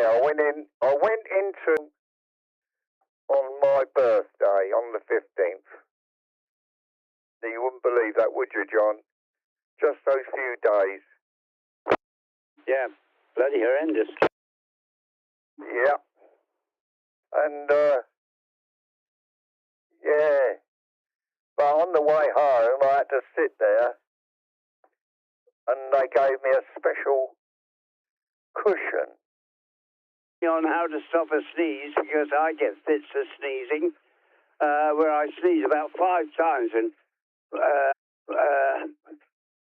Yeah, I went into on my birthday on the 15th. You wouldn't believe that, would you, John? Just those few days. Yeah, bloody horrendous. Yeah. And, yeah. But on the way home, I had to sit there, and they gave me a special cushion. On how to stop a sneeze, because I get fits of sneezing, where I sneeze about 5 times, and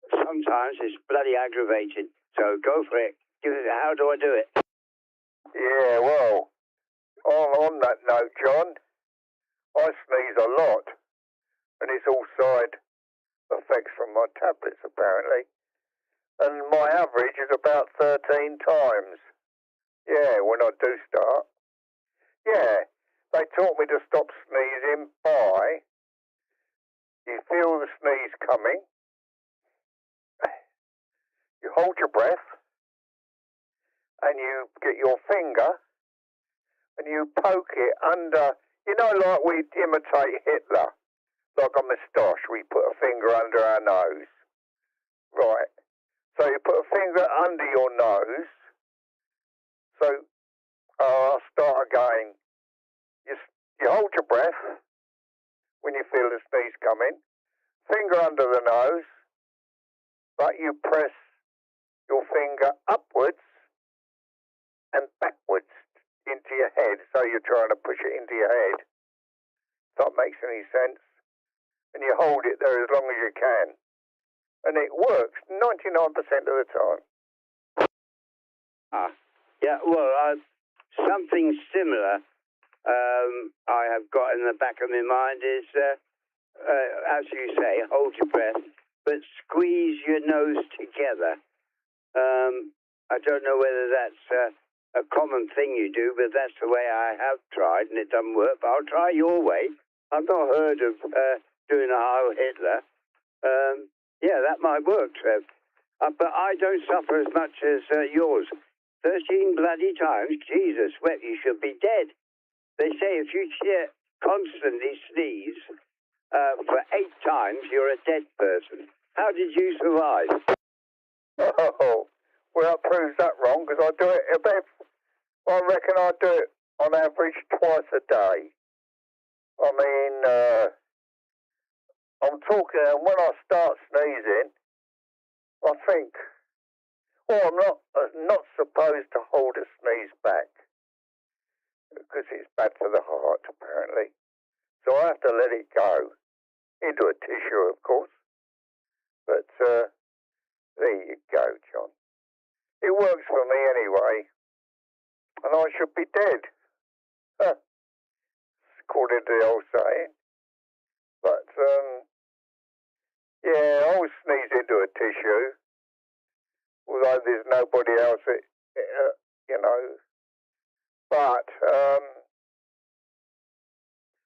sometimes it's bloody aggravating. So go for it. How do I do it? Yeah, well, on that note, John, I sneeze a lot, and it's all side effects from my tablets, apparently. And my average is about 13 times. Yeah, when I do start. Yeah, they taught me to stop sneezing by, you feel the sneeze coming, you hold your breath, and you get your finger, and you poke it under, you know, like we imitate Hitler, like a moustache, we put a finger under our nose. Right. So you put a finger under your nose. So I'll start again. You hold your breath when you feel the sneeze coming. Finger under the nose. But you press your finger upwards and backwards into your head. So you're trying to push it into your head. If that makes any sense. And you hold it there as long as you can. And it works 99% of the time. Yeah, well, something similar I have got in the back of my mind is, as you say, hold your breath, but squeeze your nose together. I don't know whether that's a common thing you do, but that's the way I have tried, and it doesn't work. But I'll try your way. I've not heard of doing a Heil Hitler. Yeah, that might work, Trev. But I don't suffer as much as yours. 13 bloody times? Jesus, well, you should be dead. They say if you constantly sneeze for 8 times, you're a dead person. How did you survive? Oh, well, that proves that wrong, because I do it I reckon I do it on average twice a day. I mean, I'm talking, and when I start sneezing, I think, well, I'm not supposed to hold a sneeze back, because it's bad for the heart, apparently. So I have to let it go, into a tissue, of course. But there you go, John. It works for me anyway, and I should be dead, according to the old saying. But, yeah, I always sneeze into a tissue, although there's nobody else, you know. But,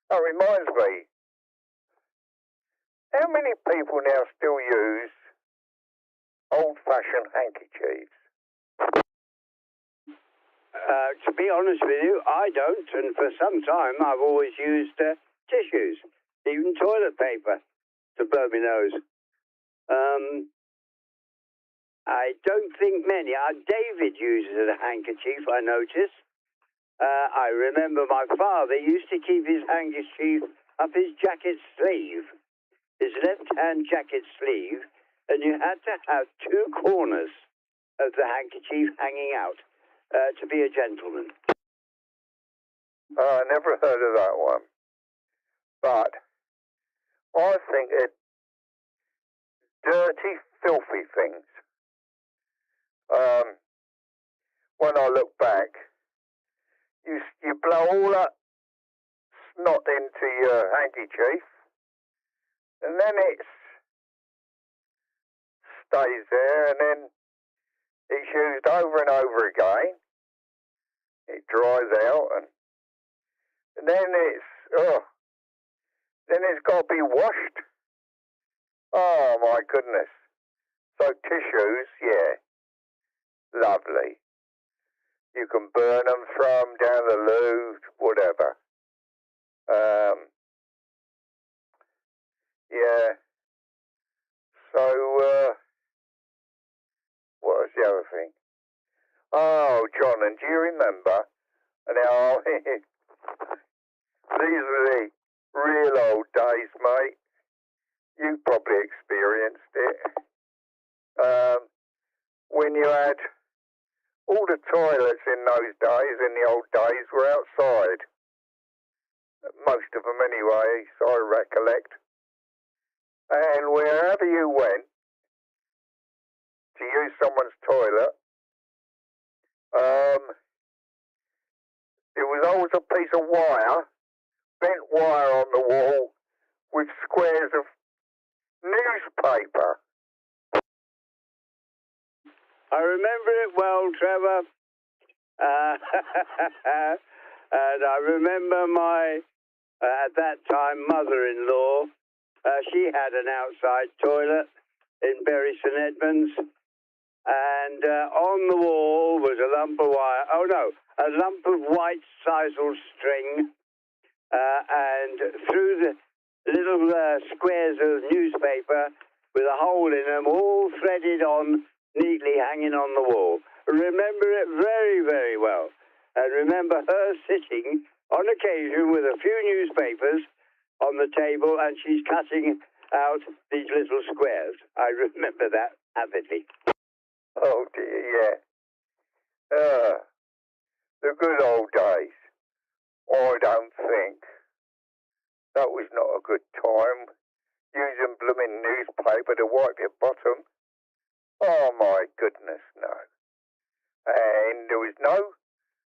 that reminds me, how many people now still use old-fashioned handkerchiefs? To be honest with you, I don't, and for some time I've always used tissues, even toilet paper, to blow my nose. I don't think many. David uses a handkerchief, I noticed. I remember my father used to keep his handkerchief up his jacket sleeve, his left-hand jacket sleeve, and you had to have 2 corners of the handkerchief hanging out to be a gentleman. I never heard of that one. But I think it's dirty, filthy things. When I look back, you blow all that snot into your handkerchief, and then it stays there, and then it's used over and over again. It dries out, and then it's got to be washed. Oh my goodness! So tissues, yeah, lovely. You can burn them, throw them down the loo, whatever. Yeah. So, what was the other thing? Oh, John, and do you remember? Now, these are the real old days, mate. You probably experienced it. When you had all the toilets in those days, in the old days, were outside. Most of them anyway, so I recollect. And wherever you went to use someone's toilet, there was always a piece of wire, bent wire on the wall, with squares of newspaper. I remember it well, Trevor. And I remember my, at that time, mother-in-law. She had an outside toilet in Bury St Edmunds. And on the wall was a lump of wire. Oh, no, a lump of white sisal string. And through the little squares of newspaper with a hole in them, all threaded on, neatly hanging on the wall. Remember it very, very well. And remember her sitting on occasion with a few newspapers on the table, and she's cutting out these little squares. I remember that avidly. Oh dear, yeah. The good old days. I don't think. That was not a good time. Using blooming newspaper to wipe your bottom. Oh my goodness, no. And there was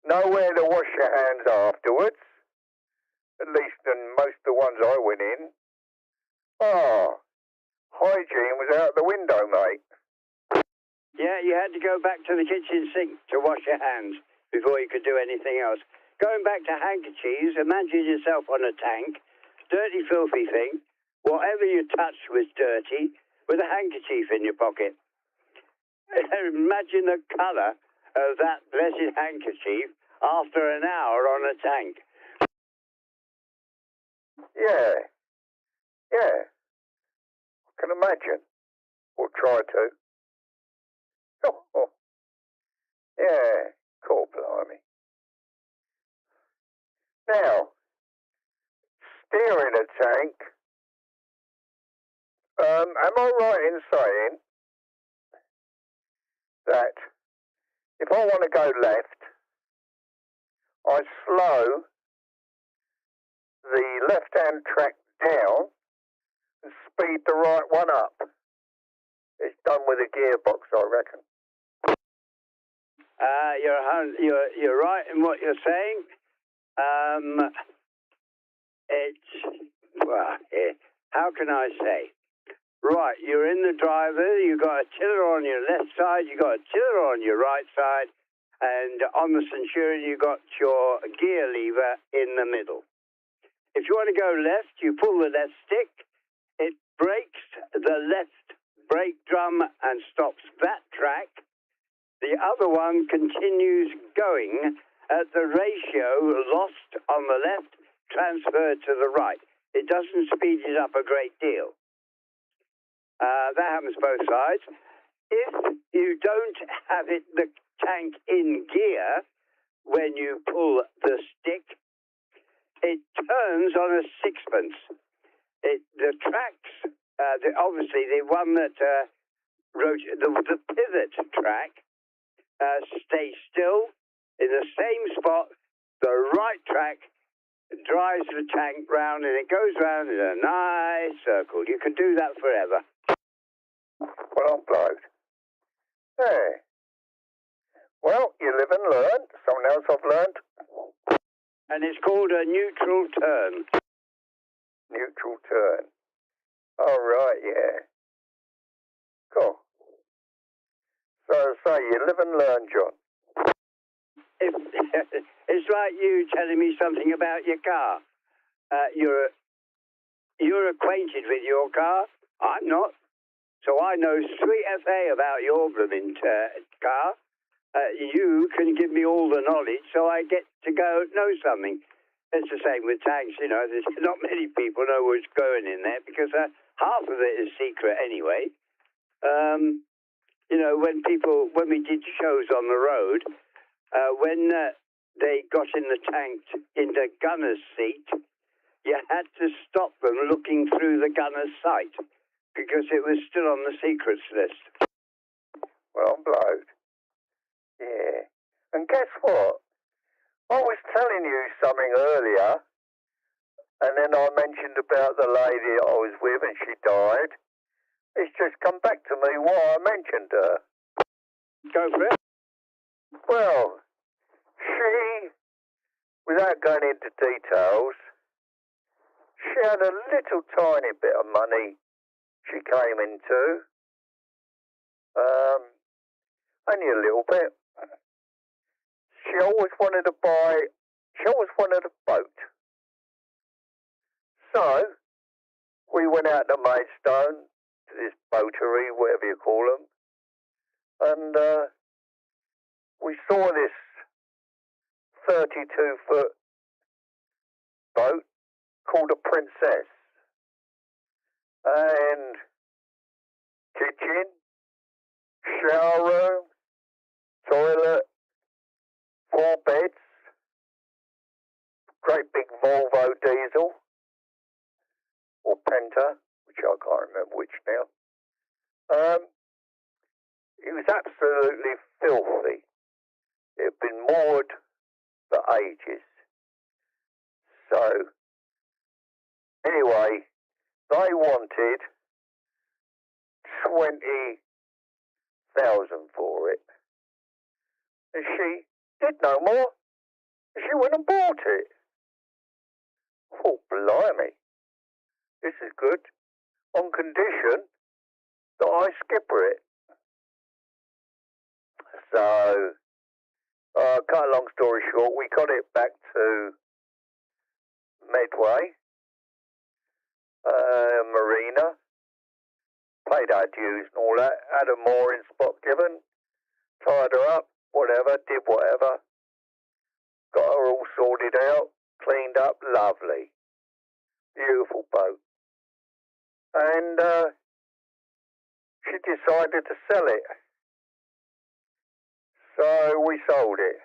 nowhere to wash your hands afterwards. At least in most of the ones I went in. Oh, hygiene was out the window, mate. Yeah, you had to go back to the kitchen sink to wash your hands before you could do anything else. Going back to handkerchiefs, imagine yourself on a tank, dirty, filthy thing. Whatever you touched was dirty, with a handkerchief in your pocket. Imagine the colour of that blessed handkerchief after an hour on a tank. Yeah. I can imagine. Or try to. Oh. Yeah. Cool, blimey. Now, steering a tank. Am I right in saying that if I want to go left, I slow the left-hand track down and speed the right one up? It's done with a gearbox, I reckon. You're right in what you're saying. How can I say? Right, you're in the driver, you've got a tiller on your left side, you've got a tiller on your right side, and on the Centurion you've got your gear lever in the middle. If you want to go left, you pull the left stick, it brakes the left brake drum and stops that track. The other one continues going at the ratio lost on the left, transferred to the right. It doesn't speed it up a great deal. That happens both sides. If you don't have the tank in gear when you pull the stick, it turns on a sixpence. The tracks, obviously the one that the pivot track stays still in the same spot. The right track drives the tank round and it goes round in a nice circle. You can do that forever. Well, I'm blowed. Hey. Well, you live and learn. Something else I've learned. And it's called a neutral turn. Neutral turn. All right, yeah. Cool. So you live and learn, John. It's like you telling me something about your car. You're acquainted with your car. I'm not. So I know 3 FA about your blooming car. you can give me all the knowledge so I get to go know something. It's the same with tanks, you know. There's not many people know what's going in there because half of it is secret anyway. You know, when we did shows on the road, when they got in the tank in the gunner's seat, you had to stop them looking through the gunner's sight because it was still on the secrets list. Well, blowed. Yeah. And guess what? I was telling you something earlier, and then I mentioned about the lady I was with and she died. It's just come back to me why I mentioned her. Go for it. Well, she, without going into details, she had a little tiny bit of money she came into. Only a little bit. She always wanted a boat. So, we went out to Maidstone, to this boatery, whatever you call them, and we saw this 32-foot boat called a Princess. And kitchen, shower room, toilet, 4 beds, great big Volvo diesel, or Penta, which I can't remember which now. It was absolutely filthy. It had been moored for ages. So, anyway, they wanted 20,000 for it. And she did no more. She went and bought it. Oh, blimey. This is good. On condition that I skipper it. So, cut a long story short, we got it back to Medway, Marina, paid our dues and all that, had a mooring spot given, tied her up, whatever, did whatever, got her all sorted out, cleaned up, lovely, beautiful boat. And she decided to sell it. So we sold it.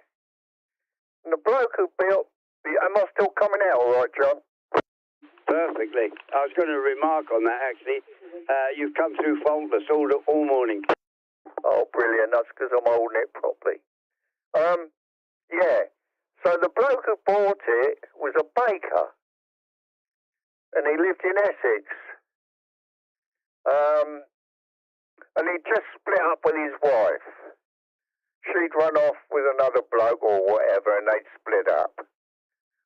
And the bloke who built, am I still coming out all right, John? Perfectly. I was going to remark on that, actually. You've come through faultless all morning. Oh, brilliant. That's because I'm holding it properly. Yeah. So the bloke who bought it was a baker. And he lived in Essex. And he just split up with his wife. She'd run off with another bloke or whatever, and they'd split up.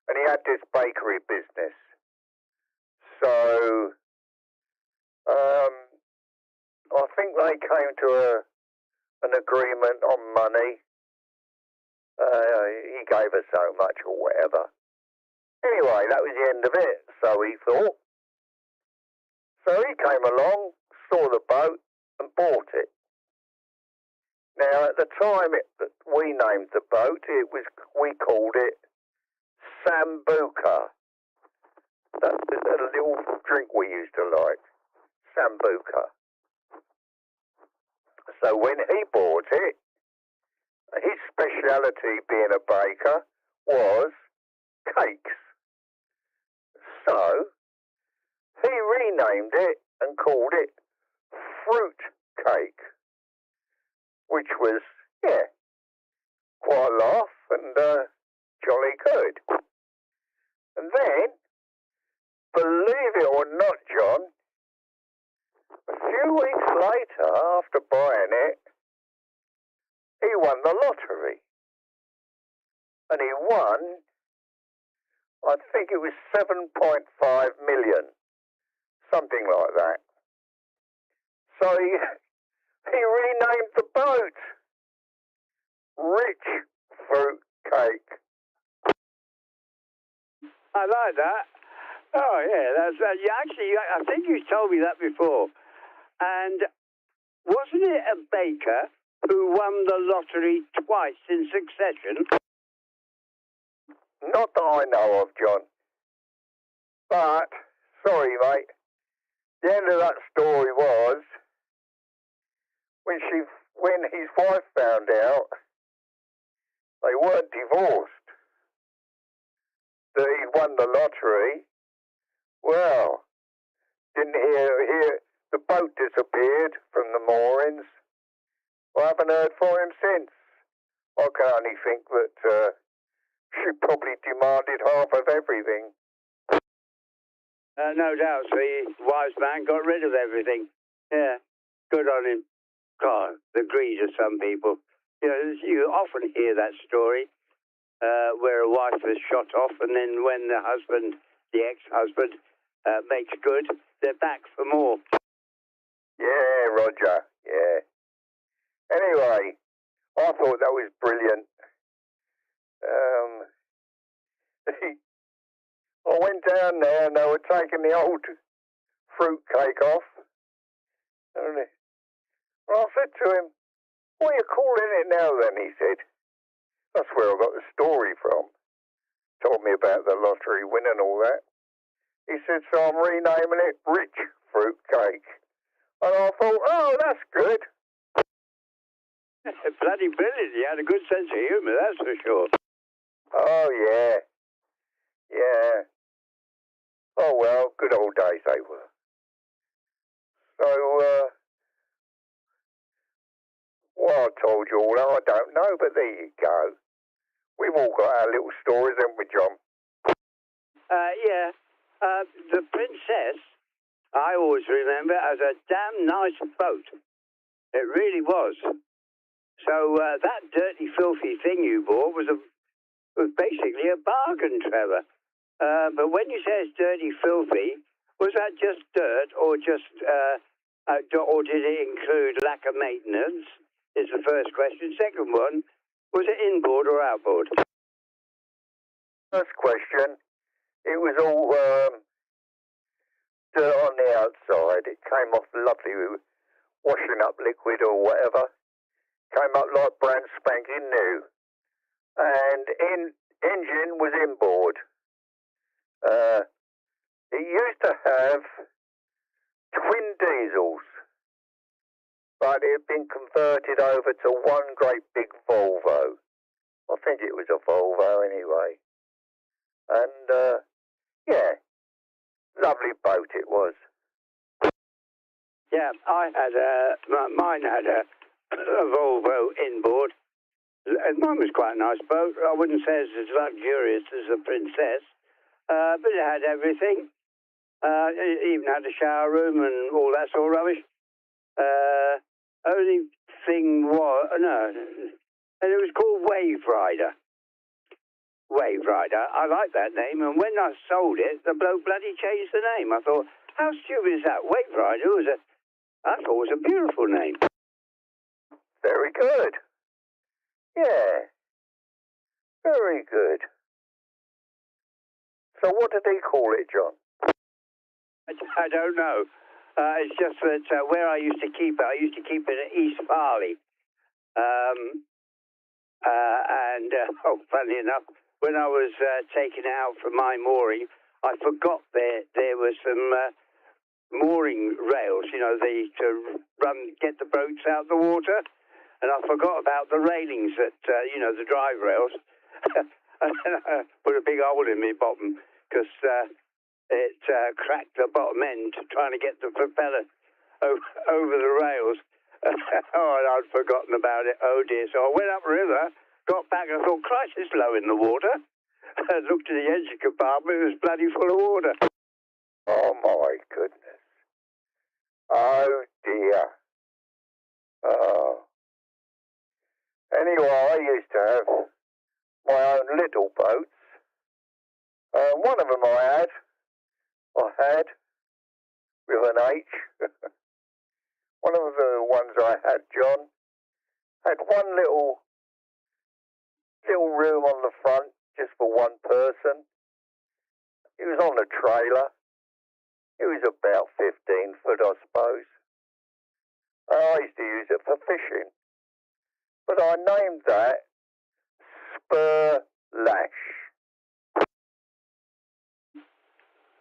And he had this bakery business. So, I think they came to an agreement on money. He gave her so much or whatever. Anyway, that was the end of it, so he thought. So he came along, saw the boat, and bought it. Now, at the time that we named the boat, we called it Sambuca. That's a little drink we used to like, Sambuca. So when he bought it, his speciality being a baker was cakes. So he renamed it and called it Fruit Cake, which was, yeah, quite a laugh and jolly good. And then, believe it or not, John, a few weeks later, after buying it, he won the lottery. And he won, I think it was 7.5 million, something like that. So he renamed the boat Rich Fruit Cake. I like that. Oh, yeah, that's actually, I think you told me that before. And wasn't it a baker who won the lottery twice in succession? Not that I know of, John. But, sorry, mate. The end of that story was when his wife found out they weren't divorced, that he'd won the lottery. Well, didn't hear the boat disappeared from the moorings. I haven't heard from him since. I can only think that she probably demanded half of everything. No doubt, the wise man got rid of everything. Yeah, good on him. God, the greed of some people. You know, you often hear that story where a wife was shot off, and then when the husband, the ex-husband, makes good, they're back for more. Yeah, Roger, yeah. Anyway, I thought that was brilliant. I went down there and they were taking the old fruit cake off. And I said to him, "What are you calling it now then?" He said. That's where I got the story from. Told me about the lottery win and all that. He said, "So I'm renaming it Rich Fruit Cake." And I thought, oh, that's good. Bloody brilliant. He had a good sense of humour, that's for sure. Oh, yeah. Yeah. Oh, well, good old days they were. So, what I told you all, I don't know, but there you go. We've all got our little stories, haven't we, John? Yeah. The Princess, I always remember as a damn nice boat. It really was. So that dirty, filthy thing you bought was basically a bargain, Trevor. But when you say it's dirty, filthy, was that just dirt, or or did it include lack of maintenance? Is the first question. Second one, was it inboard or outboard? First question, it was all dirt on the outside. It came off lovely. We were washing up liquid or whatever. Came up like brand spanking new. And engine was inboard. It used to have twin diesels, but it had been converted over to one great big Volvo. I think it was a Volvo anyway. And, yeah, lovely boat it was. Yeah, mine had a Volvo inboard. And mine was quite a nice boat. I wouldn't say it's as luxurious as the Princess, but it had everything. It even had a shower room and all that sort of rubbish. Only thing was, no, and it was called Wave Rider. Wave Rider. I like that name, and when I sold it, the bloke bloody changed the name. I thought, how stupid is that? Wave Rider I thought it was a beautiful name. Very good. Yeah. Very good. So what did he call it, John? I don't know. It's just that where I used to keep it at East Farley. Funny enough, when I was taking it out from my mooring, I forgot there was some mooring rails, you know, to get the boats out of the water. And I forgot about the railings that, the drive rails. And then I put a big hole in my bottom because it cracked the bottom end trying to get the propeller over the rails. Oh, and I'd forgotten about it. Oh, dear. So I went up river, got back, and I thought, Christ, it's low in the water. I looked at the engine compartment, it was bloody full of water. Oh, my goodness. Oh, dear. Oh. Anyway, I used to have my own little boats. One of them I had with an H. One of the ones I had, John, had one little room on the front just for one person. It was on a trailer. It was about 15 foot, I suppose. I used to use it for fishing. but I named that Spur Lash.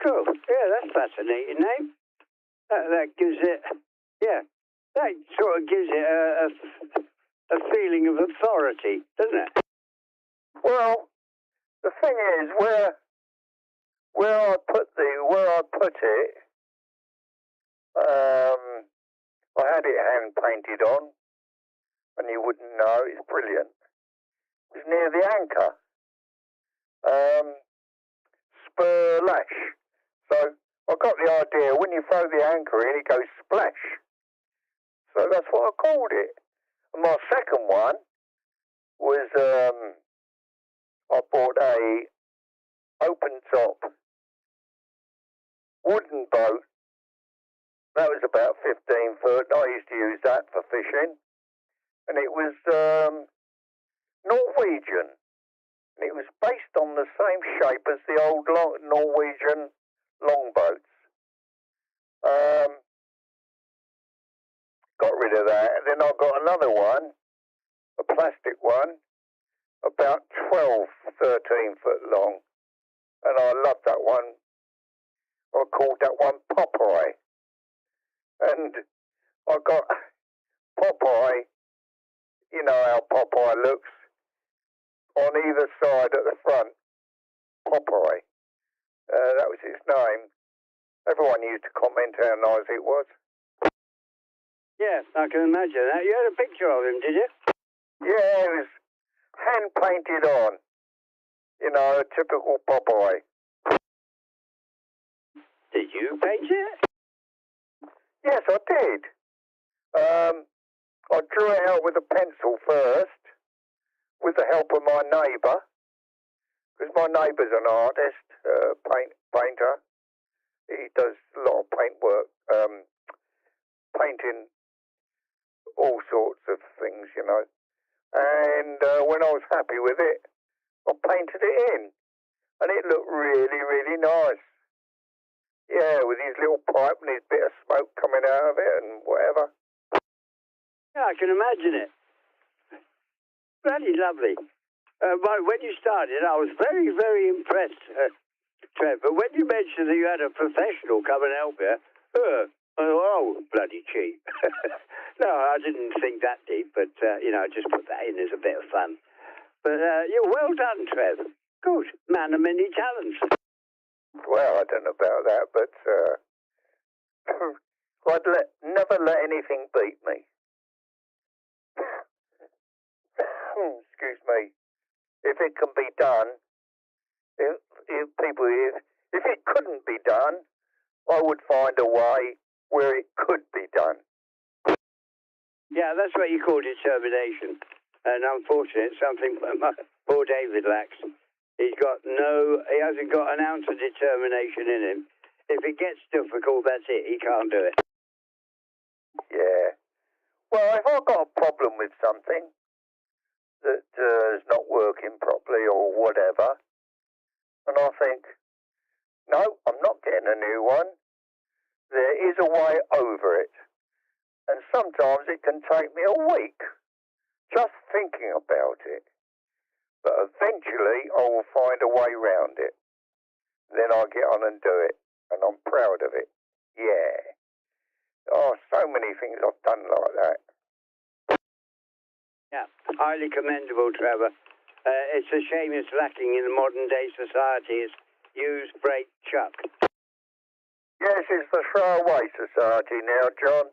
Cool. Yeah, that's a fascinating name. That gives it, yeah, that sort of gives it a feeling of authority, doesn't it? Well, the thing is, where I put it, I had it hand painted on, and you wouldn't know. It's brilliant. It was near the anchor. Spur Lash. So I got the idea, when you throw the anchor in, it goes splash. So that's what I called it. And my second one was, I bought a open top wooden boat. That was about 15 foot. I used to use that for fishing. And it was Norwegian. And it was based on the same shape as the old Norwegian longboats. Got rid of that. And then I got another one, a plastic one, about 12, 13 foot long. And I loved that one. I called that one Popeye. And I got Popeye, you know how Popeye looks, on either side at the front. Popeye. That was his name. Everyone used to comment how nice it was. Yeah, I can imagine that. You had a picture of him, did you? Yeah, it was hand painted on. You know, a typical Popeye. Did you paint it? Yes, I did. I drew it out with a pencil first, with the help of my neighbour, because my neighbour's an artist, painter. He does a lot of paint work, painting all sorts of things, you know. And when I was happy with it, I painted it in, and it looked really, really nice. Yeah, with his little pipe and his bit of smoke coming out of it and whatever. Yeah, I can imagine it. Bloody lovely. But when you started, I was very, very impressed, Trev. But when you mentioned that you had a professional come and help you, oh, bloody cheap. No, I didn't think that deep, but, I just put that in as a bit of fun. But you're well done, Trev. Good. Man of many talents. Well, I don't know about that, but I'd never let anything beat me. Excuse me. If it can be done, if it couldn't be done, I would find a way where it could be done. Yeah, that's what you call determination. And unfortunately, it's something poor David lacks. He hasn't got an ounce of determination in him. If it gets difficult, that's it. He can't do it. Yeah. Well, if I've got a problem with something that is not working properly or whatever, and I think, no, I'm not getting a new one, there is a way over it. And sometimes it can take me a week just thinking about it. But eventually I will find a way round it. Then I'll get on and do it. And I'm proud of it. Yeah. Oh, so many things I've done like that. Yeah, highly commendable, Trevor. It's a shame it's lacking in the modern day society. It's use, break, chuck. Yes, it's the throwaway society now, John.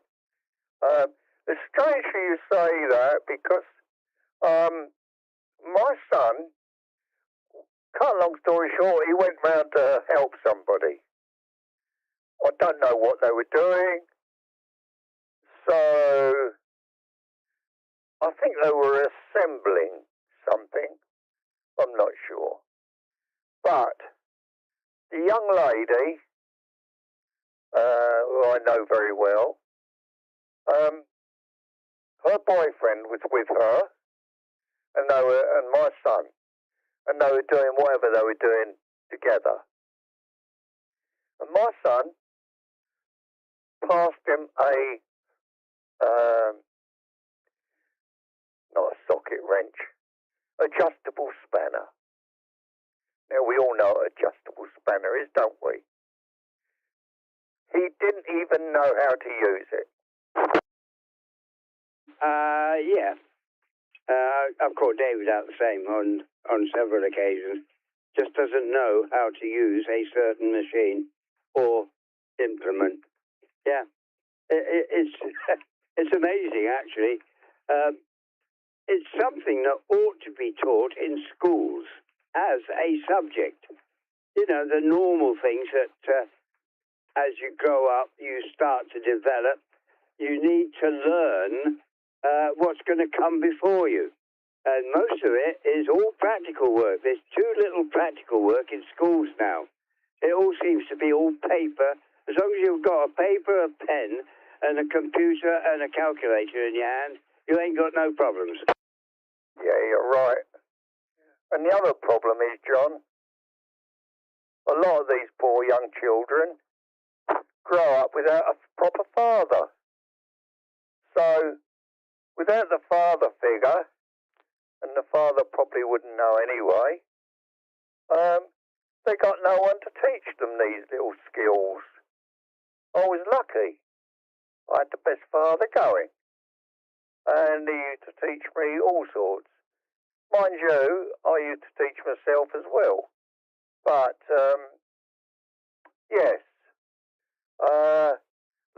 It's strange for you to say that because my son, cut a long story short, he went round to help somebody. I don't know what they were doing. So I think they were assembling something. I'm not sure. But the young lady, who I know very well, her boyfriend was with her, and my son, and they were doing whatever they were doing together. And my son passed him not a socket wrench. Adjustable spanner. Now, we all know what adjustable spanner is, don't we? He didn't even know how to use it. Yeah. I've caught David out the same on several occasions. Just doesn't know how to use a certain machine or implement. Yeah. It's it's amazing, actually. It's something that ought to be taught in schools as a subject. You know, the normal things that as you grow up, you start to develop. You need to learn what's going to come before you. And most of it is all practical work. There's too little practical work in schools now. It all seems to be all paper. As long as you've got a paper, a pen, and a computer and a calculator in your hand, you ain't got no problems. Yeah, you're right. And the other problem is, John, a lot of these poor young children grow up without a proper father. So, without the father figure, and the father probably wouldn't know anyway, they got no one to teach them these little skills. I was lucky. I had the best father going. And he used to teach me all sorts. Mind you, I used to teach myself as well. But, yes.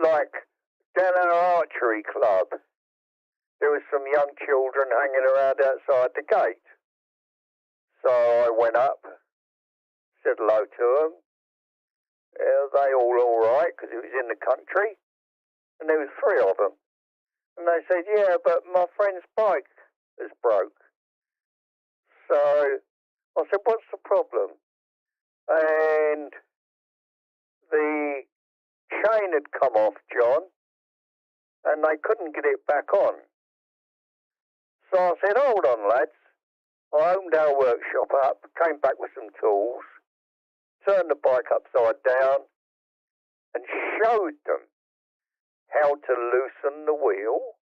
Like down our archery club, there was some young children hanging around outside the gate. So I went up, said hello to them. They all right, because it was in the country. And there was 3 of them. And they said, yeah, but my friend's bike is broke. So I said, what's the problem? And the chain had come off, John, and they couldn't get it back on. So I said, hold on, lads. I opened our workshop up, came back with some tools, turned the bike upside down, and showed them how to loosen the wheel,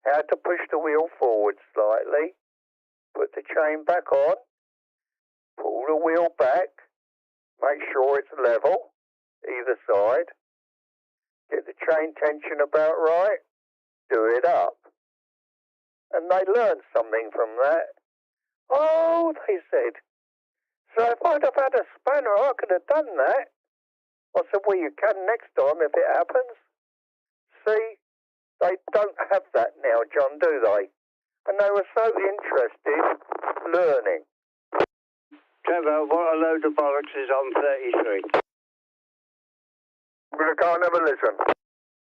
how to push the wheel forward slightly, put the chain back on, pull the wheel back, make sure it's level, either side, get the chain tension about right, do it up. And they learned something from that. Oh, they said, so if I'd have had a spanner, I could have done that. I said, well, you can next time if it happens. See, they don't have that now, John, do they? And they were so interested learning. Trevor, what a load of bollocks is on 33. I'm going to go and have a listen.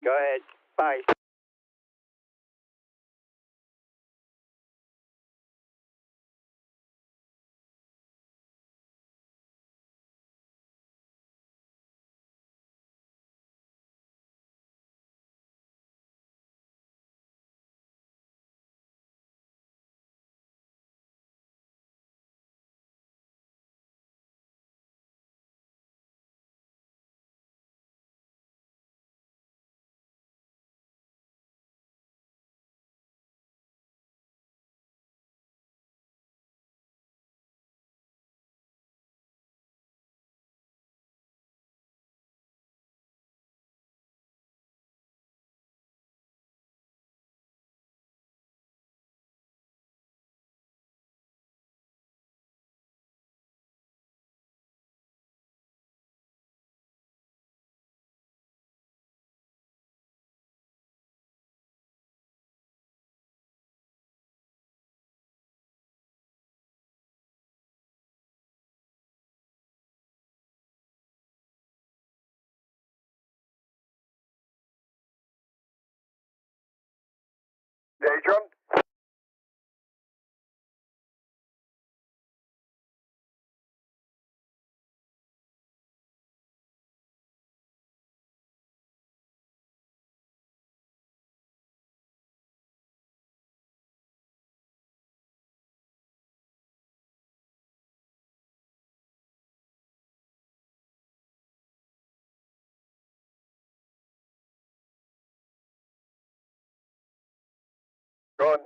Go ahead. Bye. There, John? John?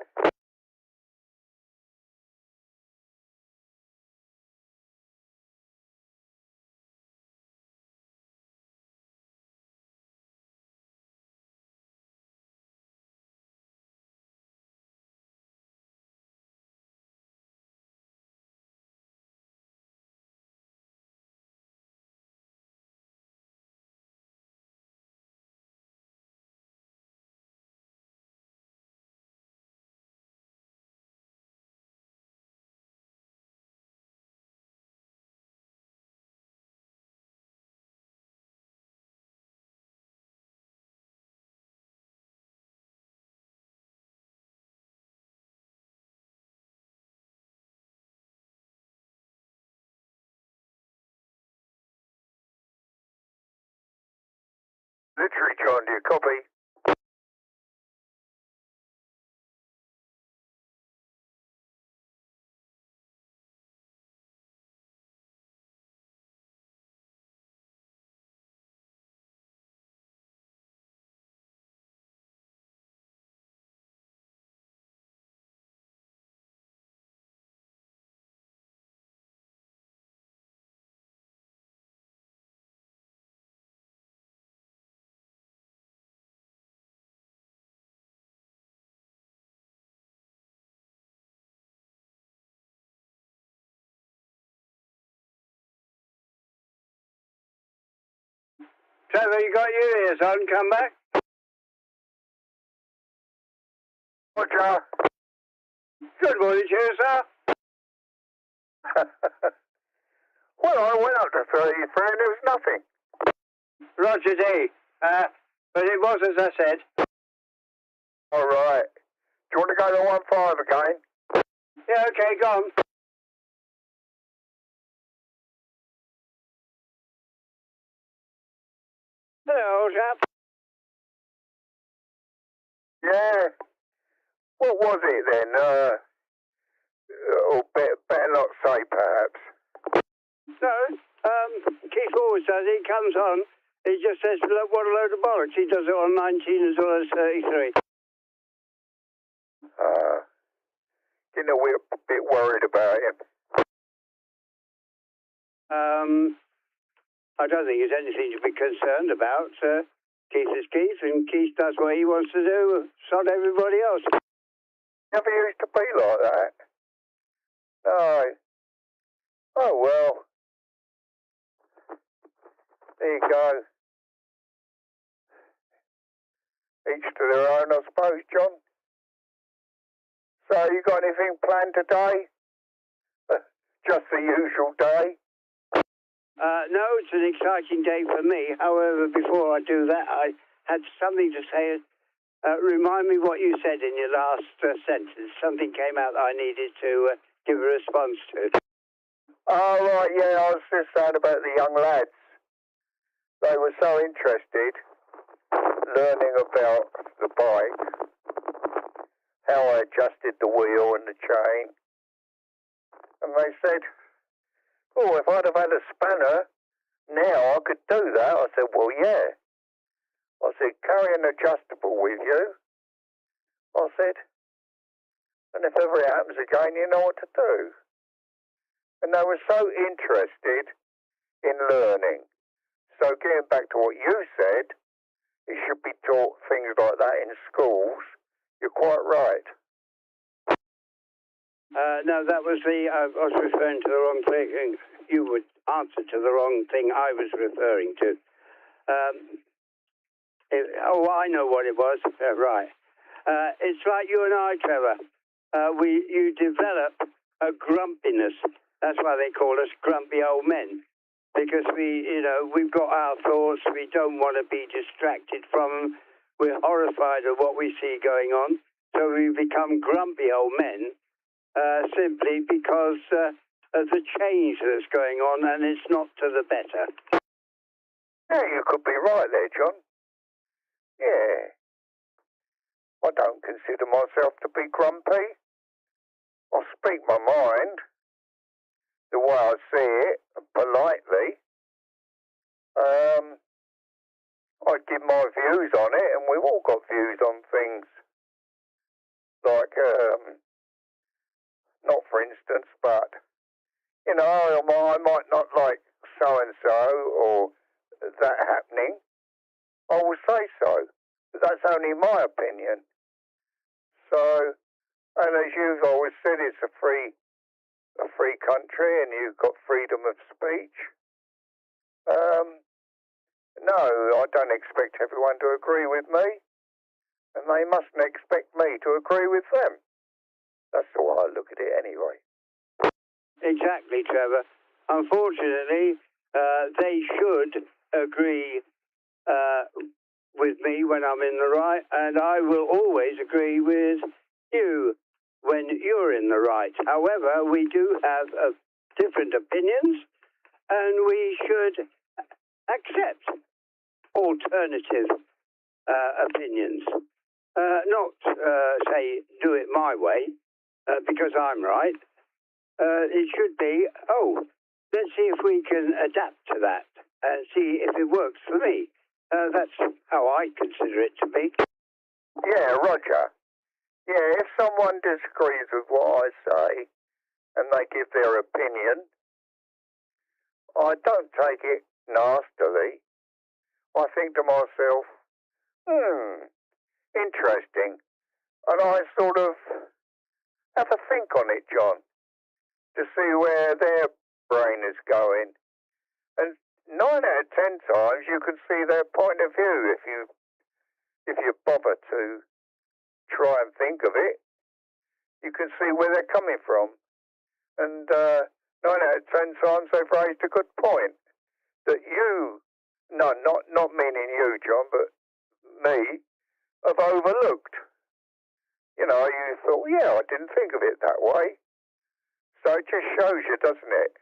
John, do you copy? Trevor, you got your ears on, come back. Roger. Good morning to you, sir. Well, I went up to 33 and there was nothing. Roger D. But it was as I said. All right. Do you want to go to 15 again? Yeah, okay, go on. Hello, old chap. Yeah. What was it then? Or better not say, perhaps. No, Keith always does it. He comes on, he just says, look, what a load of bollocks. He does it on 19 as well as 33. You know, we're a bit worried about him. I don't think there's anything to be concerned about. Keith is Keith, and Keith does what he wants to do, sod everybody else. Never used to be like that. No. Oh, well. There you go. Each to their own, I suppose, John. So, you got anything planned today? Just the usual day? No, it's an exciting day for me. However, before I do that, I had something to say. Remind me what you said in your last sentence. Something came out that I needed to give a response to. Oh, right, yeah, I was just saying about the young lads. They were so interested learning about the bike, how I adjusted the wheel and the chain. And they said, oh, if I'd have had a spanner, now I could do that. I said, well, yeah. I said, carry an adjustable with you. I said, and if ever it happens again, you know what to do. And they were so interested in learning. So getting back to what you said, it should be taught things like that in schools. You're quite right. No, that was I was referring to the wrong thing. You would answer to the wrong thing I was referring to. I know what it was. Right. It's like you and I, Trevor. You develop a grumpiness. That's why they call us grumpy old men. Because we've got our thoughts. We don't want to be distracted from them. We're horrified at what we see going on. So we become grumpy old men simply because of the change that's going on, and it's not to the better. Yeah, you could be right there, John. Yeah. I don't consider myself to be grumpy. I speak my mind the way I see it, politely. I give my views on it, and we've all got views on things. Like, not for instance, but, I might not like so-and-so or that happening. I will say so. But that's only my opinion. So, and as you've always said, it's a free country, and you've got freedom of speech. No, I don't expect everyone to agree with me, and they mustn't expect me to agree with them. That's the way I look at it anyway. Exactly, Trevor. Unfortunately, they should agree with me when I'm in the right, and I will always agree with you when you're in the right. However, we do have different opinions, and we should accept alternative opinions. Not say do it my way because I'm right. It should be, let's see if we can adapt to that and see if it works for me. That's how I consider it to be. Yeah, Roger. Yeah, if someone disagrees with what I say and they give their opinion, I don't take it nastily. I think to myself, interesting. And I sort of have a think on it, John, to see where their brain is going. And 9 out of 10 times you can see their point of view if you bother to try and think of it. You can see where they're coming from. And 9 out of 10 times they've raised a good point that you, no, not meaning you, John, but me, have overlooked. You know, you thought, yeah, I didn't think of it that way. So it just shows you, doesn't it,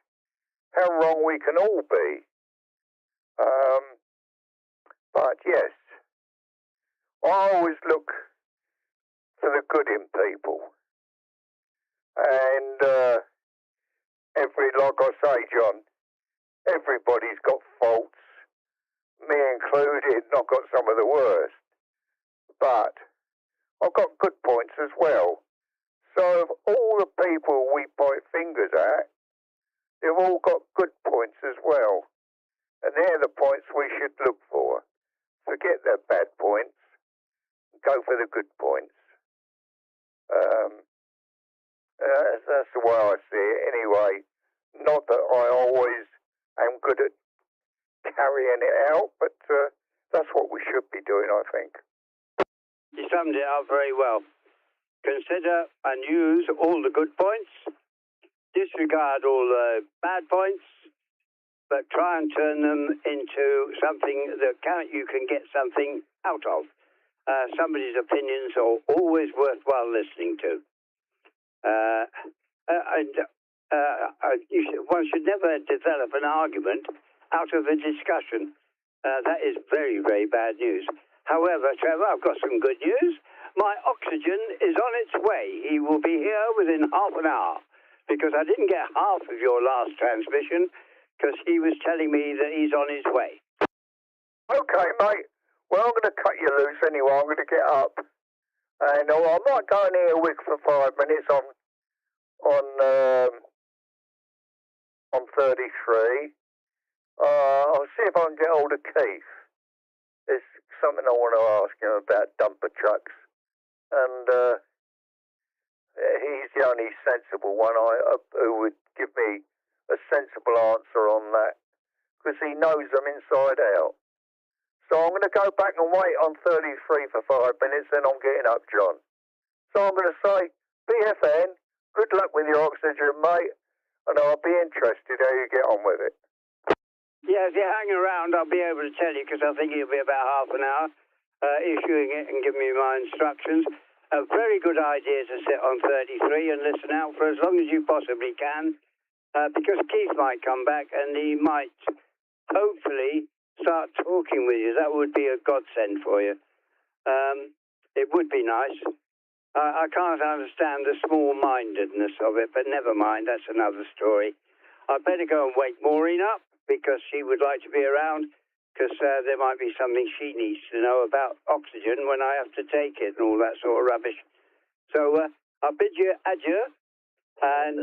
how wrong we can all be. But yes, I always look for the good in people. And like I say, John, everybody's got faults, me included, and I've got some of the worst. But I've got good points as well. So of all the people we point fingers at, they've all got good points as well. And they're the points we should look for. Forget their bad points. Go for the good points. That's the way I see it anyway. Not that I always am good at carrying it out, but that's what we should be doing, I think. You summed it up very well. Consider and use all the good points, disregard all the bad points, but try and turn them into something that you can get something out of. Somebody's opinions are always worthwhile listening to. One should never develop an argument out of a discussion. That is very, very bad news. However, Trevor, I've got some good news. My oxygen is on its way. He will be here within half an hour because I didn't get half of your last transmission because he was telling me that he's on his way. Okay, mate. Well, I'm going to cut you loose anyway. I'm going to get up. And I might go in here a week for 5 minutes on 33. I'll see if I can get hold of Keith. There's something I want to ask him about dumper trucks. And he's the only sensible one who would give me a sensible answer on that. Because he knows them inside out. So I'm going to go back and wait on 33 for 5 minutes, then I'm getting up, John. So I'm going to say, BFN, good luck with your oxygen, mate, and I'll be interested how you get on with it. Yeah, if you hang around, I'll be able to tell you, because I think it'll be about half an hour, issuing it and giving me my instructions. A very good idea to sit on 33 and listen out for as long as you possibly can, because Keith might come back and he might hopefully start talking with you. That would be a godsend for you. It would be nice. I can't understand the small-mindedness of it, but never mind, that's another story. I'd better go and wake Maureen up because she would like to be around, because there might be something she needs to know about oxygen when I have to take it and all that sort of rubbish. So I'll bid you adieu. And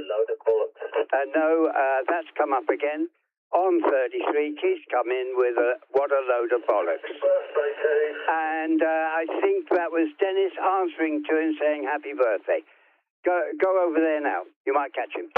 no, that's come up again. On 33, Keith's come in with what a load of bollocks. And I think that was Dennis answering to him saying happy birthday. Go over there now. You might catch him.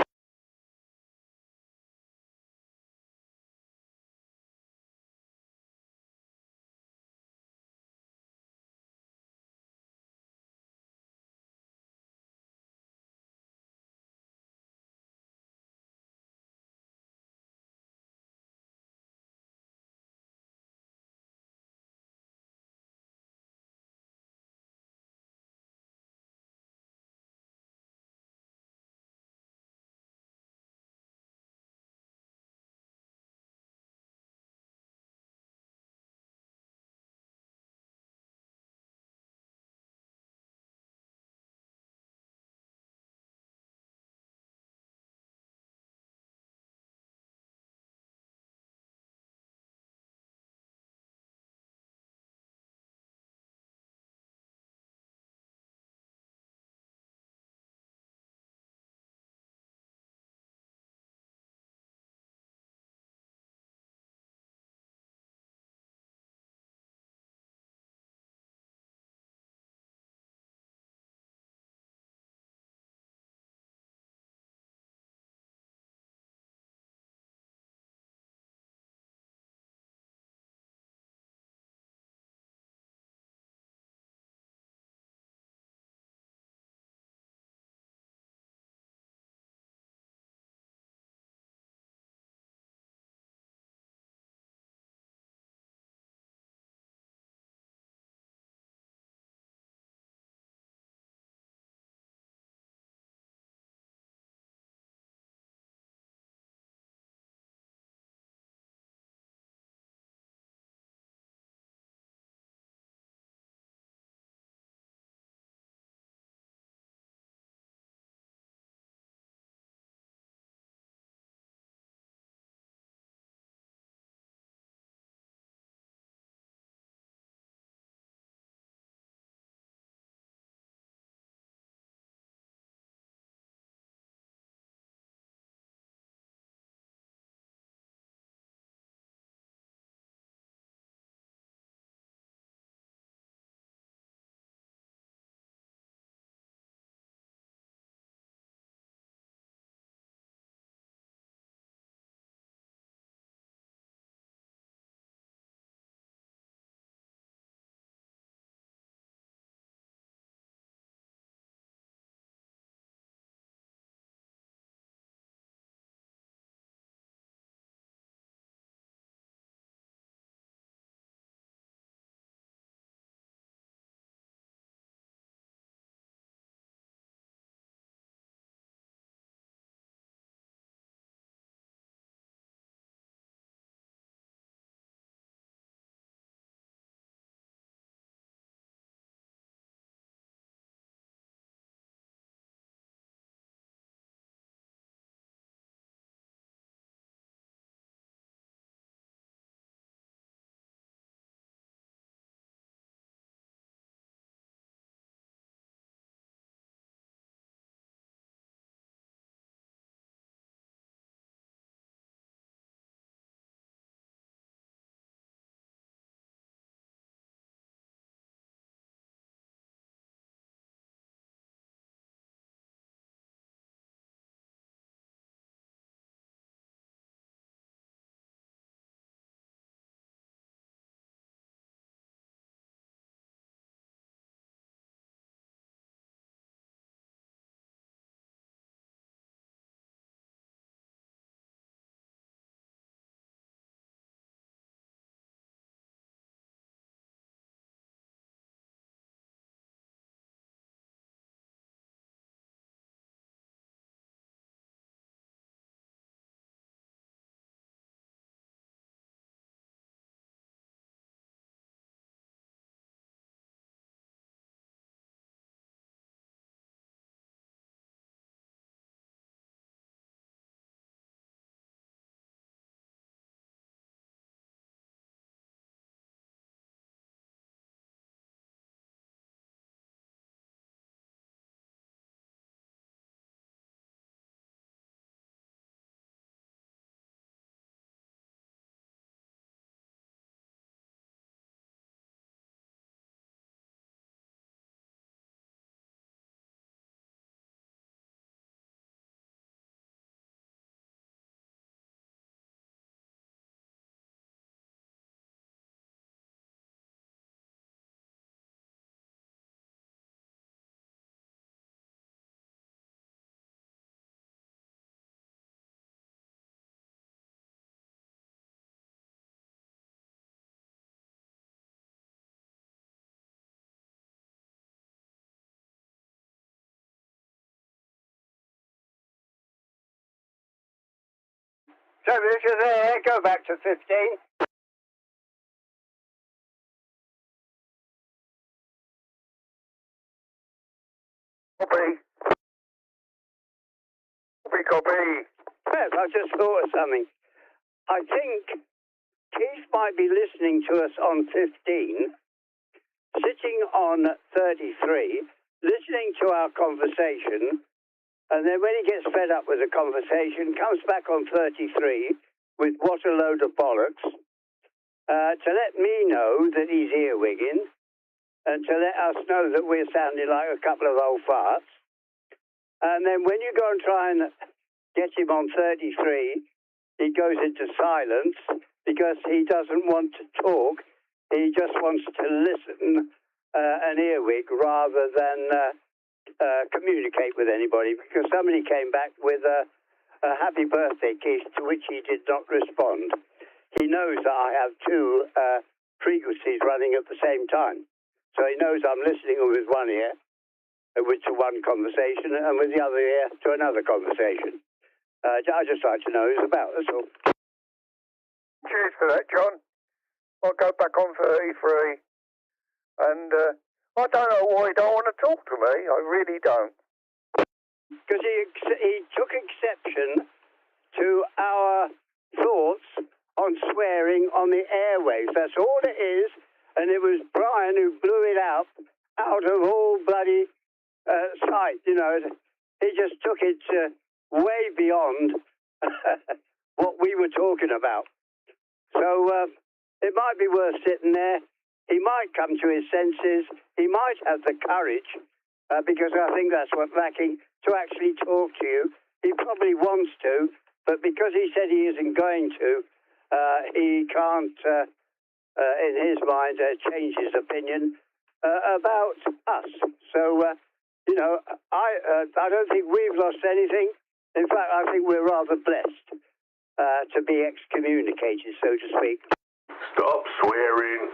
So this is there. Go back to 15. Copy. Copy, copy. Yes, I just thought of something. I think Keith might be listening to us on 15, sitting on 33, listening to our conversation, and then when he gets fed up with the conversation, comes back on 33 with what a load of bollocks, to let me know that he's earwigging, and to let us know that we're sounding like a couple of old farts. And then when you go and try and get him on 33, he goes into silence because he doesn't want to talk. He just wants to listen, an earwig, rather than communicate with anybody. Because somebody came back with a happy birthday, Keith, to which he did not respond. He knows that I have two frequencies running at the same time. So he knows I'm listening with one ear, which to one conversation, and with the other ear to another conversation. I just like to know who it's about, that's all. Cheers for that, John. I'll go back on 33. And I don't know why he don't want to talk to me. I really don't. Because he took exception to our thoughts on swearing on the airwaves. That's all it is. And it was Brian who blew it out of all bloody sight. You know, he just took it way beyond what we were talking about. So it might be worth sitting there. He might come to his senses. He might have the courage, because I think that's what's lacking, to actually talk to you. He probably wants to, but because he said he isn't going to, he can't, in his mind, change his opinion about us. So, you know, I don't think we've lost anything. In fact, I think we're rather blessed to be excommunicated, so to speak. Stop swearing.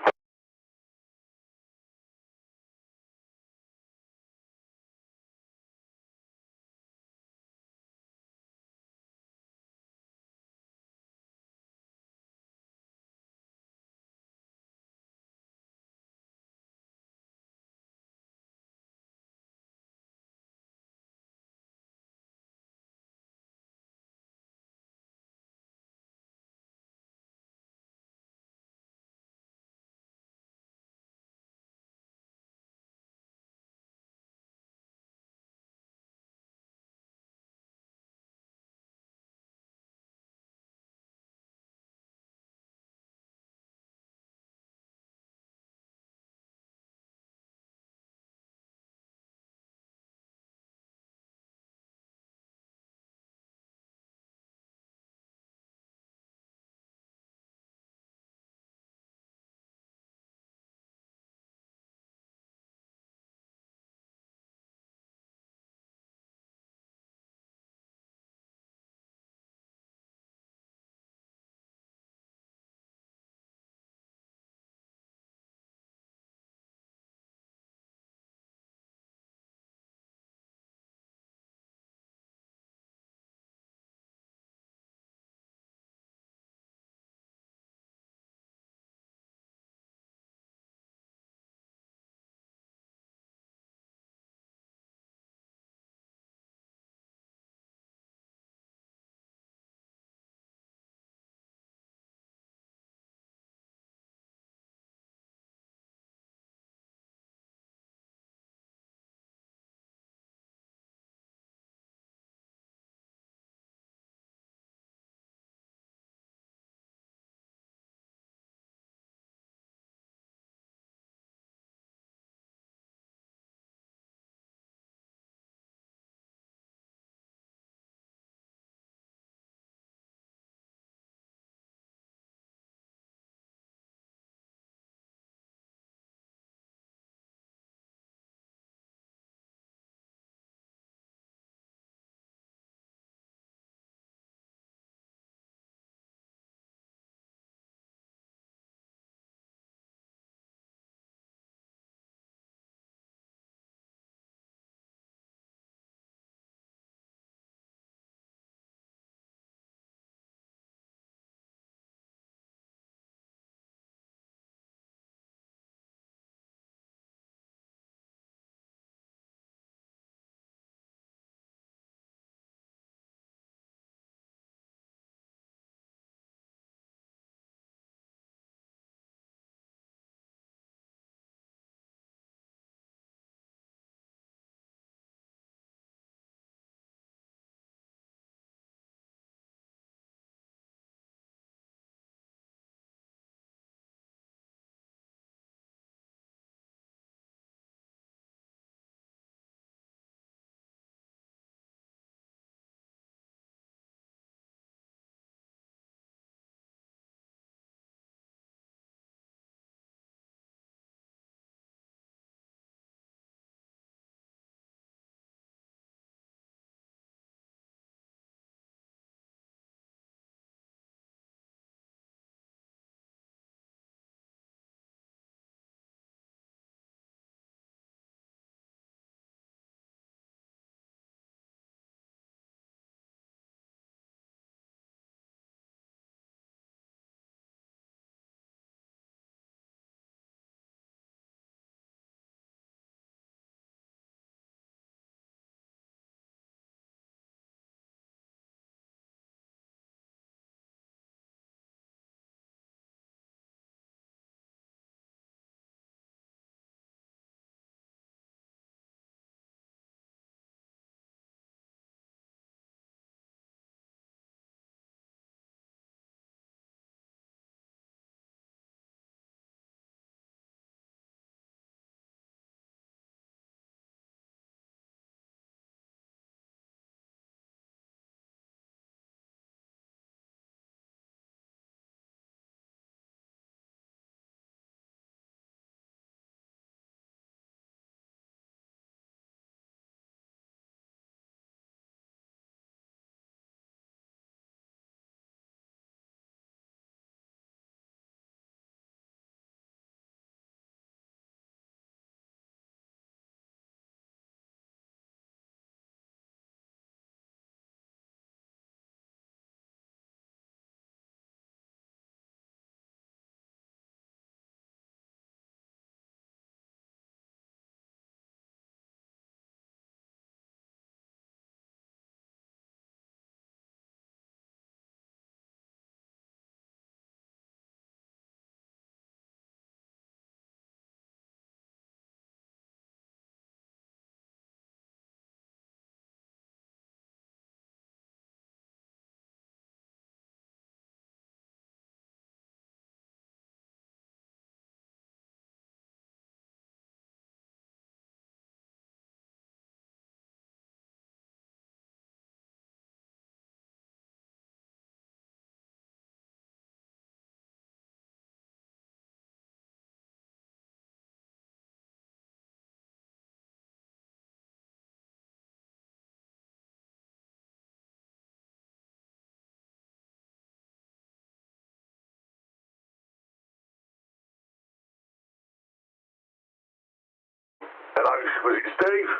Was it Steve?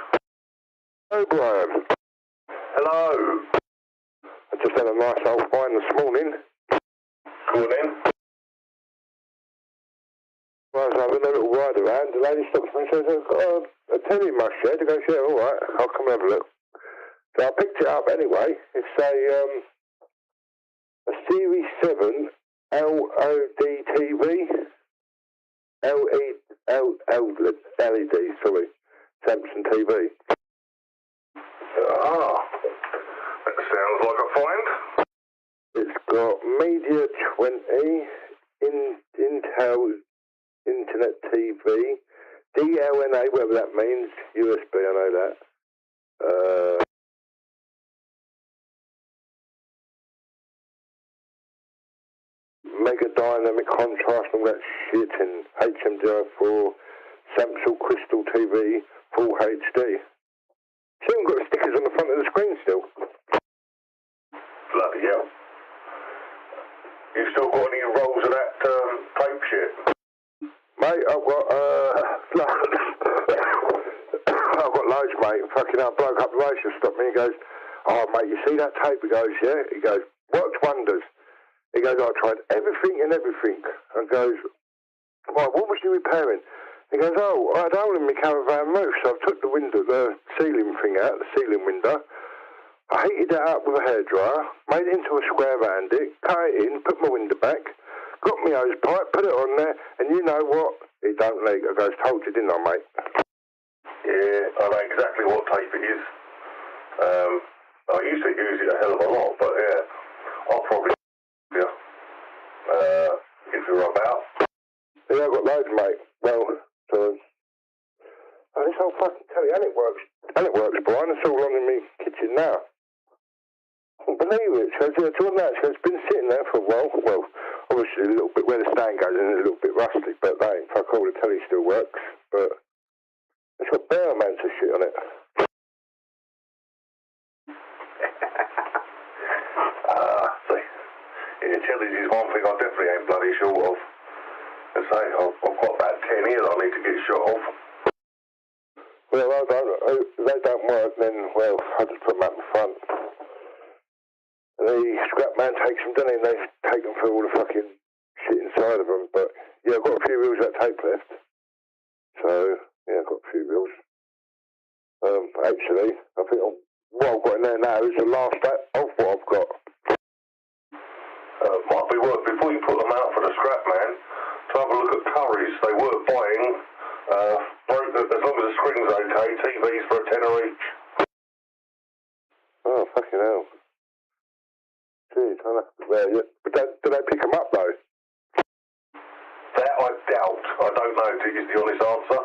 Oh, Brian. Hello. I just had a nice old find this morning. Go on in. I was having a little ride around. The lady stops me and says, I've got a telly in my shed. I go, yeah, all right, I'll come and have a look. So I picked it up anyway. It's a Series 7 LOD TV. LED, sorry. Samsung TV. Ah, that sounds like a find. It's got Media 20, Intel Internet TV, DLNA, whatever that means, USB, I know that. Mega dynamic contrast and all that shit, and HMDI4, Samsung Crystal TV, Full HD. She even got the stickers on the front of the screen still. Bloody hell. You still got any rolls of that tape shit? Mate, I've got, I've got loads, mate. Fucking hell, bloke up the road just stopped me. He goes, oh, mate, you see that tape? He goes, yeah. He goes, worked wonders. He goes, I tried everything and everything. And goes, right, what was you repairing? He goes, oh, I had a hole in my caravan roof, so I took the ceiling thing out, the ceiling window. I heated it up with a hairdryer, made it into a square around it, cut it in, put my window back, got my hose pipe, put it on there, and you know what? It don't leak. I goes, told you, didn't I, mate? Yeah, I know exactly what tape it is. I used to use it a hell of a lot, but yeah, I'll probably if you're about. Yeah, I've got loads, mate. Well, so... Oh, this whole fucking telly, and it works, Brian. It's all on in my kitchen now. I can't believe it. So, yeah, to that, so it's been sitting there for a while. Well, obviously a little bit where the stand goes in, a little bit rusty, but that ain't fuck all. The telly still works, but it's got bare amounts of shit on it. See, yeah, tellies is one thing I definitely ain't bloody short of. I say, I've got about 10 here that I need to get shot of. Well, if they don't work, then, well, I just put them out in front. The scrap man takes them, doesn't he? And they take them through all the fucking shit inside of them. But, yeah, I've got a few reels of that tape left. So, yeah, I've got a few reels. Actually, I think what I've got in there now is the last of what I've got. Might be worth, before you put them out for the scrap man, to have a look at Curry's. They were buying, as long as the screen's okay, TVs for a tenner each. Oh, fucking hell. Jeez, I know. Well, yeah. But do they pick them up, though? That I doubt. I don't know, is the honest answer.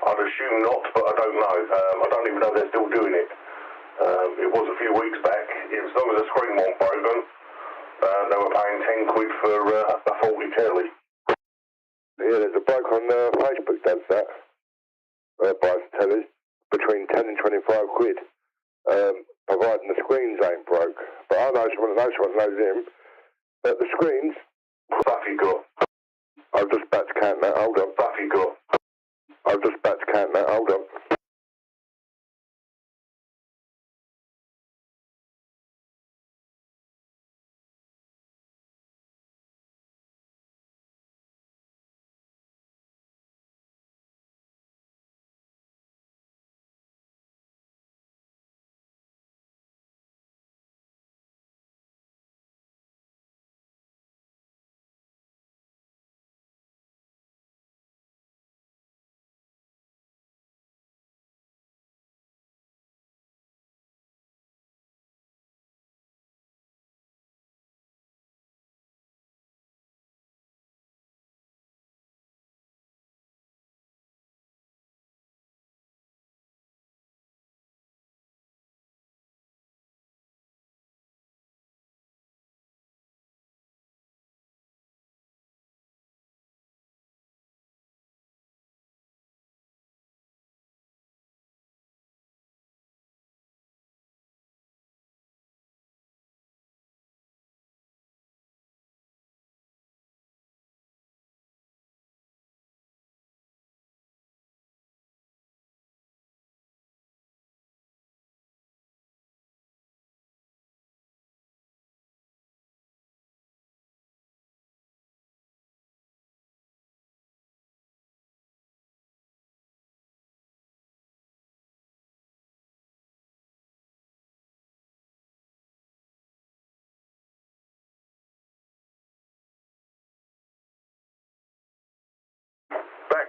I'd assume not, but I don't know. I don't even know they're still doing it. It was a few weeks back. As long as the screen wasn't broken, they were paying 10 quid for a faulty telly. Yeah, there's a bloke on Facebook does that. Buys tellies between 10 and 25 quid, providing the screens ain't broke. But I know someone knows him. But the screens... Stuff you got. I'm just about to count that, hold on. Stuff you got. I'm just about to count that, hold on.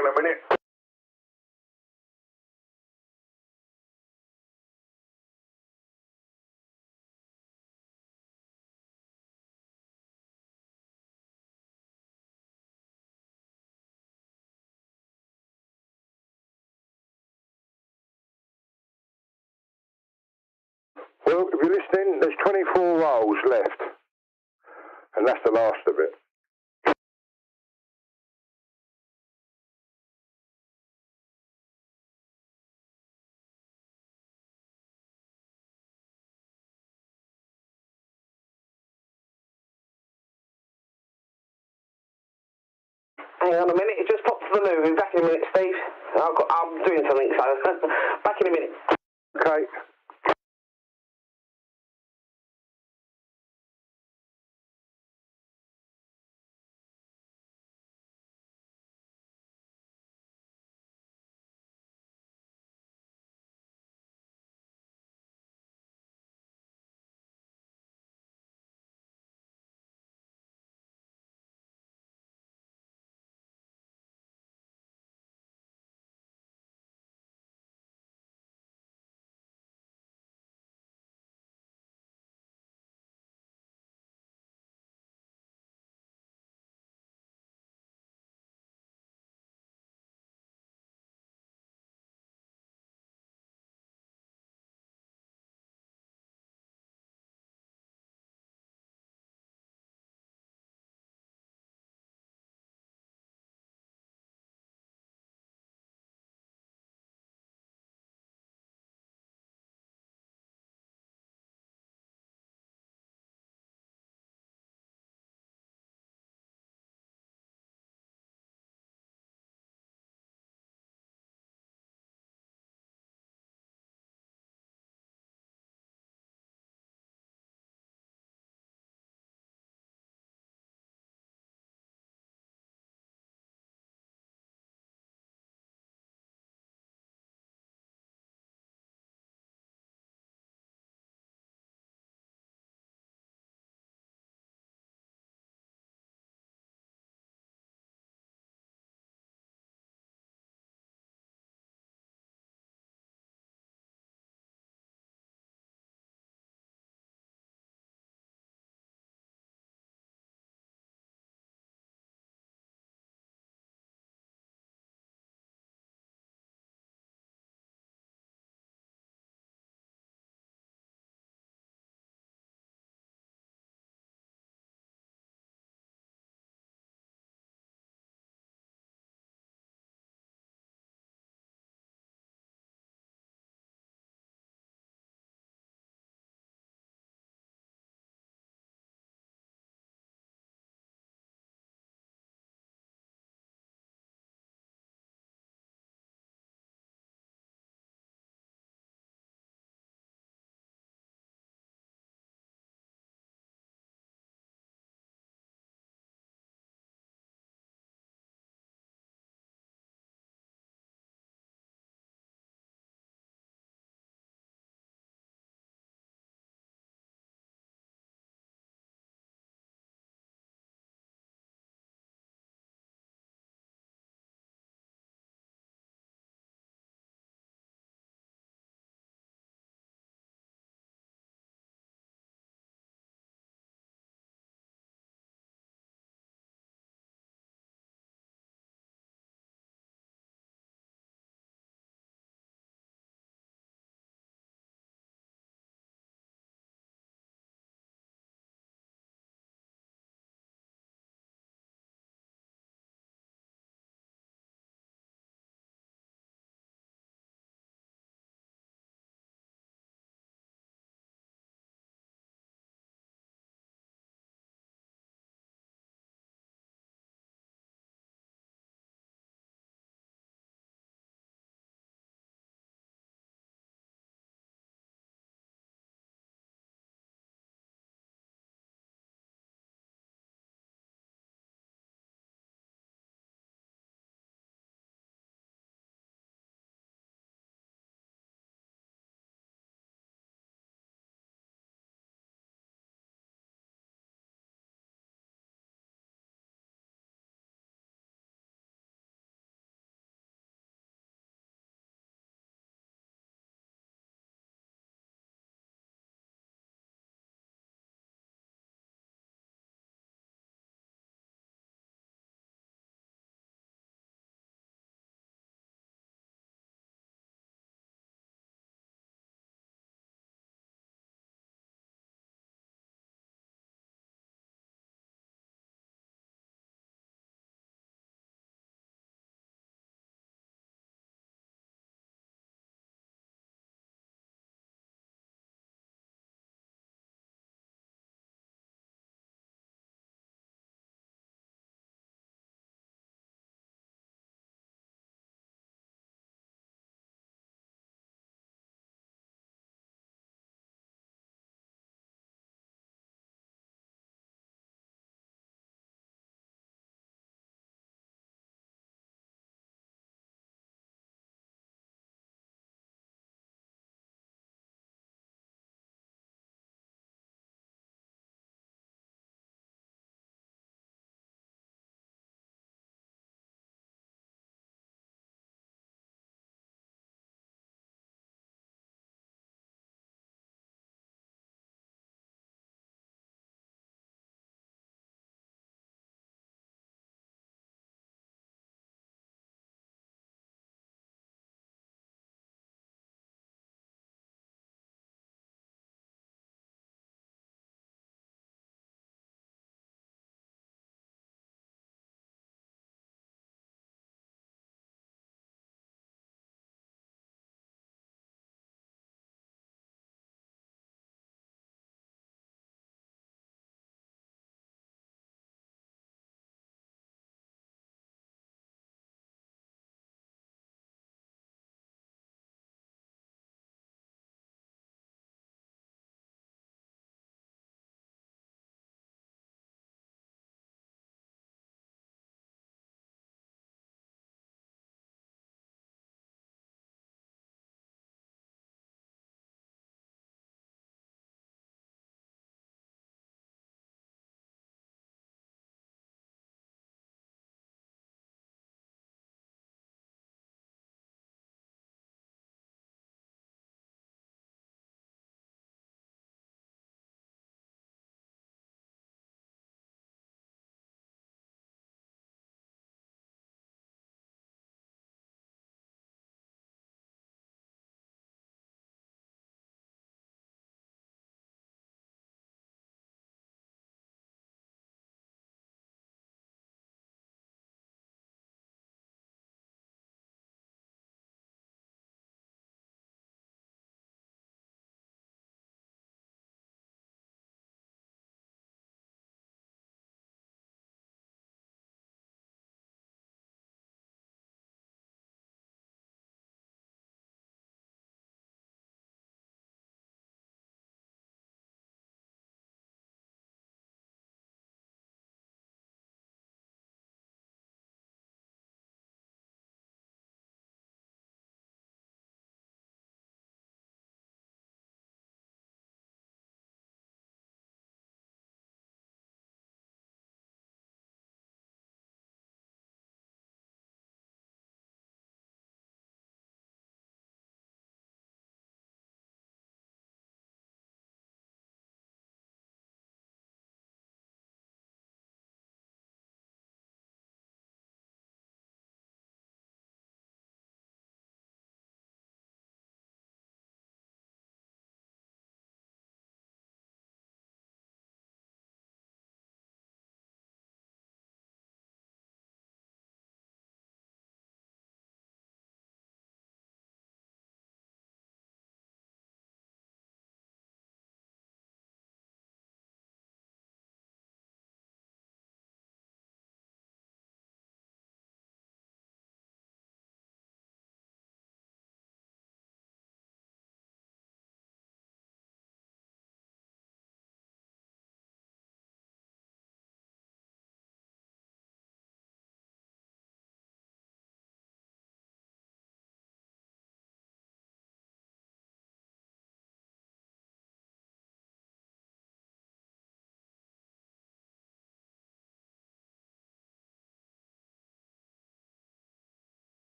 in a minute. Well, if you're listening, there's 24 rolls left, and that's the last of it. Hang on a minute, it just popped to the movie. Back in a minute, Steve. I'm doing something, so back in a minute. Okay.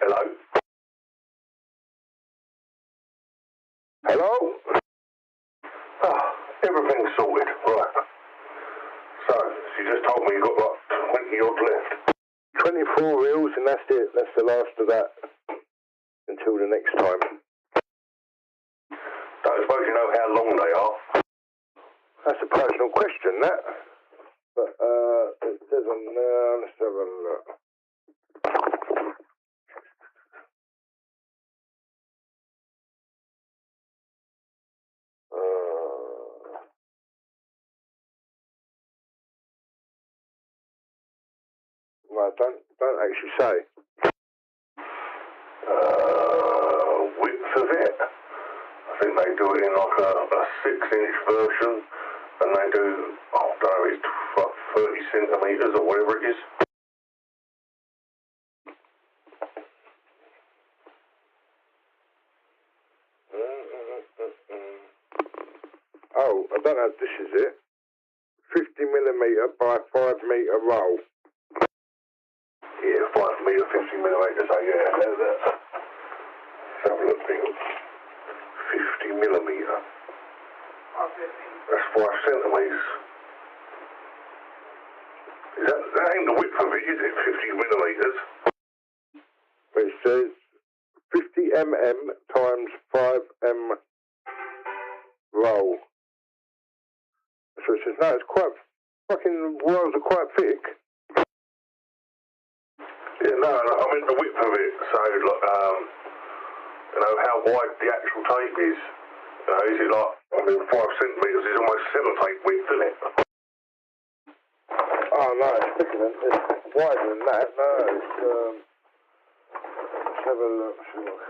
Hello? Hello? Ah, everything's sorted. Right. So, you just told me you got like 20 odd left. 24 reels, and that's it. That's the last of that until the next time. Don't suppose you know how long they are? That's a personal question, that. But it says on there. Let's have a look. Well, don't actually say. Width of it? I think they do it in like a 6-inch version, and they do, I don't know, it's 30 centimetres or whatever it is. Oh, I don't know if this is it. 50mm by 5m roll. Yeah, 5m, 50mm, so yeah, let's have a look, thing. 50mm. That's 5 centimetres. That ain't the width of it, is it? 50mm. It says 50mm times 5m roll. So it says, no, it's quite, fucking rolls are quite thick. Yeah, no, I mean the width of it, so like, you know, how wide the actual tape is. You know, is it like, I mean, 5 centimetres is almost sellotape width, isn't it? Oh no, it's thicker than, it's wider than that. No, it's let's have a look. Sure.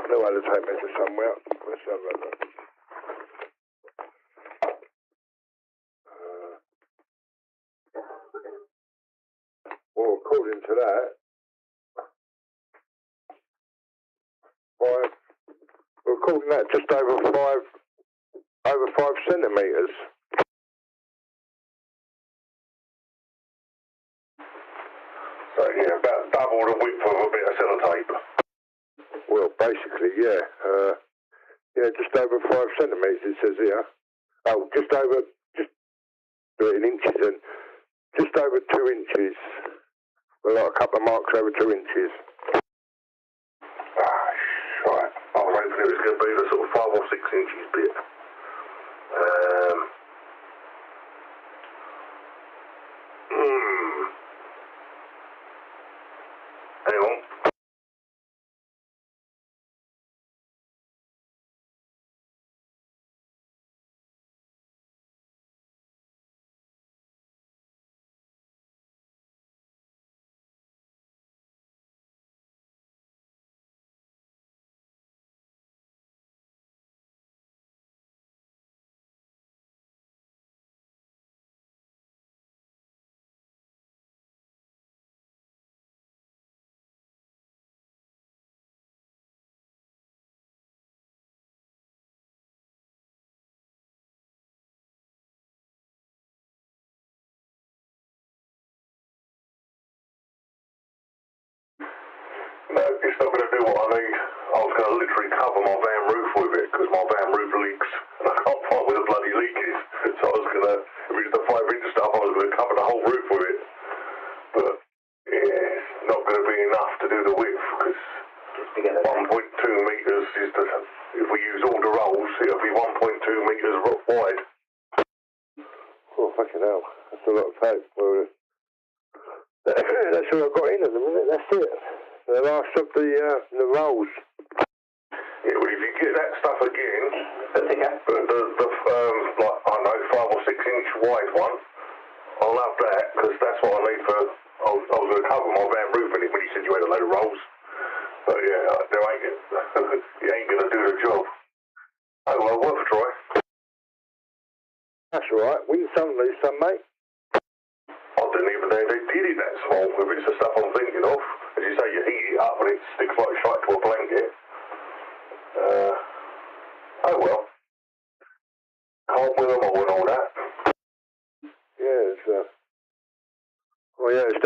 No other tape measure somewhere. Let's have a look. Well, according to that, according to that, just over 5 centimetres. So yeah, about double the width of a bit of sellotape. Well, basically, yeah. Yeah, just over 5 centimetres, it says here. Oh, just do it in inches, and just over 2 inches. Well, like a couple of marks over 2 inches. Ah, right. I was hoping it was going to be the sort of 5 or 6 inches bit. Hang on. No, it's not going to do what I need. I was going to literally cover my van roof with it because my van roof leaks and I can't find where the bloody leak is. So I was going to, if it's the 5-inch stuff, I was going to cover the whole roof with it. But yeah, it's not going to be enough to do the width because 1.2 metres is the, if we use all the rolls, it'll be 1.2 metres wide. Oh, fucking hell. That's a lot of tape. Well, that's all I've got in at the minute. That's it. The last of the rolls. Yeah, well, if you get that stuff again, the like, I don't know, 5 or 6 inch wide one, I'll have that, because that's what I need for, I was going to cover my van roof in it when you said you had a load of rolls. But yeah, it ain't going to do the job. Oh, well, worth a try. That's all right. Win some, lose some, mate. I didn't even know they did it that small, if it's the stuff I'm thinking of. As you say, you heat it up and it sticks like shite to a blanket. Oh well. Can't win them all and all that. Yeah, it's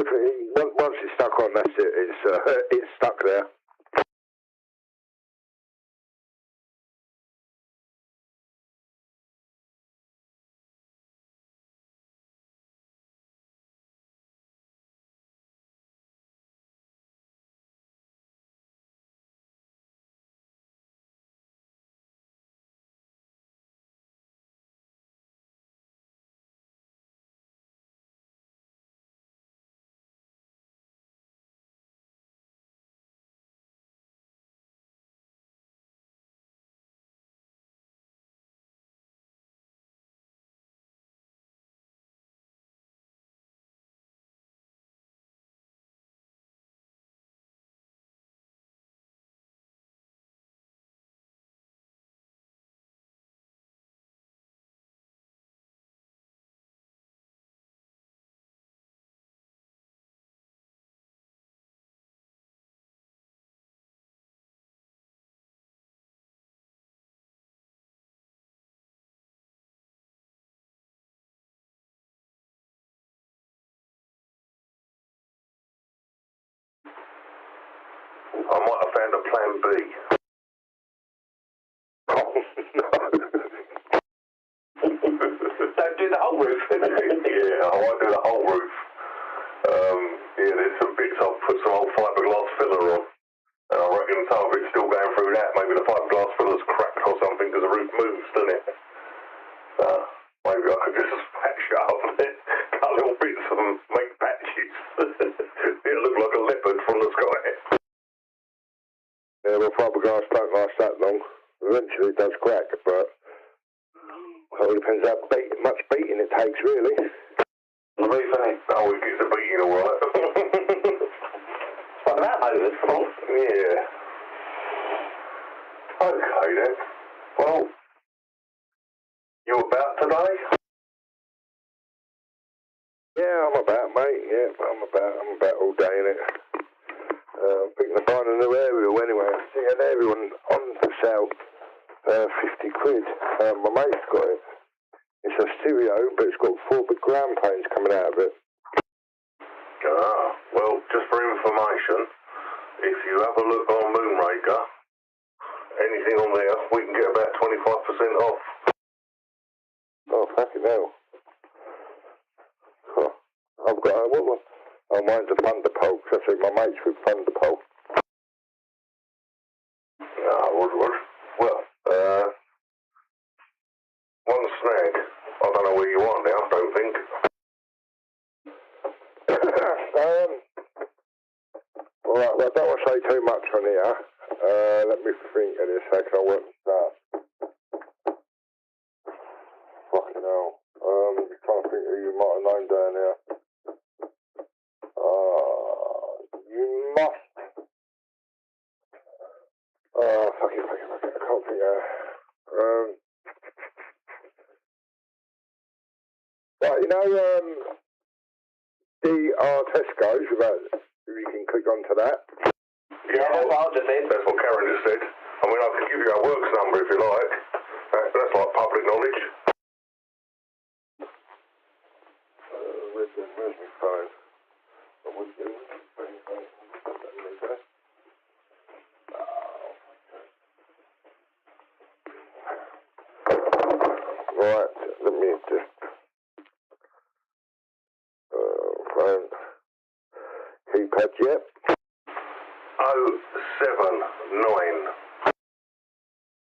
definitely, once it's stuck on, that's it. It's stuck there. I might have found a plan B. Oh, no. Don't do the whole roof. Yeah, I might do the whole roof. Yeah, there's some bits I've put some old fiberglass filler on. And I reckon some of it's still going through that. Maybe the fiberglass filler's cracked or something because the roof moves, doesn't it? Maybe I could just patch it up and then cut little bits and make patches. It'll look like a leopard from the sky. Yeah, well, fiberglass don't last that long. Eventually it does crack, but it all depends how much beating it takes, really. The roof, innit? Oh, it gets a beating all right. What about motors? Yeah. Okay then. Well, you about today? Yeah, I'm about, mate. Yeah, I'm about all day, innit? Thinking of buying a new aerial anyway. I see an aerial on for sale. 50 quid. My mate's got it. It's a stereo, but it's got 4 big ground planes coming out of it. Well, just for information, if you have a look on Moonraker, anything on there, we can get about 25% off. Oh, fucking hell. Huh. I've got what one? Oh, mine's a Thunderpole, because I think my mate's with Thunderpole. Well, one snag. I don't know where you are now, I don't think. Alright, well, I don't want to say too much on here. Let me think of this, how can I work this out? Fucking hell. Just trying to think who you might have known down here. You must. Fuck it. I can't think of. Right, you know, DR Tesco's, if you can click onto that. Yeah, that's what I just said. That's what Karen just said. I mean, I can give you our works number if you like. That's like public knowledge. Where's my phone? Right, let me just phone keypad, yep. 079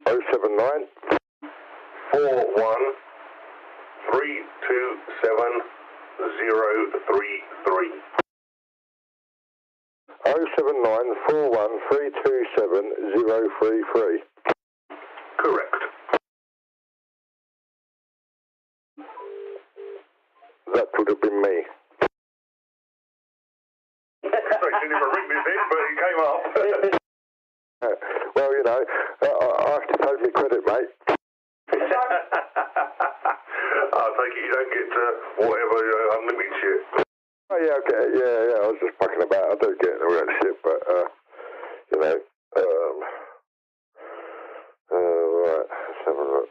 079 41 327 033. 079 41 327 033. Correct. That would have been me. They didn't even ring this in, but it came up. Well, you know, I have to take me credit, mate. I take it you don't get whatever unlimited shit. Oh, yeah, okay, yeah, I was just fucking about. I do get all that shit, but, you know, right, let's have a look.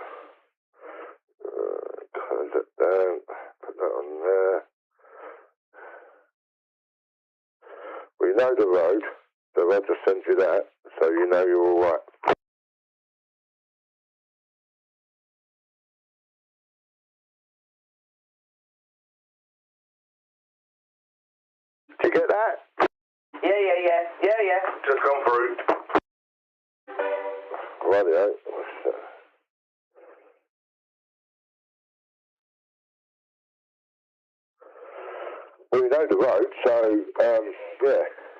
Close it down, put that on there. know the road, so I'll just send you that, so you know you're all right. Did you get that? Yeah. Just come through. Rightio. Well, you know the road, so,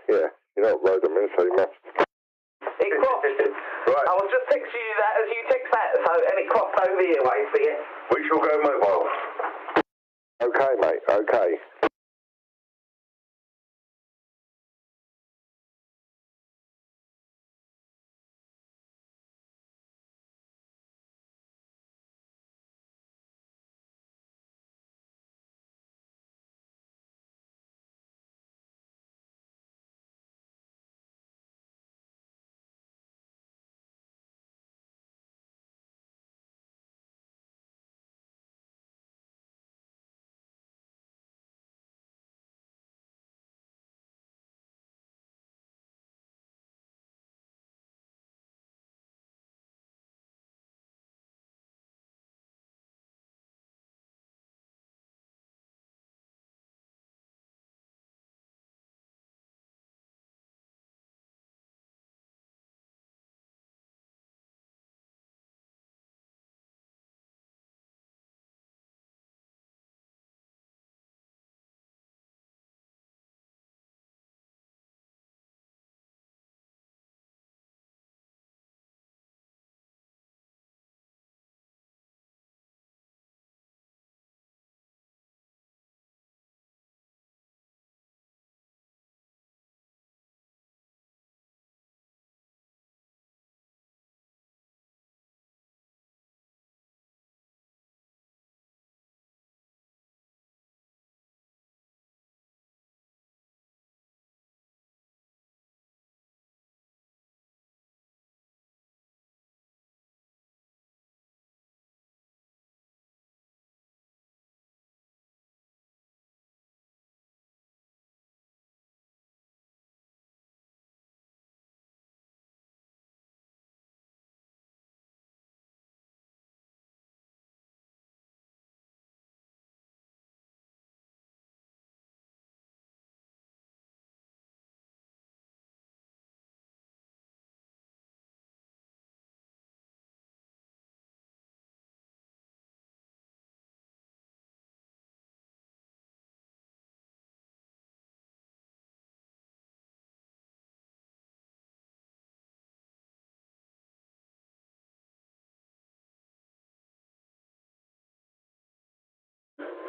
yeah. You know what road I'm in, so you must. It crossed. Right. I was just texting you that as you text that, so, and it crossed over your way for you. We shall go mobile. Okay, mate, okay.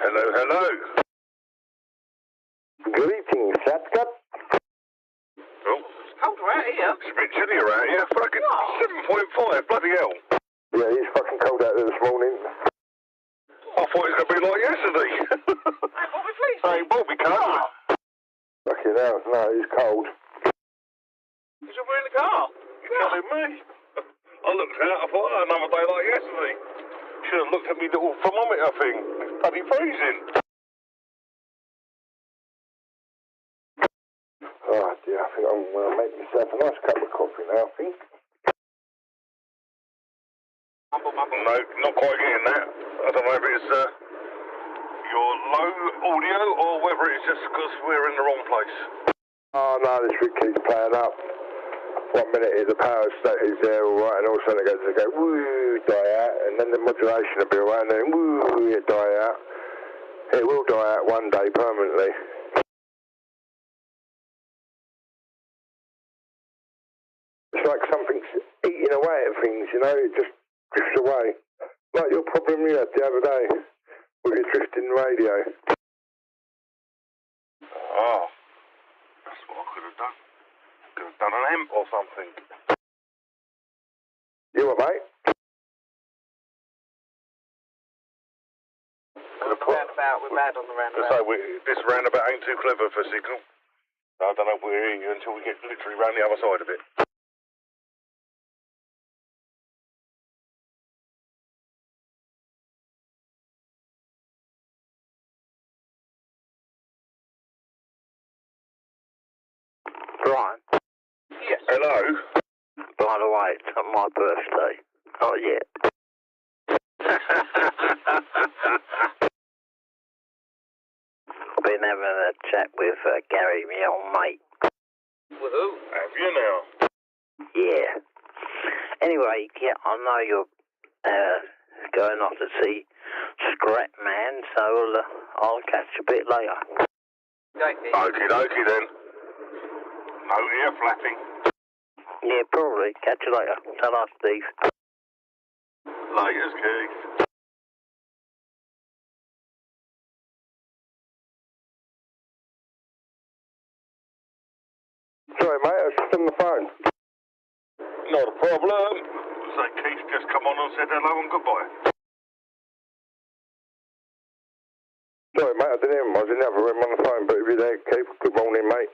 Hello. Greetings, Satkat. Oh, It's cold around here. it's a bit chilly around here. Fucking 7.5, bloody hell. Yeah, it's fucking cold out there this morning. I thought it was going to be like yesterday. Obviously. Hey, Bobby, come. Fucking hell, no, it's cold. Because you're in the car. You're telling me. I looked out, I thought, oh, another day like yesterday. Should have looked at me little thermometer thing. It's bloody freezing. Oh dear, I think I'm going to make myself a nice cup of coffee now, I think. No, not quite getting that. I don't know if it's your low audio or whether it's just because we're in the wrong place. Oh no, this rig keeps playing up. 1 minute the power state is there alright, and all of a sudden it goes woo, die out, and then the modulation will be alright, and then woo, it die out. It will die out one day permanently. It's like something's eating away at things, you know, it just drifts away. Like your problem you had the other day with your drifting radio. Oh, that's what I could have done. Could have done an amp or something. You what, mate? We're bad on the roundabout. So this roundabout ain't too clever for signal. I don't know if we'll hear you until we get literally round the other side of it. Brian? Yes. Hello? By the way, it's not my birthday. Not yet. I've been having a chat with Gary, my old mate. With who? Have you now? Yeah. Anyway, yeah, I know you're going off to see Scrap Man, so I'll catch you a bit later. Okie dokie then. No ear flapping. Yeah, probably. Catch you later. Ta-ra, Steve. Laters, Keith. Sorry, mate, I was just on the phone. Not a problem. So Keith just come on and said hello and goodbye. Sorry, mate, I didn't hear him. I was in the other room on the phone, but if you're there, Keith, good morning, mate.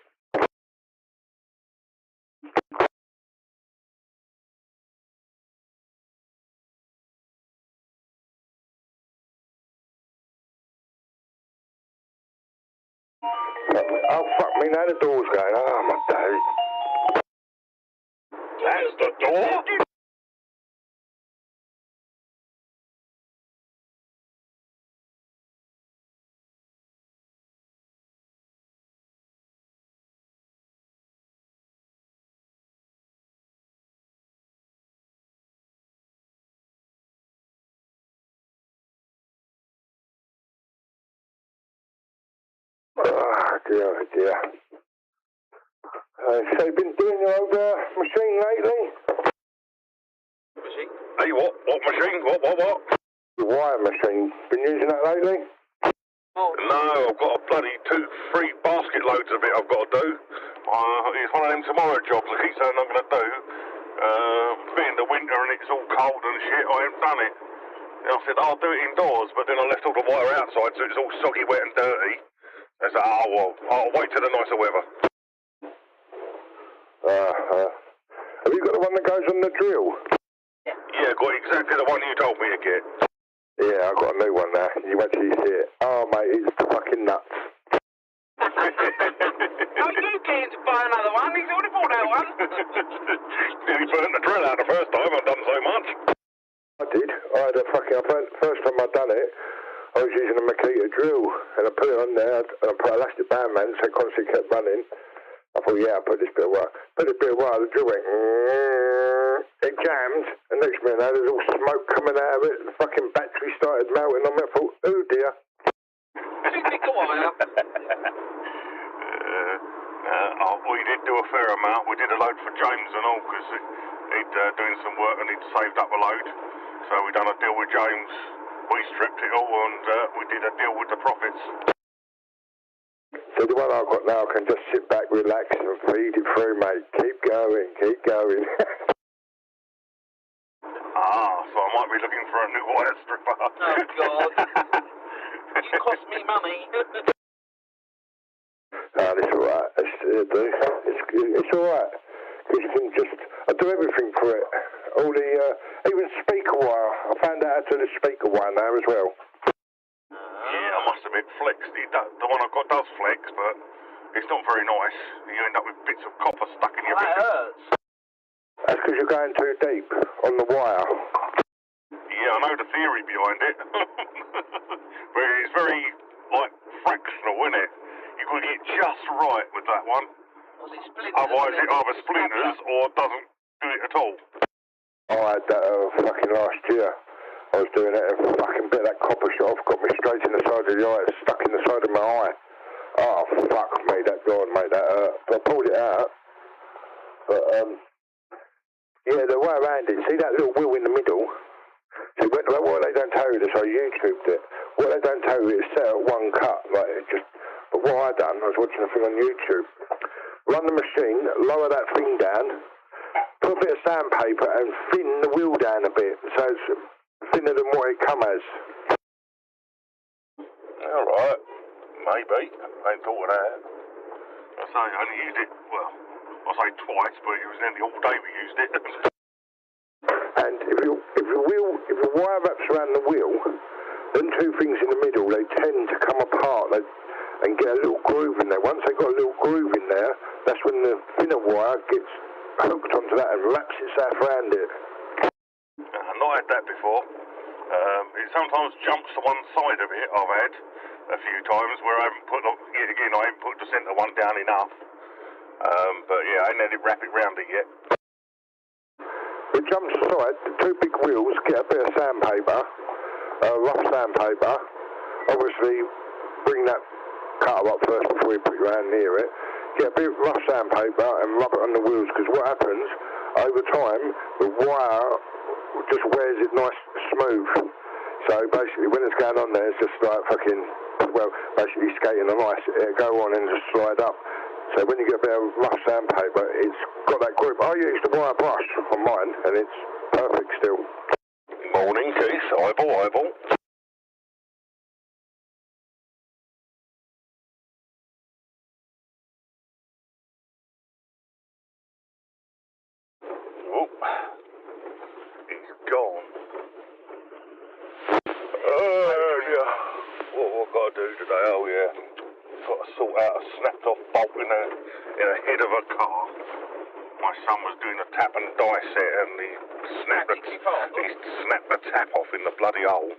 Oh, fuck me, now the door's going. Oh, my days. That's the door? Oh, dear, dear. So you've been doing your old machine lately? Machine? Hey, what? What machine? What? The wire machine. Been using that lately? Oh. No, I've got a bloody 2-3 basket loads of it I've got to do. It's one of them tomorrow jobs I keep saying I'm going to do. Being the winter and it's all cold and shit, I haven't done it. And I said, I'll do it indoors, but then I left all the wire outside so it's all soggy, wet and dirty. I said, oh, well, I'll wait till the nicer weather. Have you got the one that goes on the drill? Yeah, got exactly the one you told me to get. Yeah, I've got a new one now. You wait till you see it. Oh, mate, it's fucking nuts. Oh, you came to buy another one. He's already bought that one. Nearly burnt the drill out the first time I've done so much. I did. First time I'd done it, I was using a Makita drill, and I put it on there, and I put elastic band, man, so it constantly kept running. I thought, yeah, I'll put this bit of wire. Put this bit of wire, the drill went, it jammed, and next minute now, there's all smoke coming out of it, the fucking battery started melting on me. I thought, oh dear. Too thick a wire. We did do a fair amount. We did a load for James and all, because he'd doing some work and he'd saved up a load. So we done a deal with James. We stripped it all and we did a deal with the profits. So the one I've got now, I can just sit back, relax and feed it through, mate. Keep going, keep going. So I might be looking for a new wire stripper. Oh, God. You cost me money. It's alright. It's alright. Because you can just, I do everything for it. All the, even speaker wire. I found out how to do the speaker wire now as well. Yeah, I must admit, flexed. The one I've got does flex, but it's not very nice. You end up with bits of copper stuck in your fingers. That hurts. That's because you're going too deep on the wire. Yeah, I know the theory behind it. But it's very, like, fractional, isn't it? You've got to get just right with that one. Otherwise it either splinters or doesn't do it at all. I had that fucking last year. I was doing it and fucking bit of that copper shot off, got me straight in the side of the eye, it's stuck in the side of my eye. Oh, fuck me, that God, mate, that hurt. I pulled it out. But, yeah, the way around it, see that little wheel in the middle? So what they don't tell you this, I YouTubed it. What they don't tell you is set at one cut, like it just, but what I done, I was watching a thing on YouTube. Run the machine, lower that thing down, put a bit of sandpaper and thin the wheel down a bit, so it's thinner than what it come as. Alright, maybe. I ain't thought of that. I say, I only used it, well, I say twice, but it was nearly all day we used it. And if the wire wraps around the wheel, them two things in the middle, they tend to come apart. and get a little groove in there. Once they got a little groove in there, that's when the thinner wire gets hooked onto that and wraps itself around it. I've not had that before. It sometimes jumps to one side of it. I've had a few times where I haven't put the centre one down enough. But yeah, I ain't had it wrap it round it yet. It jumps aside, the two big wheels, get a bit of sandpaper, rough sandpaper. Obviously, bring that cutter up first before you put your hand near it. Get a bit of rough sandpaper and rub it on the wheels, because what happens, over time, the wire just wears it nice smooth. So basically, when it's going on there, it's just like fucking, well, basically skating on ice. It'll go on and just slide up. So when you get a bit of rough sandpaper, it's got that grip. I use the wire brush on mine, and it's perfect still. Morning, Keith. Eyeball. Oh, he's gone. Oh, yeah. What got to do today? Oh, yeah. Got to sort out a snapped-off bolt in a head of a car. My son was doing a tap and die set, and he snapped the tap off in the bloody hole.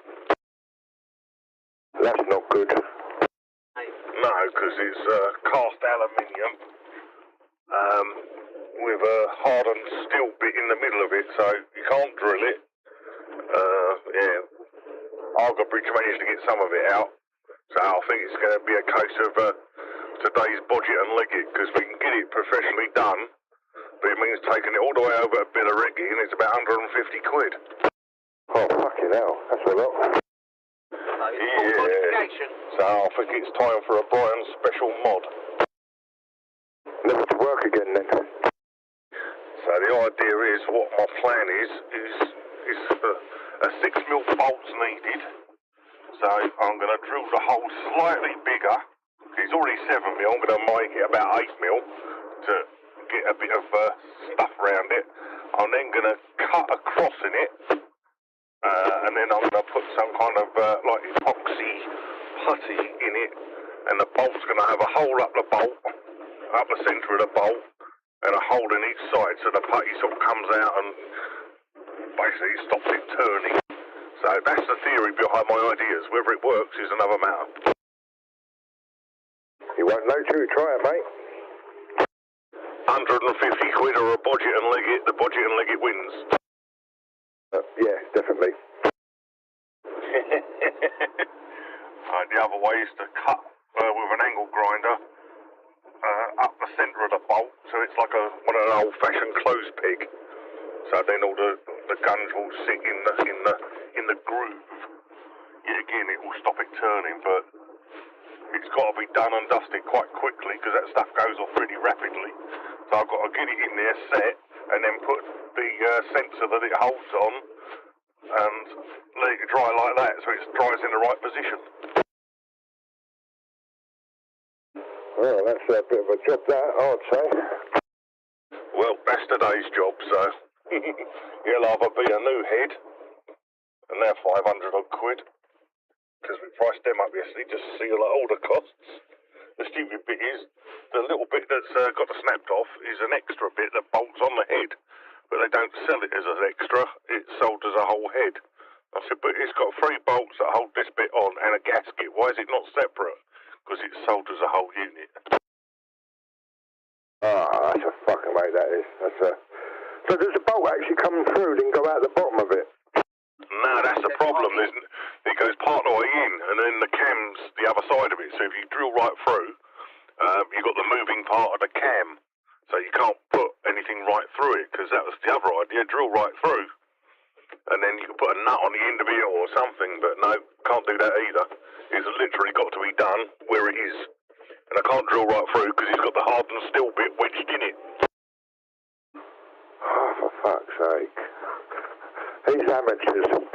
That's not good. No, because it's cast aluminium with a hardened steel bit in the middle of it, so you can't drill it. Yeah, Argobridge managed to get some of it out, so I think it's going to be a case of today's budget and leg it, because we can get it professionally done, but it means taking it all the way over to Billericay, and it's about 150 quid. Oh, fucking hell, that's a lot. Yeah, so I think it's time for a Brian special mod. Never to work again then. So the idea is, what my plan is a 6mm bolt's needed. So I'm going to drill the hole slightly bigger. It's already 7mm. I'm going to make it about 8mm to get a bit of stuff around it. I'm then going to cut across in it, and then I'm going to put some kind of like epoxy putty in it, and the bolt's going to have a hole up the bolt, up the centre of the bolt, and a hole in each side, so the putty sort of comes out and basically stops it turning. So that's the theory behind my ideas. Whether it works is another matter. You won't know till you try it, mate. 150 quid or a budget and leg it. The budget and leg it wins. Yeah, definitely. The other way is to cut with an angle grinder up the centre of the bolt, so it's like one of an old-fashioned clothes peg. So then all the guns will sit in the groove. Yeah, again, it will stop it turning, but it's got to be done and dusted quite quickly because that stuff goes off pretty rapidly. So I've got to get it in there set and then put the sensor that it holds on and let it dry like that so it dries in the right position. Well, that's a bit of a job, that, I'd say. Well, that's today's job, so it'll either be a new head, and they're 500 odd quid, because we priced them up yesterday just to see all the costs. The stupid bit is, the little bit that's got snapped off is an extra bit that bolts on the head, but they don't sell it as an extra, it's sold as a whole head. I said, but it's got 3 bolts that hold this bit on and a gasket, why is it not separate? Because it's sold as a whole unit. Ah, that's a fucking way that is. So does the bolt actually come through and go out the bottom of it? No, that's the problem. It goes part of the way in, and then the cam's the other side of it. So if you drill right through, you've got the moving part of the cam. So you can't put anything right through it, because that was the other idea, drill right through. And then you can put a nut on the end of it or something, but no, can't do that either. It's literally got to be done where it is. And I can't drill right through because it's got the hardened steel bit wedged in it. Oh, for fuck's sake. These amateurs.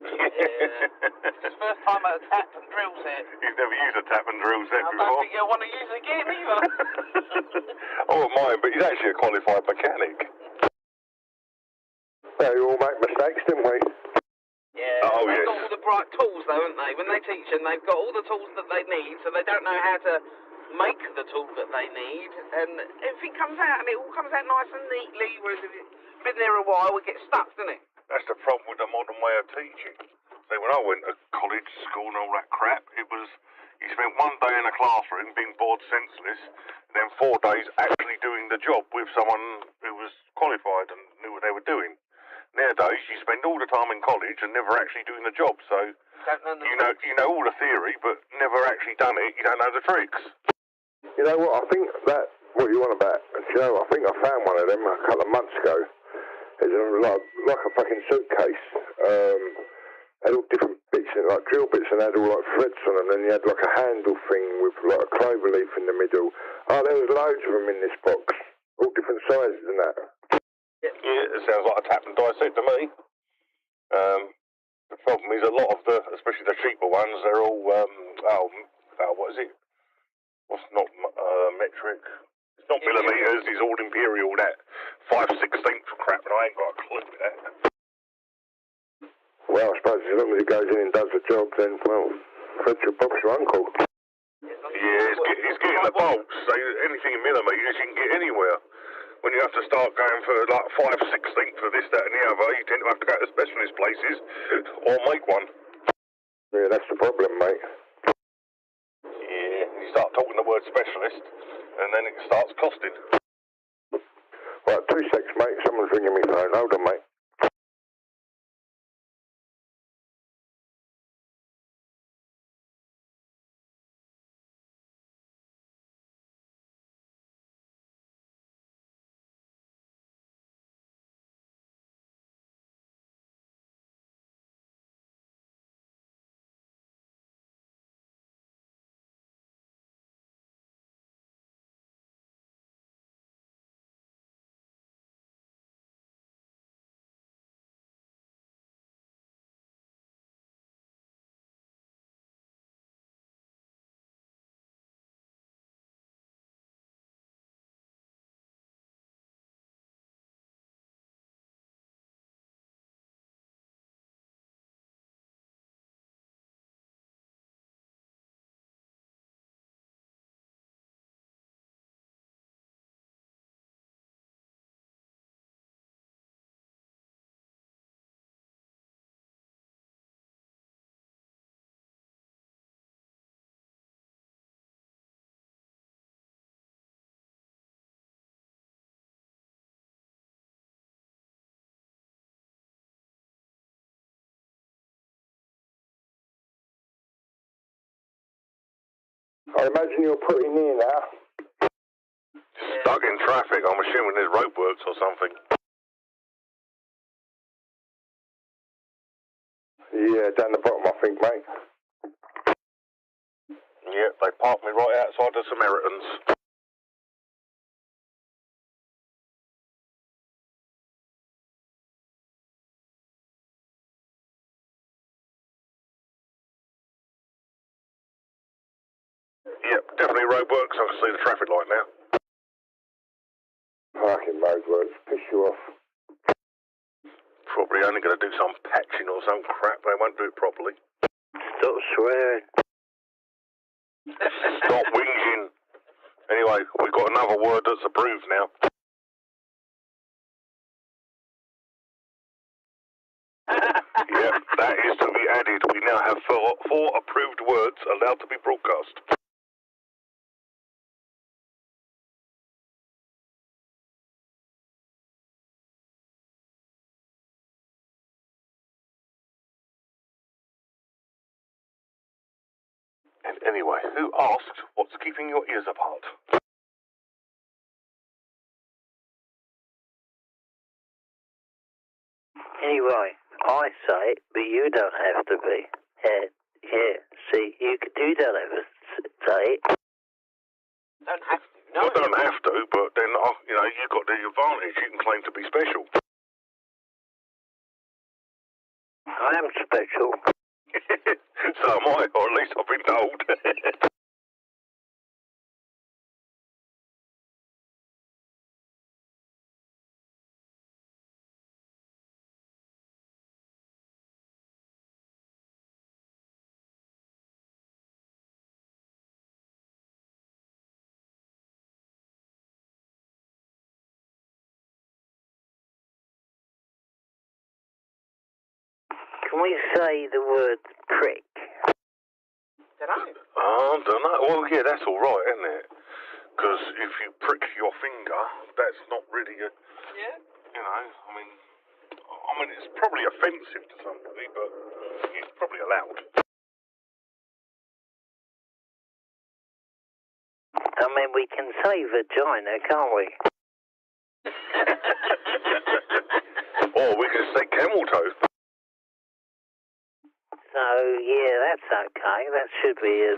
It's his first time at a tap and drill set. He's never used a tap and drill set I before. don't think he'll want to use it again either. I wouldn't mind, but he's actually a qualified mechanic. Yeah, we all make mistakes, didn't we? Yeah. Oh, They've yes. got all the right tools, though, haven't they? When they teach them, they've got all the tools that they need, so they don't know how to make the tool that they need, and everything comes out, and it all comes out nice and neatly, whereas if it's been there a while, it gets stuck, doesn't it? That's the problem with the modern way of teaching. So when I went to college, school and all that crap, it was, you spent one day in a classroom being bored senseless, and then 4 days actually doing the job with someone who was qualified and knew what they were doing. Nowadays, you spend all the time in college and never actually doing the job, so you know all the theory, but never actually done it, you don't know the tricks. You know what, I think that, what you want about, you know, I think I found one of them a couple of months ago. It's like a fucking suitcase. Had all different bits in it, like drill bits, and had all like threads on them, and then you had like a handle thing with like a clover leaf in the middle. Oh, there was loads of them in this box, all different sizes and that. Yeah, it sounds like a tap and die set to me. The problem is a lot of the, especially the cheaper ones, they're all, what is it? What's not metric? It's not millimetres, it's all imperial, that 5/16 crap, and I ain't got a clue with that. Well, I suppose as long as it goes in and does the job, then, well, fetch your box your uncle. Yeah, it's getting the bolts, so anything in millimetres you can get anywhere. When you have to start going for like 5/16 for this, that and the other, you tend to have to go to specialist places or make one. Yeah, that's the problem, mate. Yeah, you start talking the word specialist, and then it starts costing. Right, 2 secs, mate. Someone's ringing me phone. Hold on, mate. I imagine you're putting in now. Stuck in traffic, I'm assuming there's roadworks or something. Yeah, down the bottom, I think, mate. Yeah, they parked me right outside the Samaritans. Yep, definitely roadworks. I can see the traffic light now. Fucking roadworks. Piss you off. Probably only going to do some patching or some crap. They won't do it properly. Stop swearing. Stop whinging. Anyway, we've got another word that's approved now. Yep, that is to be added. We now have four approved words allowed to be broadcast. And anyway, who asked what's keeping your ears apart? Anyway, I say it, but you don't have to be. Yeah, see, you don't have to say it. Don't have to. No, You don't have to, but then, you've got the advantage. You can claim to be special. I am special. So am I, or at least I've been told. Can we say the word prick? Don't know. I don't know. Well, yeah, that's all right, isn't it? Because if you prick your finger, that's not really a, Yeah. you know, I mean, it's probably offensive to somebody, but it's probably allowed. I mean, we can say vagina, can't we? Or we can say camel toe. So, yeah, that's okay. That should be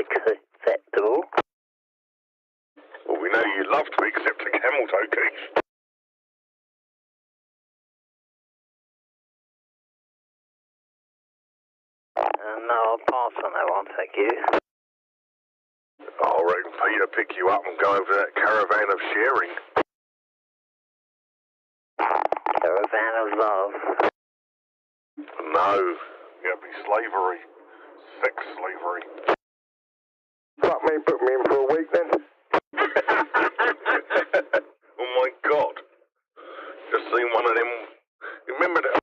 acceptable. Well, we know you love to accept a camel toe, Keith. No, I'll pass on that one, thank you. I reckon Peter pick you up and go over that caravan of sharing. Caravan of love. No, it'll be slavery. Sex slavery. Fuck me, put me in for a week then. Oh my God. Just seen one of them. You remember that?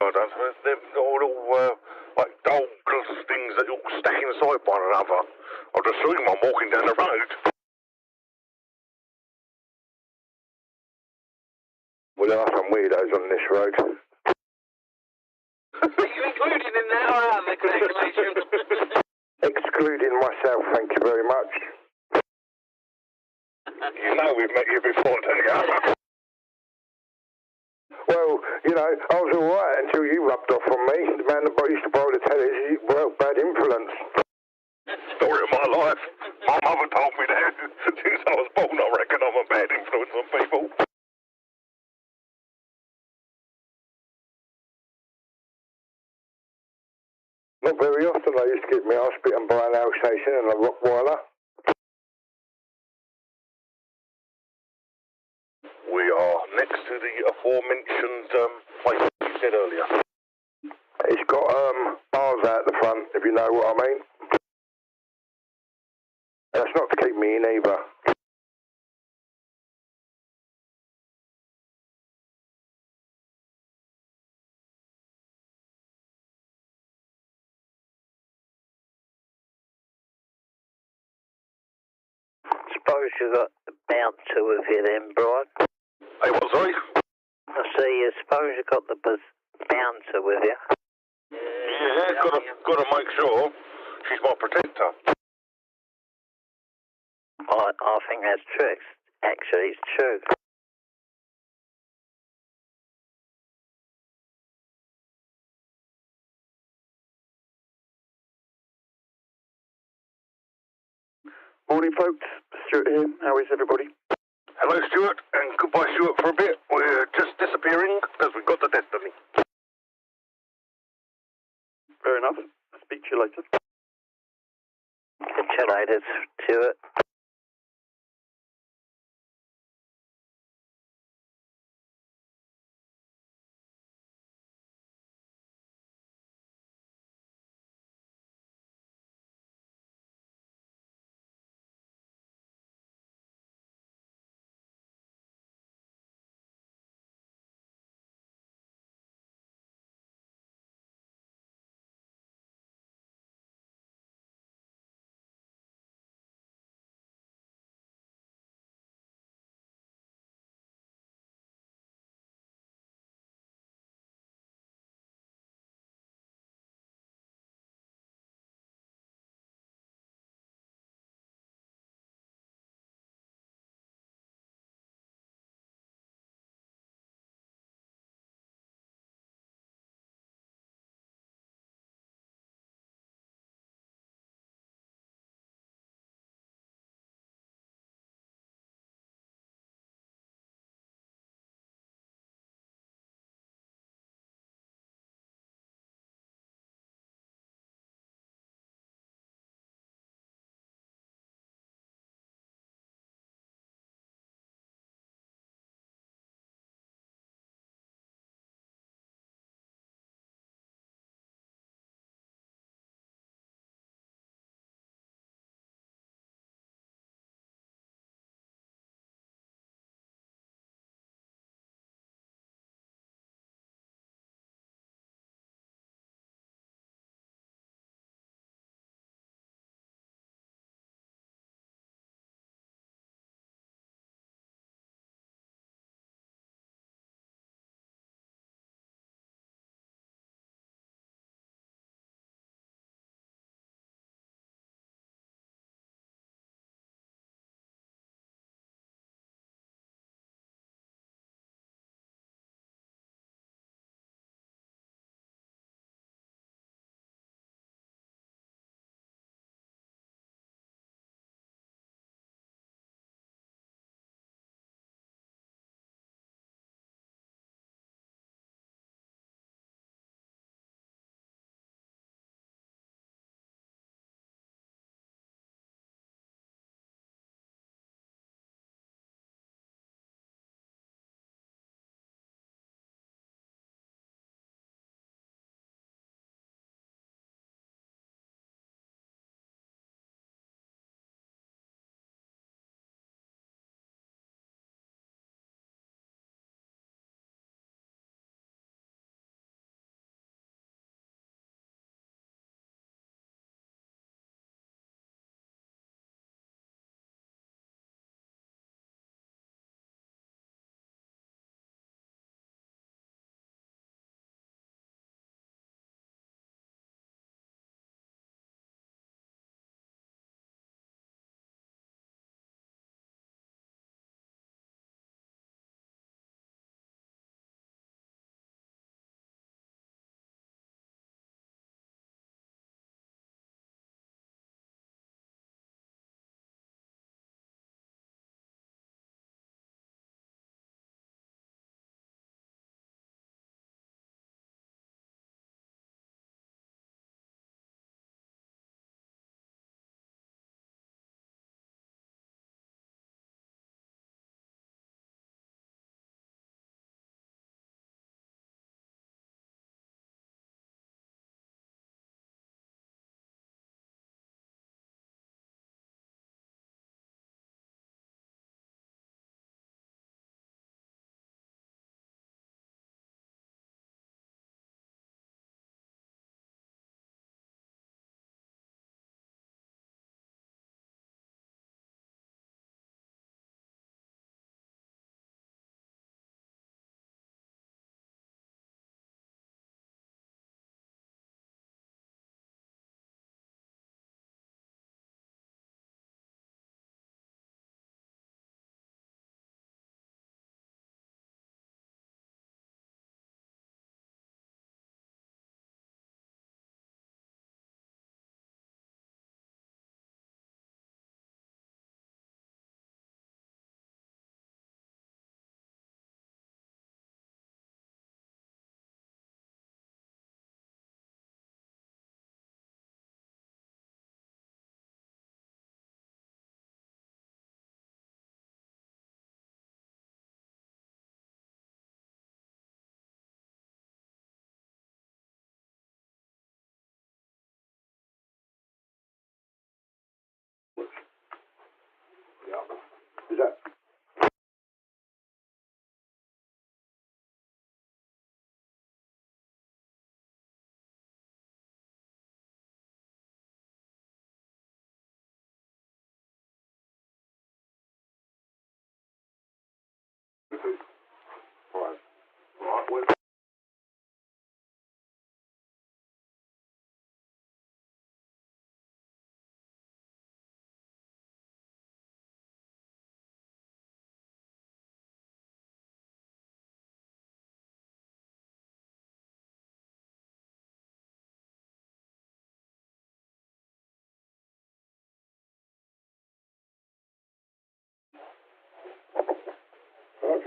Them little, like dog things that all stack inside one another. I've just seen one walking down the road. Well, there are some weirdos on this road. Are you included in that or out of the calculation? Excluding myself, thank you very much. You know we've met you before, don't you? Well, you know, I was alright until you rubbed off on me. The man that used to borrow the tellies, well, bad influence. Story of my life. My mother told me that. Since I was born, I reckon I'm a bad influence on people. Not very often I used to get my ass bitten by an Alsatian and a Rottweiler. We are next to the aforementioned place you said earlier. It's got bars out the front, if you know what I mean. That's not to keep me in either. Suppose you got the bouncer with you then, Brian. Hey, what, sorry? I see you. Suppose you got the bouncer with you. Yeah, gotta make sure she's my protector. I think that's true. Actually, it's true. Morning, folks. Stuart here. How is everybody? Hello, Stuart, and goodbye, Stuart, for a bit. We're just disappearing because we've got the destiny. Fair enough. I'll speak to you later. Catch you later, Stuart.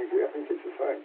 I think it's the same.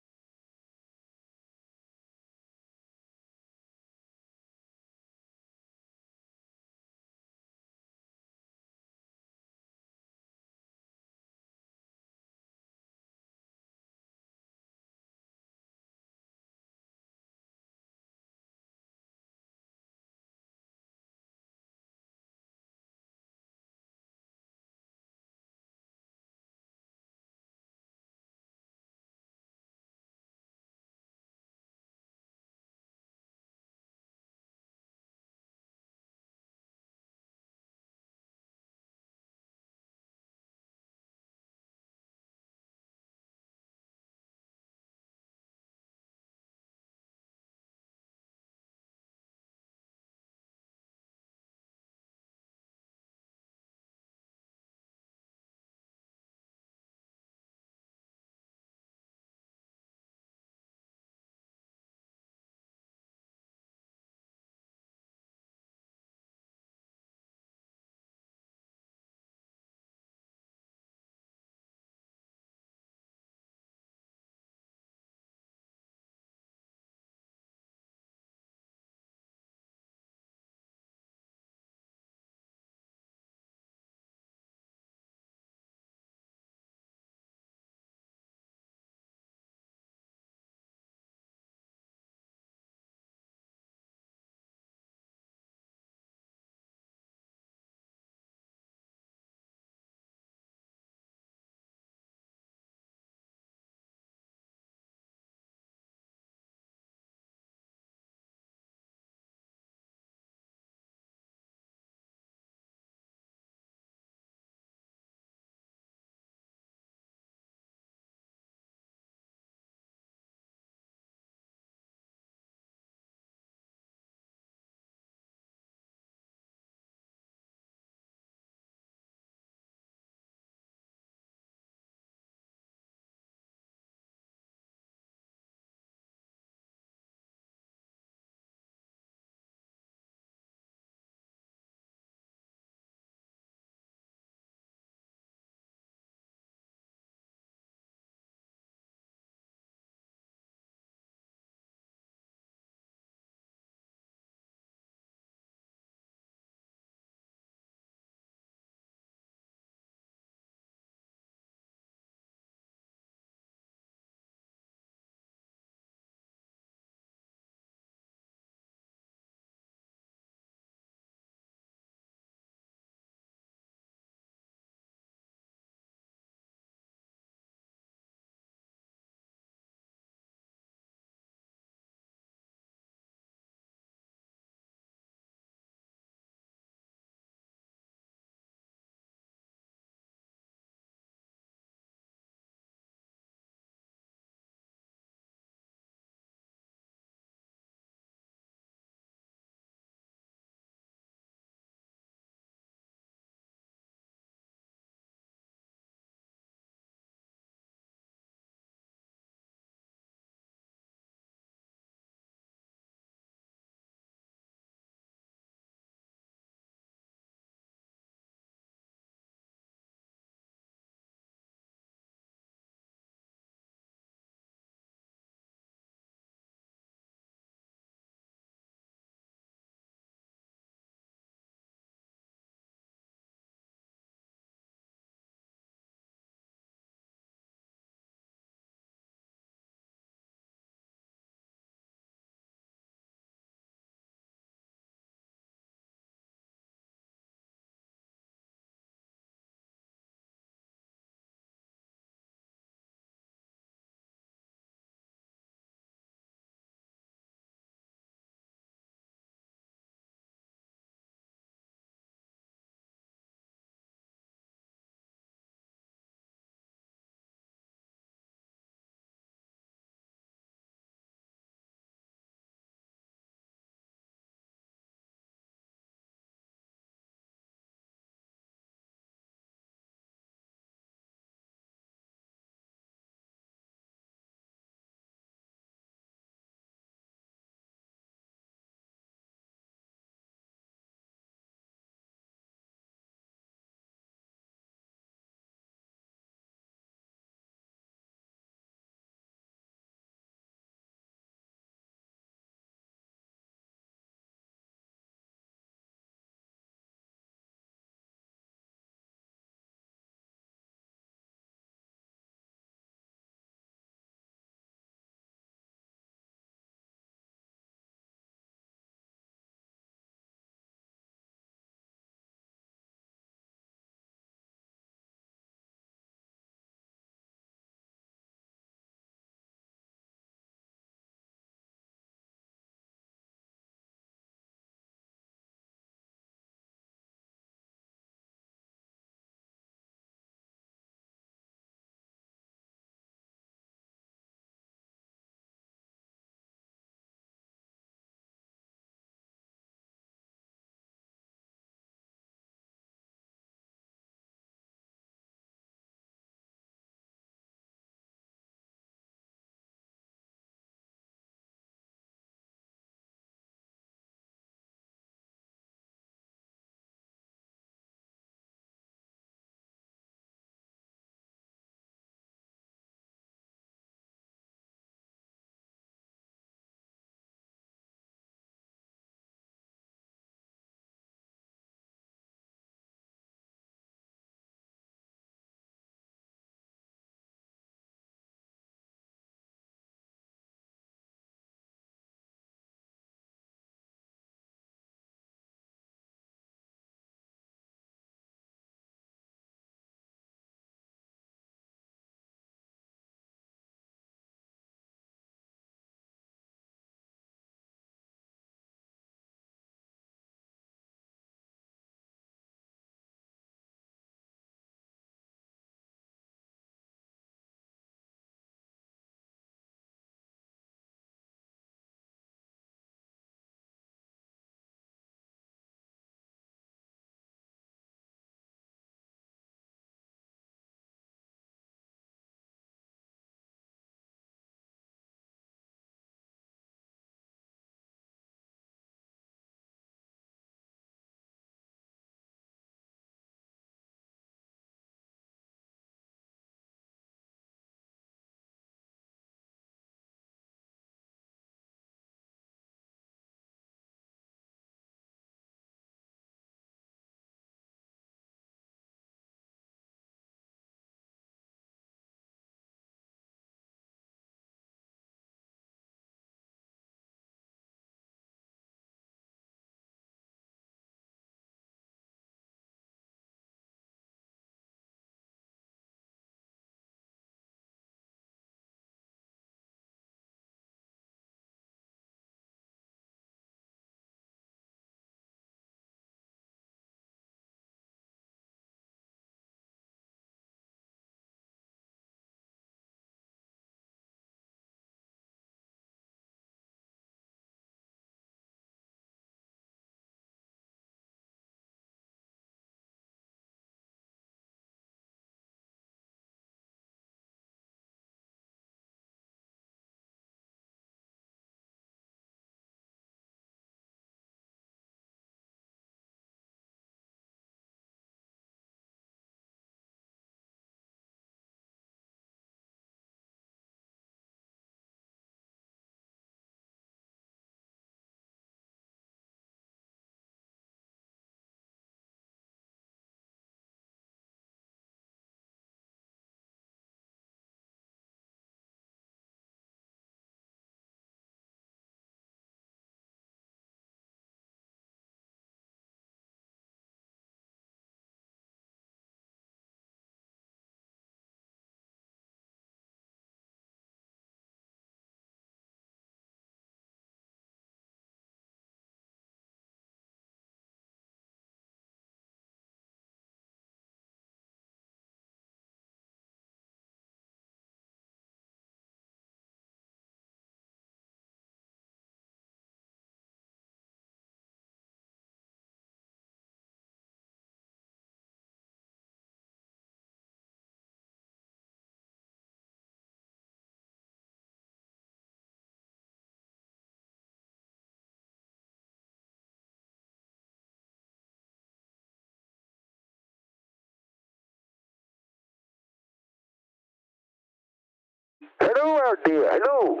Hello out there. Hello.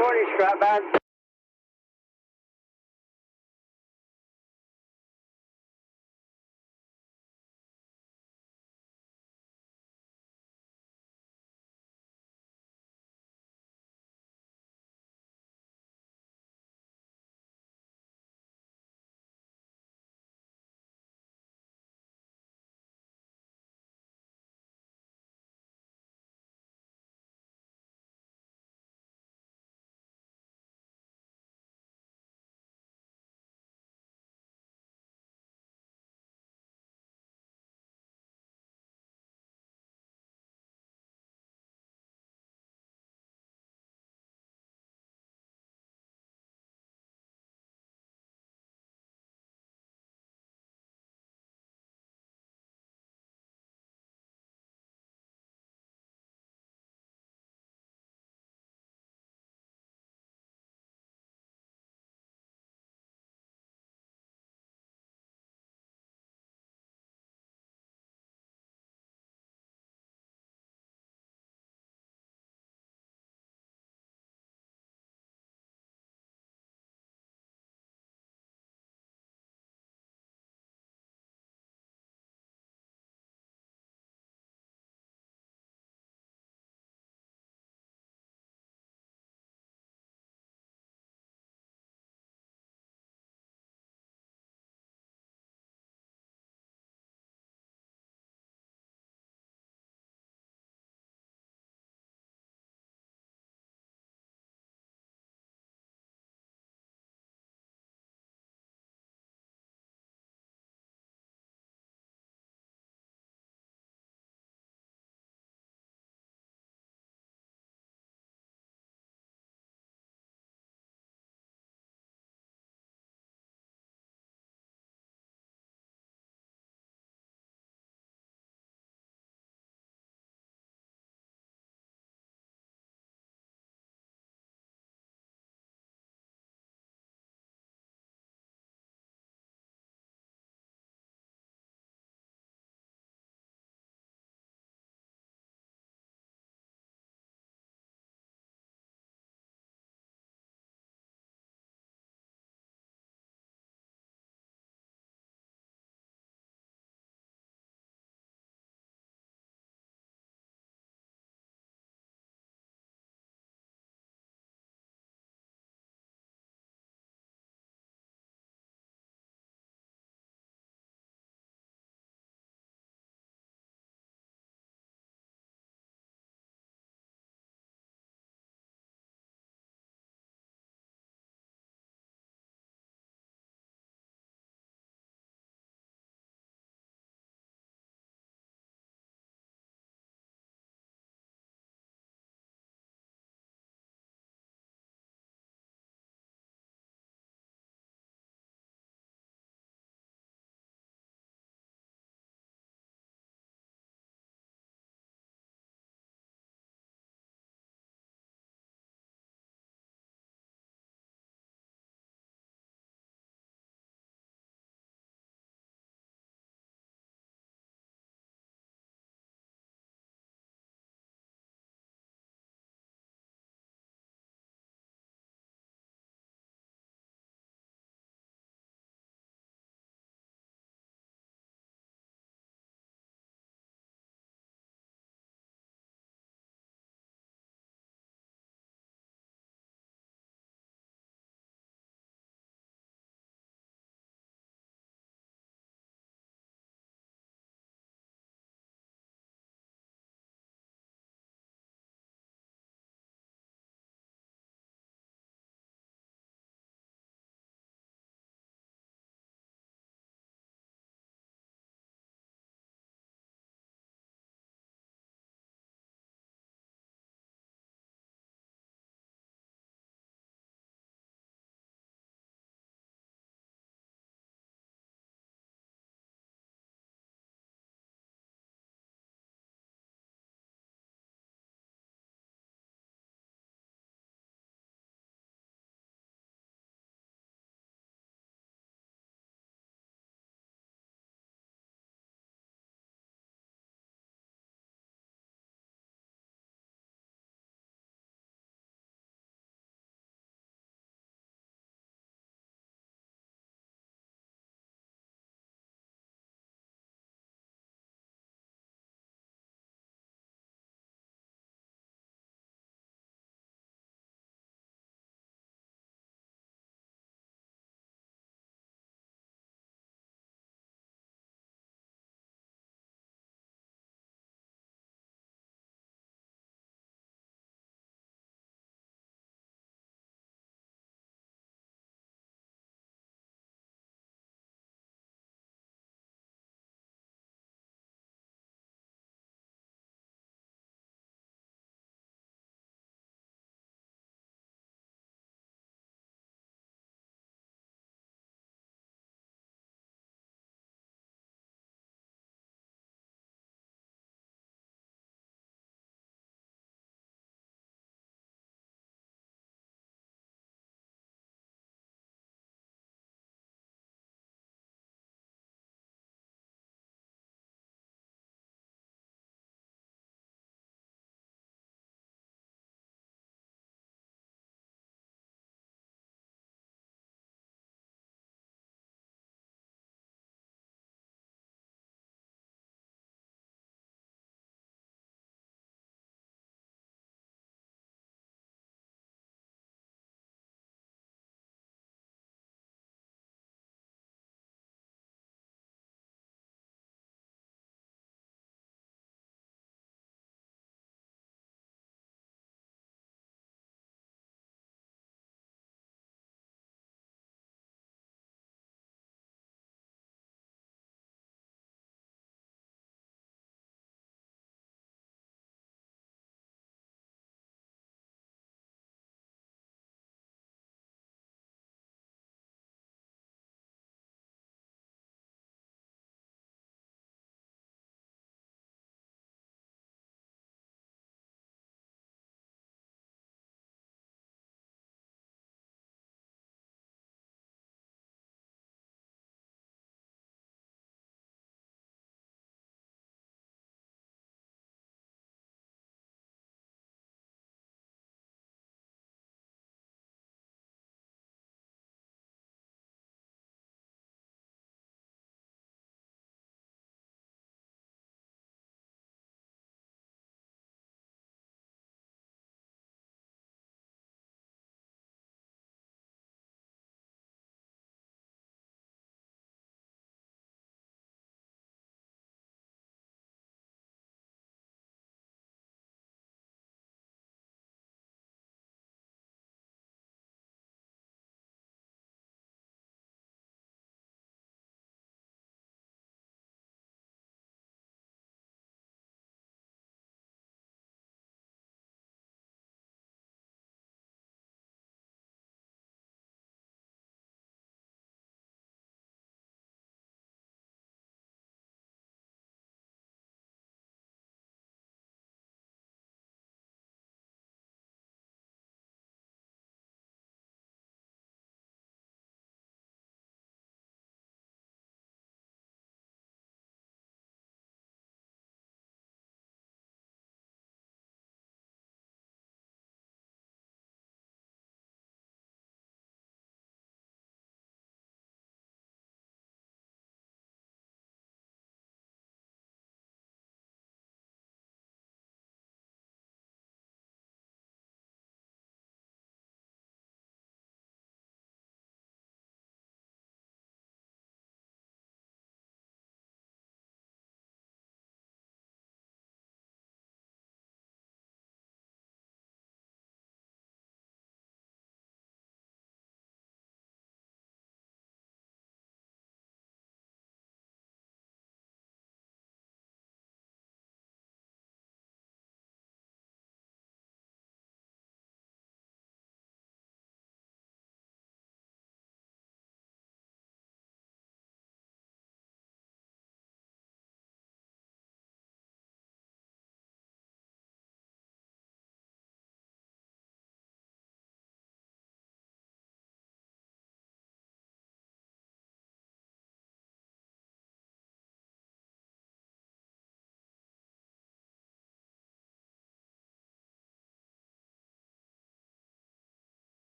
Morning, Scrapman.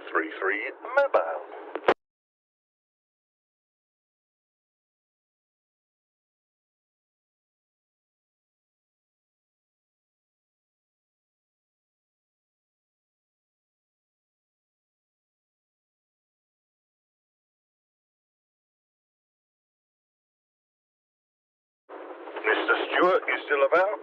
Ch33 Mobile. Mr. Stewart, you still about?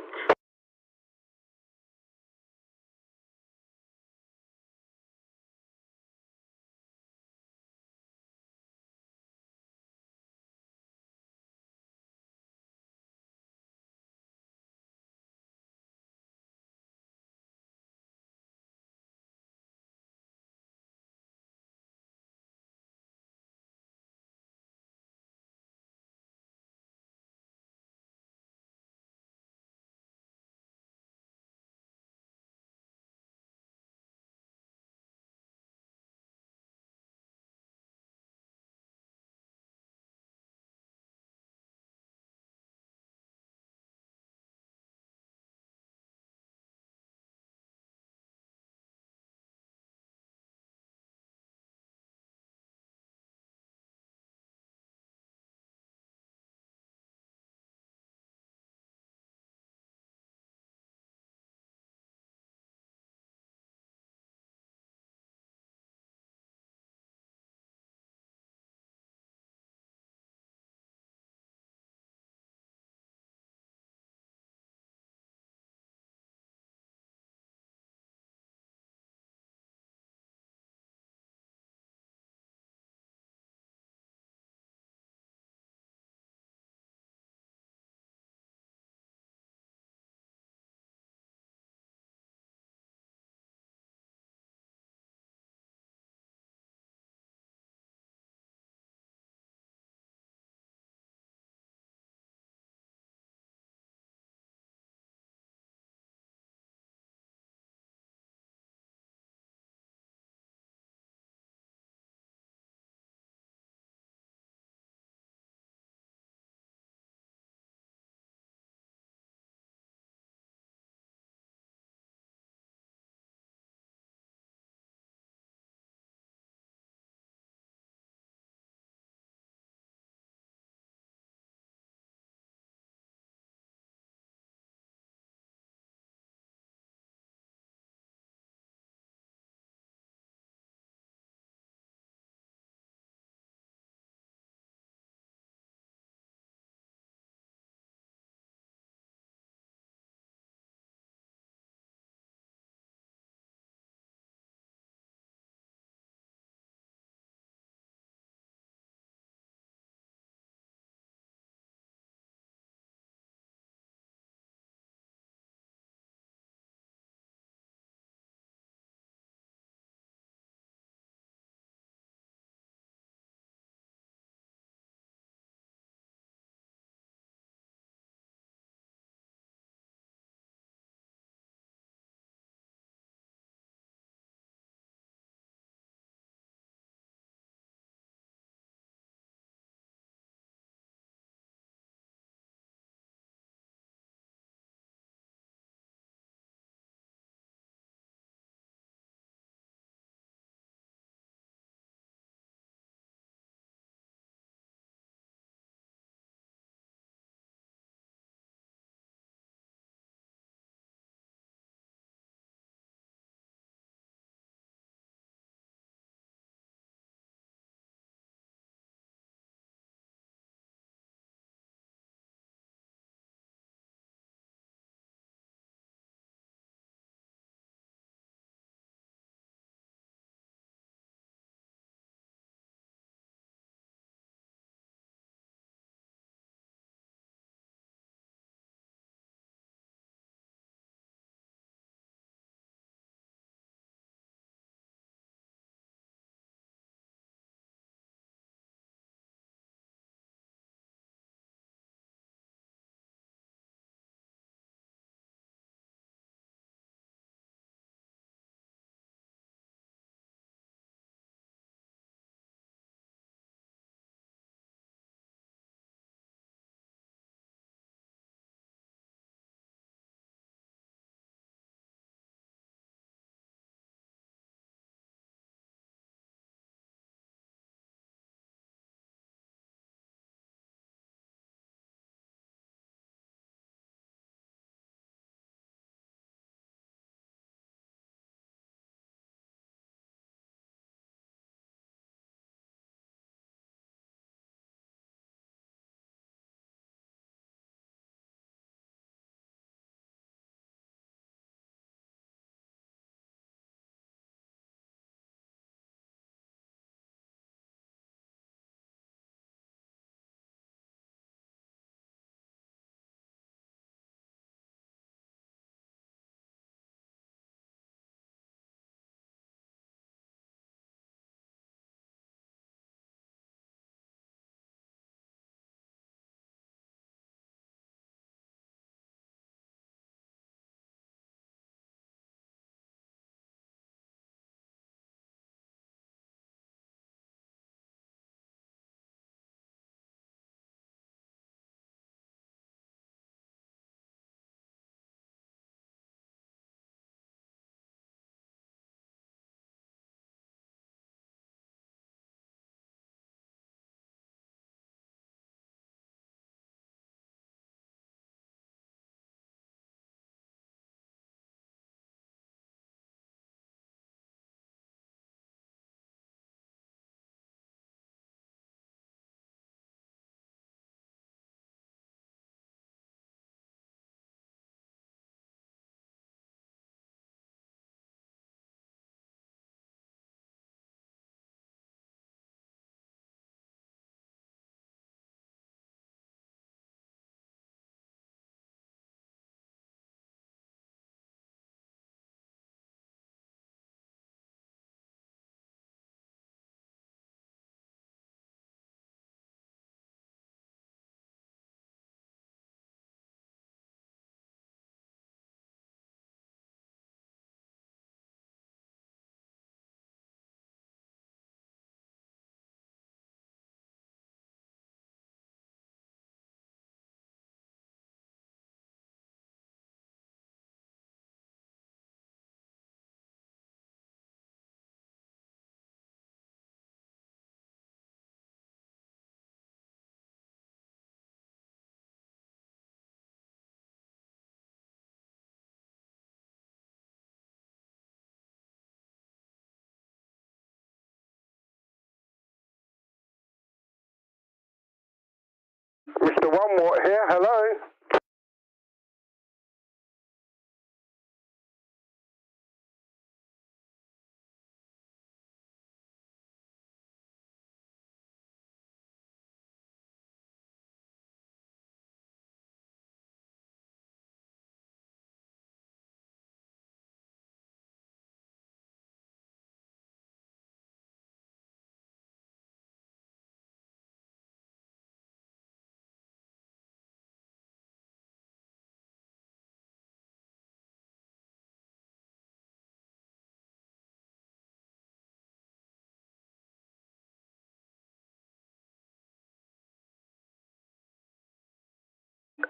the one what here? Hello?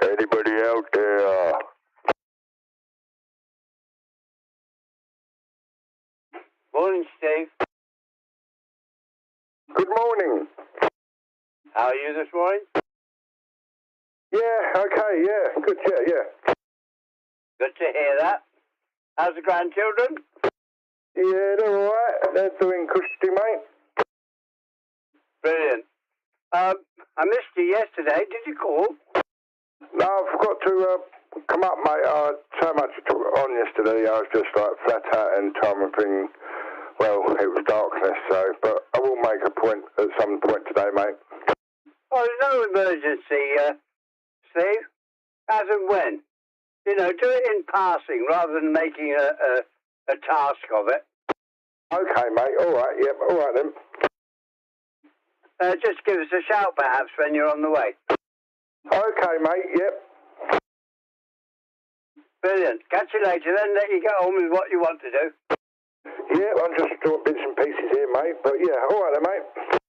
Anybody out there? Morning, Steve. Good morning. How are you this morning? Yeah, okay, yeah, good, yeah. Good to hear that. How's the grandchildren? Yeah, they're alright. They're doing cushy, mate. Brilliant. I missed you yesterday. Did you call? No, I forgot to come up, mate. I had so much on yesterday. I was just like flat out and time and thing. Well, it was darkness, so. But I will make a point at some point today, mate. Oh, there's no emergency, Steve. As and when. You know, do it in passing rather than making a task of it. Okay, mate. All right. Yep. All right then. Just give us a shout, perhaps, when you're on the way. Okay, mate. Yep. Brilliant. Catch you later then. Let you get on with what you want to do. Yeah, I'm just doing bits and pieces here, mate. But yeah, all right then, mate.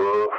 Woof.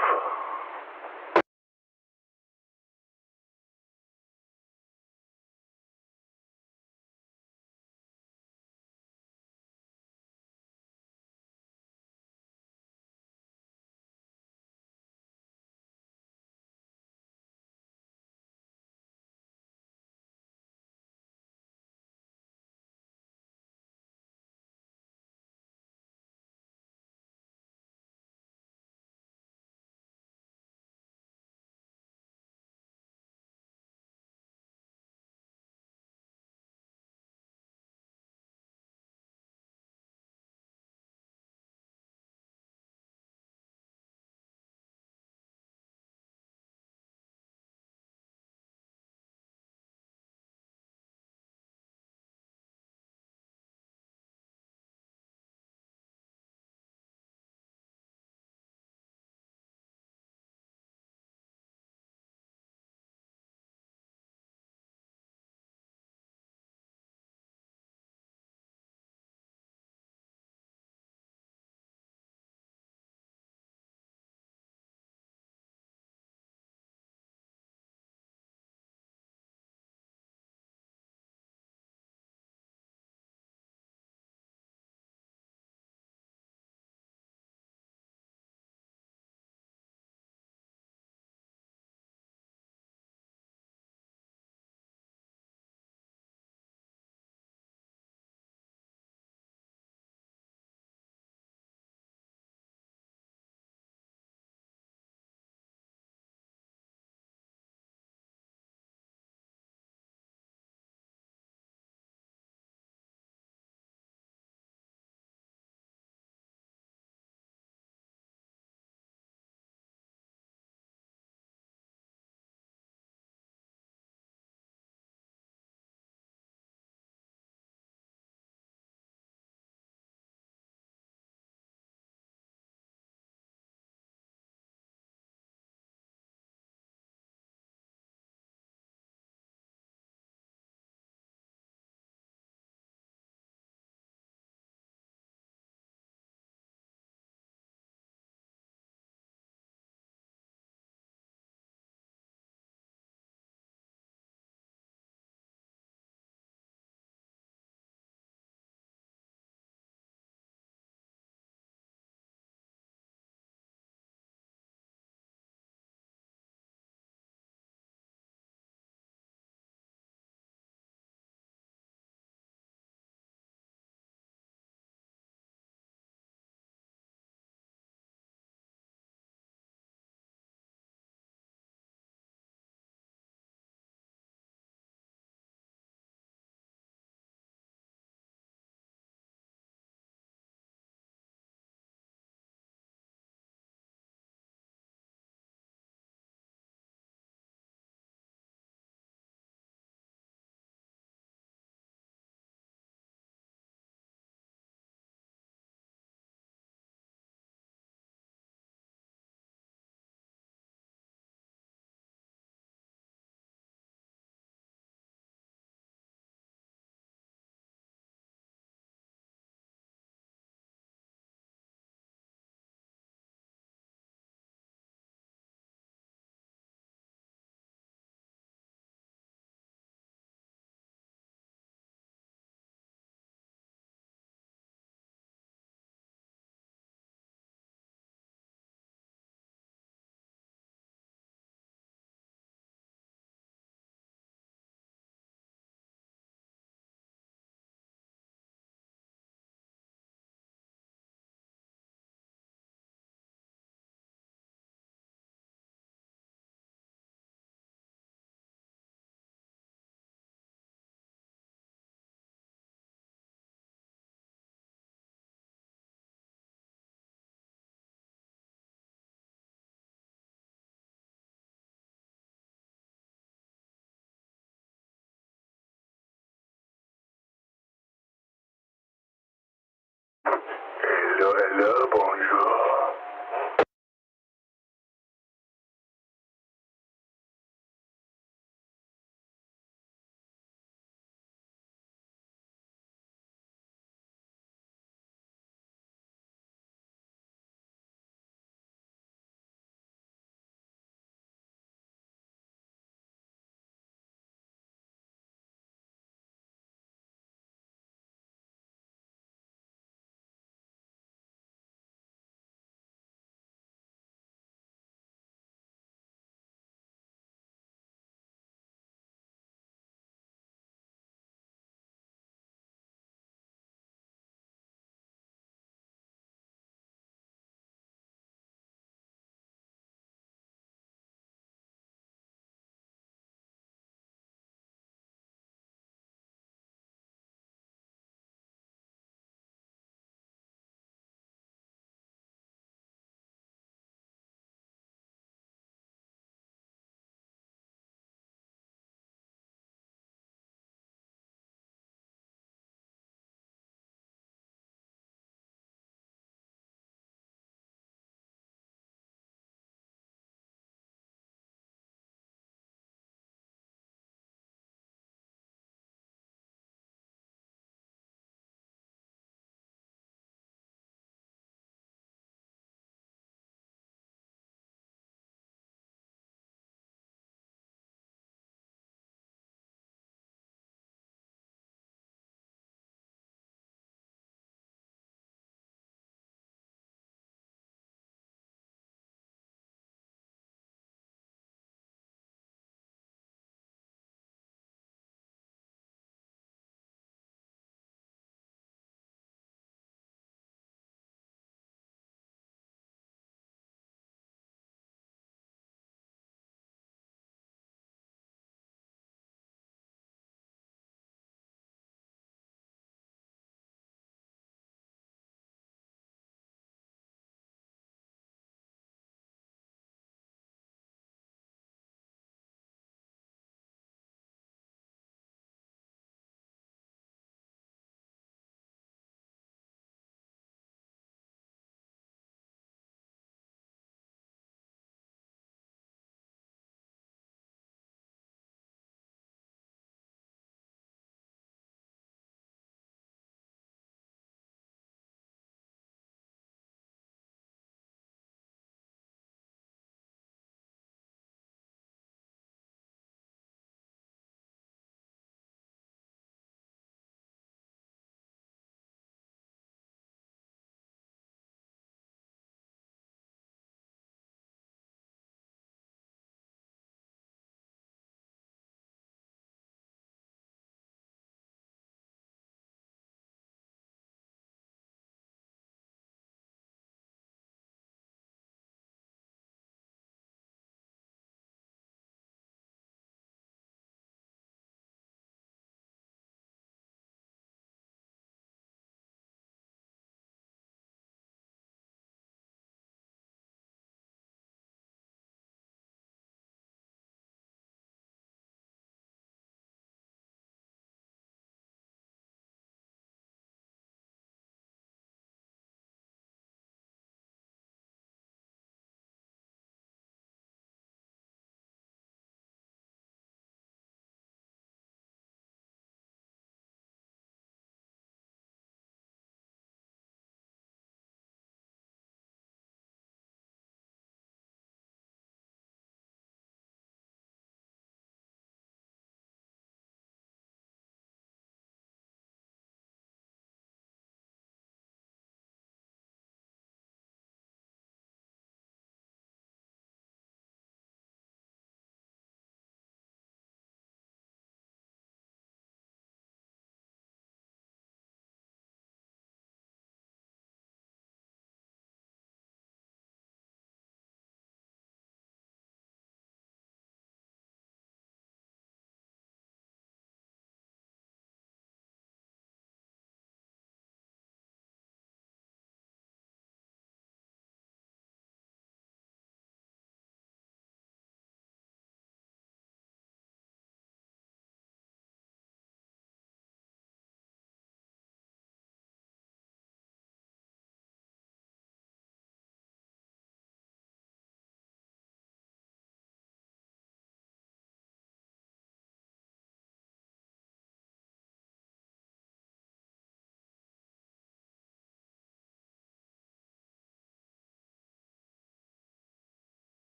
Hello, hello, bonjour.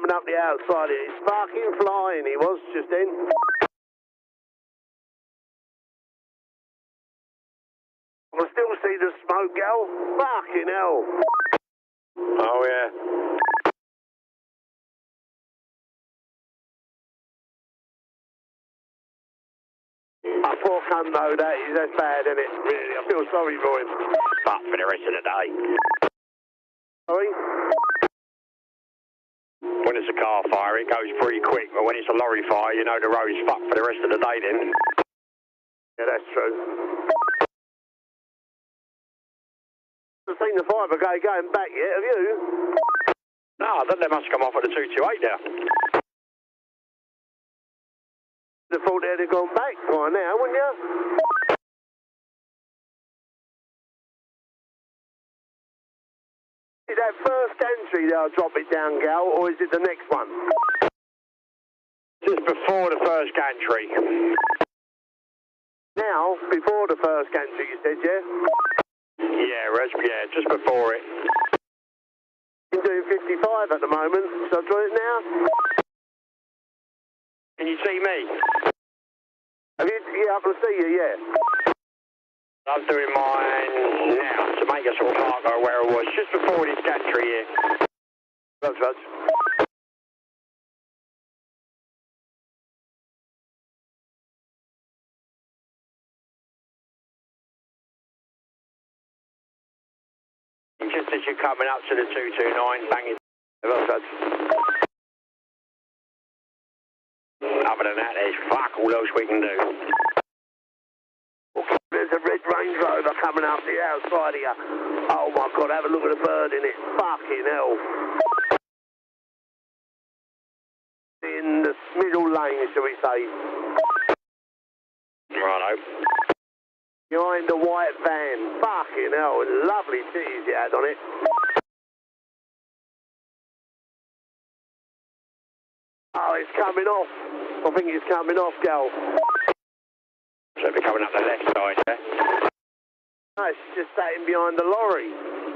coming up the outside here. He's fucking flying, he was just then. I can still see the smoke, Gal. Fucking hell. Oh, yeah. I poor cunt though, that's bad, isn't it? Really, I feel sorry for him. Fuck for the rest of the day. Sorry? When it's a car fire, it goes pretty quick, but when it's a lorry fire, you know the road's fucked for the rest of the day then. Yeah, that's true. I've seen the fire brigade going back yet, have you? No, I think they must come off at the 228 now. I thought they'd have gone back by now, wouldn't you? Is that first entry they'll drop it down, Gal, or is it the next one? Just before the first gantry. Now, before the first gantry, you said, yeah? Yeah, just before it. You're doing 55 at the moment, so do it now? Can you see me? Yeah, I can see you, yeah. I'm doing mine now to make a sort of marker where it was, just before this gantry here. That's. Just as you're coming up to the 229, banging. Other than that, there's fuck all else we can do. There's a red Range Rover coming up the outside here. Oh my God, have a look at the bird in it. Fucking hell. In the middle lane, shall we say. Righto. Behind the white van. Fucking hell, lovely titties it had on it. Oh, it's coming off. I think it's coming off, Gal. So it'll be coming up the left side, yeah? No, it's just sitting behind the lorry.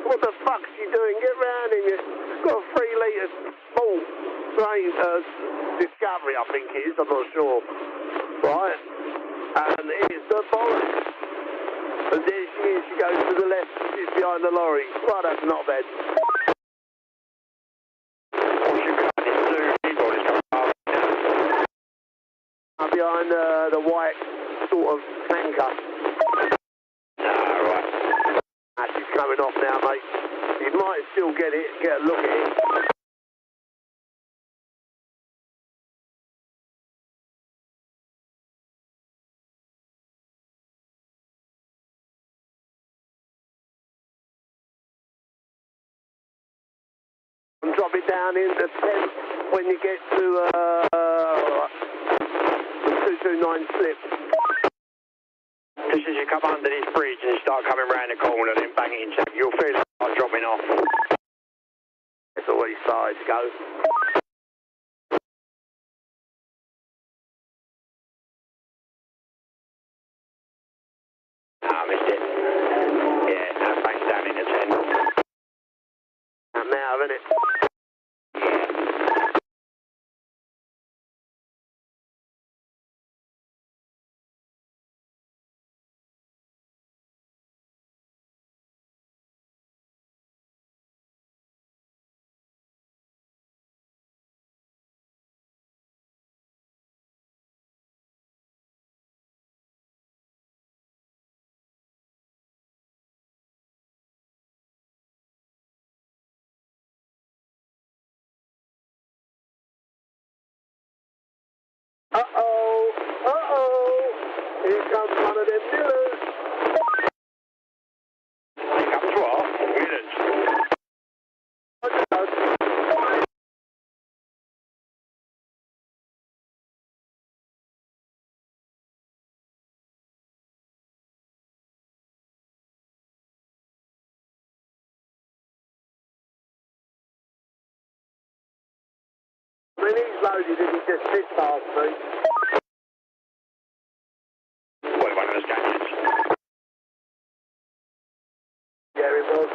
What the fuck's she doing? Get round in you. It's got a 3 litre small train, Discovery, I think it is. I'm not sure. Right. And here's the bollocks. And there she is. She goes to the left. She's behind the lorry. Well, that's not bad. Behind the white sort of tanker. Right. She's coming off now, mate. You might still get a look at it. And drop it down in the 10th when you get to the 229 slip. Just as you come under this bridge and you start coming round the corner and then bang it into, you'll feel it start dropping off. It's always started to go. I missed it. Yeah, now bang down into 10. And now, isn't it? Here comes one of them dealers. Here comes what? Millers. I mean, he's loaded and he just sits past me. What, one of those gadgets? Yeah, it was.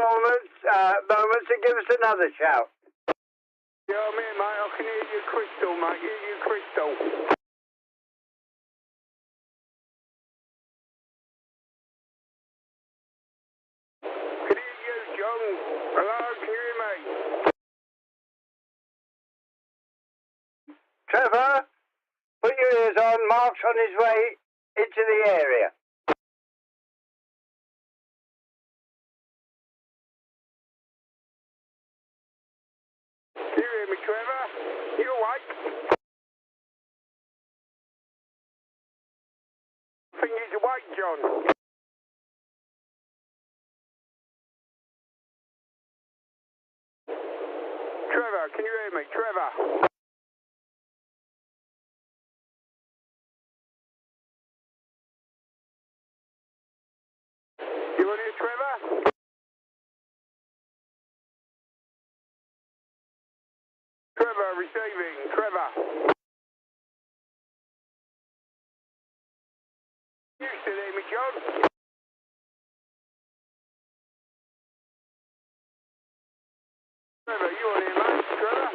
moments and give us another shout. Yeah, I'm here, mate. I can hear you crystal, mate. Hear you crystal. Can hear you, John. Hello, can you hear me? Trevor, put your ears on. Mark's on his way into the area. Can you hear me, Trevor? You awake? I think he's awake, John. Trevor, can you hear me? Trevor? You on here, Trevor? Trevor, receiving. Trevor. You still hear me, John? Trevor, you on here, mate? Trevor?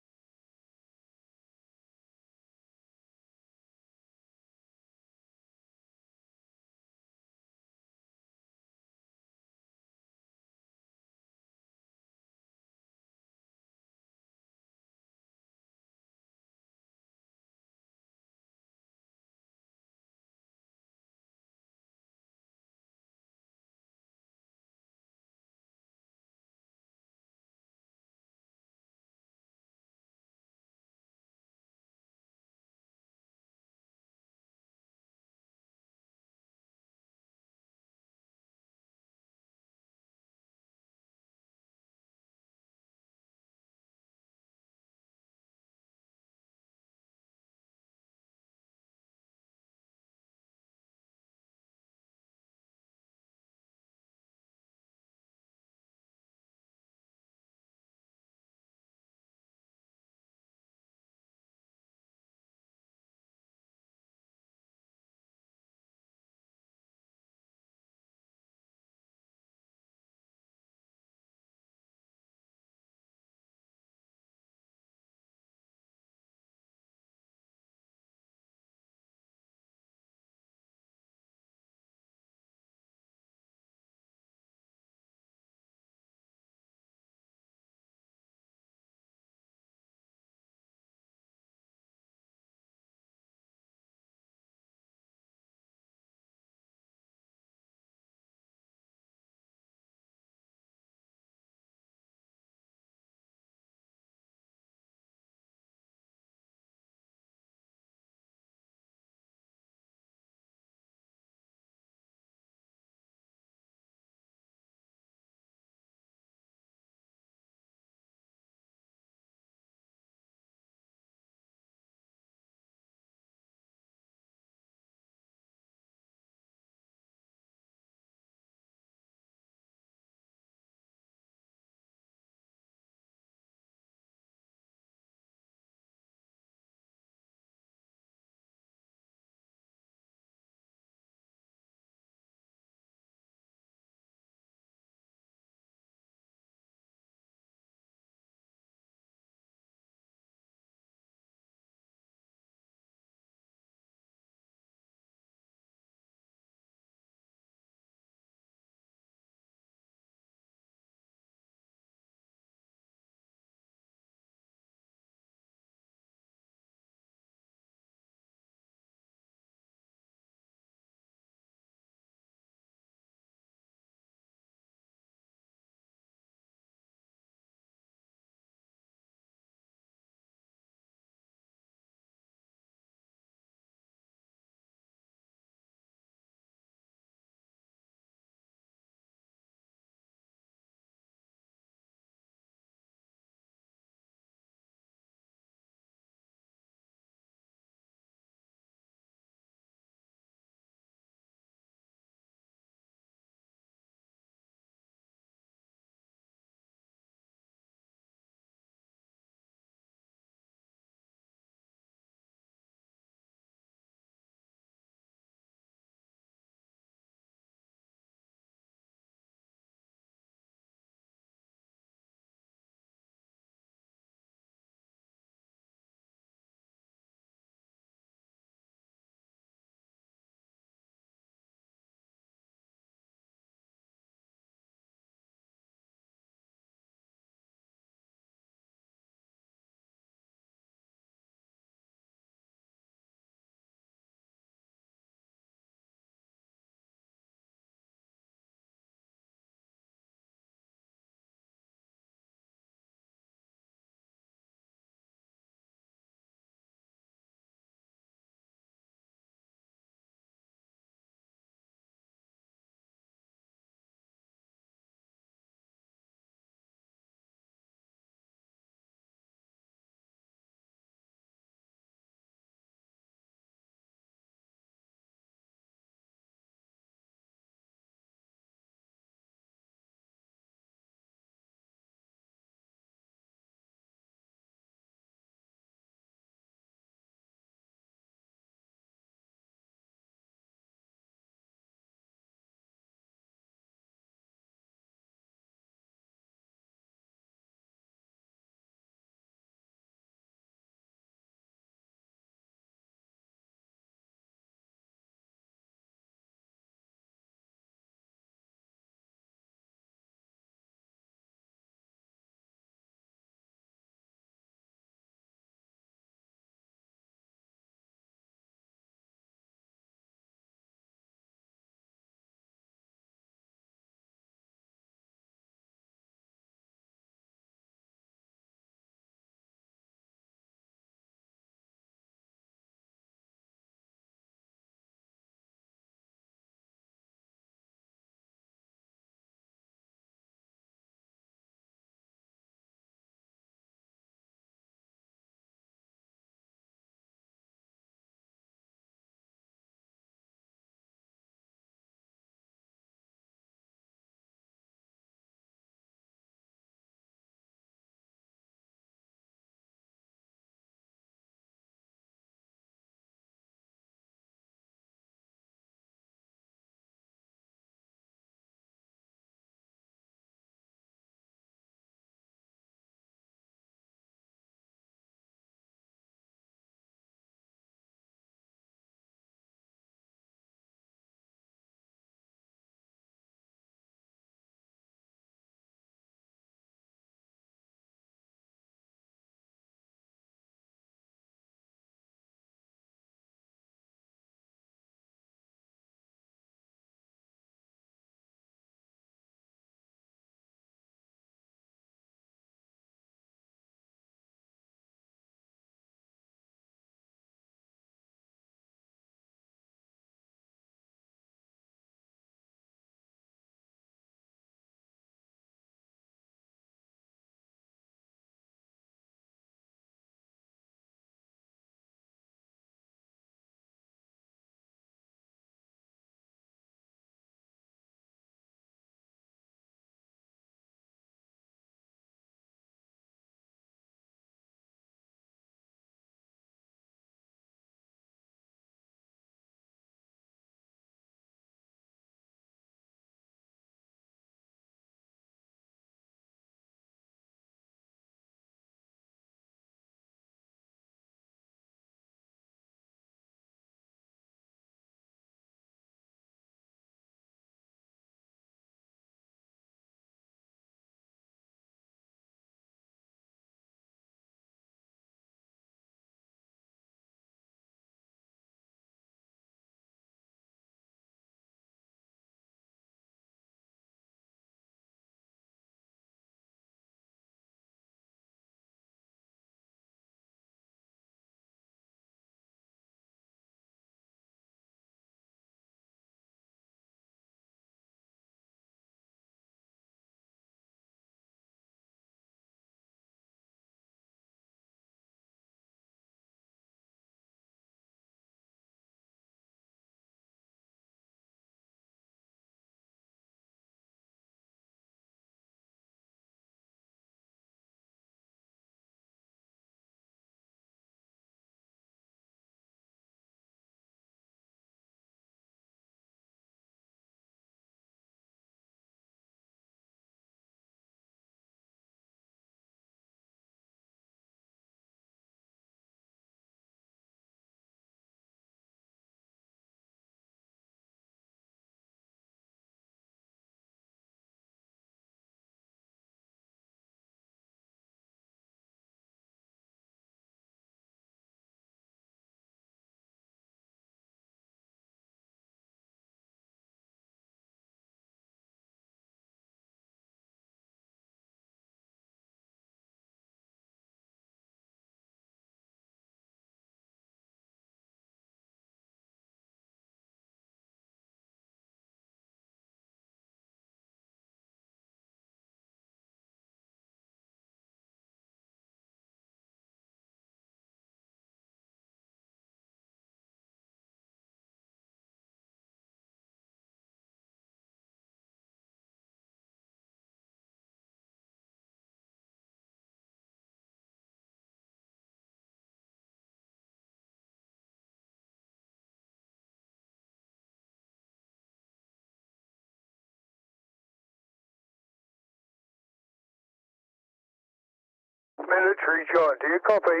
military, John. Do you copy?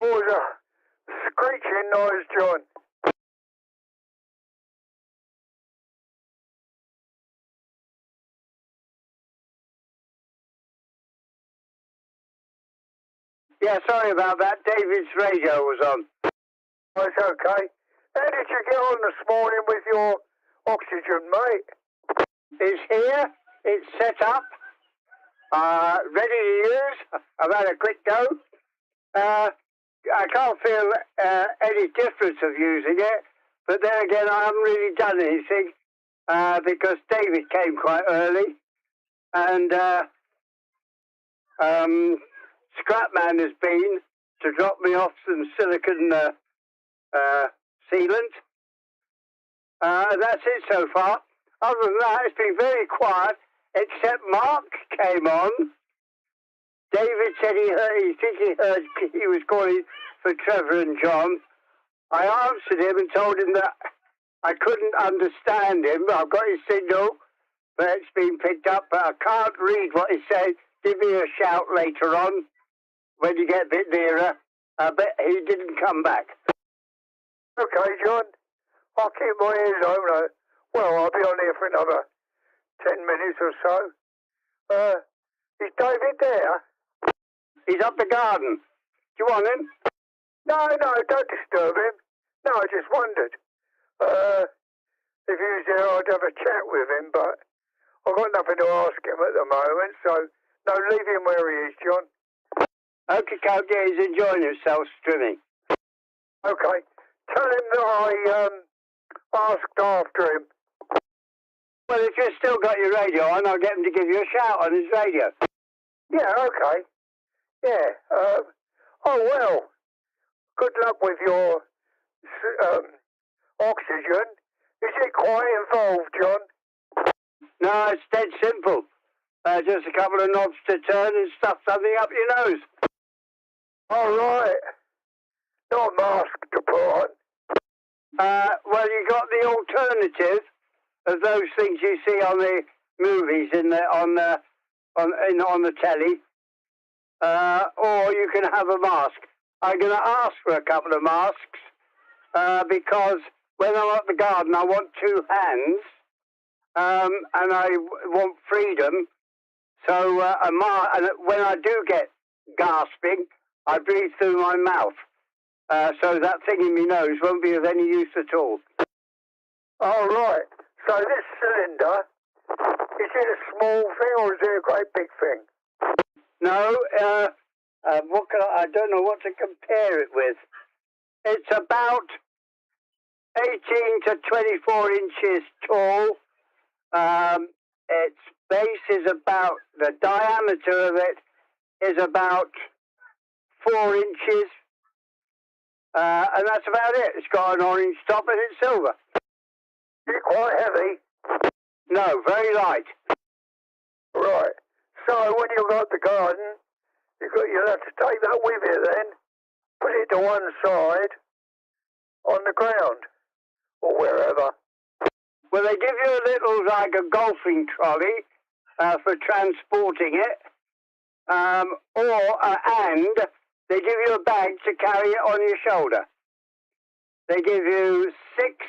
Oh, there's a screeching noise, John. Yeah, sorry about that. David's radio was on. Oh, it's okay. How did you get on this morning with your oxygen, mate? It's here. It's set up. Ready to use. I've had a quick go. I can't feel any difference of using it, but then again, I haven't really done anything because David came quite early, and Scrapman has been to drop me off some silicon sealant. That's it so far. Other than that, it's been very quiet, except Mark came on. David said he was calling for Trevor and John. I answered him and told him that I couldn't understand him. I've got his signal, but it's been picked up, but I can't read what he said. Give me a shout later on when you get a bit nearer. But he didn't come back. Okay, John. I'll keep my ears open. Well, I'll be on here for another 10 minutes or so. Is David there? He's up the garden. Do you want him? No, don't disturb him. No, I just wondered. If he was there, I'd have a chat with him, but I've got nothing to ask him at the moment, so no, leave him where he is, John. Okay, yeah, he's enjoying himself streaming. Okay. Tell him that I asked after him. Well, if you've still got your radio on, I'll get him to give you a shout on his radio. Yeah, okay. Yeah. Oh, well. Good luck with your oxygen. Is it quite involved, John? No, it's dead simple. Just a couple of knobs to turn and stuff something up your nose. All right. Not a mask to put on. Well, you got the alternative of those things you see on the movies on the telly, or you can have a mask. I'm going to ask for a couple of masks because when I'm at the garden, I want two hands, and I want freedom. So and when I do get gasping, I breathe through my mouth. So that thing in my nose won't be of any use at all. All right. So this cylinder, is it a small thing or is it a great big thing? No, I don't know what to compare it with. It's about 18 to 24 inches tall. Its base is about, the diameter of it is about 4 inches. And that's about it. It's got an orange top and it's silver. Is it quite heavy? No, very light. Right. So when you got the garden, you'll have to take that with you then, put it to one side on the ground or wherever. Well, they give you a little, like a golfing trolley for transporting it, and they give you a bag to carry it on your shoulder. They give you 6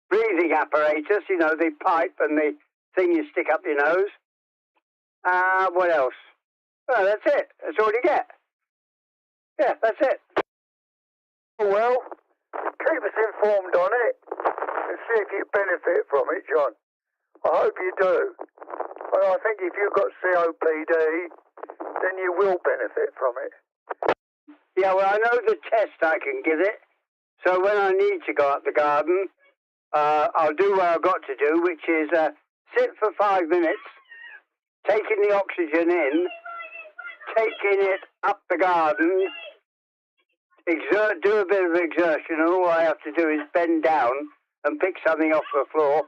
breathing apparatus, you know, the pipe and the thing you stick up your nose. What else? Well, that's it. That's all you get. Yeah, that's it. Well, keep us informed on it and see if you benefit from it, John. I hope you do. And I think if you've got COPD, then you will benefit from it. Yeah, well, I know the test I can give it. So when I need to go up the garden, I'll do what I've got to do, which is sit for 5 minutes, taking the oxygen in, taking it up the garden, do a bit of exertion, and all I have to do is bend down and pick something off the floor.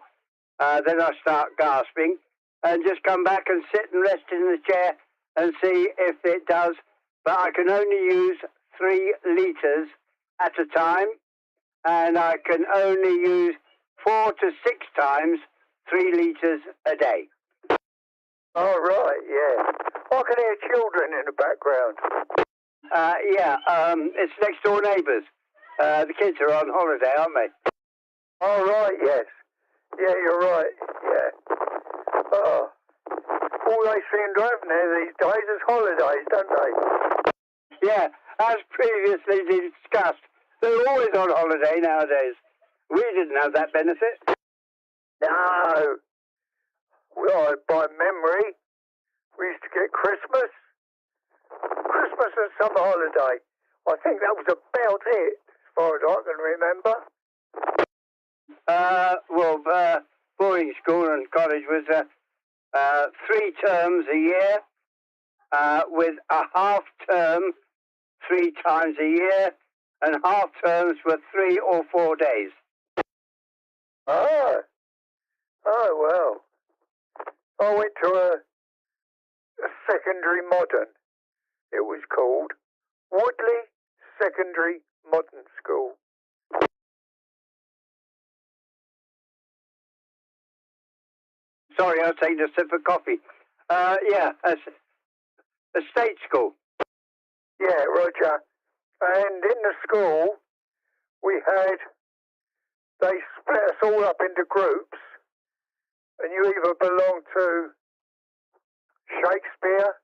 Then I start gasping, and just come back and sit and rest in the chair and see if it does. But I can only use 3 litres at a time, and I can only use 4 to 6 times 3 litres a day. Oh, right, yeah. I can hear children in the background. It's next door neighbours. The kids are on holiday, aren't they? Oh, right, yes. Yeah, you're right, yeah. Oh. All they seem to have now these days is holidays, don't they? Yeah, as previously discussed, they're always on holiday nowadays. We didn't have that benefit. No. Well, by memory, we used to get Christmas and summer holiday. I think that was about it, as far as I can remember. Boarding school and college was 3 terms a year, with a half term 3 times a year, and half terms were 3 or 4 days. Oh, well. I went to a secondary modern, it was called. Woodley Secondary Modern School. Sorry, I was taking a sip of coffee. A state school. Yeah, Roger. And in the school, they split us all up into groups, and you either belong to Shakespeare,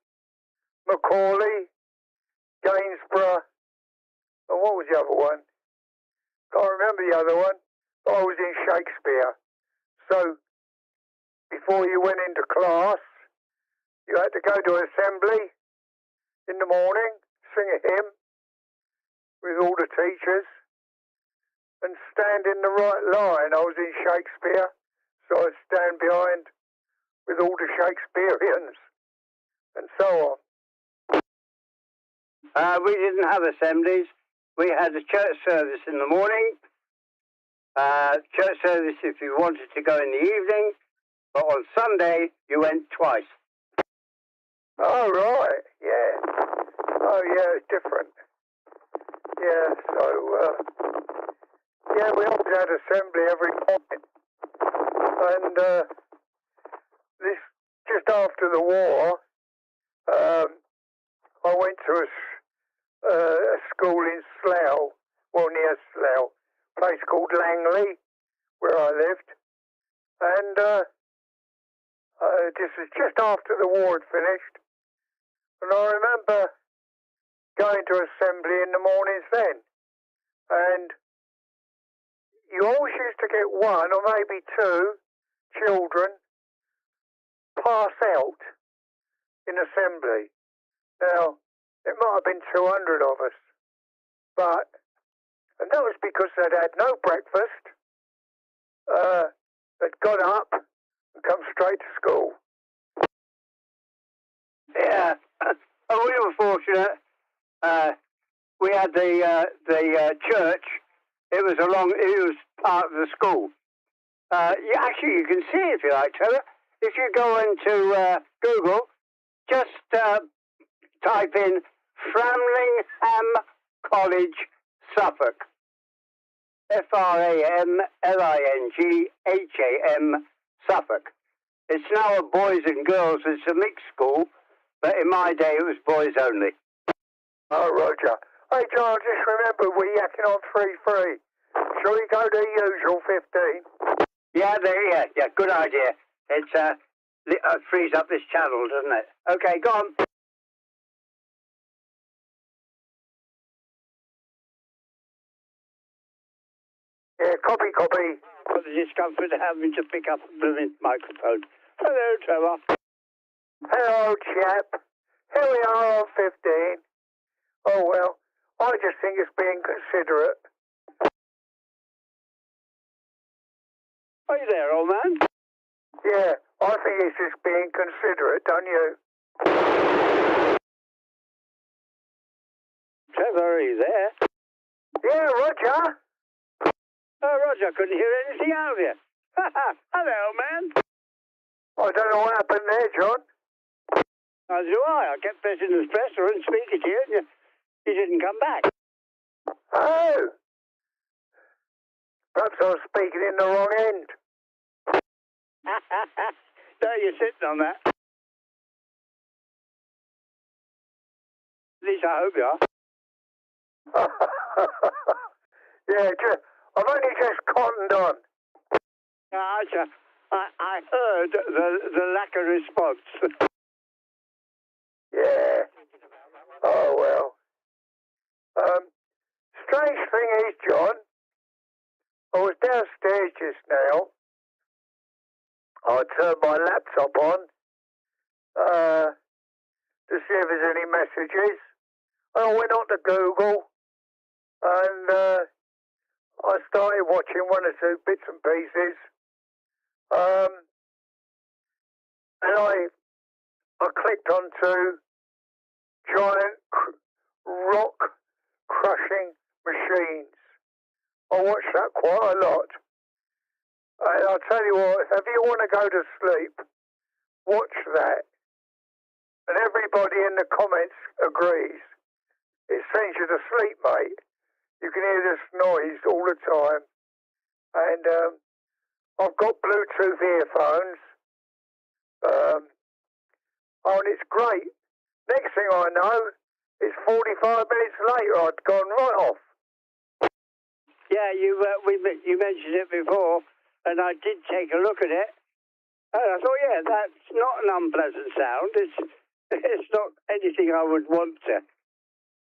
Macaulay, Gainsborough, and what was the other one? Can't remember the other one, but I was in Shakespeare. So, before you went into class, you had to go to assembly in the morning, sing a hymn with all the teachers, and stand in the right line. I was in Shakespeare, so I'd stand behind with all the Shakespeareans, and so on. We didn't have assemblies. We had a church service in the morning, church service if you wanted to go in the evening, but on Sunday you went twice. Oh, right, yeah. Oh, yeah, it's different. Yeah, so, we always had assembly every morning. And this, just after the war, I went to a school in Slough, near Slough, a place called Langley, where I lived. And this was just after the war had finished. And I remember going to assembly in the mornings then. And you always used to get 1 or maybe 2 children pass out in assembly. Now, it might have been 200 of us. And that was because they'd had no breakfast, they'd got up and come straight to school. Yeah, we were fortunate. We had the church. It was part of the school. You can see it if you like, Trevor. If you go into Google, just type in Framlingham College, Suffolk. Framlingham, Suffolk. It's now a boys and girls. It's a mixed school, but in my day it was boys only. Oh, Roger. Hey, John, just remember we're yakking on 3-3. Shall we go to the usual 15? Yeah, good idea. It frees up this channel, doesn't it? Okay, go on. Yeah, copy. Got the discomfort of having to pick up the microphone. Hello, Trevor. Hello, chap. Here we are on 15. Oh, well, I just think it's being considerate. Are you there, old man? Yeah, I think it's just being considerate, don't you? Trevor, are you there? Yeah, Roger. Oh, Roger, I couldn't hear anything out of you. Hello, old man. I don't know what happened there, John. As do I. I kept pressing the presser and speaking to you, and you didn't come back. Oh. Perhaps I was speaking in the wrong end. No, you're sitting on that. At least I hope you are. Yeah, I've only just cottoned on. I heard the lack of response. Yeah. Oh, well. Strange thing is, John, I was downstairs just now. I turned my laptop on to see if there's any messages. And I went on to Google and I started watching one or two bits and pieces. And I clicked onto giant rock crushing machines. I watched that quite a lot. And I'll tell you what, if you want to go to sleep, watch that. And everybody in the comments agrees. It sends you to sleep, mate. You can hear this noise all the time. And I've got Bluetooth earphones. And it's great. Next thing I know, it's 45 minutes later, I'd gone right off. Yeah, you mentioned it before, and I did take a look at it. And I thought, yeah, that's not an unpleasant sound. It's not anything I would want to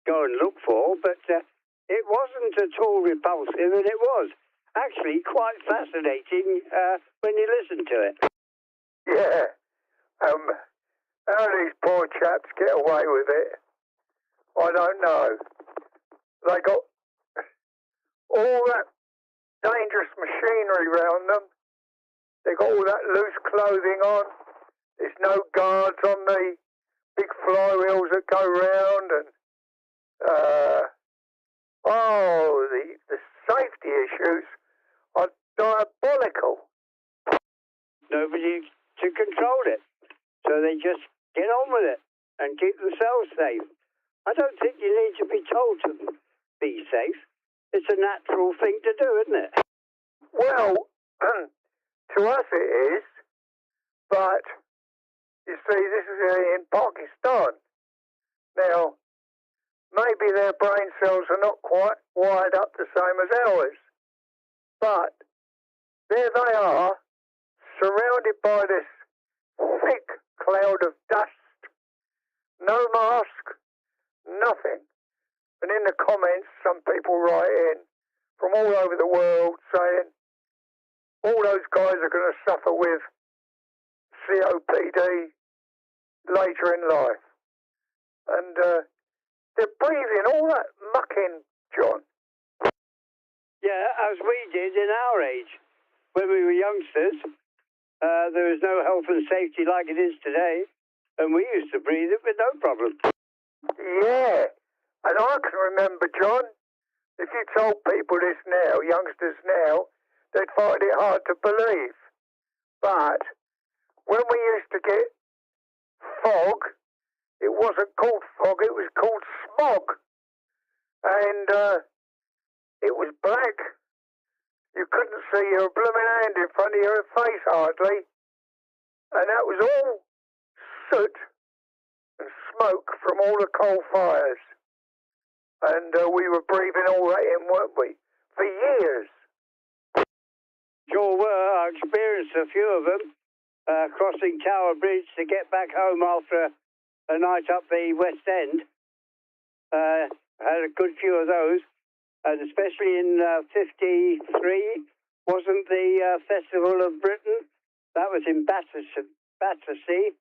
go and look for, but it wasn't at all repulsive, and it was actually quite fascinating when you listen to it. Yeah. How these poor chaps get away with it, I don't know. They got all that dangerous machinery around them. They got all that loose clothing on. There's no guards on the big flywheels that go round, and the safety issues are diabolical. Nobody to control it, so they just get on with it and keep themselves safe. I don't think you need to be told to be safe. It's a natural thing to do, isn't it? Well, to us it is, but you see, this is in Pakistan. Now, maybe their brain cells are not quite wired up the same as ours, but there they are, surrounded by this thick cloud of dust, no mask, nothing. And in the comments, some people write in from all over the world saying all those guys are going to suffer with COPD later in life. And they're breathing all that muck in, John. Yeah, as we did in our age. When we were youngsters, there was no health and safety like it is today, and we used to breathe it with no problem. Yeah, and I can remember, John, if you told people this now, youngsters now, they'd find it hard to believe. But when we used to get fog, it wasn't called fog, it was called smog. And it was black. You couldn't see your blooming hand in front of your face hardly. And that was all soot and smoke from all the coal fires. And we were breathing all that in, weren't we? For years. Sure were. I experienced a few of them, crossing Tower Bridge to get back home after a night up the West End. Had a good few of those. And especially in 53, wasn't the Festival of Britain? That was in Battersea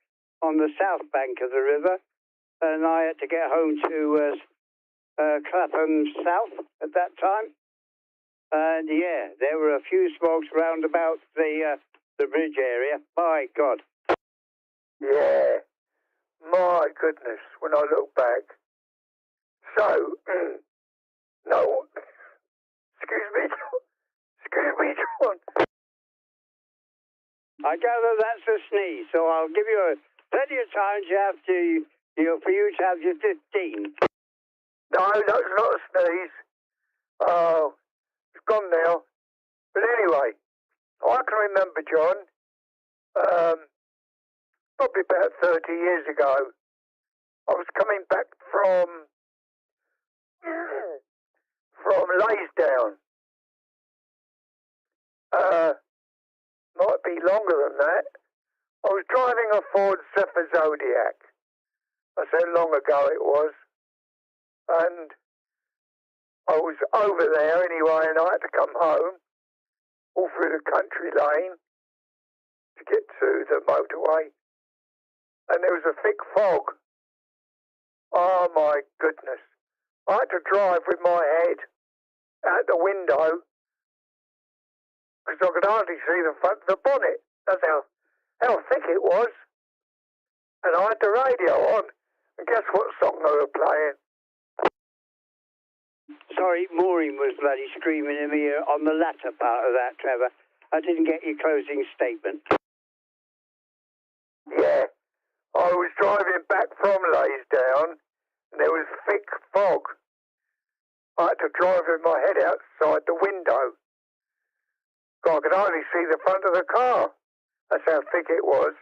on the south bank of the river. And I had to get home to Clapham South at that time. And yeah, there were a few smogs round about the bridge area. My God. Yeah. My goodness, when I look back. So, no. Excuse me, John. I gather that's a sneeze, so I'll give you plenty of time for you to have your 15. No, that's not a sneeze. Oh, it's gone now. But anyway, I can remember, John, probably about 30 years ago, I was coming back from from Laysdown. Might be longer than that. I was driving a Ford Zephyr Zodiac. That's how long ago it was. And I was over there anyway, and I had to come home, all through the country lane, to get to the motorway. And there was a thick fog. Oh my goodness. I had to drive with my head out the window because I could hardly see the front of the bonnet. That's how thick it was. And I had the radio on, and guess what song they were playing? Sorry, Maureen was bloody screaming in my ear on the latter part of that, Trevor. I didn't get your closing statement. Yeah, I was driving back from Laysdown, and there was thick fog. I had to drive with my head outside the window. I could hardly see the front of the car. That's how thick it was.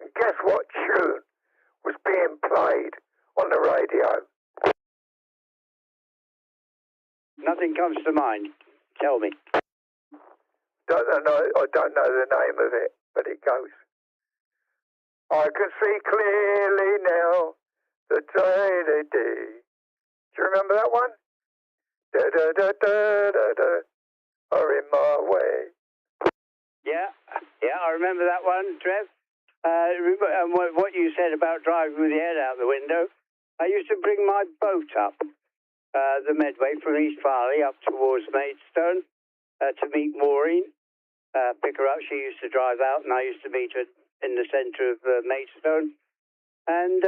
And guess what tune was being played on the radio? Nothing comes to mind. Tell me. I don't know the name of it, but it goes. I can see clearly now the day. Do you remember that one? Da da da da da da. Are in my way. Yeah, I remember that one, Trev. And what you said about driving with your head out the window. I used to bring my boat up the Medway from East Farley up towards Maidstone to meet Maureen, pick her up. She used to drive out, and I used to meet her in the centre of Maidstone. And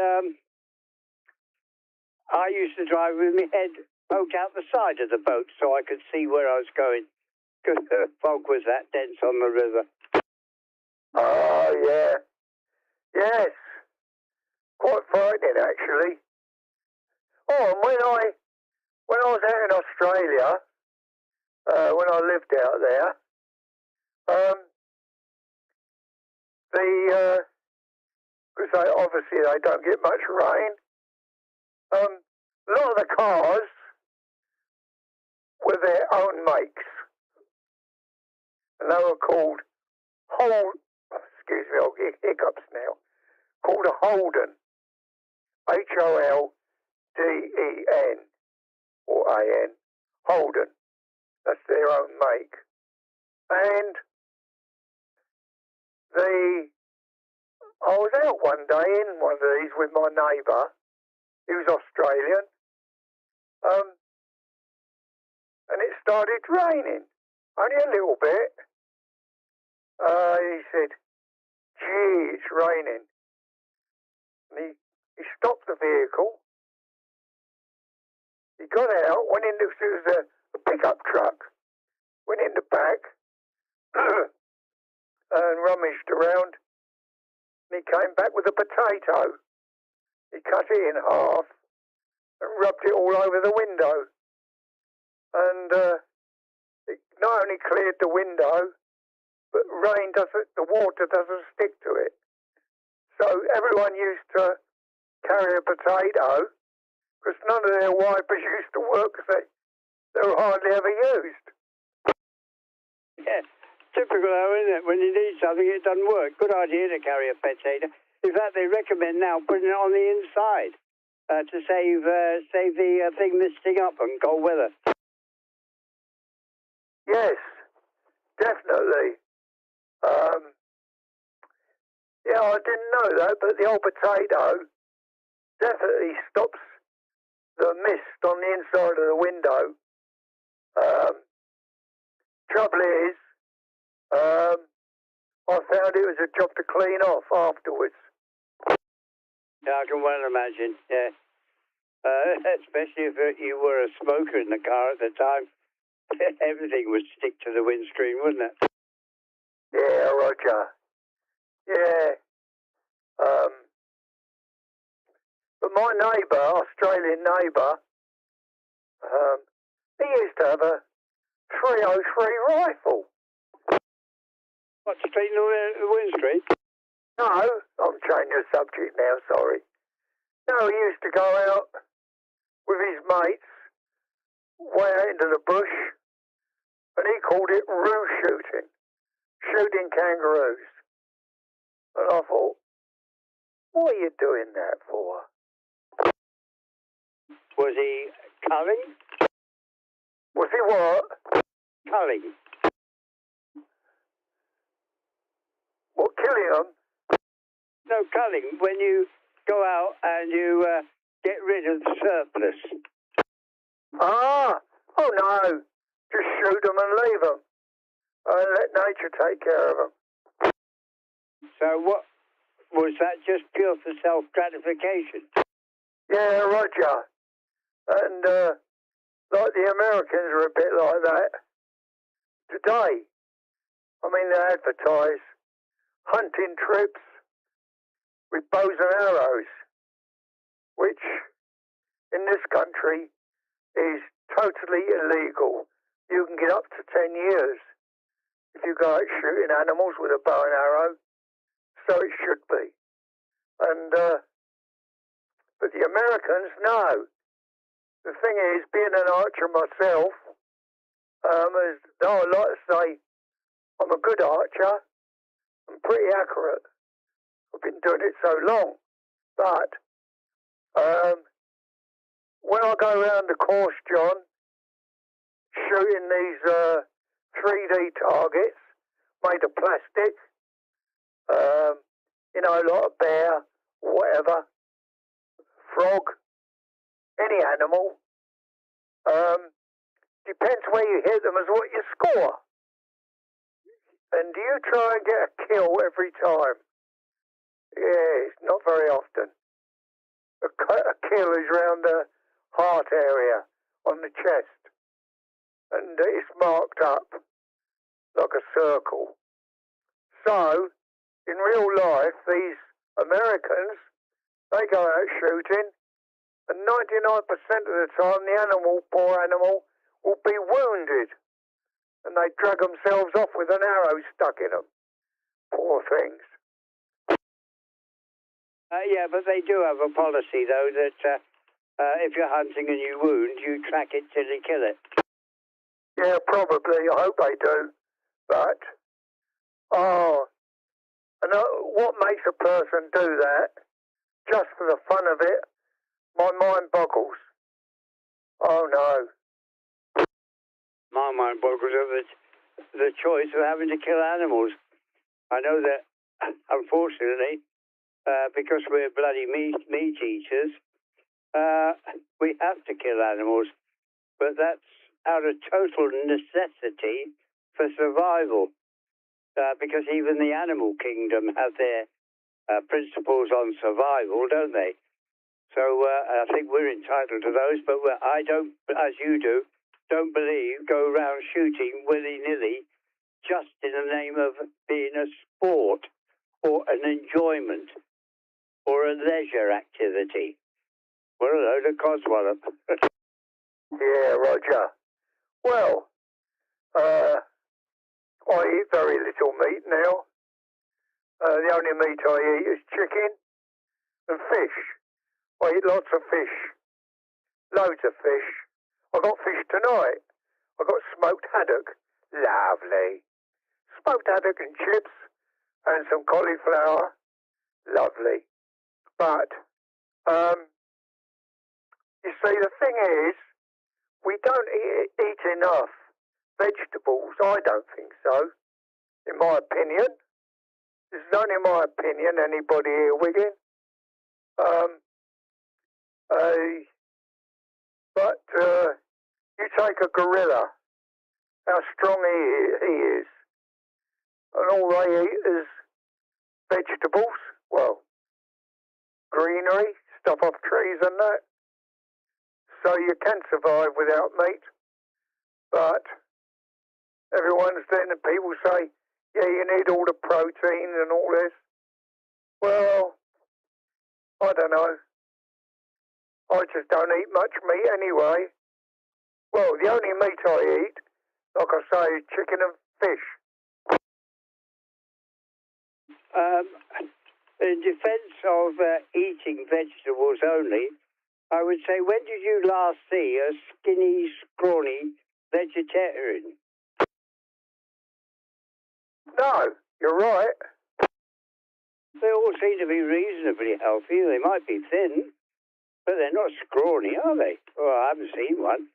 I used to drive with my head poked out the side of the boat so I could see where I was going, because the fog was that dense on the river. Oh, yeah. Yes. Quite frightening, actually. Oh, and when I was out in Australia, when I lived out there, because obviously they don't get much rain, a lot of the cars were their own makes. And they were called excuse me, I'll get hiccups now, called a Holden. Holden, or AN, Holden. That's their own make. And I was out one day in one of these with my neighbour. He was Australian. And it started raining, only a little bit. He said, gee, it's raining. And he stopped the vehicle. He got out, went into, it was a pickup truck, went in the back and rummaged around. And he came back with a potato. He cut it in half and rubbed it all over the window. And it not only cleared the window, but the water doesn't stick to it. So everyone used to carry a potato, because none of their wipers used to work, because they were hardly ever used. Yeah, typical though, isn't it? When you need something, it doesn't work. Good idea to carry a potato. In fact, they recommend now putting it on the inside to save the thing misting up in cold weather. Yes, definitely. Yeah, I didn't know that, but the old potato definitely stops the mist on the inside of the window. Trouble is, I found it was a job to clean off afterwards. Yeah, I can well imagine, yeah. Especially if you were a smoker in the car at the time. Everything would stick to the windscreen, wouldn't it? Yeah, Roger. Yeah. But my neighbour, Australian neighbour, he used to have a 303 rifle. What, straighten the windscreen? No, I'm changing the subject now, sorry. No, he used to go out with his mates way out into the bush, and he called it roo shooting kangaroos. And I thought, what are you doing that for? Was he culling? Was he what? Culling. What, killing them? No, culling. When you go out and you get rid of the surplus. Ah, oh no. Just shoot them and leave them. And let nature take care of them. So what, was that just pure for self-gratification? Yeah, Roger. And like the Americans are a bit like that. Today, I mean, they advertise hunting trips with bows and arrows, which in this country is totally illegal. You can get up to 10 years if you go out shooting animals with a bow and arrow. So it should be. And but the Americans, no. The thing is, being an archer myself, though I like to say I'm a good archer, I'm pretty accurate. I've been doing it so long. But when I go around the course, John, shooting these 3D targets made of plastic, like a bear, whatever, frog, any animal, depends where you hit them as what you score. And do you try and get a kill every time? Yes, not very often. A kill is round the heart area on the chest. And it's marked up like a circle. So, in real life, these Americans, they go out shooting, and 99% of the time the poor animal, will be wounded. And they drag themselves off with an arrow stuck in them. Poor things. Yeah, but they do have a policy, though, that if you're hunting and you wound, you track it till you kill it. Yeah, probably. I hope they do. But, what makes a person do that, just for the fun of it, my mind boggles. Oh, no. My mind boggles over the choice of having to kill animals. I know that, unfortunately, because we're bloody meat eaters, we have to kill animals, but that's out of total necessity for survival, because even the animal kingdom have their principles on survival, don't they? So I think we're entitled to those, but I don't, as you do, don't believe go around shooting willy-nilly just in the name of being a sport or an enjoyment or a leisure activity. What a load of codswallop. Yeah, Roger. Well, I eat very little meat now. The only meat I eat is chicken and fish. I eat lots of fish. Loads of fish. I got fish tonight. I got smoked haddock. Lovely. Smoked haddock and chips and some cauliflower. Lovely. But, you see, the thing is, we don't eat enough vegetables. I don't think so, in my opinion. This is only my opinion, anybody here, Wiggin? But you take a gorilla, how strong he is, and all they eat is vegetables, well, greenery, stuff off trees and that. So you can survive without meat. But everyone's then, and people say, yeah, you need all the protein and all this. Well, I don't know. I just don't eat much meat anyway. Well, the only meat I eat, like I say, is chicken and fish. In defence of eating vegetables only, I would say, when did you last see a skinny, scrawny vegetarian? No, you're right. They all seem to be reasonably healthy. They might be thin, but they're not scrawny, are they? Well, I haven't seen one.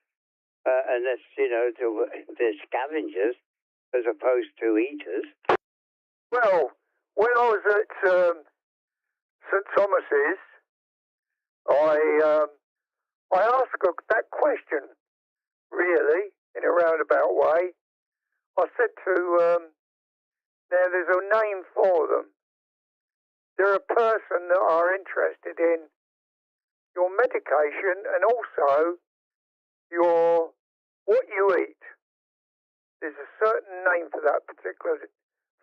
Unless, they're scavengers as opposed to eaters. Well, when I was at St Thomas's, I asked that question, really, in a roundabout way. I said to, now there's a name for them. They're a person that are interested in your medication and also what you eat. There's a certain name for that particular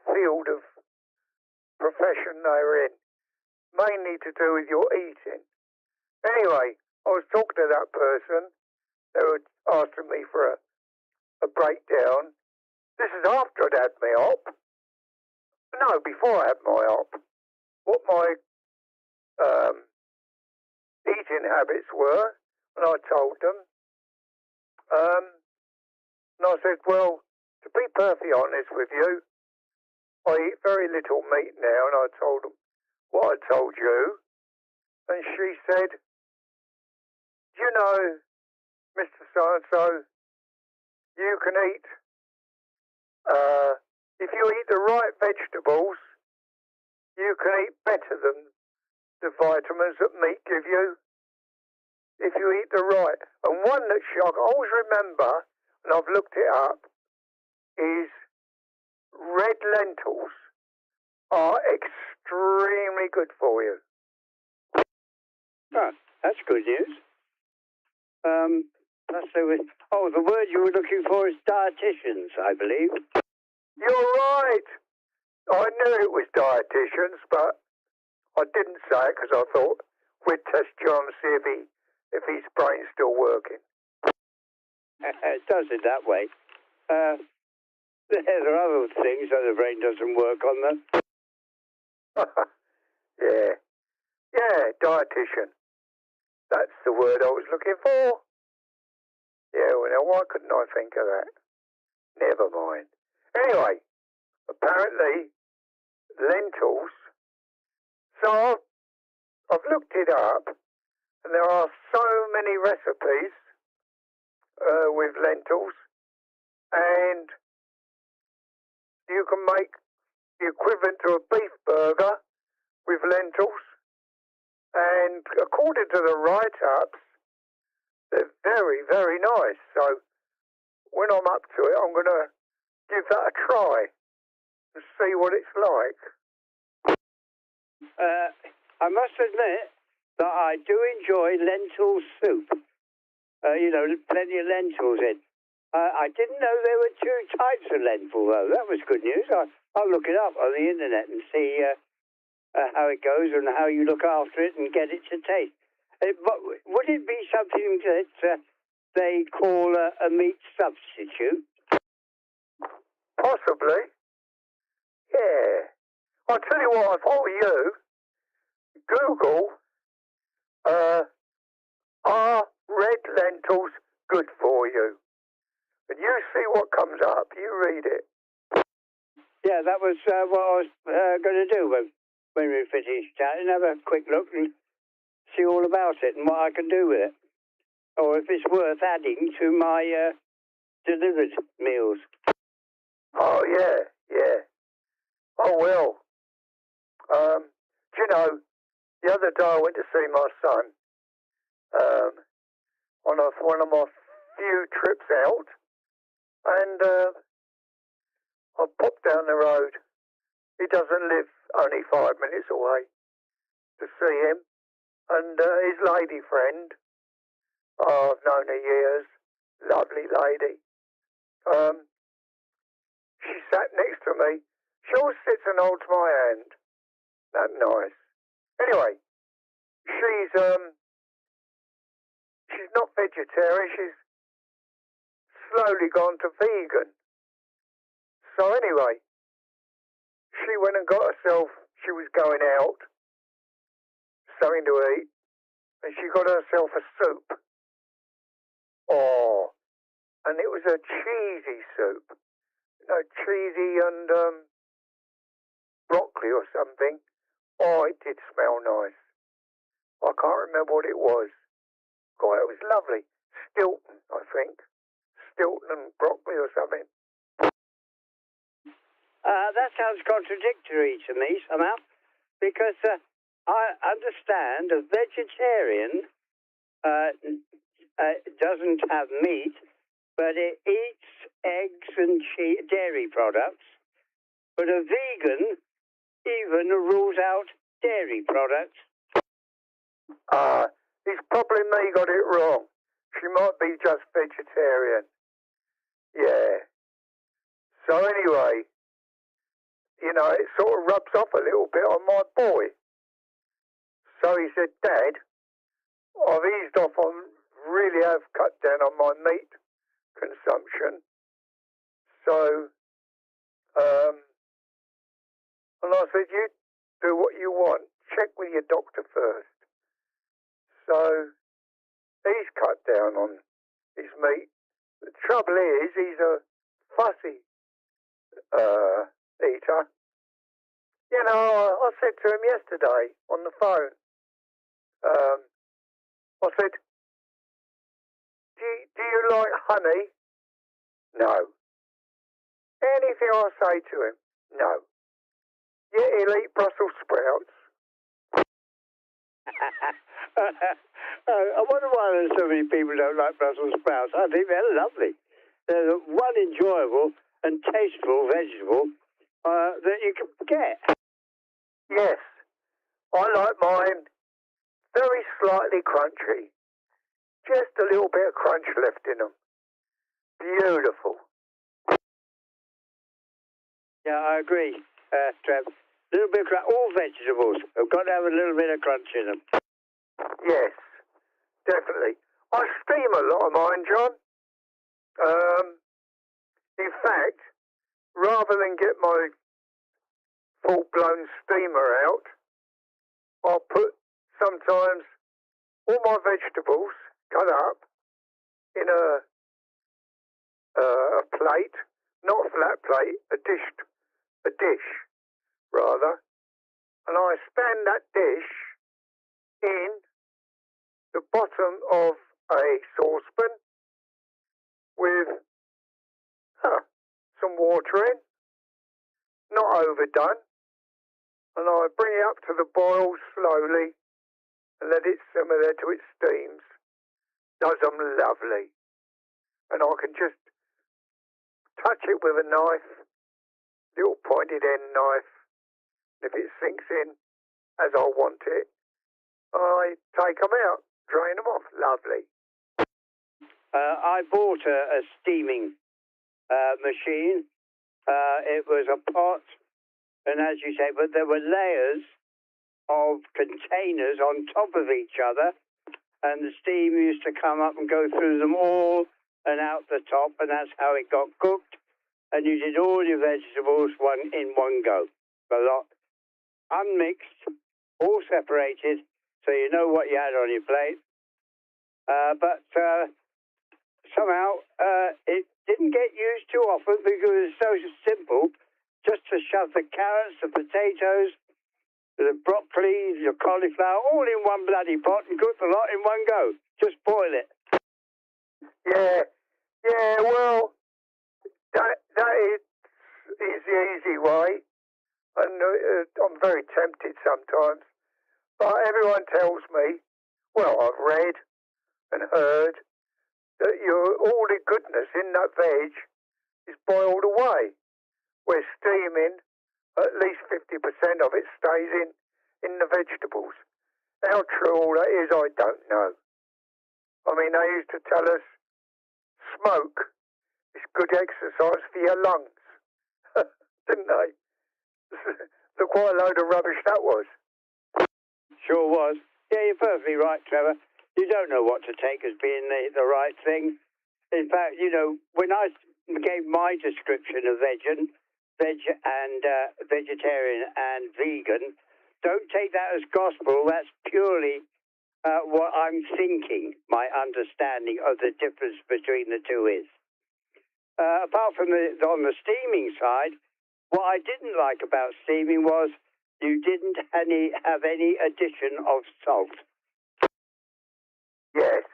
field of profession they're in, mainly to do with your eating. Anyway, I was talking to that person. They were asking me for a breakdown. This is after I'd had my op. No, before I had my op. What my eating habits were, and I told them. And I said, well, to be perfectly honest with you, I eat very little meat now, and I told them what I told you. And she said, you know, Mr. So-and-so, you can eat, if you eat the right vegetables, you can eat better than the vitamins that meat give you. If you eat the right. And one that I always remember, and I've looked it up, is red lentils are extremely good for you. Oh, that's good news. The word you were looking for is dietitians, I believe. You're right. I knew it was dietitians, but I didn't say it because I thought we'd test John and see if his brain's still working. It does it that way. There are other things that the brain doesn't work on, though. Yeah, dietitian. That's the word I was looking for. Yeah, well, now why couldn't I think of that? Never mind. Anyway, apparently lentils. So I've looked it up, and there are so many recipes with lentils, and you can make the equivalent to a beef burger with lentils. And according to the write-ups, they're very, very nice. So when I'm up to it, I'm going to give that a try and see what it's like. I must admit that I do enjoy lentil soup. Plenty of lentils in. I didn't know there were two types of lentil, though. That was good news. I'll look it up on the internet and see how it goes and how you look after it and get it to taste. But would it be something that they call a meat substitute? Possibly. Yeah. I'll tell you what, if I were you, Google, are red lentils good for you? And you see what comes up. You read it. Yeah, that was what I was going to do when we finished chatting. Have a quick look and see all about it and what I can do with it. Or if it's worth adding to my delivered meals. Oh, yeah. Oh, well. Do you know, the other day I went to see my son on one of my few trips out, and I popped down the road. He doesn't live only 5 minutes away to see him, and his lady friend, I've known her years, lovely lady. She sat next to me. She always sits and holds my hand. That nice. Anyway, she's not vegetarian. She's slowly gone to vegan. So anyway, she went and got herself. She was going out, something to eat, and she got herself a soup. Oh, and it was a cheesy soup. You know, cheesy and broccoli or something. Oh, it did smell nice. I can't remember what it was. God, it was lovely. Stilton, I think. Stilton and broccoli or something. That sounds contradictory to me somehow, because I understand a vegetarian doesn't have meat, but it eats eggs and dairy products. But a vegan even rules out dairy products. It's probably me got it wrong. She might be just vegetarian. Yeah. So anyway, you know, it sort of rubs off a little bit on my boy. So he said, Dad, I've eased off on, really have cut down on my meat consumption. So, and I said, you do what you want. Check with your doctor first. So, he's cut down on his meat. The trouble is, he's a fussy eater. You know, I said to him yesterday on the phone, I said, do you like honey? No. Anything I say to him? No. Yeah, he'll eat Brussels sprouts. I wonder why there's so many people who don't like Brussels sprouts. I think they're lovely. They're one enjoyable and tasteful vegetable that you can get. Yes. I like mine very slightly crunchy. Just a little bit of crunch left in them. Beautiful. Yeah, I agree, Trev. A little bit of crunch. All vegetables have got to have a little bit of crunch in them. Yes, definitely. I steam a lot of mine, John. In fact, rather than get my full-blown steamer out, I'll put sometimes all my vegetables cut up in a plate, not a flat plate, a dish rather, and I stand that dish in the bottom of a saucepan with some water in, not overdone, and I bring it up to the boil slowly and let it simmer there till it steams. Does them lovely. And I can just touch it with a knife, little pointed end knife. If it sinks in as I want it, I take them out, drain them off. Lovely. I bought a steaming machine. It was a pot, and as you say, but there were layers of containers on top of each other, and the steam used to come up and go through them all and out the top, and that's how it got cooked. And you did all your vegetables in one go, a lot unmixed, all separated, so you know what you had on your plate. But somehow it didn't get used too often because it's so simple, just to shove the carrots, the potatoes, the broccoli, the cauliflower, all in one bloody pot and cook the lot in one go. Just boil it. Yeah, well, that is the easy way. And I'm very tempted sometimes. But everyone tells me, well, I've read and heard that all the goodness in that veg is boiled away. Where steaming, at least 50% of it stays in the vegetables. How true all that is, I don't know. I mean, they used to tell us smoke is good exercise for your lungs. Didn't they? Look what a load of rubbish that was. Sure was. Yeah, you're perfectly right, Trevor. You don't know what to take as being the right thing. In fact, you know, when I gave my description of veg and vegetarian and vegan, don't take that as gospel. That's purely what I'm thinking, my understanding of the difference between the two is. Apart from on the steaming side, what I didn't like about steaming was you didn't have any addition of salt. Yes.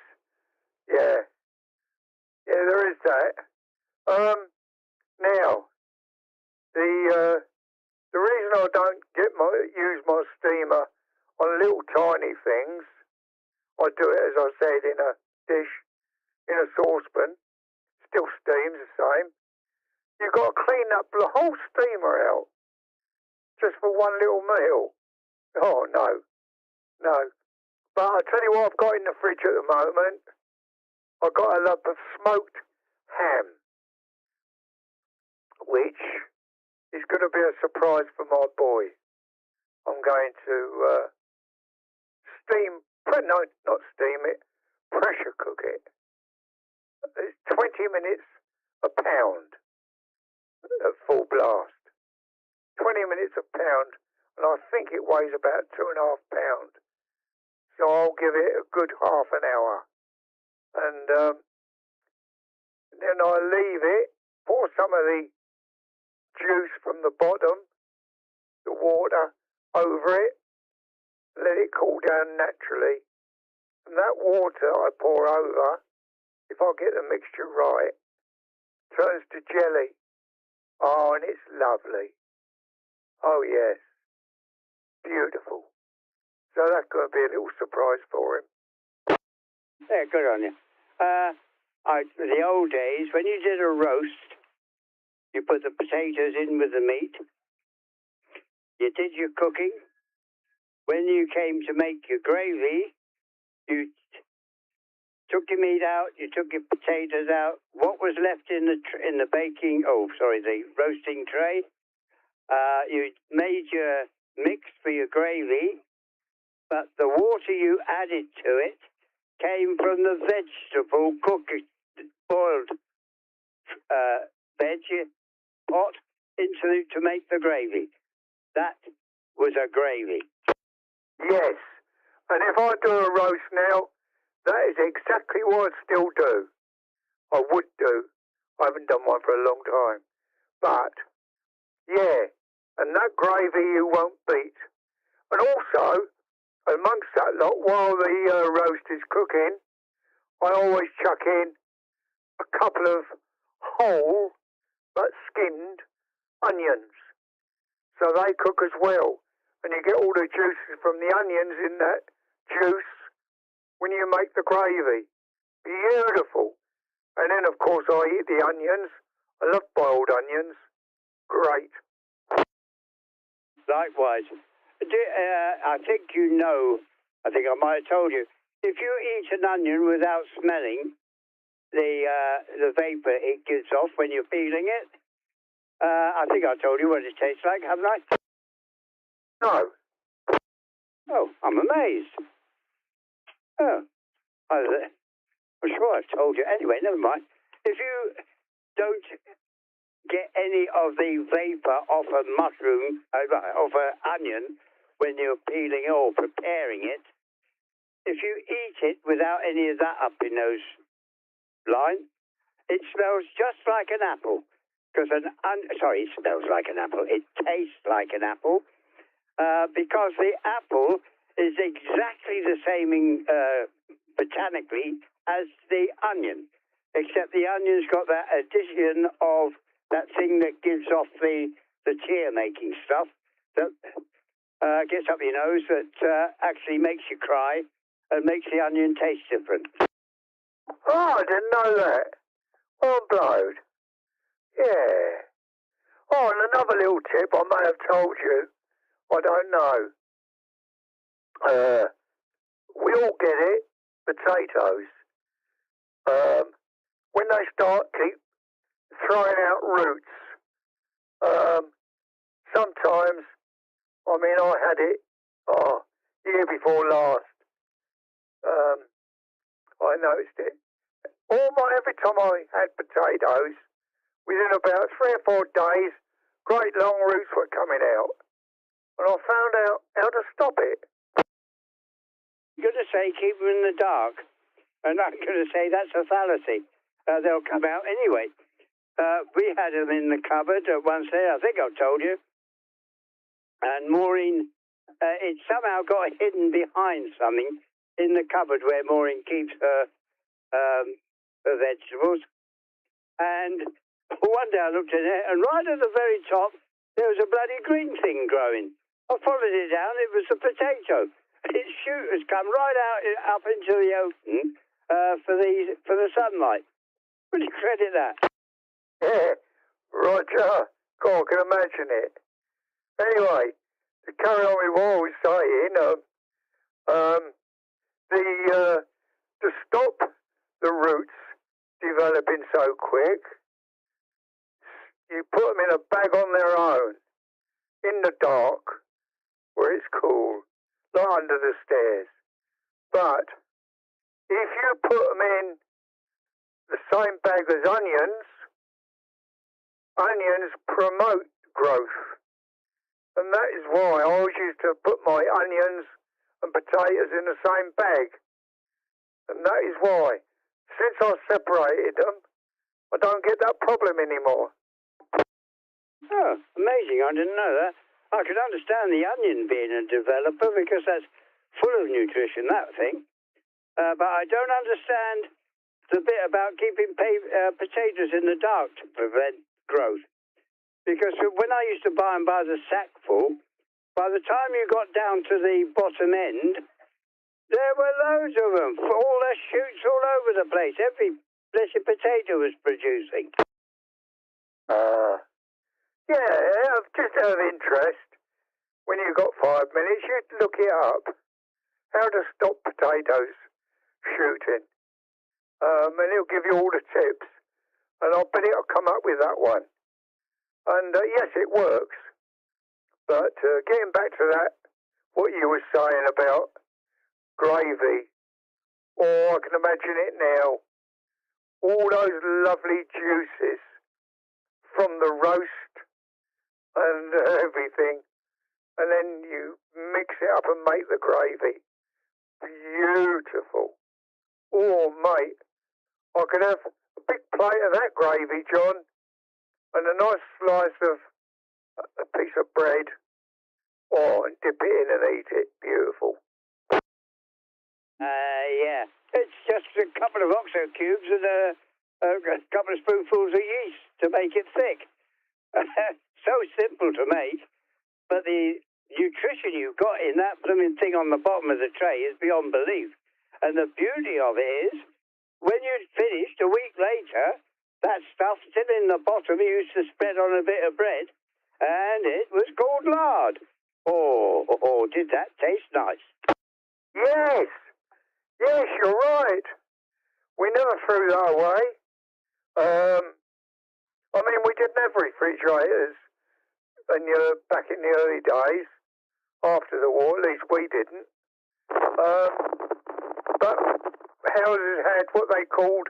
Yeah. Yeah, there is that. Now, the reason I don't use my steamer on little tiny things, I do it, as I said, in a dish, in a saucepan, still steams the same. You've got to clean up the whole steamer out just for one little meal. Oh, no. No. But I'll tell you what I've got in the fridge at the moment. I've got a lump of smoked ham, which is going to be a surprise for my boy. I'm going to not steam it, pressure cook it. It's 20 minutes a pound at full blast. 20 minutes a pound, and I think it weighs about 2.5 pounds. So I'll give it a good half an hour. And then I leave it, pour some of the juice from the bottom, the water, over it, let it cool down naturally. And that water I pour over, if I get the mixture right, turns to jelly. Oh, and it's lovely. Oh, yes. Beautiful. So that's going to be a little surprise for him. Yeah, good on you. The old days, when you did a roast, you put the potatoes in with the meat. You did your cooking. When you came to make your gravy, you took your meat out, you took your potatoes out. What was left in the the roasting tray, you made your mix for your gravy, but the water you added to it came from the vegetable boiled veg pot to make the gravy. That was a gravy. Yes, and if I do a roast now, that is exactly what I'd still do. I would do. I haven't done one for a long time. But, yeah, and that gravy you won't beat. And also, amongst that lot, while the roast is cooking, I always chuck in a couple of whole but skinned onions. So they cook as well. And you get all the juices from the onions in that juice when you make the gravy. Beautiful. And then, of course, I eat the onions. I love boiled onions. Great. Likewise. I think I might have told you, if you eat an onion without smelling the vapor it gives off when you're peeling it, I think I told you what it tastes like, haven't I? No. Oh, I'm amazed. Oh, I'm sure I've told you. Anyway, never mind. If you don't get any of the vapor off a mushroom, off an onion, when you're peeling it or preparing it, if you eat it without any of that up in those lines, it smells just like an apple. Because it smells like an apple. It tastes like an apple. Because the apple is exactly the same botanically as the onion, except the onion's got that addition of that thing that gives off the tear-making stuff that gets up your nose, that actually makes you cry and makes the onion taste different. Oh, I didn't know that. Oh, I'm blowed. Yeah. Oh, and another little tip I may have told you. I don't know. We all get it. Potatoes. When they keep throwing out roots. Sometimes, I had it year before last. I noticed it. Every time I had potatoes, within about 3 or 4 days, great long roots were coming out. And I found out how to stop it. going to say keep them in the dark, and I'm going to say that's a fallacy. They'll come out anyway. We had them in the cupboard at one stage, I think I've told you, and Maureen, it somehow got hidden behind something in the cupboard where Maureen keeps her vegetables. And one day I looked in it, and right at the very top, there was a bloody green thing growing. I followed it down, it was a potato. Its shoot has come right out up into the open for the sunlight. Would you credit that? Yeah, Roger. God, I can imagine it. Anyway, to carry on with what I was saying, to stop the roots developing so quick, you put them in a bag on their own, in the dark, where it's cool, not under the stairs. But if you put them in the same bag as onions promote growth. And that is why I always used to put my onions and potatoes in the same bag. And that is why, since I separated them, I don't get that problem anymore. Oh, amazing. I didn't know that. I could understand the onion being a developer because that's full of nutrition, that thing. But I don't understand the bit about keeping potatoes in the dark to prevent growth. Because when I used to buy them by the sackful, by the time you got down to the bottom end, there were loads of them, all their shoots all over the place. Every blessed potato was producing. Yeah, just out of interest, when you've got 5 minutes, you'd look it up. How to stop potatoes shooting. And it'll give you all the tips. And I bet it'll come up with that one. And yes, it works. But getting back to that, what you were saying about gravy. Oh, I can imagine it now. All those lovely juices from the roast and everything. And then you mix it up and make the gravy. Beautiful. Oh, mate. I could have a big plate of that gravy, John, and a nice slice of a piece of bread. Oh, and dip it in and eat it. Beautiful. Yeah. It's just a couple of oxo cubes and a couple of spoonfuls of yeast to make it thick. So simple to make, but the nutrition you've got in that blooming thing on the bottom of the tray is beyond belief. And the beauty of it is, when you'd finished a week later, that stuff still in the bottom you used to spread on a bit of bread, and it was called lard. Oh, did that taste nice? Yes, you're right. We never threw that away. I mean, we didn't have refrigerators back in the early days, after the war, at least we didn't. But houses had what they called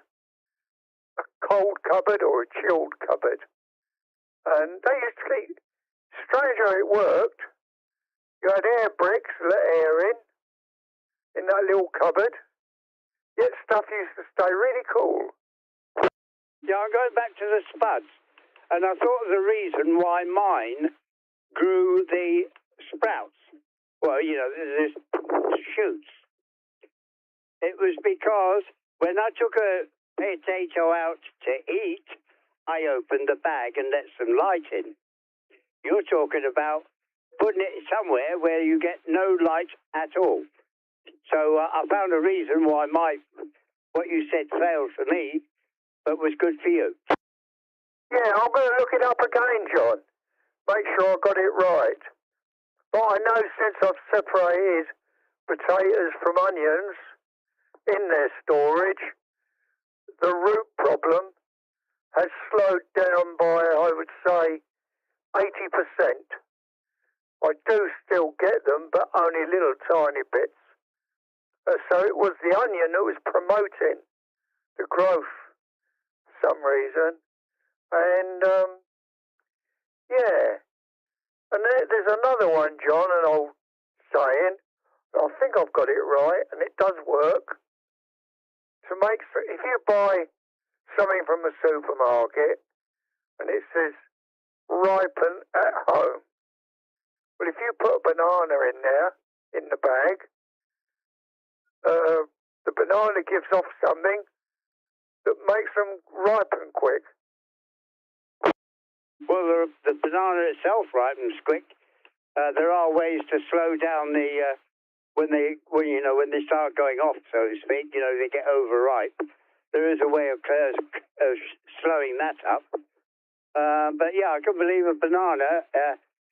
a cold cupboard or a chilled cupboard. And they used to keep, strange how it worked. You had air bricks, let air in that little cupboard. Yet stuff used to stay really cool. Yeah, I'm going back to the spuds, and I thought of the reason why mine grew the sprouts. Well, there's shoots. It was because when I took a potato out to eat, I opened the bag and let some light in. You're talking about putting it somewhere where you get no light at all. So I found a reason why what you said failed for me, but was good for you. Yeah, I'm going to look it up again, John. Make sure I got it right. But I know since I've separated potatoes from onions in their storage, the root problem has slowed down by, I would say, 80%. I do still get them, but only little tiny bits. So it was the onion that was promoting the growth for some reason. And, yeah. And there's another one, John, an old saying. I think I've got it right, and it does work. If you buy something from a supermarket and it says ripen at home, well, if you put a banana in there, in the bag, the banana gives off something that makes them ripen quick. Well, the banana itself ripens quick. There are ways to slow down when they start going off, so to speak. They get overripe. There is a way of slowing that up. But yeah, I can believe a banana.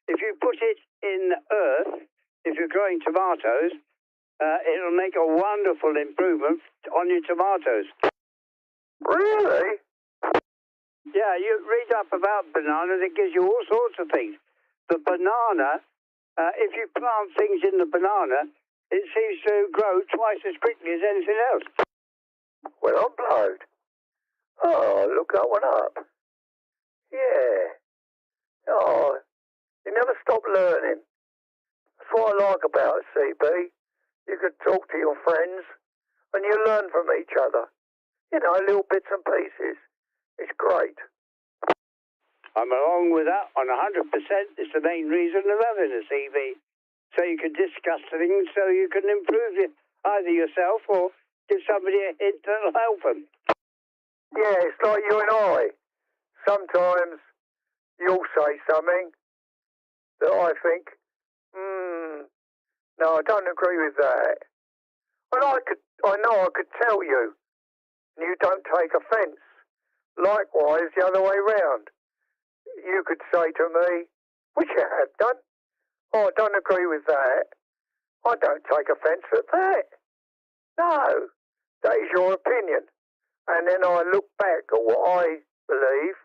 If you put it in earth, if you're growing tomatoes, it'll make a wonderful improvement on your tomatoes. Really? Yeah, you read up about bananas, it gives you all sorts of things. The banana, if you plant things in the banana, it seems to grow twice as quickly as anything else. Well, I'm blowed. Oh, look that one up. Yeah. Oh, you never stop learning. That's what I like about CB. You can talk to your friends and you learn from each other. Little bits and pieces. It's great. I'm along with that on 100%. It's the main reason of having a CV. So you can discuss things, so you can improve either yourself or give somebody a hint that'll help them. Yeah, it's like you and I. Sometimes you'll say something that I think, no, I don't agree with that. And I know I could tell you, and you don't take offence. Likewise, the other way round. You could say to me, which you have done, oh, I don't agree with that. I don't take offence at that. No, that is your opinion. And then I look back at what I believe,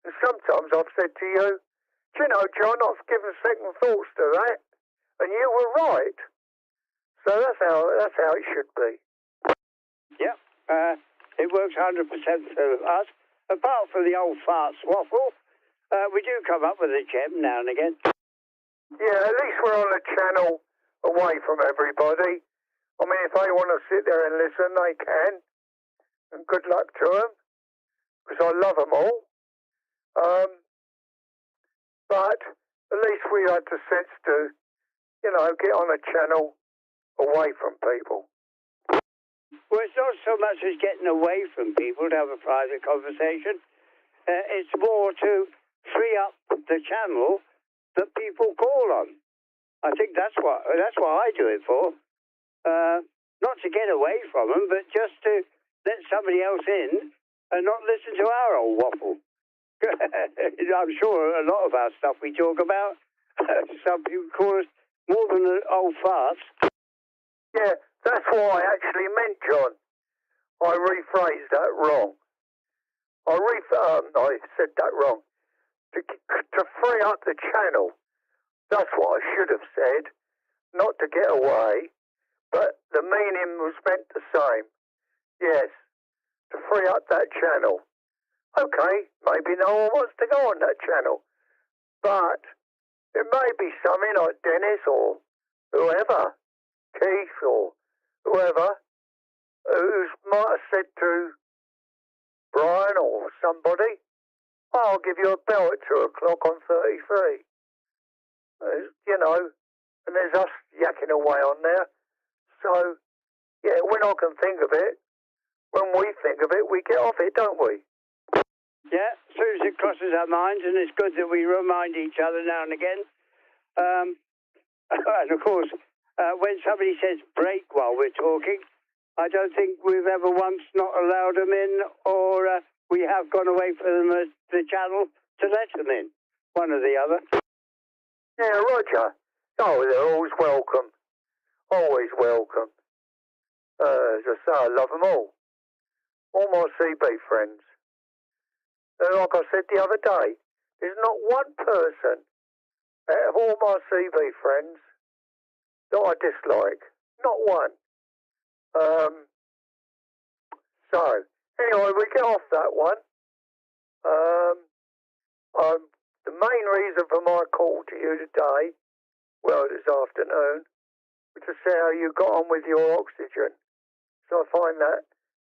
and sometimes I've said to you, do you know, John, I've given second thoughts to that, and you were right. So that's how it should be. Yep, it works 100% for us. Apart from the old farts waffle, we do come up with a gem now and again. Yeah, at least we're on a channel away from everybody. I mean, if they want to sit there and listen, they can. And good luck to them, because I love them all. But at least we had the sense to, get on a channel away from people. Well, it's not so much as getting away from people to have a private conversation. It's more to free up the channel that people call on. I think that's what I do it for. Not to get away from them, but just to let somebody else in and not listen to our old waffle. I'm sure a lot of our stuff we talk about, some people call us more than old farts. Yeah, that's what I actually meant, John. I rephrased that wrong. I said that wrong. To free up the channel. That's what I should have said. Not to get away, but the meaning was meant the same. Yes, to free up that channel. Okay, maybe no one wants to go on that channel. But it may be something like Dennis or whoever, Keith or whoever, who might have said to Brian or somebody, I'll give you a bell at 2 o'clock on 33. And there's us yakking away on there. So, yeah, when I can think of it, when we think of it, we get off it, don't we? Yeah, as soon as it crosses our minds, and it's good that we remind each other now and again. And of course, when somebody says break while we're talking, I don't think we've ever once not allowed them in, or we have gone away from the channel to let them in, one or the other. Yeah, Roger. Oh, they're always welcome. Always welcome. As I say, I love them all. All my CB friends. And like I said the other day, there's not one person out of all my CB friends that I dislike. Not one. So, anyway, we get off that one. The main reason for my call to you today, well, this afternoon, to see how you got on with your oxygen. So I find that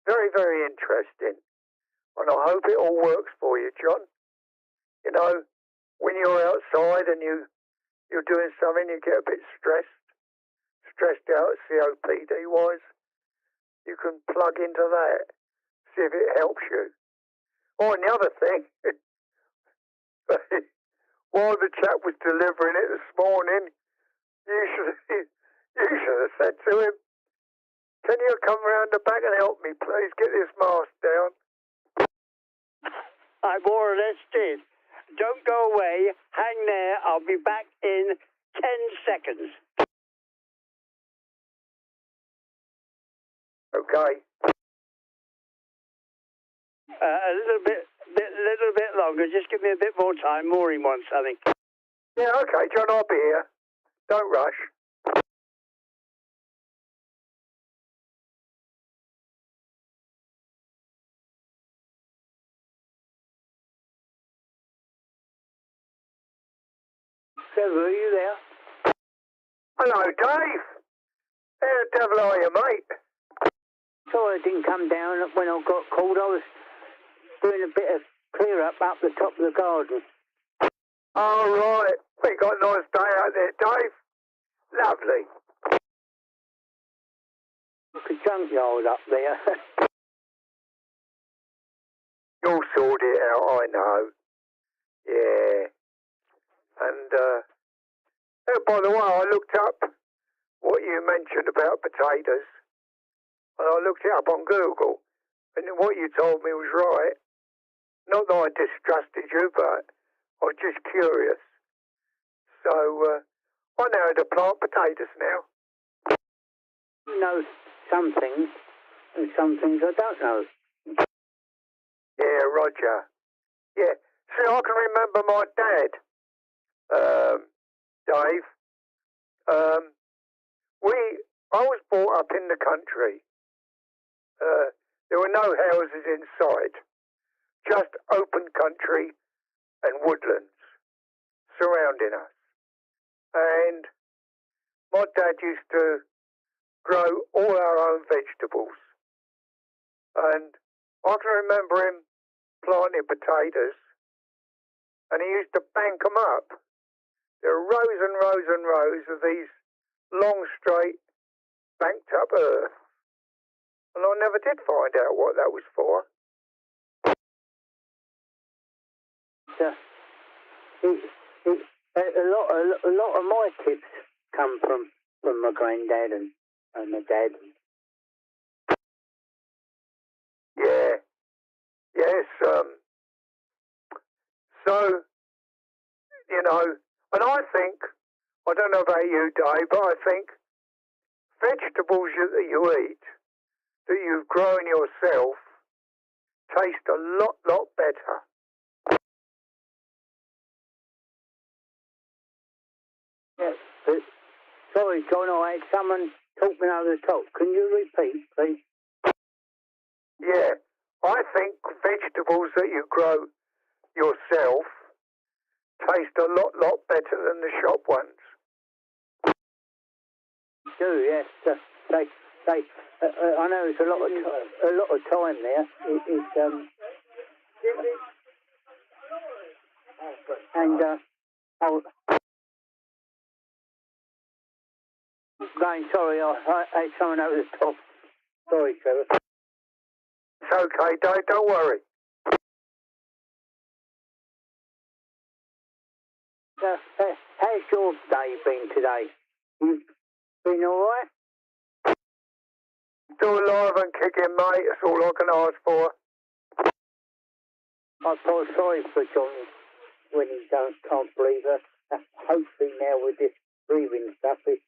very, very interesting. And I hope it all works for you, John. You know, when you're outside and you're doing something, you get a bit stressed out COPD-wise. You can plug into that, see if it helps you. Oh, and the other thing, while the chap was delivering it this morning, you should have said to him, "Can you come round the back and help me, please? Get this mask down." I more or less did. Don't go away. Hang there. I'll be back in 10 seconds. Okay. A little bit longer. Just give me a bit more time. Maureen wants something. Yeah, okay, John, I'll be here. Don't rush. Trevor, are you there? Hello, Dave. How the devil are you, mate? Sorry I didn't come down when I got called. I was doing a bit of clear up the top of the garden. Oh, right. We got a nice day out there, Dave. Lovely. Like a junkyard up there. You'll sort it out, I know. Yeah. And, oh, by the way, I looked up what you mentioned about potatoes. And I looked it up on Google. And what you told me was right. Not that I distrusted you, but I was just curious. So, I know how to plant potatoes now. You know some things, and some things I don't know. Yeah, Roger. Yeah. See, I can remember my dad, Dave. I was brought up in the country. There were no houses inside, just open country and woodlands surrounding us. And my dad used to grow all our own vegetables. And I can remember him planting potatoes, and he used to bank them up. There are rows and rows and rows of these long, straight, banked up earth. And I never did find out what that was for. A lot of my tips come from my granddad and my dad. Yeah. Yes. So, you know, and I think, I don't know about you, Dave, but I think vegetables that you eat, that you've grown yourself, taste a lot better. Yes, but sorry, John, I had someone talking over the top. Can you repeat, please? Yeah, I think vegetables that you grow yourself taste a lot better than the shop ones. Do, yes. I know it's a lot of time there. Sorry, I had someone over the top. Sorry, Trevor. It's okay, Dave, don't worry. How's your day been today? You been all right? Still alive and kicking, mate. That's all I can ask for. I feel sorry for John when he can't breathe. Hopefully now with this breathing stuff, he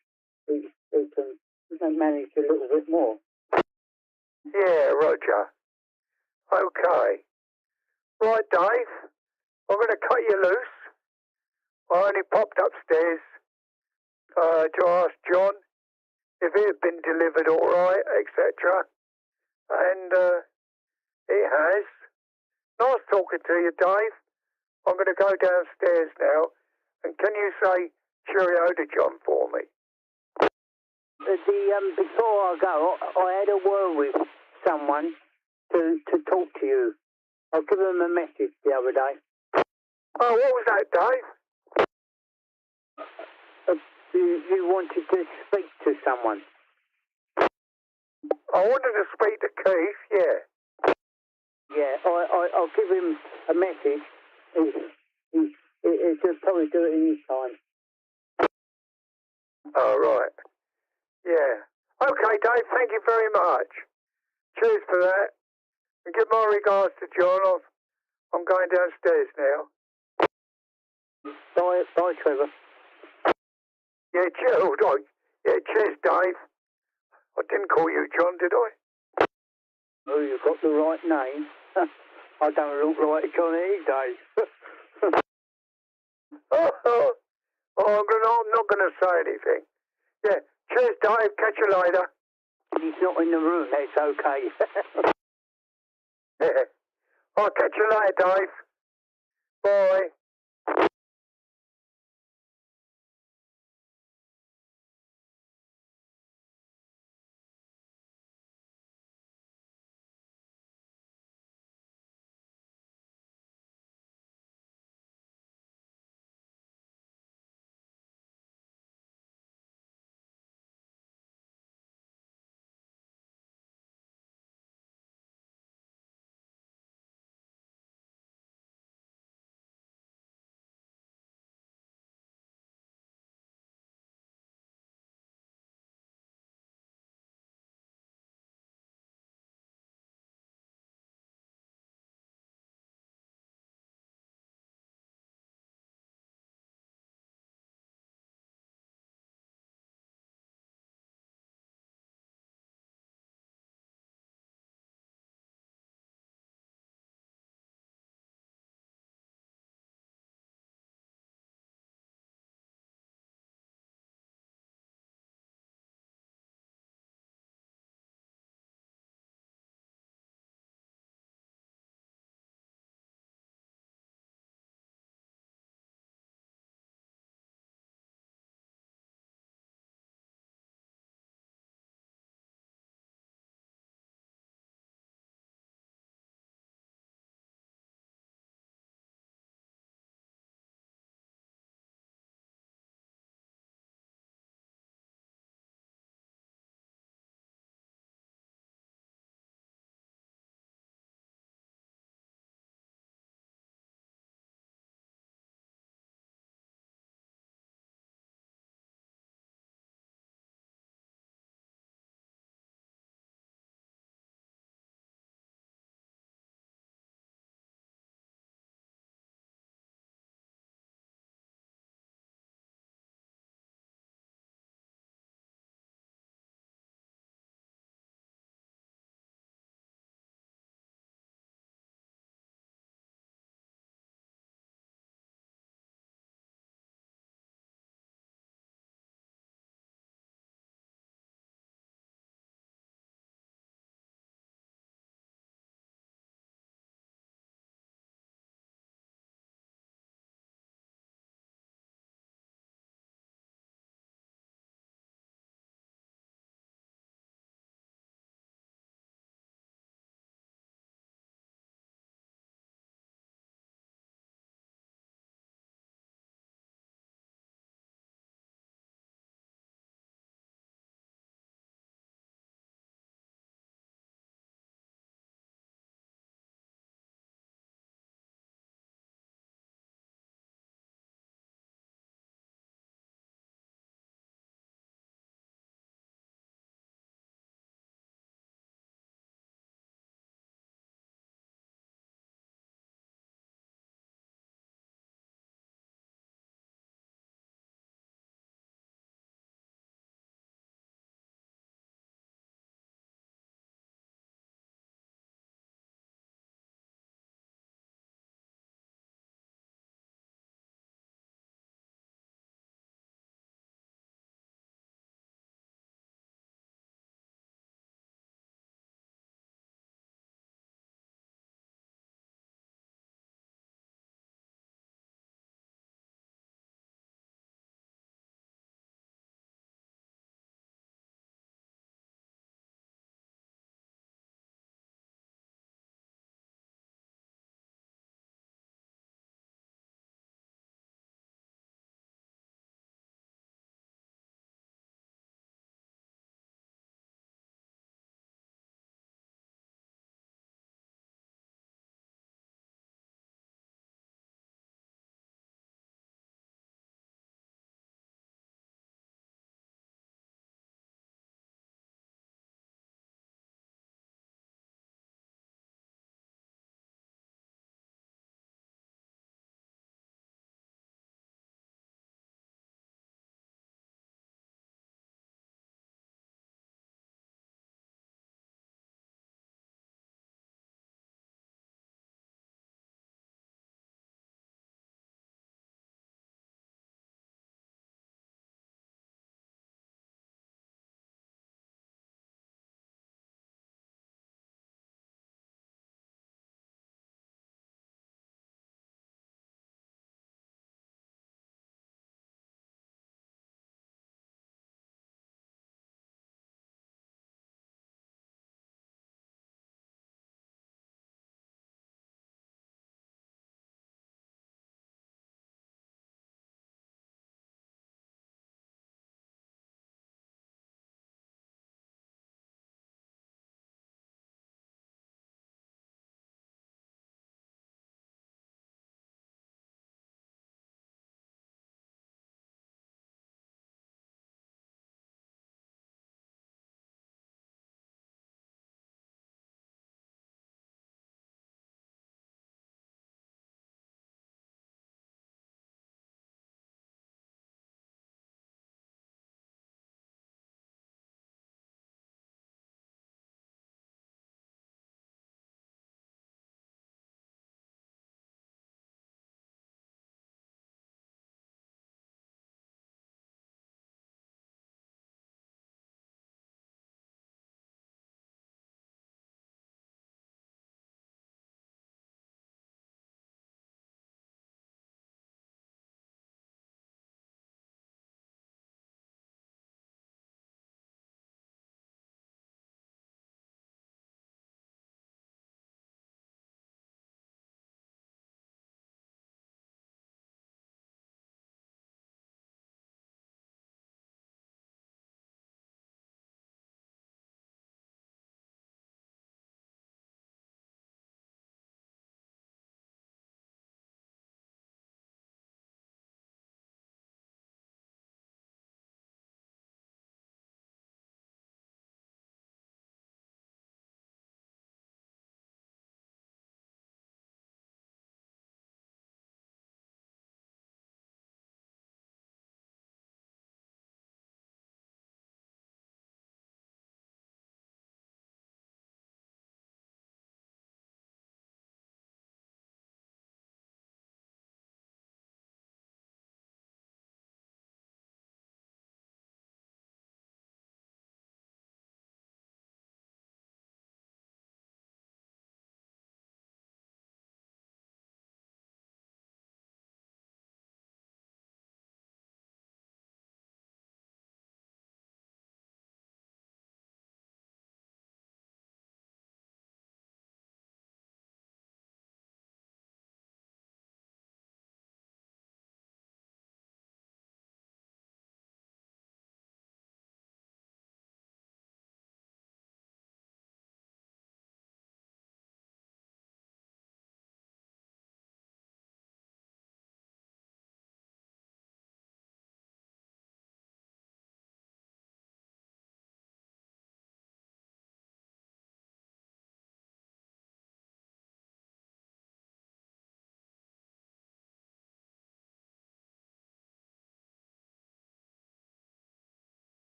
can manage a little bit more. Yeah, Roger. Okay. Right, Dave. I'm going to cut you loose. I only popped upstairs to ask John if it had been delivered all right, etc. And it has. Nice talking to you, Dave. I'm going to go downstairs now. And can you say cheerio to John for me? Before I go, I had a word with someone to talk to you. I'll give them a message the other day. Oh, what was that, Dave? You wanted to speak to someone. I wanted to speak to Keith, yeah. Yeah, I'll give him a message. He'll probably do it in his time. Oh, right. Yeah. Okay, Dave, thank you very much. Cheers for that. And give my regards to John. I'm going downstairs now. Bye, Trevor. Yeah, cheers, yeah, cheers, Dave. I didn't call you John, did I? Oh, you've got the right name. I don't look like John these days. I'm not going to say anything. Yeah, cheers, Dave. Catch you later. He's not in the room. That's okay. Yeah. I'll catch you later, Dave. Bye.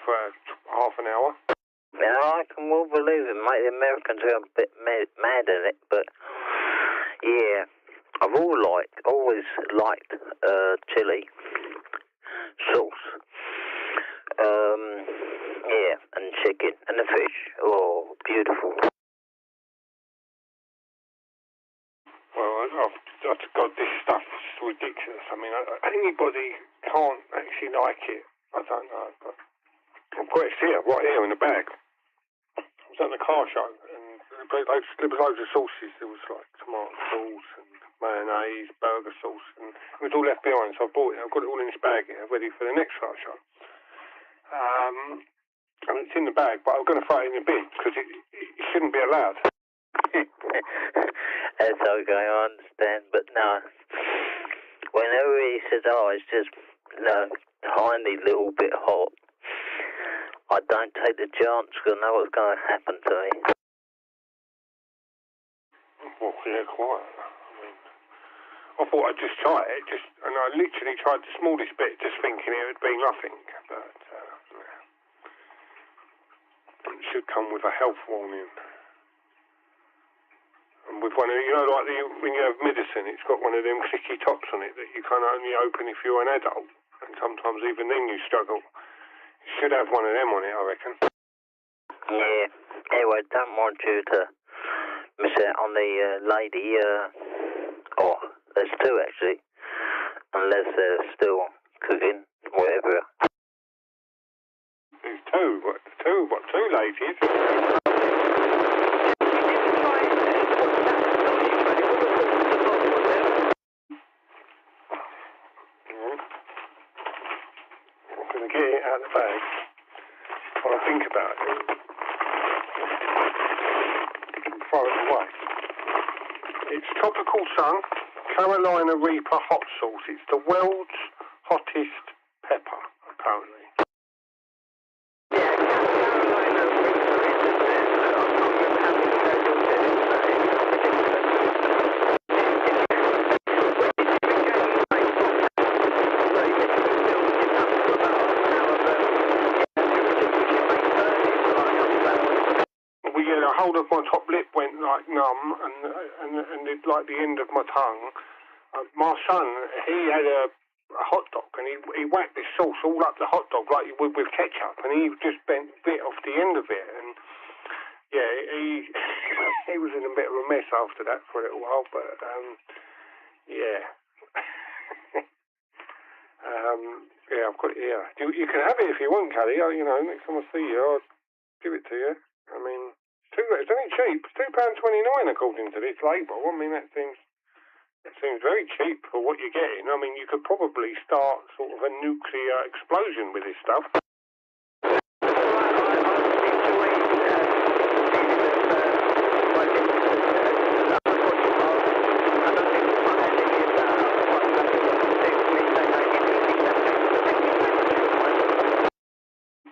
for half an hour. Yeah, I can well believe it, mate. The Americans are a bit mad at it, but yeah, I've always liked chili sauce. Yeah, and chicken and the fish. Oh, beautiful. Well, I've got this stuff. It's ridiculous. I mean, anybody can't actually like it. I don't know, but I've got it here, right here in the bag. I was at the car show, and there was loads of sauces. There was like tomato sauce and mayonnaise, burger sauce, and it was all left behind. So I bought it. I've got it all in this bag here, ready for the next car show. And it's in the bag, but I'm going to throw it in the bin because it shouldn't be allowed. That's okay, I understand, but no. Whenever he says, oh, it's just tiny little bit hot, I don't take the chance because I know what's going to happen to me. Well, yeah, quite. I mean, I thought I'd just try it, and I literally tried the smallest bit, just thinking it would be nothing, but it should come with a health warning. And with one of, like when you have medicine, it's got one of them clicky tops on it that you can only open if you're an adult, and sometimes even then you struggle. You should have one of them on it, I reckon. Yeah. Anyway, don't want you to miss out on the lady. There's two actually, unless they're still cooking, whatever. There's two. What? Two ladies? I'm going to get it out of the bag while I think about it and throw it away. It's Tropical Sun Carolina Reaper hot sauce. It's the world's hottest pepper, apparently. The whole of my top lip went like numb, and it, like the end of my tongue. My son, he had a hot dog, and he whacked this sauce all up the hot dog like you would with ketchup, and he just bit off the end of it, and yeah, he was in a bit of a mess after that for a little while, but yeah. Yeah, I've got it here. You can have it if you want, Callie. Next time I see you, I'll give it to you. I mean, it's only cheap. It's £2.29 according to this label. I mean, that seems very cheap for what you're getting. I mean, you could probably start sort of a nuclear explosion with this stuff.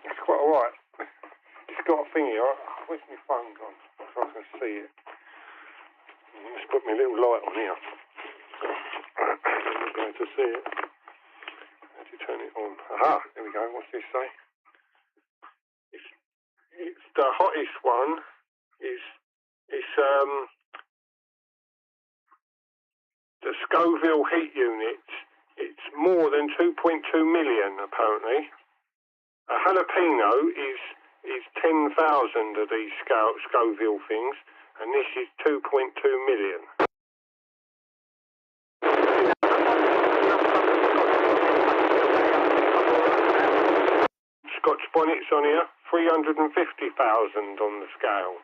It's quite alright. It's got a thingy. Where's my phone gone? So I can see it. Let's put my little light on here. I'm going to see it. How do you turn it on? Aha, there we go. What's this say? It's the hottest one. It's the Scoville heat unit. It's more than 2.2 million apparently. A jalapeno is 10,000 of these Scoville things, and this is 2.2 million. Scotch bonnets on here, 350,000 on the scale.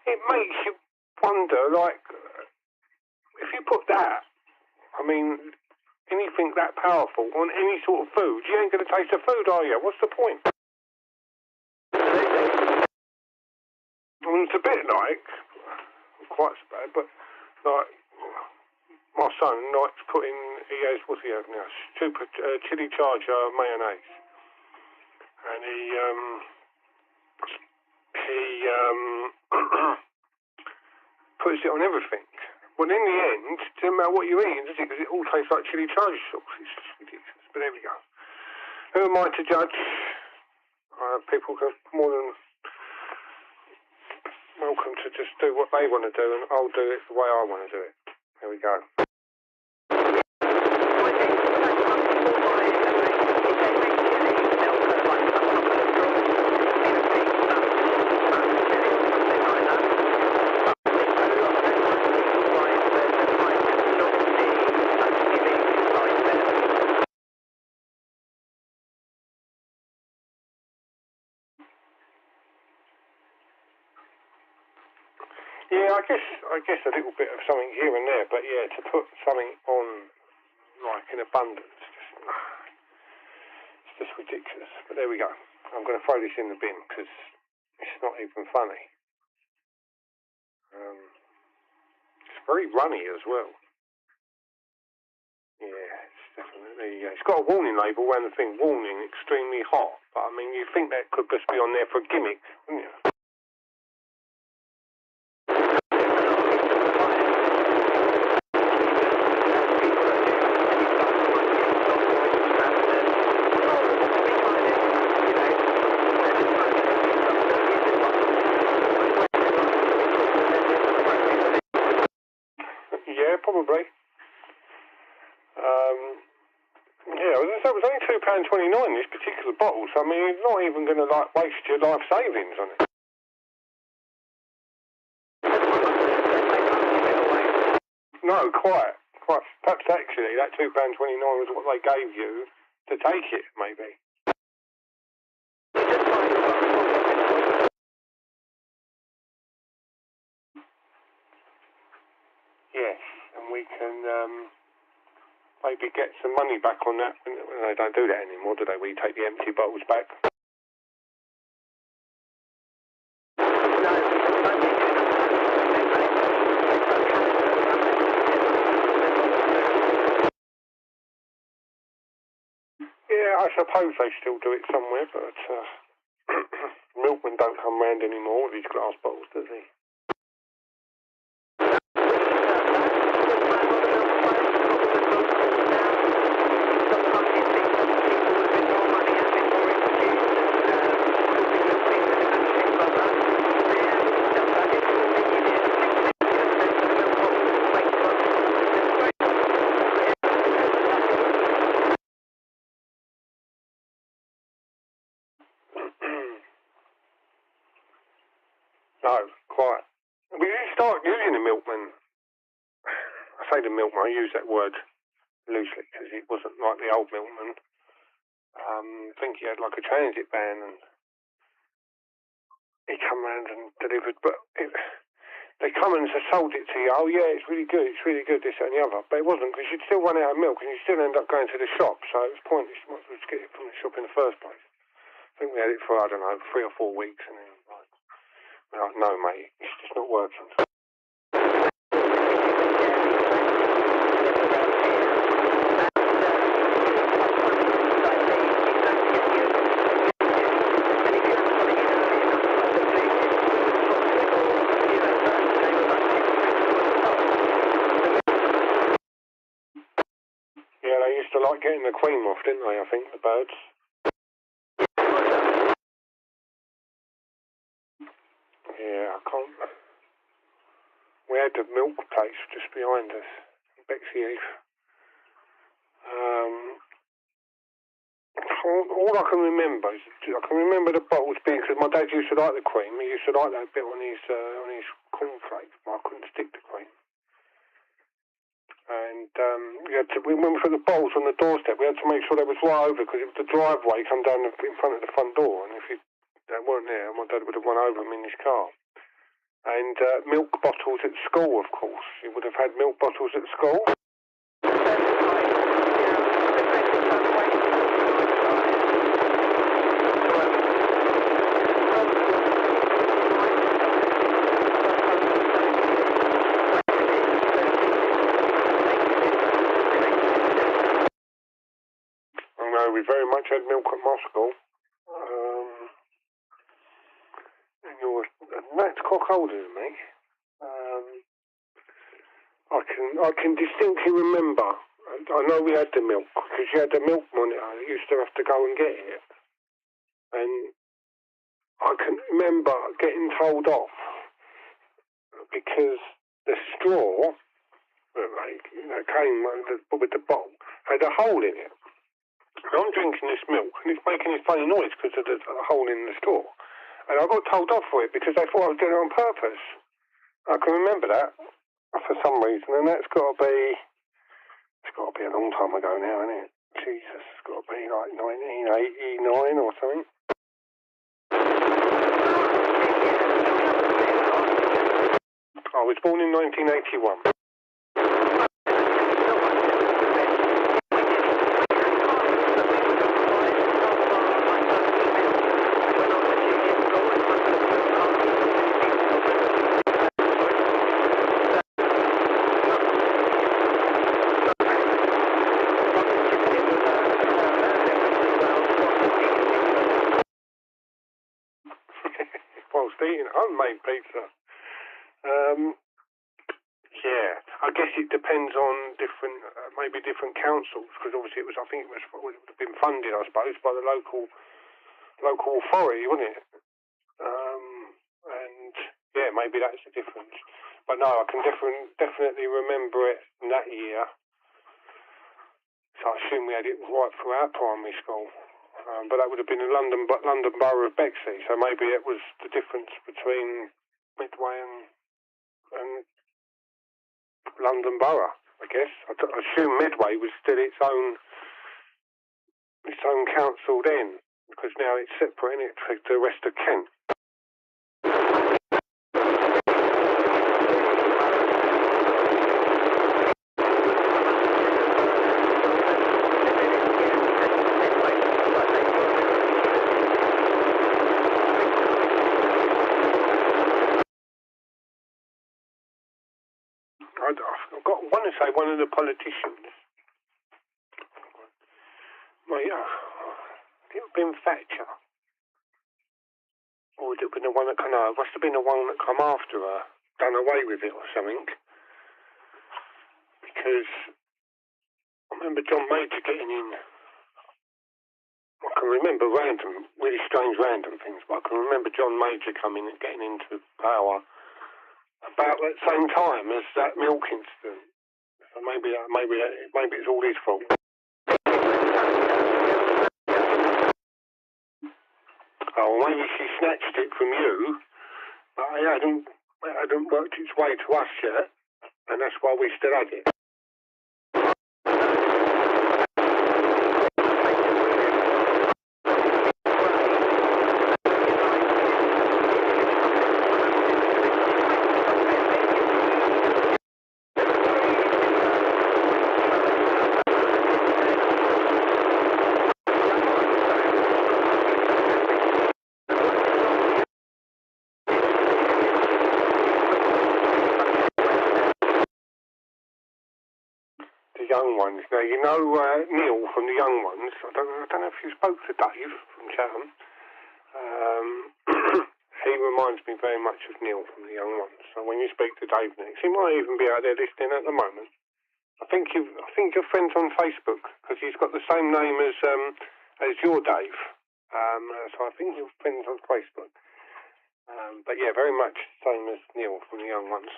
It makes you wonder, like, if you put that, I mean, anything that powerful on any sort of food, you ain't going to taste the food, are you? What's the point? I mean, it's a bit like, quite so bad, but like, my son likes putting, he has, what's he have now? Super chili charger mayonnaise. And he puts it on everything. Well, in the end, it doesn't matter what you're eating, does it? Because it all tastes like chili charger sauce. It's just ridiculous. But there we go. Who am I to judge? People are more than welcome to just do what they want to do, and I'll do it the way I want to do it. There we go. Yeah, I guess a little bit of something here and there, but yeah, to put something on like in abundance, it's just ridiculous. But there we go. I'm going to throw this in the bin because it's not even funny. It's very runny as well. Yeah, it's definitely. It's got a warning label around the thing, warning, extremely hot. But I mean, you think that could just be on there for a gimmick, wouldn't you? Yeah, probably. Yeah, it was only £2.29 this particular bottle, so I mean, you're not even going to like waste your life savings on it. No, quite. Perhaps actually that £2.29 was what they gave you to take it, maybe. Yes, and we can maybe get some money back on that. They don't do that anymore, do they? We take the empty bottles back. Yeah, I suppose they still do it somewhere, but Milkman don't come round anymore with his glass bottles, does he? No, quite. We start using the Milkman. I say the Milkman, I use that word loosely because it wasn't like the old Milkman. I think he had like a transit van and he come round and delivered, but they come and sold it to you. Oh yeah, it's really good, this, that and the other. But it wasn't, because you'd still run out of milk and you'd still end up going to the shop, so it was pointless. You might as well just get it from the shop in the first place. I think we had it for, I don't know, 3 or 4 weeks and then like, no mate, it's just not working. Yeah, they used to like getting the cream off, didn't they, I think, the birds? Yeah, I can't. We had the milk place just behind us, Bexley Heath. All I can remember is the bottles being, because my dad used to like the cream. He used to like that bit on his cornflakes, but I couldn't stick the cream. And when we put the bottles on the doorstep, we had to make sure they was right over, because if the driveway come down in front of the front door, and if they weren't there, my dad would have run over them in his car. And milk bottles at school, of course. You would have had milk bottles at school. know, we very much had milk at my school. And that's quite older than me. I can distinctly remember. I know we had the milk because you had the milk monitor. You used to have to go and get it, and I can remember getting told off because the straw that came with the bottle had a hole in it. And I'm drinking this milk and it's making this funny noise because of the hole in the straw. And I got told off for it because they thought I was doing it on purpose. I can remember that for some reason, and it's got to be a long time ago now, isn't it? Jesus, it's got to be like 1989 or something. I was born in 1981. Whilst eating homemade pizza. Yeah, I guess it depends on maybe different councils, because obviously I think it would have been funded, I suppose, by the local authority, wouldn't it? And yeah, maybe that's the difference. But no, I can definitely remember it in that year. So I assume we had it right throughout primary school. But that would have been in London Borough of Bexley, so maybe it was the difference between Midway and London Borough, I guess. I assume Midway was still its own council then, because now it's separate, and it to the rest of Kent. I want to say one of the politicians. Well, yeah, it would have been Thatcher. Or would it have been the one that came out? It must have been the one that come after her, done away with it or something. Because I remember John Major getting in. I can remember really strange random things, but I can remember John Major coming and getting into power about that same time as that milk incident. So maybe it's all his fault. Oh, maybe she snatched it from you, but it hadn't worked its way to us yet, and that's why we still had it. Young ones. Now, you know Neil from the Young Ones. I don't know if you spoke to Dave from Chatham. He reminds me very much of Neil from the Young Ones. So when you speak to Dave next, he might even be out there listening at the moment. I think you're friends on Facebook because he's got the same name as your Dave. So I think you're friends on Facebook. But yeah, very much the same as Neil from the Young Ones.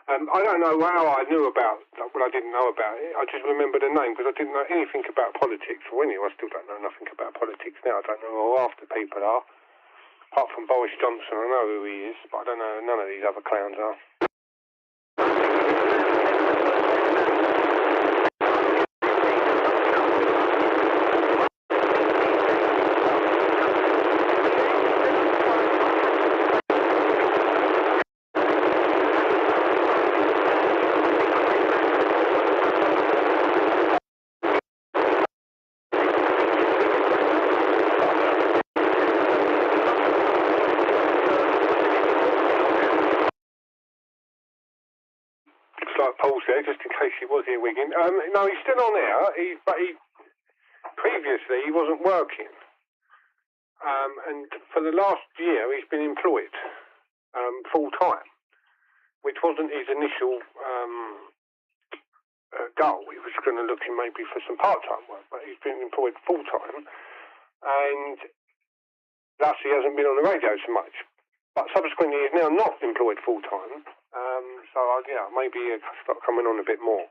I don't know how I knew about what I didn't know about it. I just remember the name because I didn't know anything about politics. Or anyway, I still don't know nothing about politics now. I don't know who half the people are. Apart from Boris Johnson, I know who he is, but I don't know who none of these other clowns are. Like Paul said, just in case he was here wigging. No, he's still on air. But he previously he wasn't working. And for the last year he's been employed full time, which wasn't his initial goal. He was going to look in maybe for some part-time work, but he's been employed full time, and thus he hasn't been on the radio so much. But subsequently he's now not employed full time, so maybe he'll start coming on a bit more.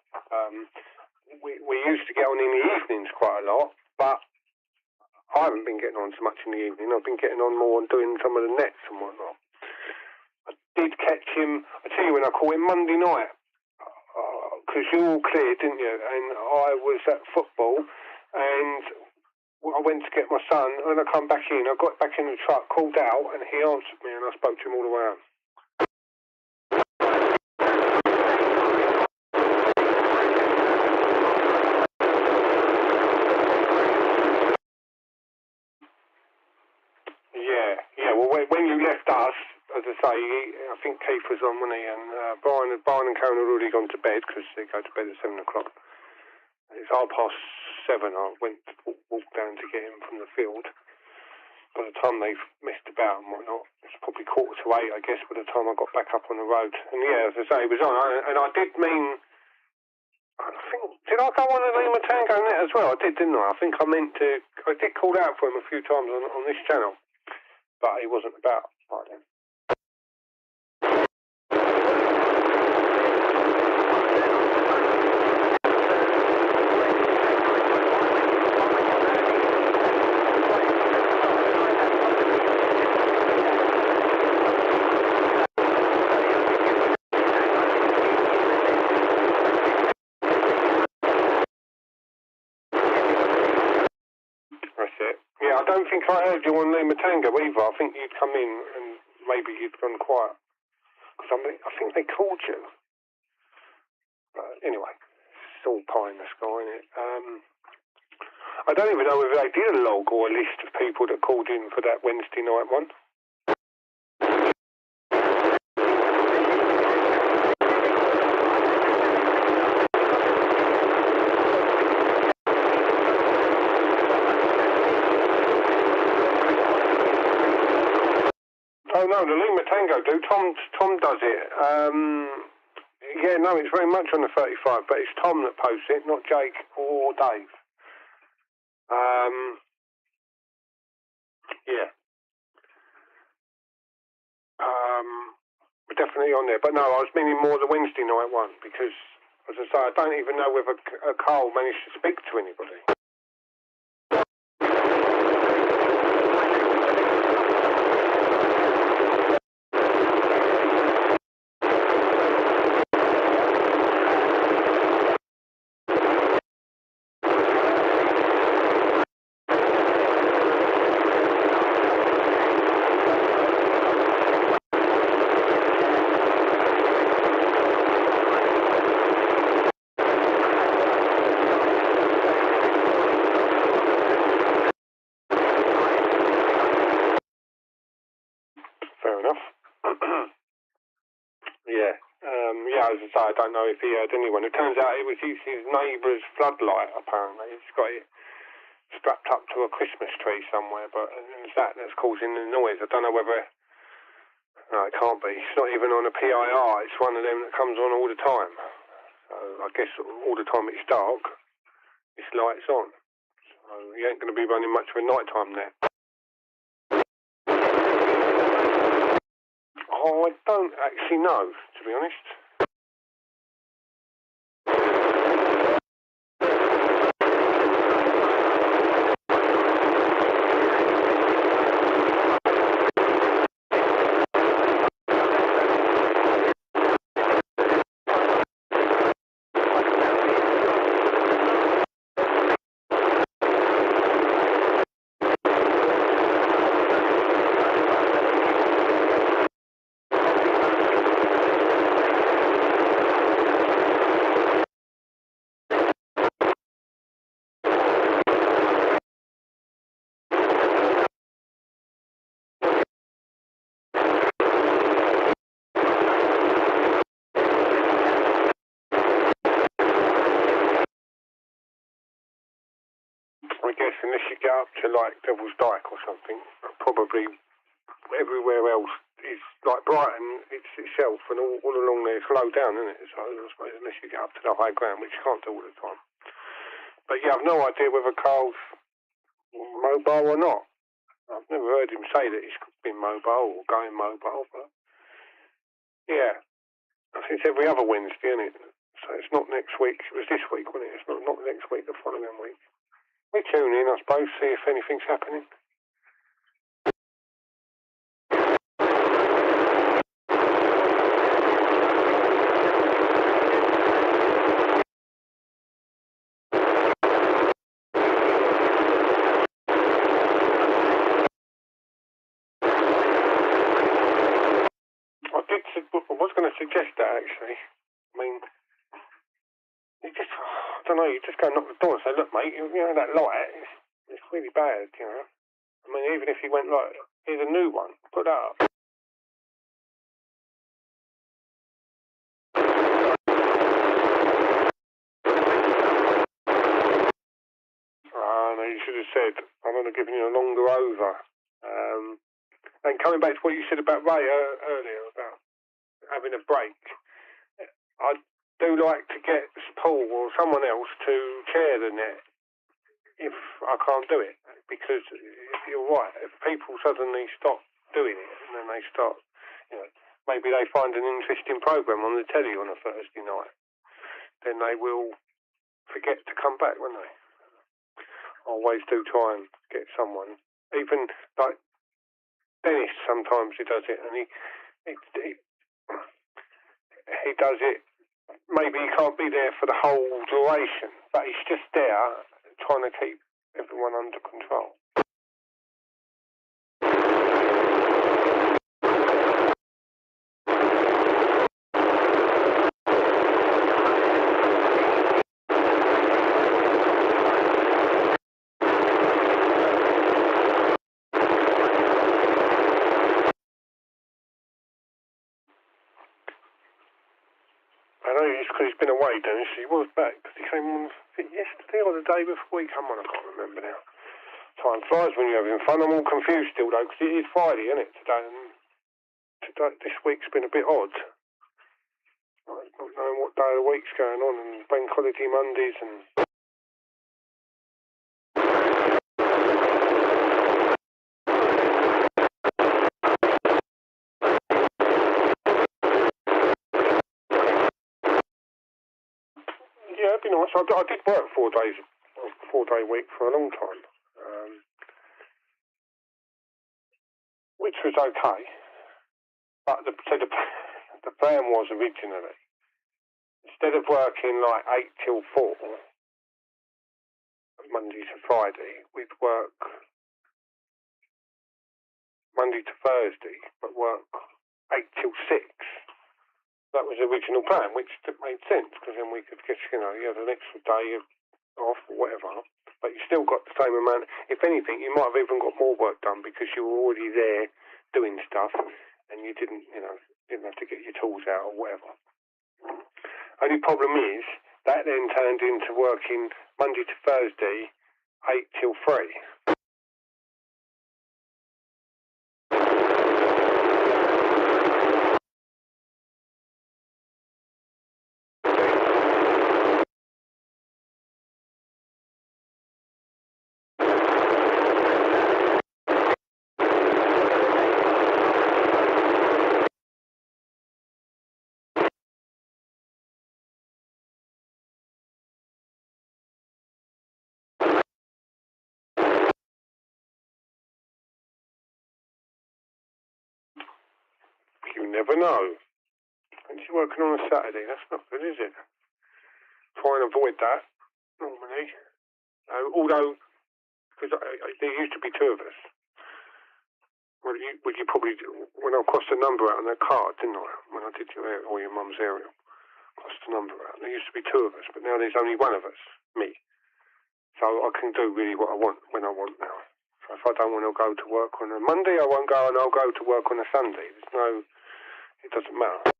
We used to get on in the evenings quite a lot, but I haven't been getting on so much in the evening. I've been getting on more and doing some of the nets and whatnot. I did catch him, I tell you when I caught him Monday night, because you all cleared, didn't you? And I was at football, and I went to get my son, and I come back in. I got back in the truck, called out, and he answered me, and I spoke to him all the way home. Yeah. Well, when you left us, as I say, I think Keith was on, wasn't he? And Brian and Karen had already gone to bed because they go to bed at 7 o'clock. It's 7:30. I went walked down to get him from the field. By the time they've messed about and whatnot, it's probably 7:45, I guess, by the time I got back up on the road. And yeah, as I say, he was on. And I did mean, did I go on the Lima Tango net as well? I did, didn't I? I think I did call out for him a few times on this channel, but he wasn't about right then. I don't think I heard you on Lima Tango either. I think you'd come in and maybe you'd gone quiet. Because I think they called you. But anyway, it's all pie in the sky, isn't it? I don't even know whether they did a log or a list of people that called in for that Wednesday night one. Oh no, the Lima Tango do. Tom does it. Yeah, no, it's very much on the 35, but it's Tom that posts it, not Jake or Dave. Yeah. We're definitely on there, but no, I was meaning more the Wednesday night one because, as I say, I don't even know whether Carl managed to speak to anybody. As I say, I don't know if he heard anyone. It turns out it was his neighbour's floodlight, apparently. He's got it strapped up to a Christmas tree somewhere, but it's that's causing the noise. I don't know whether... No, it can't be. It's not even on a PIR. It's one of them that comes on all the time. So I guess all the time it's dark, this light's on. So he ain't going to be running much of a nighttime net. Oh, I don't actually know, to be honest. guess, unless you get up to like Devil's Dyke or something, probably everywhere else is like Brighton, it's itself, and all along there it's low down, isn't it? So I suppose unless you get up to the high ground, which you can't do all the time. But yeah, I've no idea whether Carl's mobile or not. I've never heard him say that he's been mobile or going mobile, but yeah, I think it's every other Wednesday, isn't it? So it's not next week. It was this week, wasn't it? It's not next week, the following week. We tune in, I suppose, see if anything's happening. I was going to suggest that, actually. I mean, I don't know, you just go knock the door and say, look, mate, you know that light, it's really bad, you know. I mean, even if you went like, here's a new one, put that up. No, you should have said, I'm going to give you a longer over. And coming back to what you said about Ray earlier, about having a break, I do like to get Paul or someone else to chair the net if I can't do it, because you're right, if people suddenly stop doing it and then they start, you know, maybe they find an interesting programme on the telly on a Thursday night, then they will forget to come back, won't they? I always do try and get someone, even like Dennis, sometimes he does it, and he does it, maybe he can't be there for the whole duration, but he's just there trying to keep everyone under control. I know because he's been away, Dennis. He was back because he came on yesterday or the day before he came on. I can't remember now. Time flies when you're having fun. I'm all confused still though because it is Friday, isn't it, today? And this week's been a bit odd. Like, not knowing what day of the week's going on, and bank holiday Mondays and. Yeah, it'd be nice. I did work 4 days, 4-day week for a long time, which was okay. But the plan was originally, instead of working like 8 till 4, Monday to Friday, we'd work Monday to Thursday, but work 8 till 6. That was the original plan, which made sense, because then we could get, you have an extra day off or whatever, but you still got the same amount. If anything, you might have even got more work done because you were already there doing stuff, and you didn't have to get your tools out or whatever. Only problem is, that then turned into working Monday to Thursday, 8 till 3. You never know. And you're working on a Saturday, that's not good, is it? Try and avoid that, normally. Although, because there used to be 2 of us. Well, you probably, when I crossed the number out on that card, didn't I? When I did your mum's aerial. Crossed the number out. There used to be 2 of us, but now there's only 1 of us, me. So I can do really what I want when I want now. So if I don't want to go to work on a Monday, I won't go, and I'll go to work on a Sunday. It doesn't matter.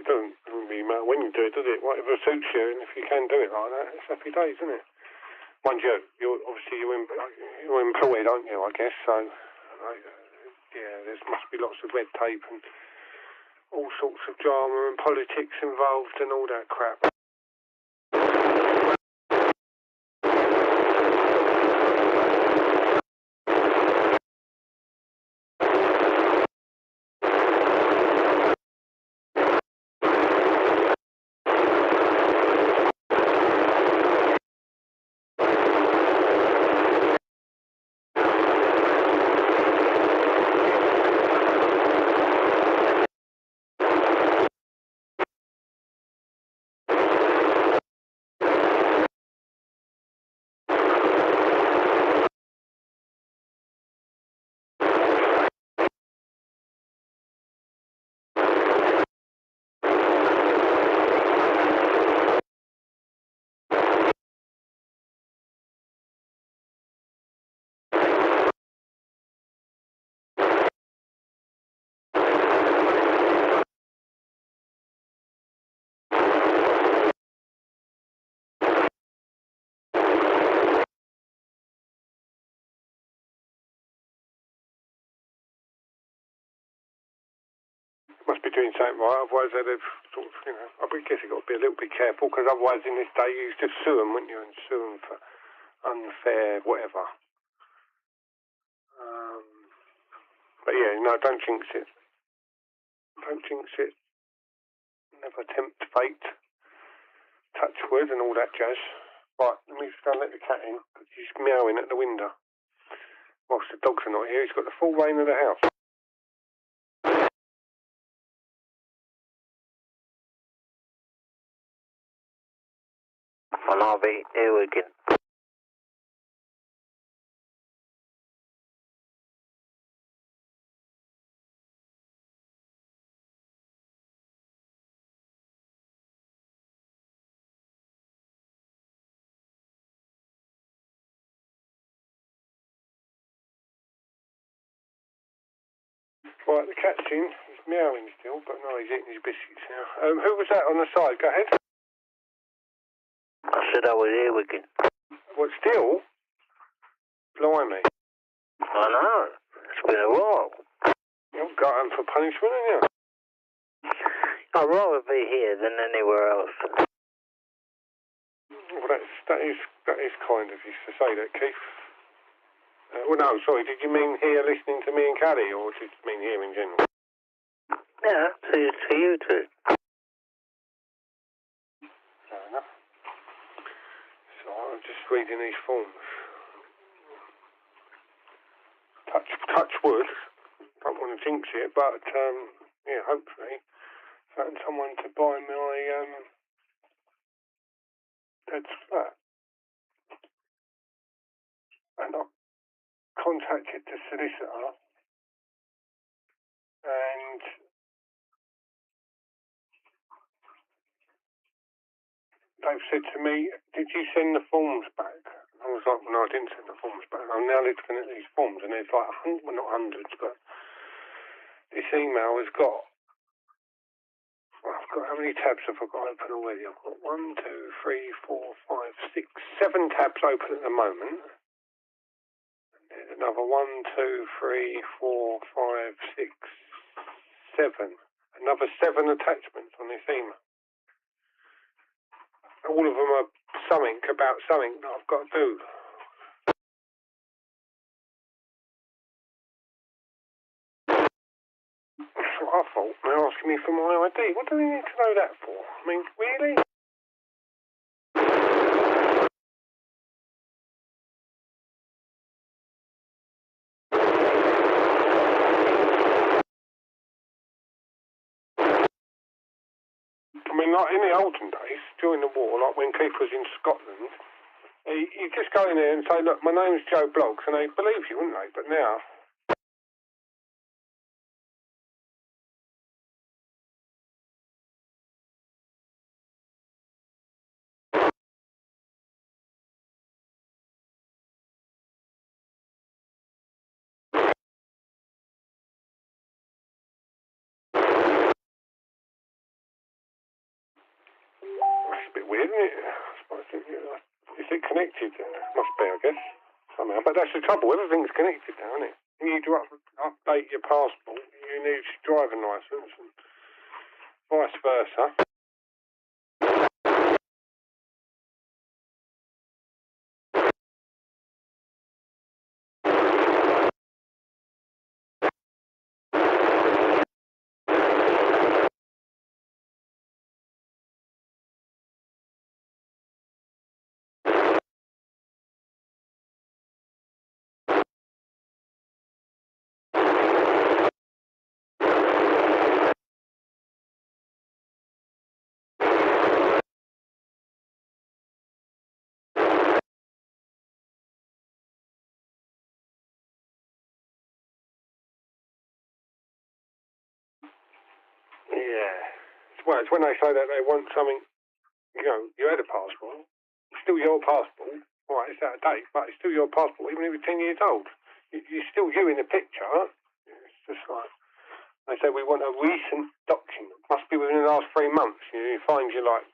doesn't really matter when you do it, does it? Whatever suits you, and if you can do it like that, it's happy days, isn't it? Mind you, you're employed, aren't you, I guess, so, yeah, there must be lots of red tape and all sorts of drama and politics involved and all that crap. Must be doing something right, otherwise they'd have sort of, I guess you've got to be a little bit careful, because otherwise in this day you just sue them, wouldn't you, and sue them for unfair whatever. But yeah, no, don't jinx it. Don't jinx it. Never tempt fate. Touch wood and all that jazz. Right, let me just go and let the cat in, because he's meowing at the window. Whilst the dogs are not here, he's got the full reign of the house. And I'll be here again. Right, the cat's in. He's meowing still, but no, he's eating his biscuits now. Who was that on the side? Go ahead. I said I was here again. What, still? Blimey. I know. It's been a while. You've got him for punishment, haven't you? I'd rather be here than anywhere else. Well, that is kind of you to say that, Keith. Well, no, sorry, did you mean here listening to me and Callie, or did you mean here in general? Yeah, to you too. Fair enough. So I'm just reading these forms. Touch wood. Don't want to jinx it, but yeah, hopefully found someone to buy my dad's flat. And I contacted the solicitor, and they've said to me, "Did you send the forms back?" I was like, "Well, no, I didn't send the forms back." I'm now looking at these forms, and there's like well, not hundreds, but this email has got. Well, I've got, how many tabs have I got open already? I've got 1, 2, 3, 4, 5, 6, 7 tabs open at the moment. There's another 1, 2, 3, 4, 5, 6, 7. Another 7 attachments on this email. All of them are something about something that I've got to do. That's what I thought. They're asking me for my ID. What do they need to know that for? I mean, really? I mean, like in the olden days, during the war, like when Keith was in Scotland, you just go in there and say, "Look, my name's Joe Bloggs," and they believe you, wouldn't they? But now, That's a bit weird, isn't it? I suppose, is it connected? Must be, I guess, somehow. But that's the trouble. Everything's connected now, isn't it? You need to update your passport. You need your driving licence, and vice versa. Yeah. Well, it's when they say that they want something, you know, you had a passport, it's still your passport, right, it's out of date, but it's still your passport, even if you're 10 years old. You're still you in the picture. It's just like, they say we want a recent document. Must be within the last 3 months. You find your, like,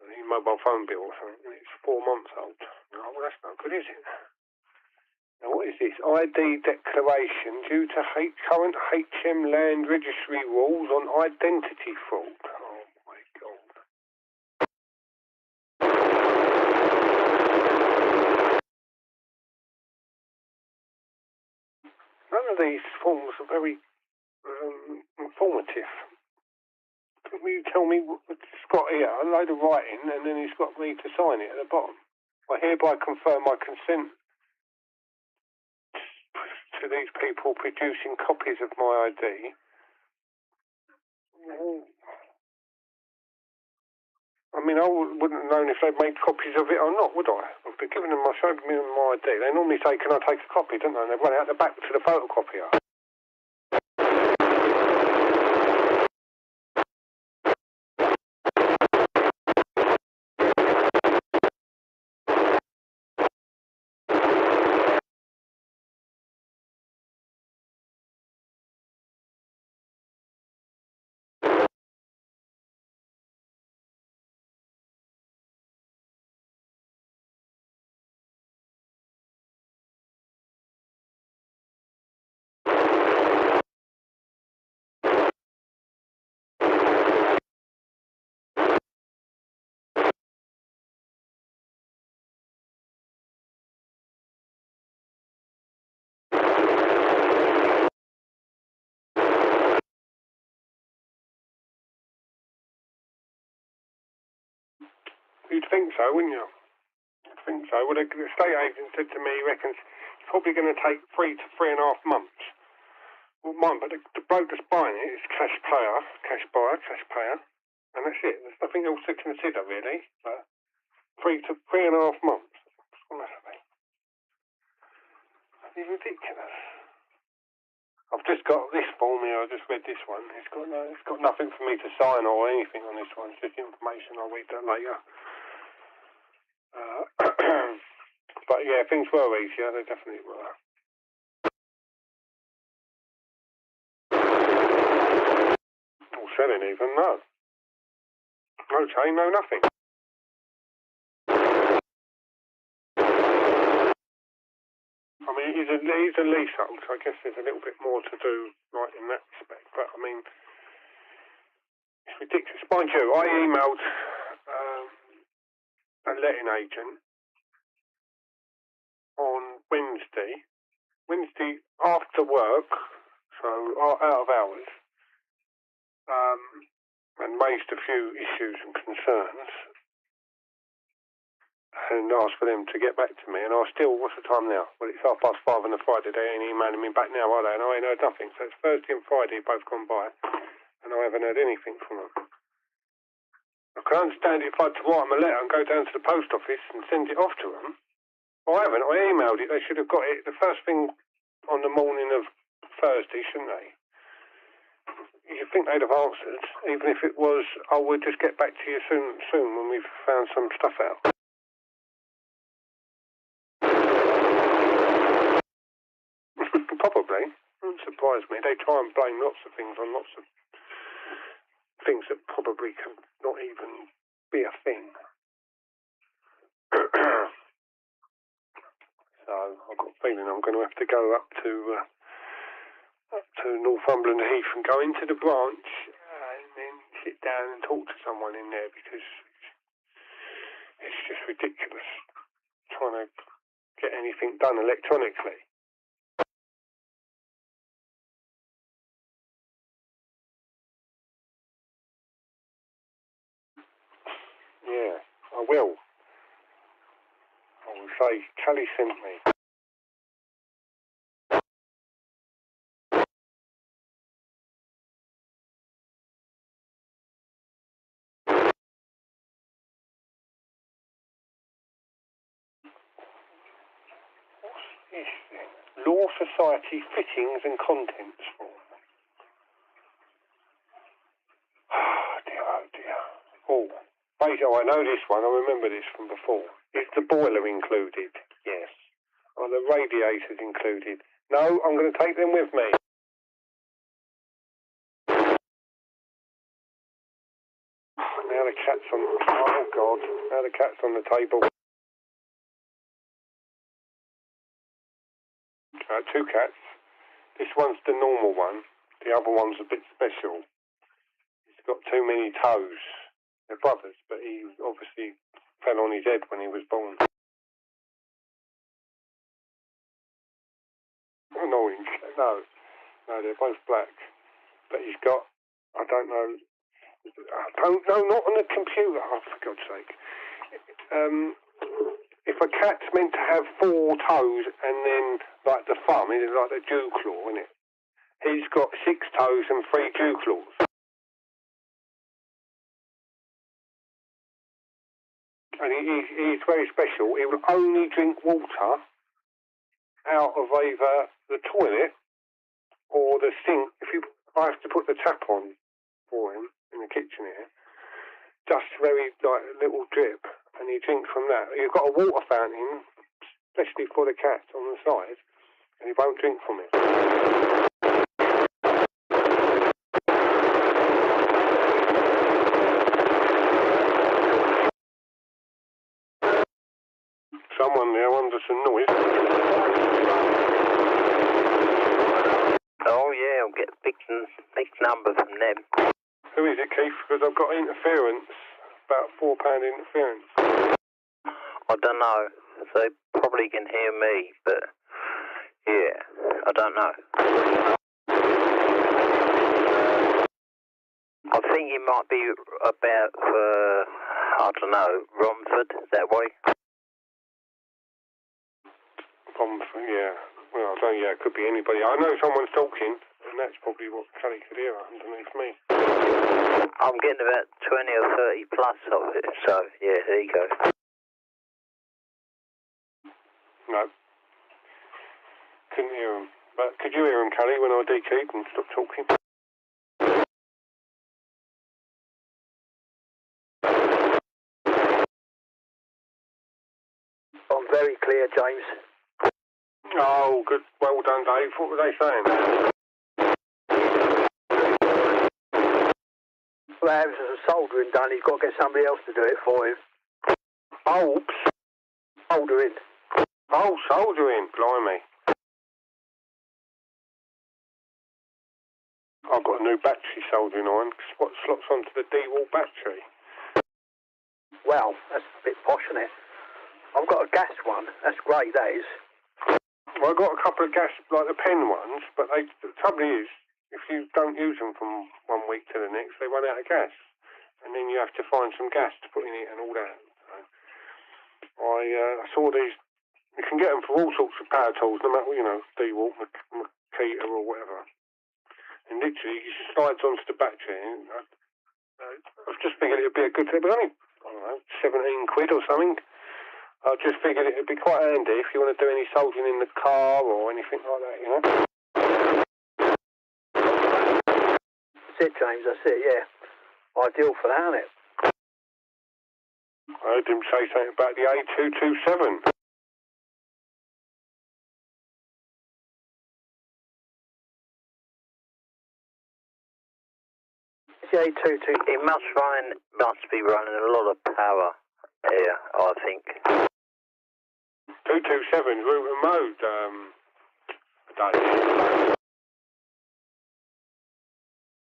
your mobile phone bill or something, and it's 4 months old. Oh, well, that's not good, is it? Now, what is this? ID declaration due to current HM land registry rules on identity fraud. Oh, my God. None of these forms are very informative. Can you tell me what it's got here? A load of writing, and then it's got me to sign it at the bottom. I hereby confirm my consent to these people producing copies of my ID. I mean, I wouldn't have known if they'd made copies of it or not, would I? I've been giving them my ID. They normally say, can I take a copy, don't they? And they run out the back to the photocopier. You'd think so, wouldn't you? You'd think so. Well, the estate agent said to me, he reckons it's probably going to take 3 to 3.5 months. Well, mine, but the bloke that's buying it is cash buyer, and that's it. There's nothing else to consider, really. But 3 to 3.5 months. What's that be? It's ridiculous. I've just got this form here. I just read this one. It's got nothing for me to sign or anything on this one. It's just information. I'll read that later. But yeah, things were easier. They definitely were. Or selling even, no. No chain, no nothing. I mean, it is a leasehold, so I guess there's a little bit more to do, right, in that respect. But, I mean, it's ridiculous. Mind you, I emailed a letting agent on Wednesday after work, so out of hours, and raised a few issues and concerns, and asked for them to get back to me. And I still, what's the time now? Well, it's 5:30 on a Friday. They ain't emailing me back now, are they? And I ain't heard nothing. So it's Thursday and Friday both gone by, and I haven't heard anything from them. I can understand if I had to write them a letter and go down to the post office and send it off to them. I haven't. I emailed it. They should have got it the first thing on the morning of Thursday, shouldn't they? You'd think they'd have answered, even if it was, oh, we'll just get back to you soon when we've found some stuff out. Probably. It wouldn't surprise me. They try and blame lots of things on lots of things that probably can not even be a thing. So I've got a feeling I'm going to have to go up to Northumberland Heath and go into the branch and then sit down and talk to someone in there, because it's just ridiculous trying to get anything done electronically. Yeah, I will. I will say Kelly sent me. What's this then? Law Society Fittings and Contents Form. Oh dear, oh dear. Oh, basically, I know this one. I remember this from before. Is the boiler included? Yes. Are the radiators included? No, I'm going to take them with me. Now the cat's on. Oh God! Now the cat's on the table. Two cats. This one's the normal one. The other one's a bit special. He's got too many toes. They're brothers, but he obviously fell on his head when he was born. Annoying. No, they're both black. But he's got, I don't know, not on the computer, oh, for God's sake. If a cat's meant to have 4 toes and then, like the thumb, it's like the dew claw, isn't it? He's got 6 toes and 3 dew claws. And he's very special. He will only drink water out of either the toilet or the sink. I have to put the tap on for him in the kitchen here, just very like a little drip, and he drinks from that. You've got a water fountain, especially for the cat, on the side, and he won't drink from it. Someone there under some noise. Oh yeah, I'll get a big number from them. Who is it, Keith? Because I've got interference, about £4 interference. I don't know. They probably can hear me, but yeah, I don't know. I think it might be about, I don't know, Romford, that way. Romford, yeah. Well, I don't know, yeah, it could be anybody. I know someone's talking, and that's probably what Kelly could hear underneath me. I'm getting about 20 or 30 plus of it, so yeah, there you go. No. Couldn't hear him. But could you hear him, Kelly, when I dekeyed and stopped talking? I'm very clear, James. Oh, good. Well done, Dave. What were they saying? Well, having some soldering done, he's got to get somebody else to do it for him. Bulbs? Soldering. Oh, soldering. Blimey. I've got a new battery soldering iron. What slots onto the D-wall battery? Well, that's a bit posh, isn't it? I've got a gas one. That's great, that is. Well, I've got a couple of gas, like the pen ones, but the trouble is, if you don't use them from one week to the next, they run out of gas. And then you have to find some gas to put in it and all that. So I saw these, you can get them for all sorts of power tools, no matter, D-Walk, Makita or whatever. And literally, it just slides onto the battery. And I was just thinking it would be a good thing, but only, I don't know, 17 quid or something. I just figured it would be quite handy if you want to do any soldering in the car or anything like that, That's it, James, that's it, yeah. Ideal for that, isn't it? I heard him say something about the A227. Ch33. It must be running a lot of power here, I think. 227's route and mode, Dave.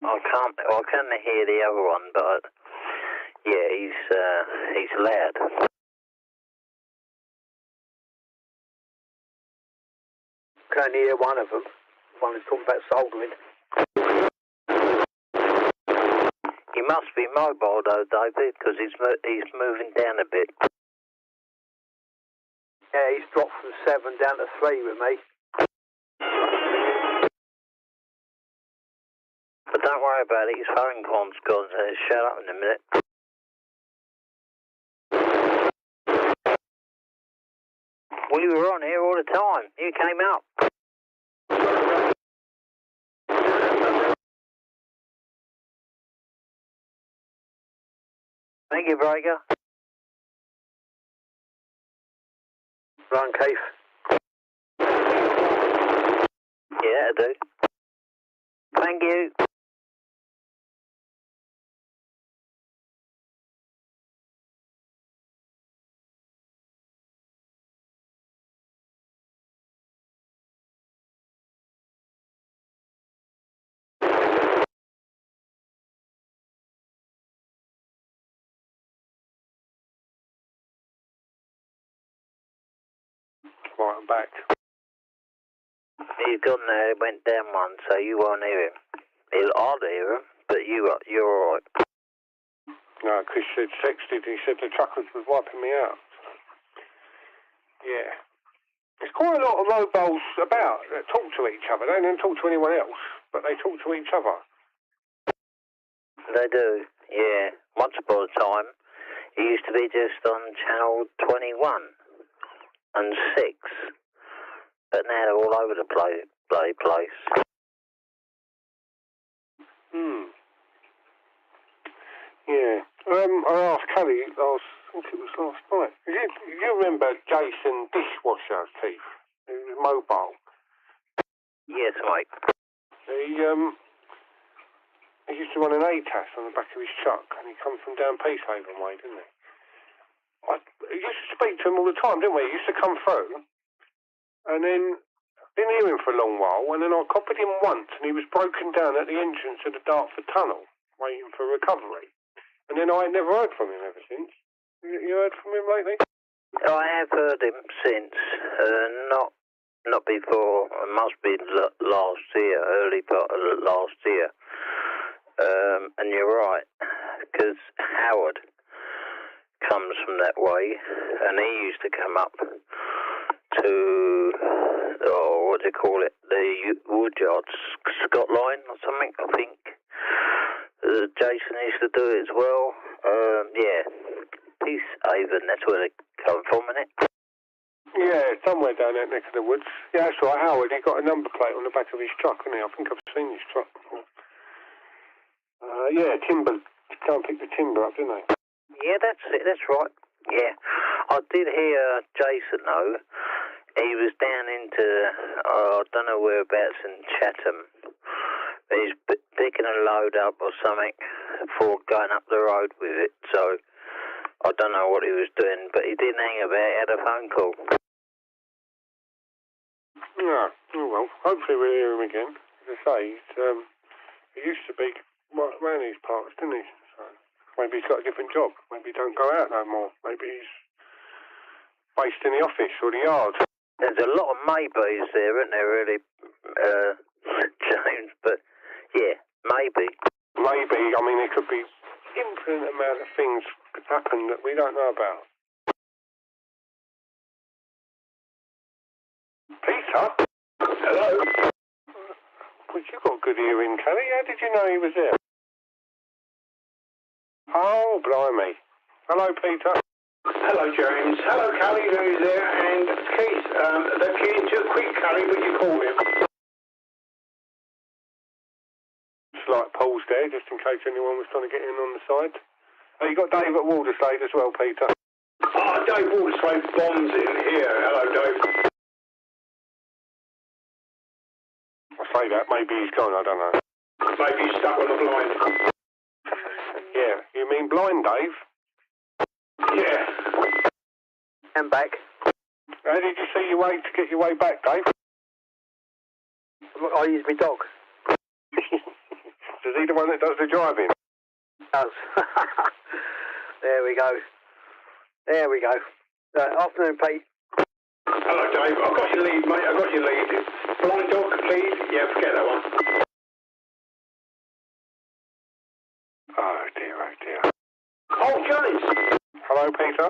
I can't hear the other one, but yeah, he's loud. Can only hear one of them. One is talking about soldering. He must be mobile though, David, because he's moving down a bit. Yeah, he's dropped from 7 down to 3 with me. But don't worry about it, his phone com's gone, so shut up in a minute. We were on here all the time. You came out. Thank you, Breaker. Run, Keith. Yeah, I do. Thank you. Right, I'm back. He's gone there, he went down one, so you won't hear him. I'll hear him, but you're alright. No, Chris said sexted, he said the truckers was wiping me out. Yeah. There's quite a lot of mobiles about that talk to each other. They don't talk to anyone else, but they talk to each other. They do, yeah. Once upon a time, it used to be just on channel 21 and 6, but now they're all over the place. Yeah. I asked Kelly I think it was last night. You remember Jason Dishwasher's teeth? He was mobile. Yes, mate. He used to run an ATAS on the back of his truck, and he come from down Peacehaven way, didn't he? I used to speak to him all the time, didn't we? He used to come through, and then didn't hear him for a long while, and then I copied him once, and he was broken down at the entrance of the Dartford Tunnel, waiting for recovery. And then I never heard from him ever since. You heard from him lately? I have heard him since, not before. It must be last year, early part of last year. And you're right, because Howard comes from that way, and he used to come up to, what do you call it, the Woodyard Scott line or something, I think. Jason used to do it as well. Yeah, Peacehaven, that's where they come from, isn't it? Yeah, somewhere down there next to the woods. Yeah, that's right, Howard, he got a number plate on the back of his truck, hasn't he? I think I've seen his truck before. Yeah, timber. Can't pick the timber up, didn't they? Yeah, that's it, that's right. Yeah. I did hear Jason, though. He was down into, I don't know whereabouts in Chatham. He's picking a load up or something before going up the road with it, so I don't know what he was doing, but he didn't hang about, he had a phone call. No, oh well, hopefully we'll hear him again. As I say, he used to be right around these parts, didn't he? So maybe he's got a different job, maybe he don't go out no more, maybe he's based in the office or the yard. There's a lot of maybes there, isn't there, really, James, but yeah, maybe. Maybe, I mean, there could be infinite amount of things could happen that we don't know about. Peter? Hello? Well, you got good hearing, Kelly. How did you know he was there? Oh, blimey. Hello, Peter. Hello, James. Hello, Callie, who's there, and Keith. That came too quick, Callie, but you called him. Slight pause there, just in case anyone was trying to get in on the side. Oh, you got Dave at Walderslade as well, Peter. Oh, Dave Walderslade bombs in here. Hello, Dave. I say that, maybe he's gone, I don't know. Maybe he's stuck on the blind. You mean Blind Dave? Yeah. And back. How did you see your way to get your way back, Dave? I use my dog. Is he the one that does the driving? Does. There we go. There we go. Afternoon, Pete. Hello, Dave. I've got your lead, mate. I've got your lead. Blind dog lead? Yeah, forget that one. Oh, dear, oh, dear. Oh, Johnny's. Hello, Peter.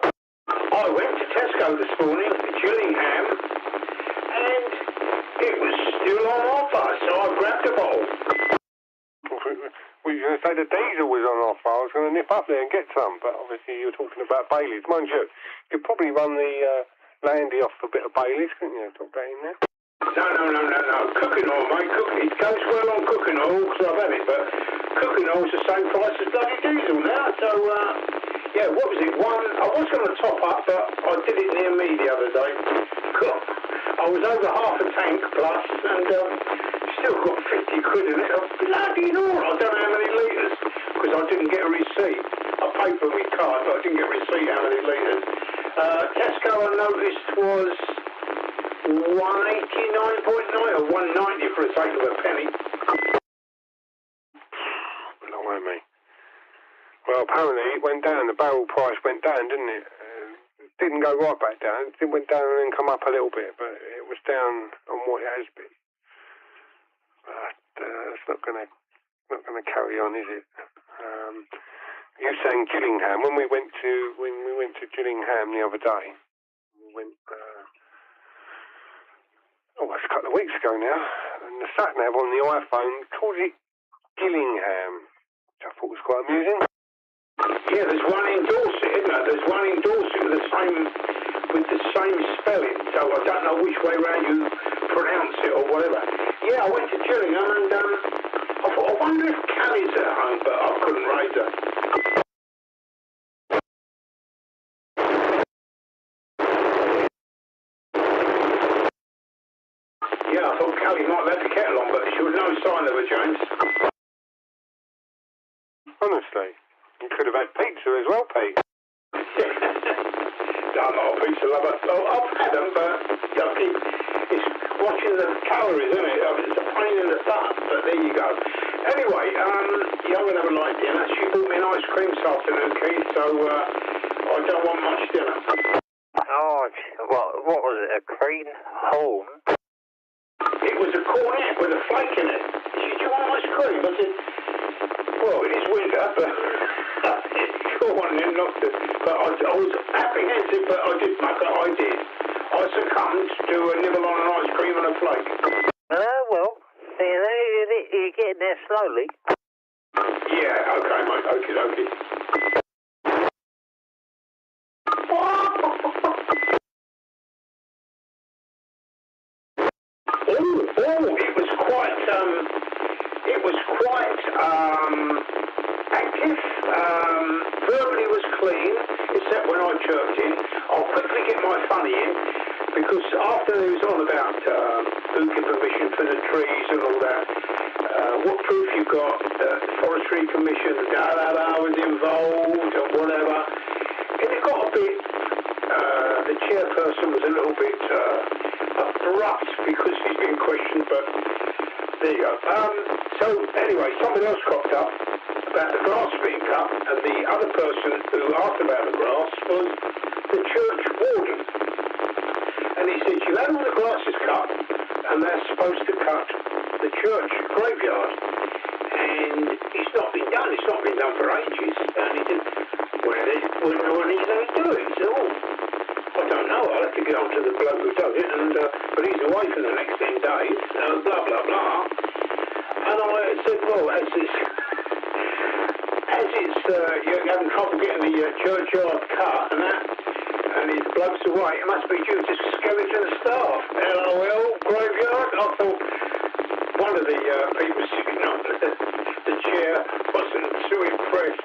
I went to Tesco this morning, Gillingham, and it was still on offer, so I grabbed a bowl. We were going to say the diesel was on offer. I was going to nip up there and get some, but obviously you're talking about Baileys. Mind you, you'd probably run the Landy off a bit of Baileys, couldn't you? Talk that in there. No. Cooking oil, mate. It goes well on cooking oil, because I've had it, but cooking oil's the same price as bloody diesel now, so, yeah, what was it? I was going to top up, but I did it near me the other day. God, I was over half a tank plus, and still got 50 quid in it. Bloody hell, I don't know how many litres, because I didn't get a receipt. I paid for my card, but I didn't get a receipt how many litres. Tesco, I noticed, was 189.9 or 190 for the sake of a penny. Not by me. Well, apparently it went down. The barrel price went down, didn't it? It didn't go right back down. It went down and then come up a little bit, but it was down on what it has been. But it's not going to carry on, is it? You're saying Gillingham. When we went to Gillingham the other day, we went. It's a couple of weeks ago now, and the sat nav on the iPhone called it Gillingham, which I thought was quite amusing. Yeah, there's one in Dorset, isn't there? There's one in Dorset with the same spelling, so I don't know which way round you pronounce it or whatever. Yeah, I went to Gillingham and I thought, I wonder if Callie's at home, but I couldn't raise her. Yeah, I thought Callie might have had the kettle on, but there was no sign of her, James. Honestly, you could have had pizza as well, Pete. I'm not a pizza lover. Well, I've had them, but it's watching the calories, isn't it? It's a pain in the butt, but there you go. Anyway, I'm going to have a light dinner. She bought me an ice cream this afternoon, Keith, so I don't want much dinner. Oh, what was it, a cream horn? It was a cornet with a flake in it. She said, do you want ice cream? I said, well, it is winter, but go on then, not to. But I was apprehensive, but I did, Mucker, I did. I succumbed to a nibble on an ice cream and a flake. Well, you're getting there slowly. Yeah, okay, mate, okay. It was quite active. Verbally was clean, except when I chirped in. I'll quickly get my funny in, because after it was on about who gave permission for the trees and all that, what proof you got, the Forestry Commission, was involved and whatever. And it got a bit, the chairperson was a little bit abrupt because he's been questioned, but there you go. So anyway, something else cropped up about the grass being cut, and the other person who asked about the grass was the church warden. And he said, you had all the grasses cut, and they're supposed to cut the church graveyard. And it's not been done. It's not been done for ages. And he said, when are they going to do it? He said, I don't know. I'll have to get on to the bloke who does it. And but he's away for the next 10 days. Blah, blah, blah. And I said, well, as it's you're having trouble getting the churchyard cut and that, and these blokes away, it must be due to skeleton staff. LOL, graveyard. I thought one of the people sitting on the chair wasn't too impressed.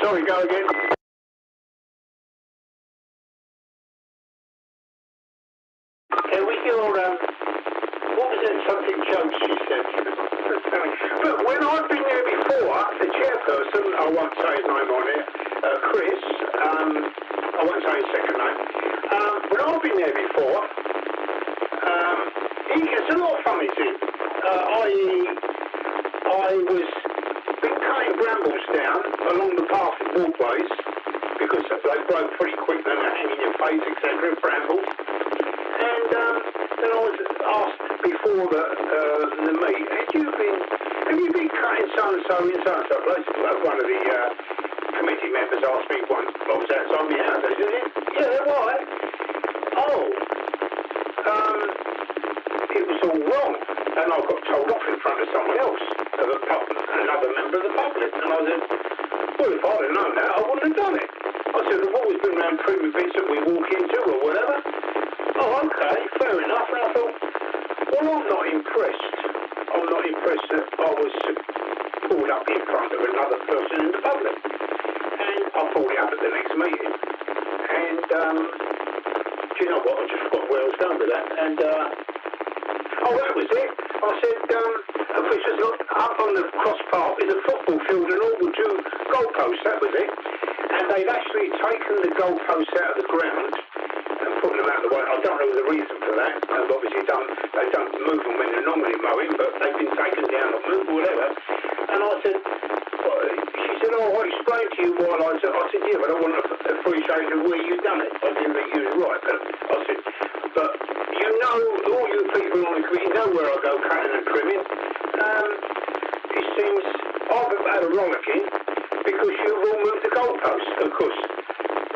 Sorry, go again. With your, what was then something jokes, she said. But when I've been there before, the chairperson, I won't say his name on it, Chris, I won't say his second name, when I've been there before, he gets a lot of funnies in. I was been cutting brambles down along the path and walkways because they broke pretty quick, then they hang in your face, etc. Brambles. And then I was asked before the meet, have you been cutting so-and-so in so-and-so place? One of the committee members asked me once, I was outside my house, I said, yeah, why? Oh, it was all wrong. And I got told off in front of someone else, another member of the public. And I said, well, if I'd have known that, I wouldn't have done it. I said, we've always been around proving bits that we walk into or whatever. Oh, okay, fair enough. And I thought, well, I'm not impressed. I'm not impressed that I was pulled up in front of another person in the public. And I pulled it up at the next meeting. And, do you know what? I just forgot where I was going with that. And, oh, that was it. I said, Chris was up on the cross path in the football field and all with 2 goalposts, that was it. And they'd actually taken the goalposts out of the ground and put them out of the way. I don't know the reason for that. They've obviously they don't move them when they're normally mowing, but they've been taken down or moved or whatever. And I said, she said, oh, I'll explain to you why. I said, yeah, but I want to appreciate where you've done it. I didn't think you was right, but I said, but you know, all you people on the committee know where I go cutting and trimming. It seems I've had a wrong again because you've all moved the goalposts. Of course,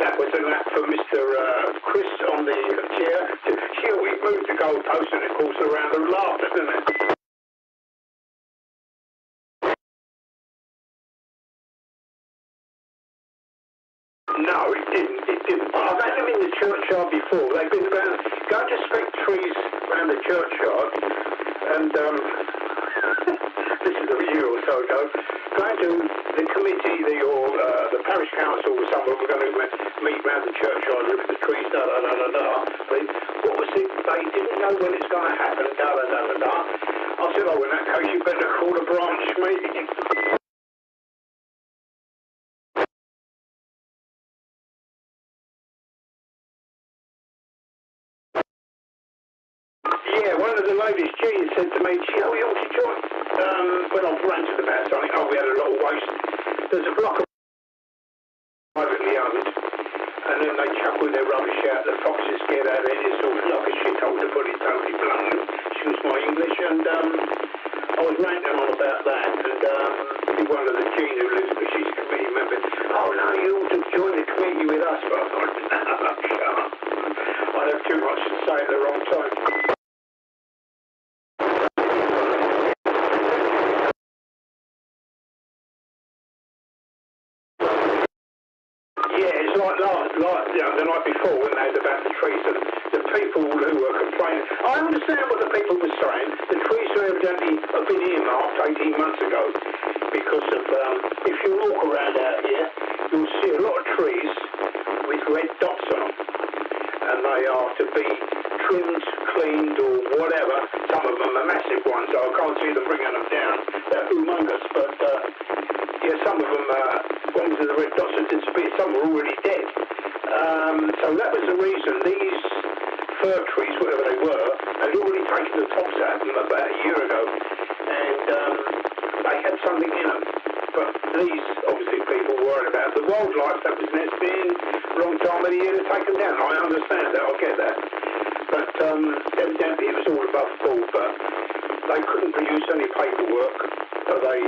that was an act for Mr. Chris on the chair. Yeah, we moved the goalposts and of course a round of laughter, didn't it? No, it didn't. I've had them in the churchyard before. They've been around, go to spec trees around the churchyard, and this is a year or so ago, going to the committee, the parish council or someone were going to meet around the churchyard, look at the trees, da-da-da-da-da. What was it? They didn't know when it's going to happen, da-da-da-da-da. I said, oh, in that case, you better call a branch meeting. Yeah, one of the ladies, Jean, said to me, you ought to join. When I ranted about something, we had a lot of waste. There's a block of privately owned, and then they chuckle their rubbish out, the foxes get out of it, it's all like a shithole to put it totally bluntly. Excuse my English, and I was ranting on about that, and one of the Jean who lives, but she's a committee member, oh no, you ought to join the committee with us, but I thought, no, shut up. I'd have too much to say at the wrong time. The night before when they had about the trees and the people who were complaining. I understand what the people were saying. The trees were evidently have been earmarked 18 months ago because of, if you walk around out here, you'll see a lot of trees with red dots on them. And they are to be trimmed, cleaned or whatever. Some of them are massive ones, so I can't see them bringing them down. They're humongous, but yeah, some of them, ones with the red dots have disappeared, some are already dead. So that was the reason these fir trees, whatever they were, they'd already taken the tops out of them about a year ago, and they had something in them. But these, obviously, people worried about the wildlife that was nesting wrong time of the year to take them down. I understand that, I get that. But evidently it was all above board, but they couldn't produce any paperwork, so they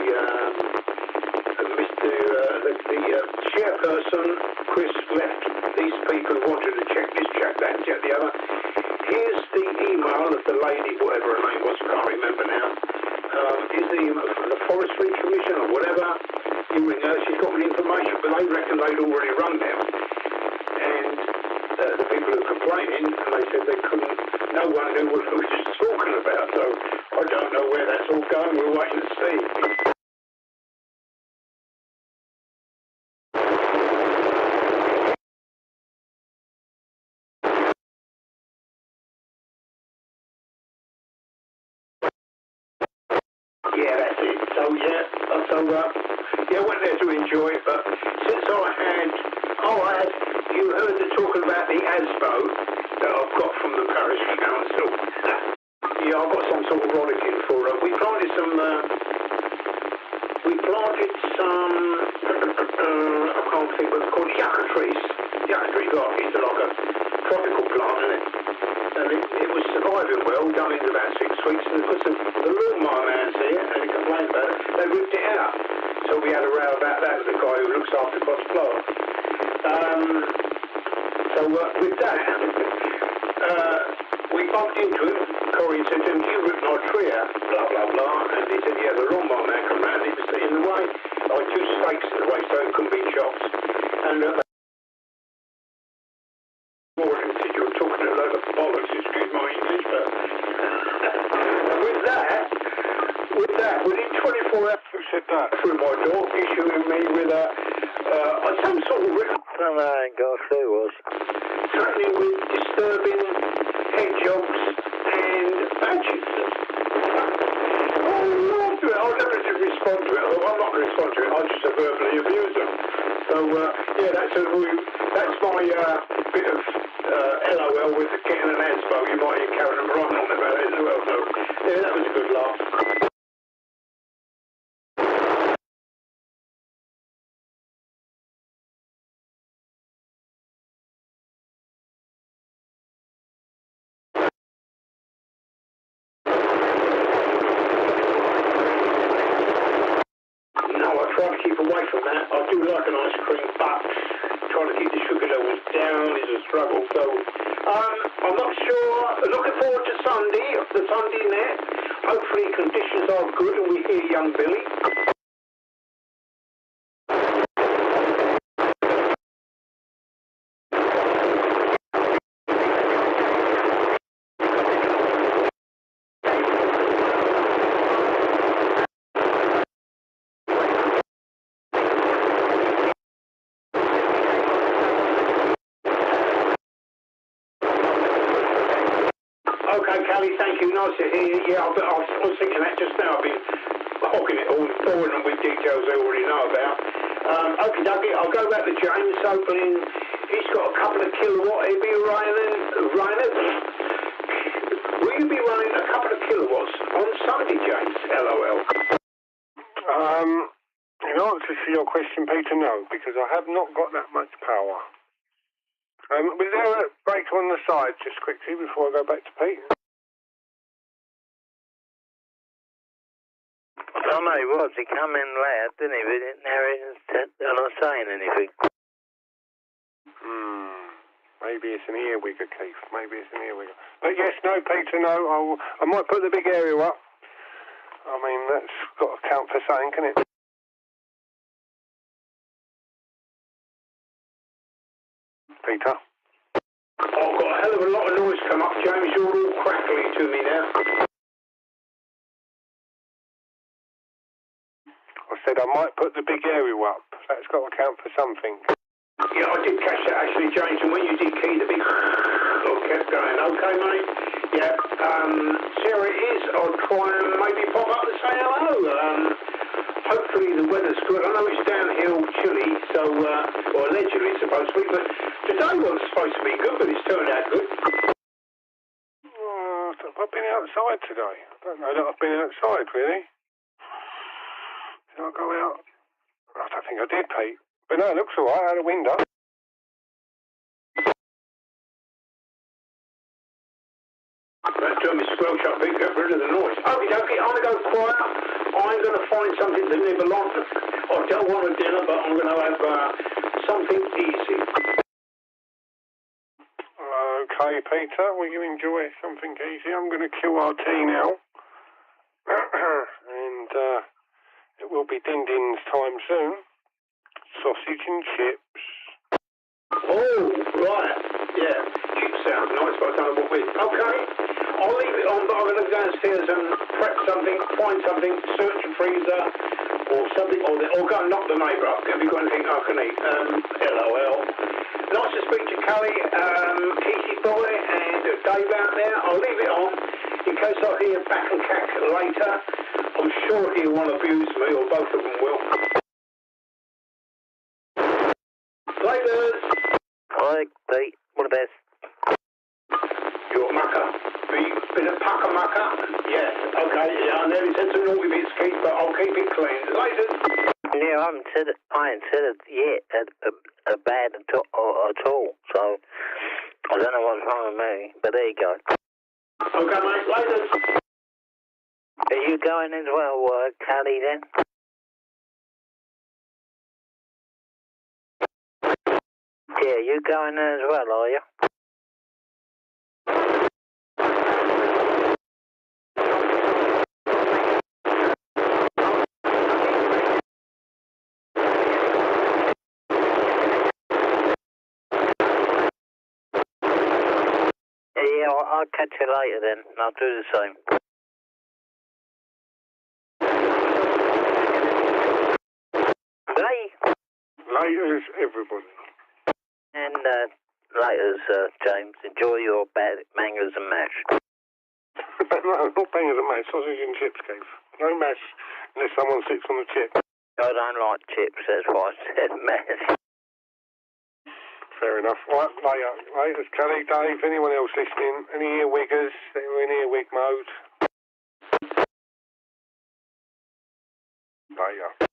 the chairperson, Chris, left these people who wanted to check this, check that, and check the other. Here's the email of the lady, whatever her name was, I can't remember now. Here's the email from the Forestry Commission or whatever. You ring her, she's got the information, but they reckon they'd already run them. And the people who were complaining, and they said they couldn't, no one knew what it was talking about. So I don't know where that's all going, we're waiting to see. Yeah, went there to enjoy it, but since you heard the talking about the ASBO that I've got from the parish council. Yeah, I've got some sort of rollicking for her. We planted some, I can't think what it's called, yucca trees. Yucca trees, it's like a tropical plant, isn't it? And it was surviving well, done in about 6 weeks, and because the lawnmower man's here, and he complained about it, they ripped it out. So we had a row about that with the guy who looks after God's plant. With that, we bumped into him. Corey said to him, "You ripped my tree out," blah, blah, blah. And he said, "Yeah, the lawnmower man come round, it was in the way. I had 2 stakes in the way, so it couldn't be chopped." And you were talking a load of bollocks, excuse my English, but within 24 hours, who said that? Through my door, issuing me with some sort of written. No, I ain't got a clue what. Threatening with disturbing hedgehogs and badgers. I'll never respond to it. I'm not going to respond to it. I'll just verbally abuse them. So that's my bit of LOL with getting an ASBO. You might hear Karen and Brian on about it as well. So yeah, that was a good laugh. Try to keep away from that. I do like an ice cream, but trying to keep the sugar levels down is a struggle. So I'm not sure. Looking forward to Sunday, the Sunday net. Hopefully conditions are good and we hear young Billy. Okay, Callie, thank you. Nice to hear you. Yeah, I was thinking that just now. I've been hogging it all, boring them with details I already know about. Okie dokie, I'll go back to James, hoping he's got a couple of kilowatt. He'll be running. Will you be running a couple of kilowatts on Sunday, James? LOL. In answer to your question, Peter, no, because I have not got that much power. Was there a break on the side, just quickly, before I go back to Pete? Oh, no, he was. He come in loud, didn't he? But they're not saying anything. Maybe it's an earwigger, Keith. Maybe it's an earwigger. But yes, no, Peter, no. I might put the big area up. I mean, that's got to count for something, can it? Peter? I've got a hell of a lot of noise come up, James. You're all crackly to me now. I said I might put the big area up. That's got to count for something. Yeah, I did catch that actually, James. And when you did key the big... kept going. Okay, mate. Yeah. See how it is. I'll try and maybe pop up and say hello. Hopefully the weather's good. I know it's downhill chilly, so, or allegedly it's supposed to be, but today was supposed to be good, but it's turned out good. I've been outside today. I don't know that I've been outside, really. Did I go out? I don't think I did, Pete. But no, it looks all right out the window. That turned me squelch up, Pete. Get rid of the noise. Okay, I'm going to go quiet. I'm going to find something to nibble on. I don't want a dinner, but I'm going to have something easy. Okay, Peter, will you enjoy something easy? I'm going to kill our tea now. And it will be Din-Din's time soon. Sausage and chips. Oh, right. Yeah. Chips sounds nice, but I don't know what with. Okay. I'll leave it on, but I'm going to go downstairs and prep something, find something, search a freezer, or something, or go and knock the neighbour up. Have you got anything I can eat? LOL. Nice to speak to Callie, Keithy Boy, and Dave out there. I'll leave it on in case I hear back and cack later. I'm sure he won't abuse me, or both of them will. Laters! Hi, Pete. What the best? You're a mucker. Been a pucker mucker? Yes, okay, yeah, I nearly said some naughty bits, Keith, but I'll keep it clean. Laters! Yeah, I ain't said it yet a bad at all, so I don't know what's wrong with me, but there you go. Okay, mate, laters! Are you going as well, Callie, then? Yeah, you going as well, are you? Yeah, I'll catch you later then. I'll do the same. Bye. Laters, everybody. And later, James. Enjoy your mangoes and mash. No, not bangers and mash. Sausage and chips, Keith. No mash unless someone sits on the chip. I don't like chips, that's why I said mash. Fair enough. Right, later, Kelly, Dave, anyone else listening? Any earwiggers that are in earwig mode? Later.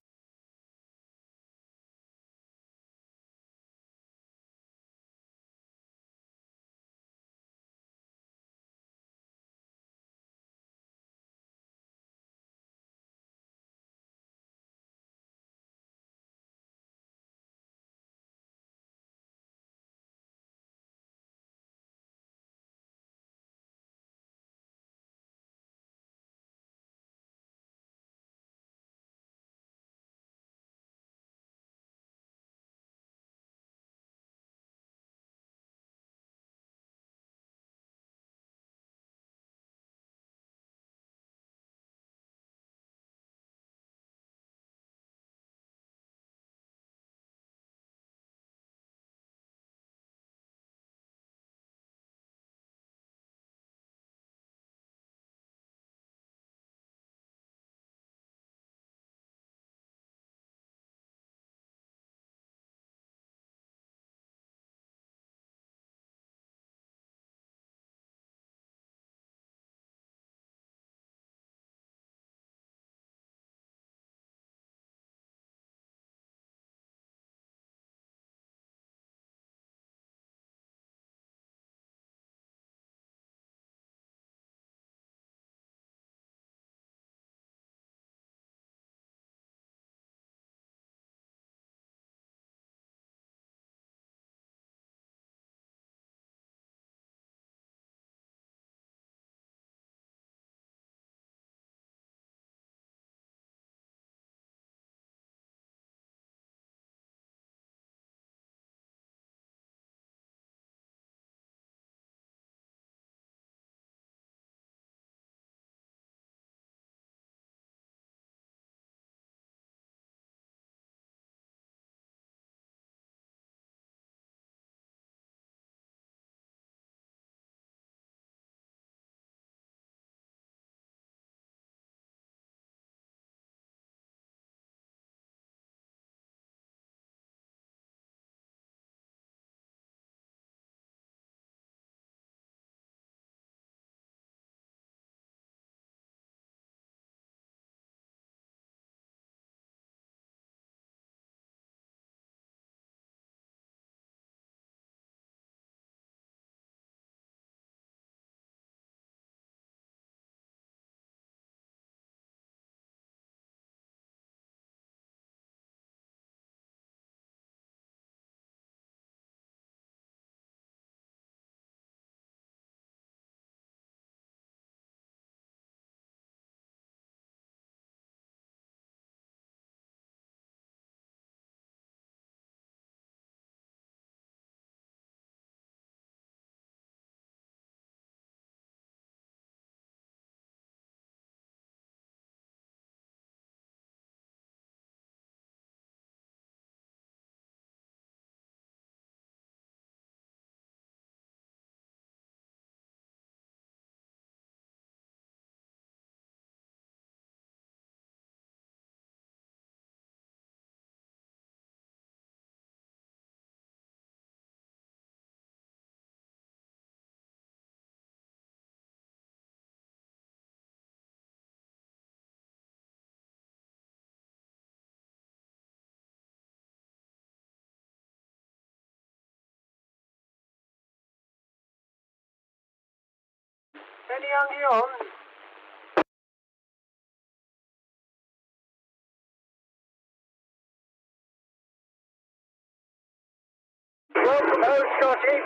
Any hungry on? Welcome home, Scotty.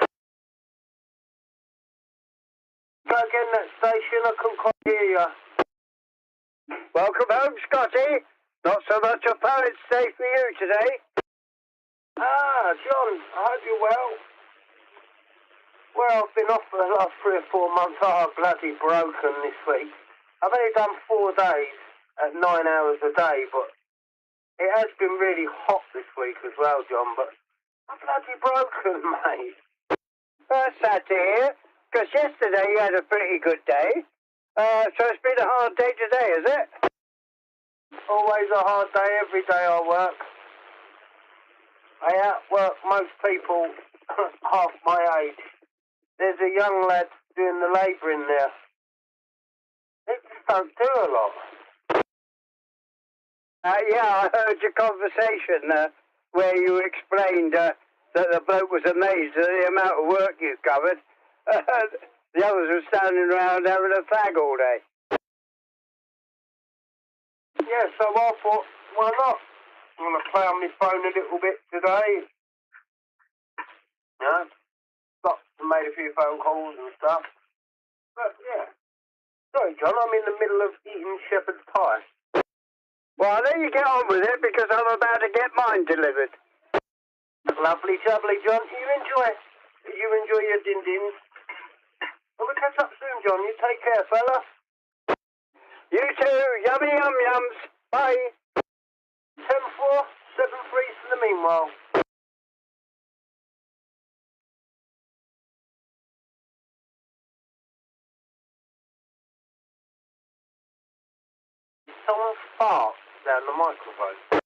Go again, that station, I couldn't quite hear you. Welcome home, Scotty. Not so much a poet's day for you today. Ah, John, I hope you're well. Well, I've been off for the last 3 or 4 months. I'm bloody broken this week. I've only done 4 days at 9 hours a day, but it has been really hot this week as well, John, but I'm bloody broken, mate. That's sad to hear, because yesterday you had a pretty good day. So it's been a hard day today, is it? Always a hard day, every day I work. I outwork most people half my age. There's a young lad doing the labouring there. They just don't do a lot. Yeah, I heard your conversation where you explained that the bloke was amazed at the amount of work you've covered. The others were standing around having a fag all day. Yeah, so I thought, why not? I'm going to play on my phone a little bit today. Yeah, stopped and made a few phone calls and stuff. But yeah. Sorry, John, I'm in the middle of eating shepherd's pie. Well, I'll let you get on with it because I'm about to get mine delivered. Lovely jubbly, John. You enjoy your din-dins. Well, we'll catch up soon, John. You take care, fella. You too. Yummy yum yums. Bye. 10-4, 7-3 for the meanwhile. Someone farts down the microphone.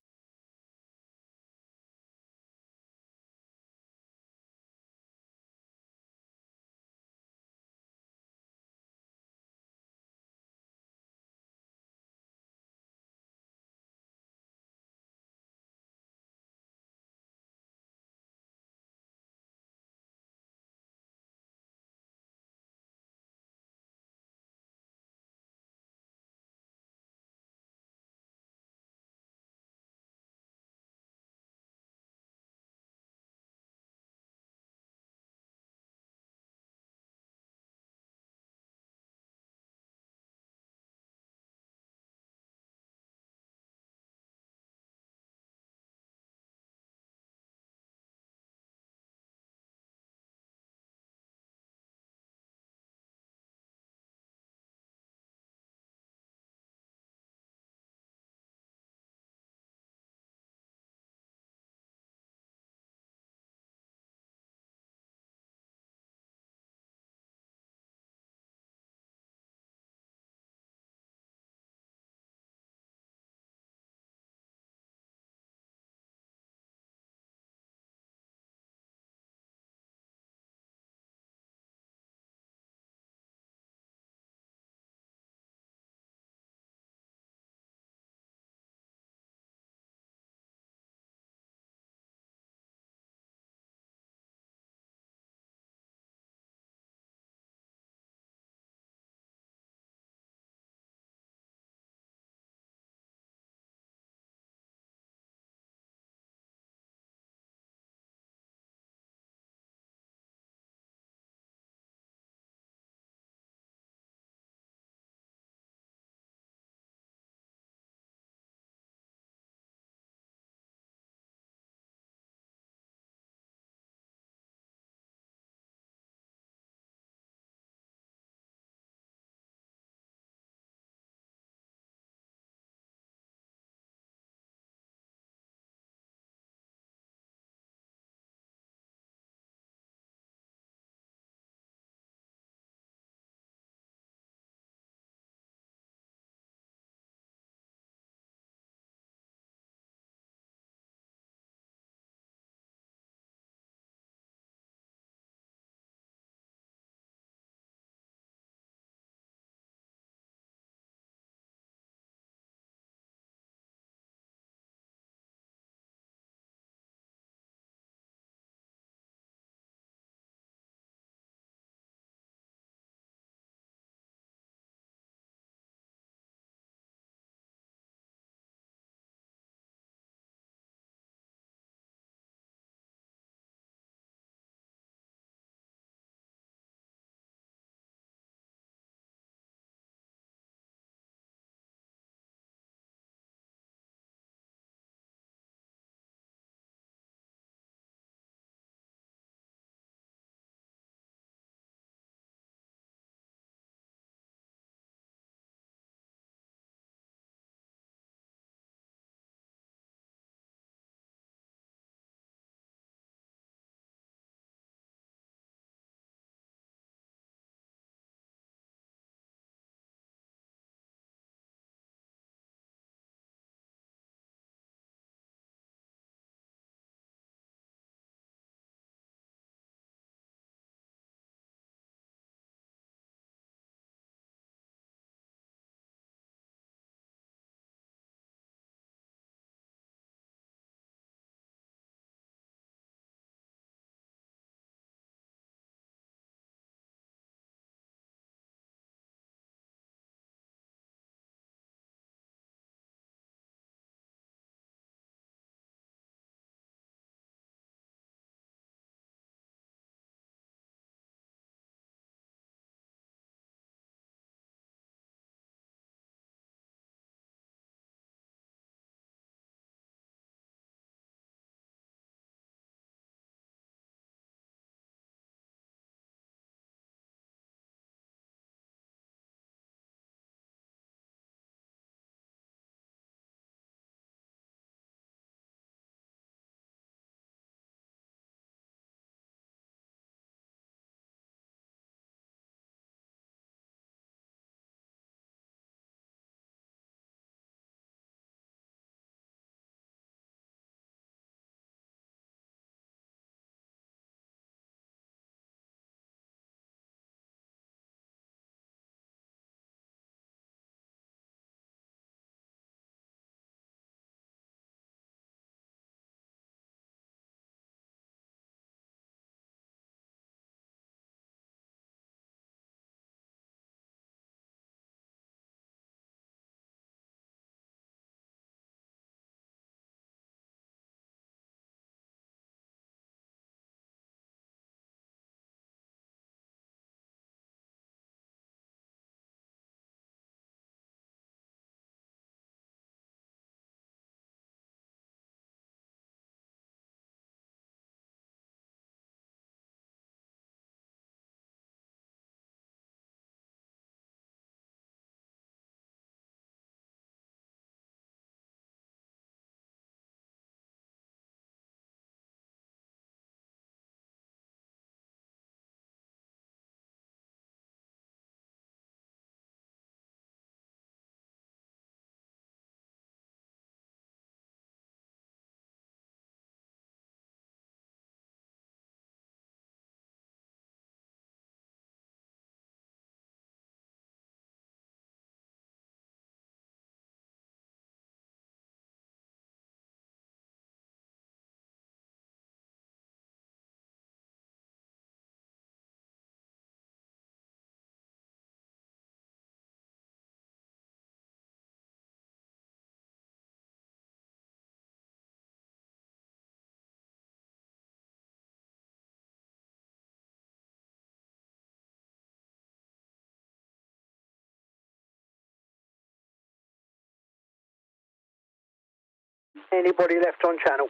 Anybody left on channel?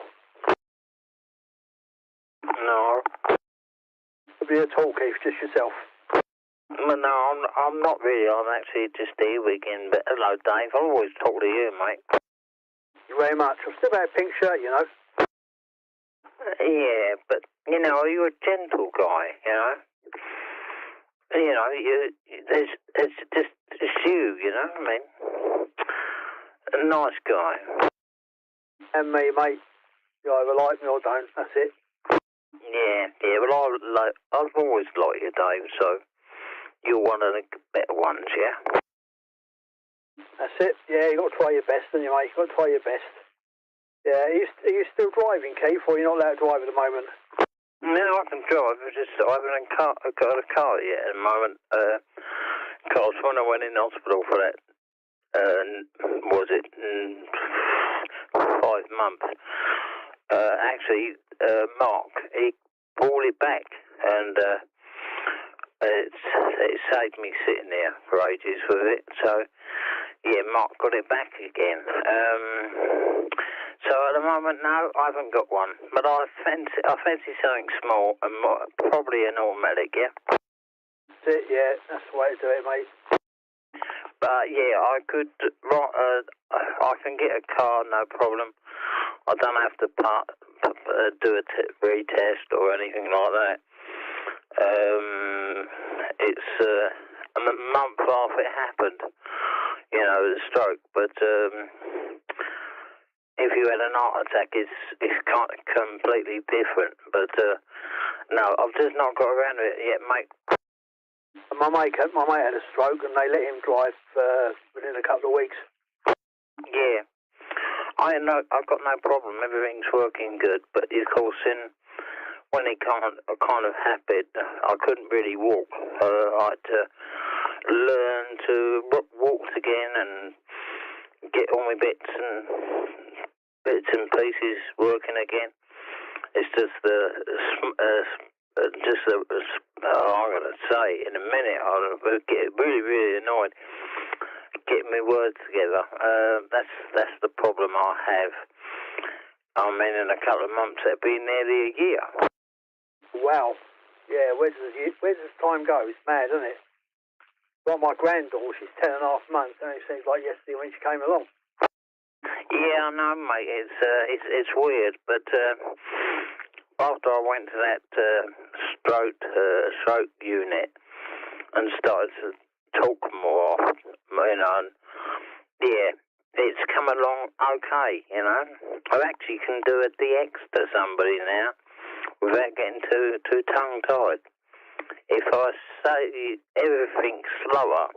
No. Be a talk, Keith, just yourself. Well, no, I'm not really. I'm actually just here weekend. But hello, Dave. I always talk to you, mate. Thank you very much. I've still got a pink shirt, you know. Yeah, but you know, you're a gentle guy. You know. You know, it's you. You know what I mean? A nice guy. And me, mate. You either like me or don't. That's it. Yeah. Well, I've always liked you, Dave. So you're one of the better ones, yeah. That's it. Yeah, you got to try your best, don't you, mate? You got to try your best. Yeah. Are you still driving, Keith, or you're not allowed to drive at the moment? No, I can drive. I haven't got a car yet at the moment. Because when I went in hospital for that, was it 5 months? Actually, Mark, he pulled it back, and it saved me sitting there for ages with it. So, yeah, Mark got it back again. So at the moment, no, I haven't got one. But I fancy something small and probably an automatic, yeah? That's it, yeah. That's the way to do it, mate. But yeah, I could. I can get a car, no problem. I don't have to do a retest or anything like that. It's a month after it happened, you know, the stroke. But if you had an heart attack, it's kind of completely different. But no, I've just not got around to it yet, mate. My mate had a stroke, and they let him drive within a couple of weeks. Yeah, I've got no problem. Everything's working good. But of course, when it kind of happened, I couldn't really walk. I had to learn to walk again and get all my bits and pieces working again. It's just I'm gonna say in a minute I'll get really, really annoyed getting my words together. That's the problem I have. I mean, in a couple of months it'll be nearly a year. Wow. Yeah, where does time go? It's mad, isn't it? Like my granddaughter, she's 10 and a half months, and it seems like yesterday when she came along. Yeah, I know, mate. It's weird, but after I went to that stroke unit and started to talk more, you know, and, yeah, it's come along okay, you know. I actually can do a DX to somebody now without getting too tongue-tied. If I say everything slower,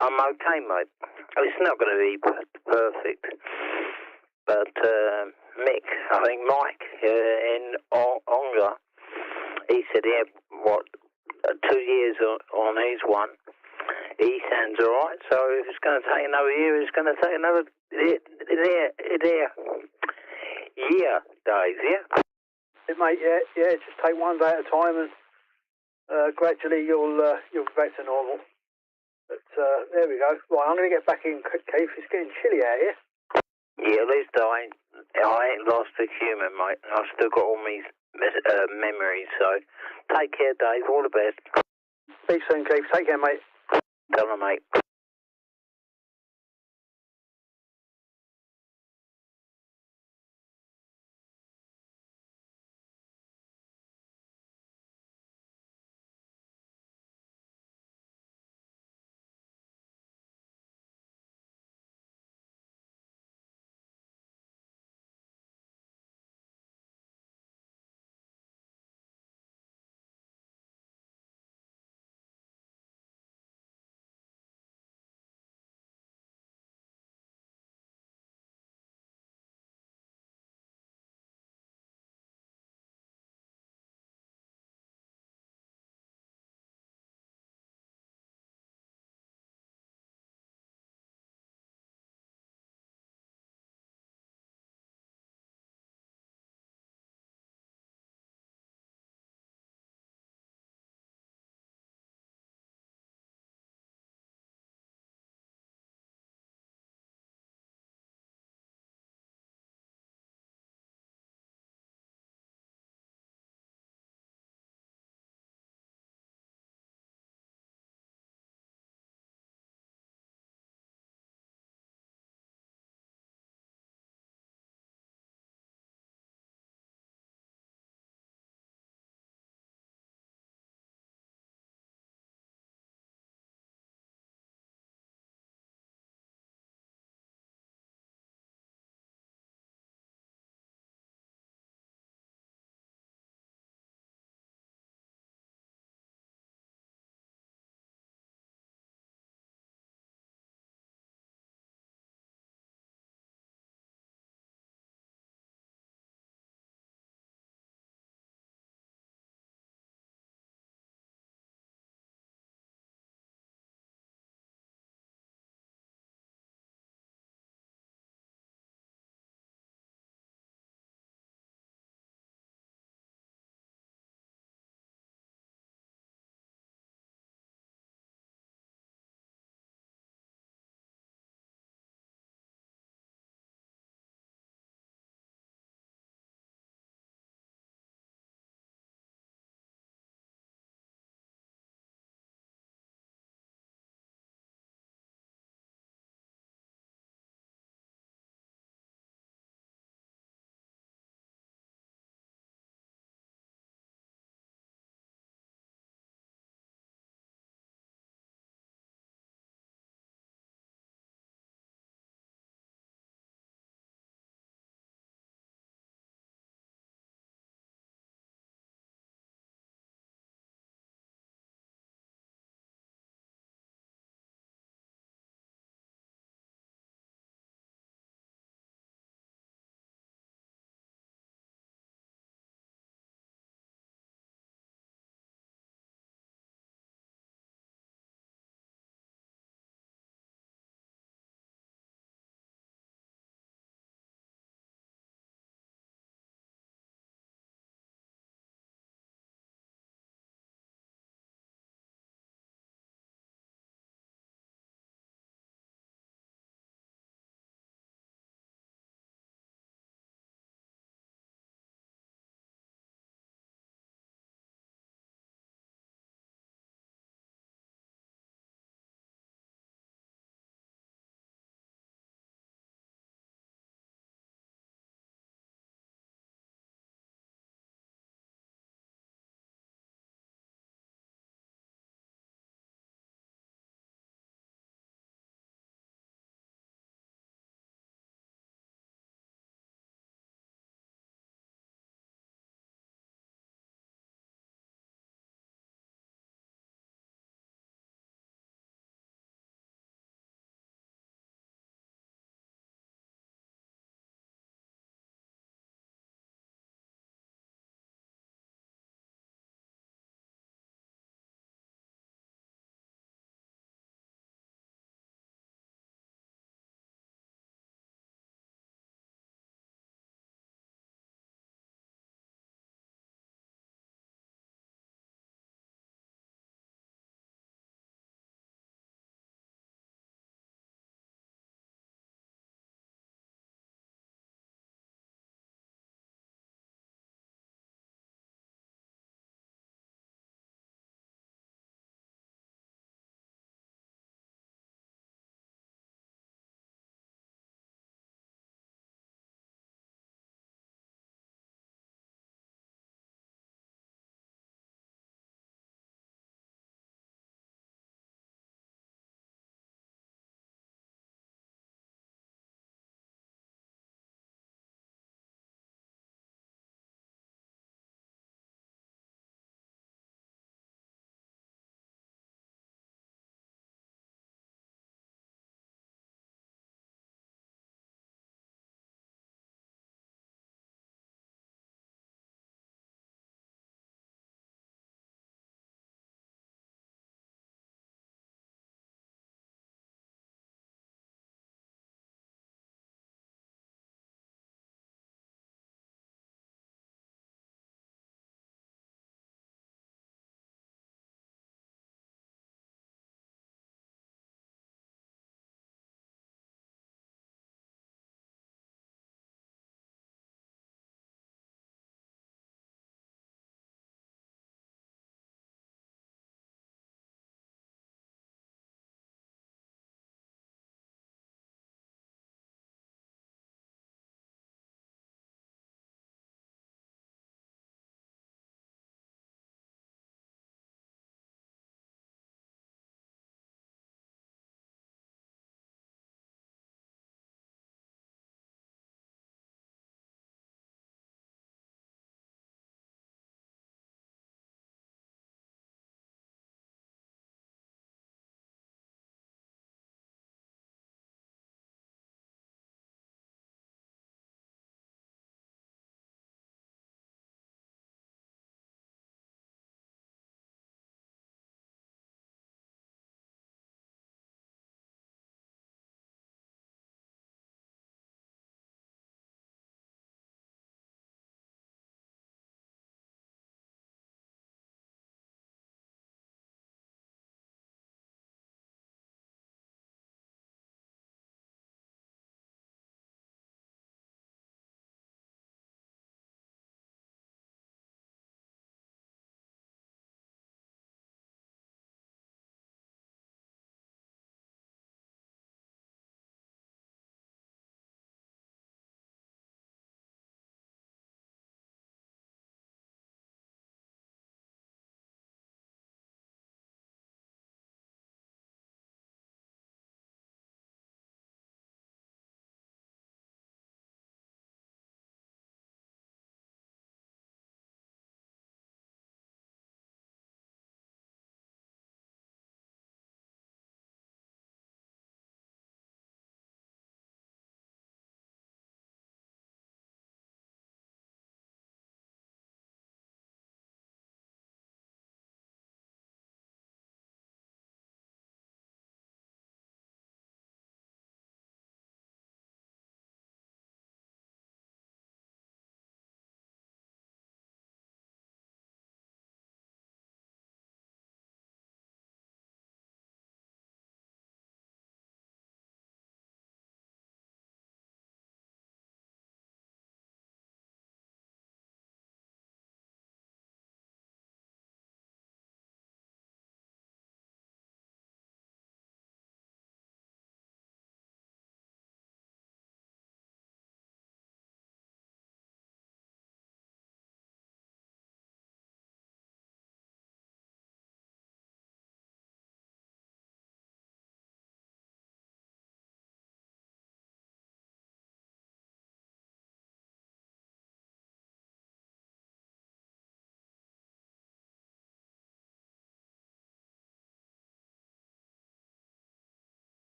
I'm okay, mate. It's not going to be perfect, but Mick, I think Mike in Onga, he said he had 2 years on his one. He sounds all right, so if it's going to take another year, it's going to take another year, Dave, yeah? Mate, yeah, just take one day at a time, and gradually you'll be back to normal. But there we go. Right, I'm going to get back in, Keith. It's getting chilly out here. Yeah, at least I ain't lost a human, mate. I've still got all my memories, so take care, Dave. All the best. Speak soon, Keith. Take care, mate. Tell them, mate.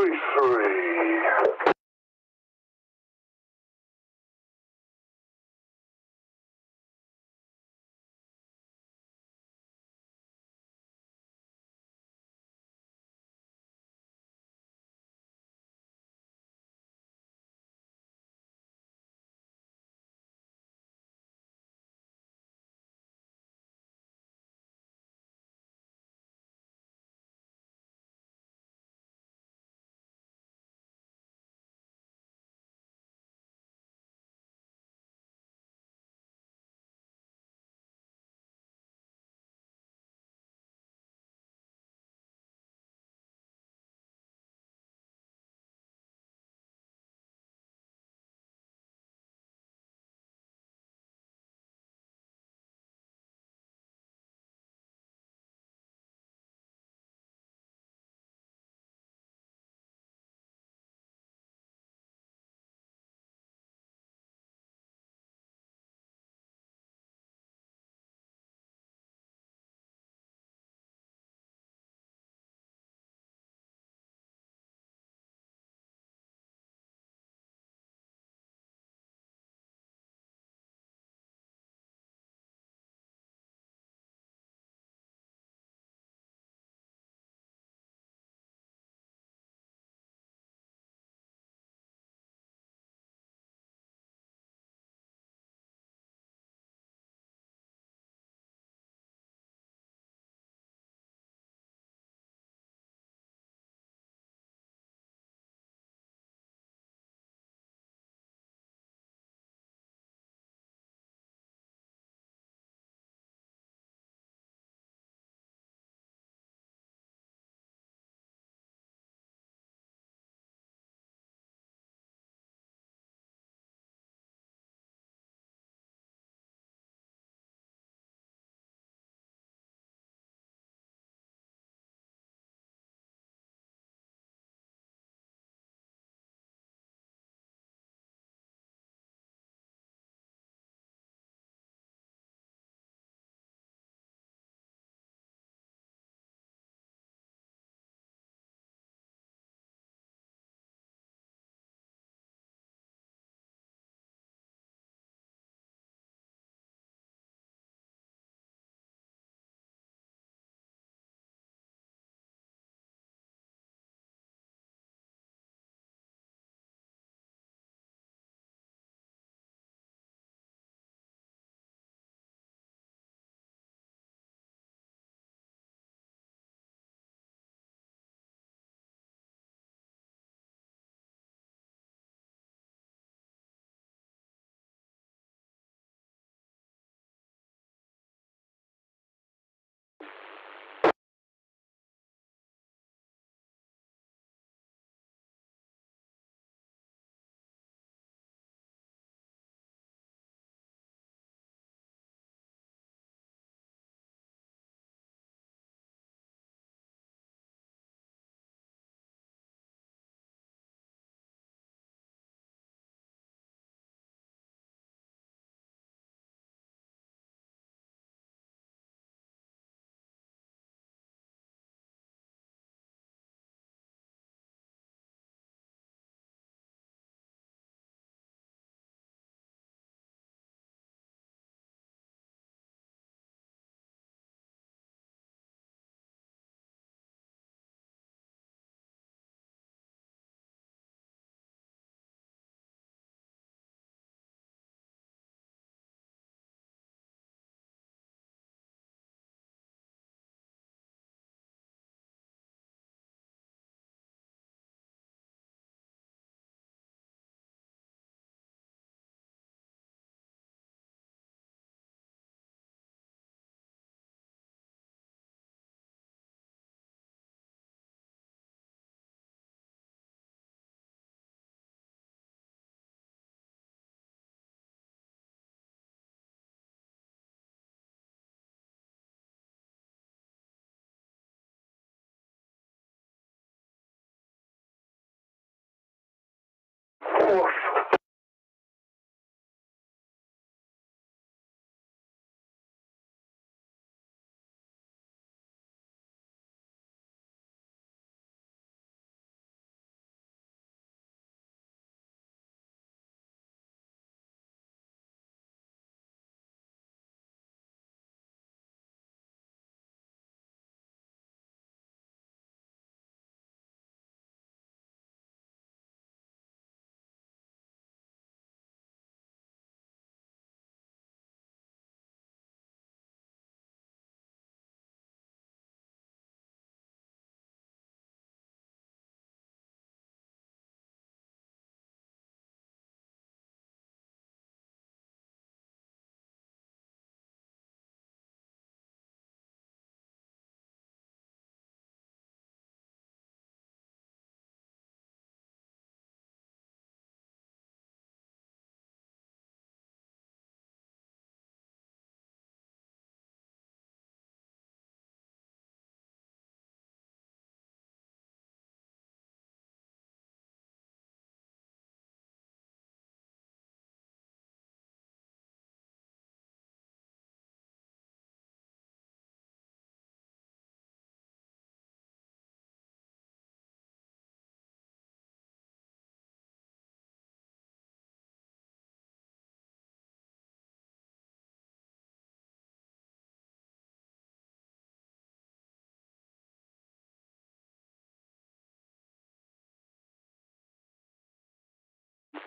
Ch33.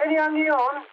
Any only on?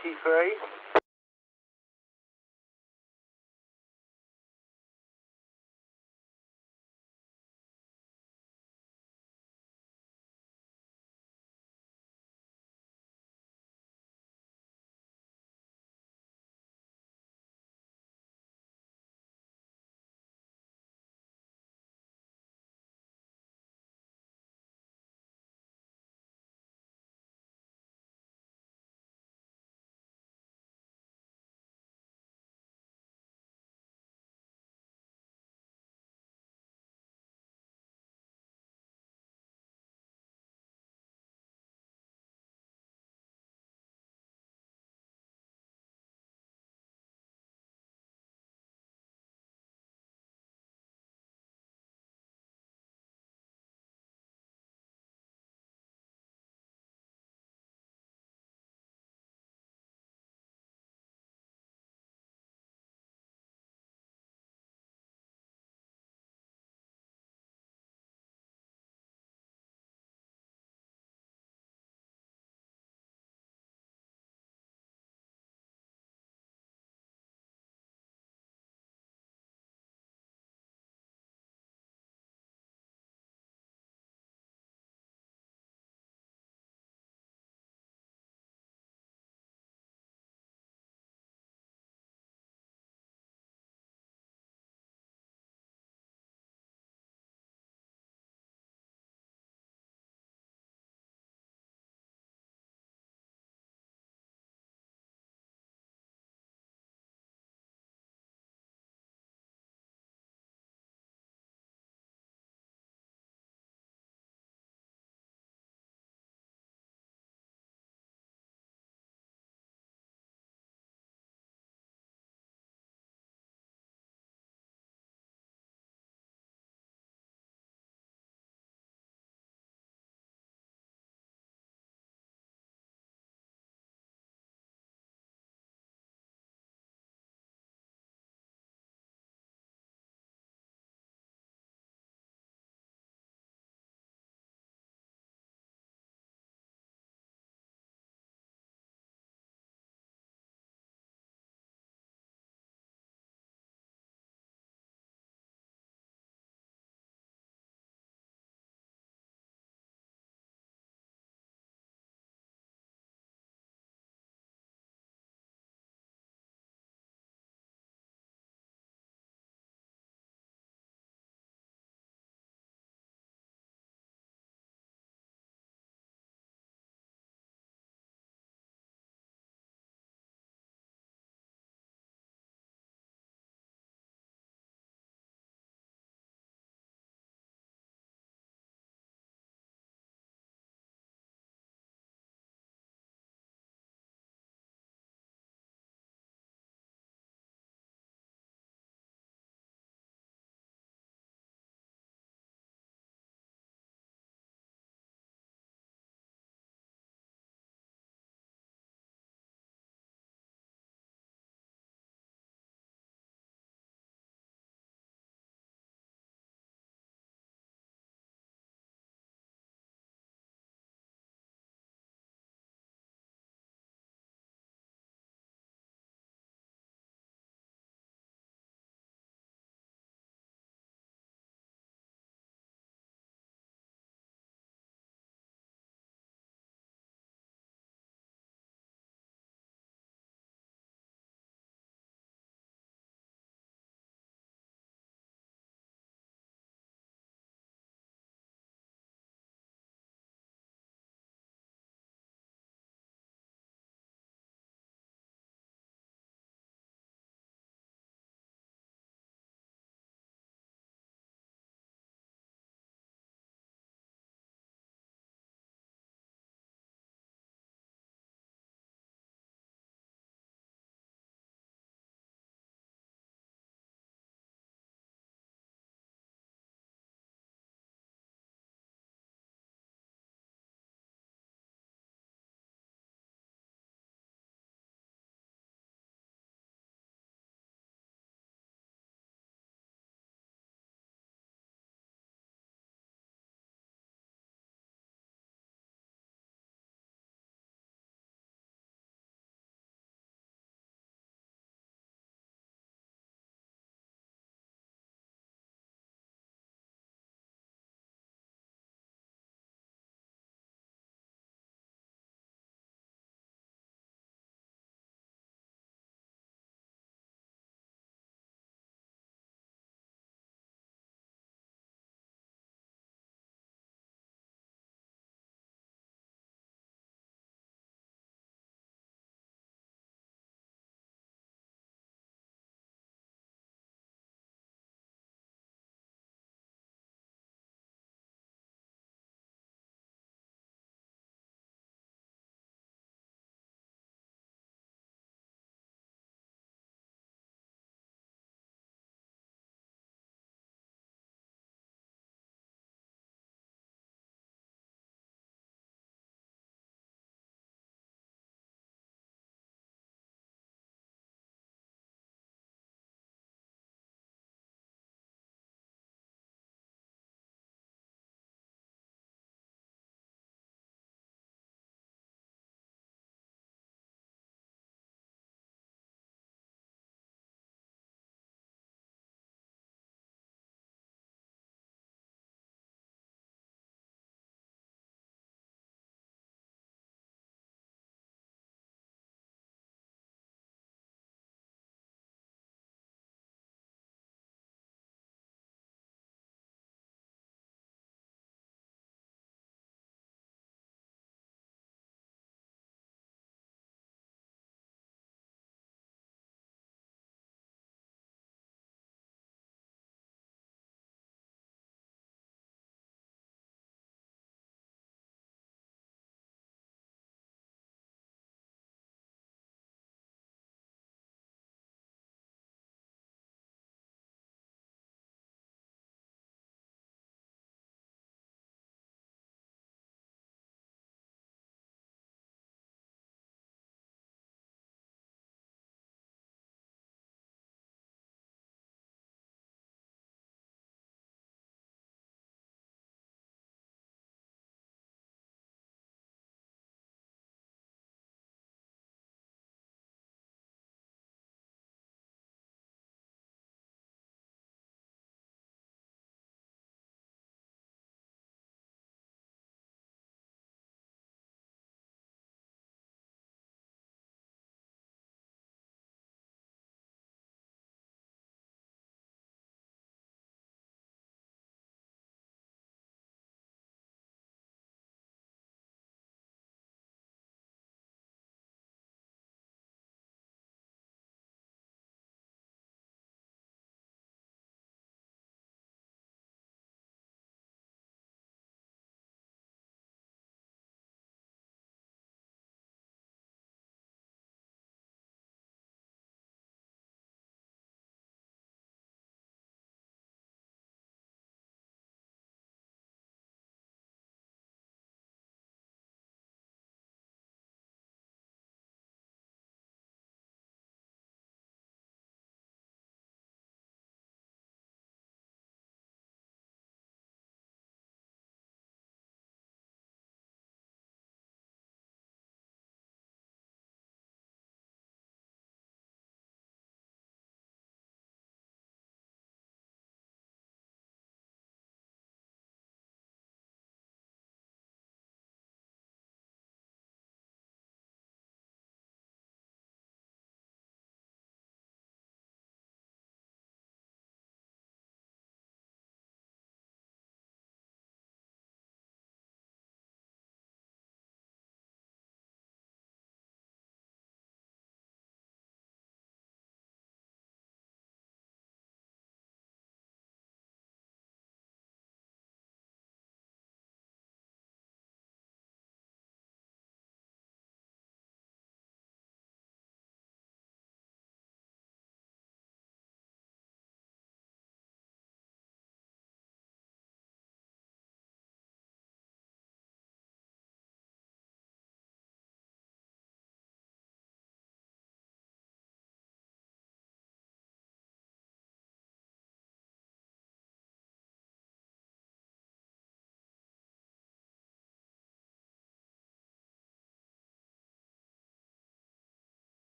Ch33.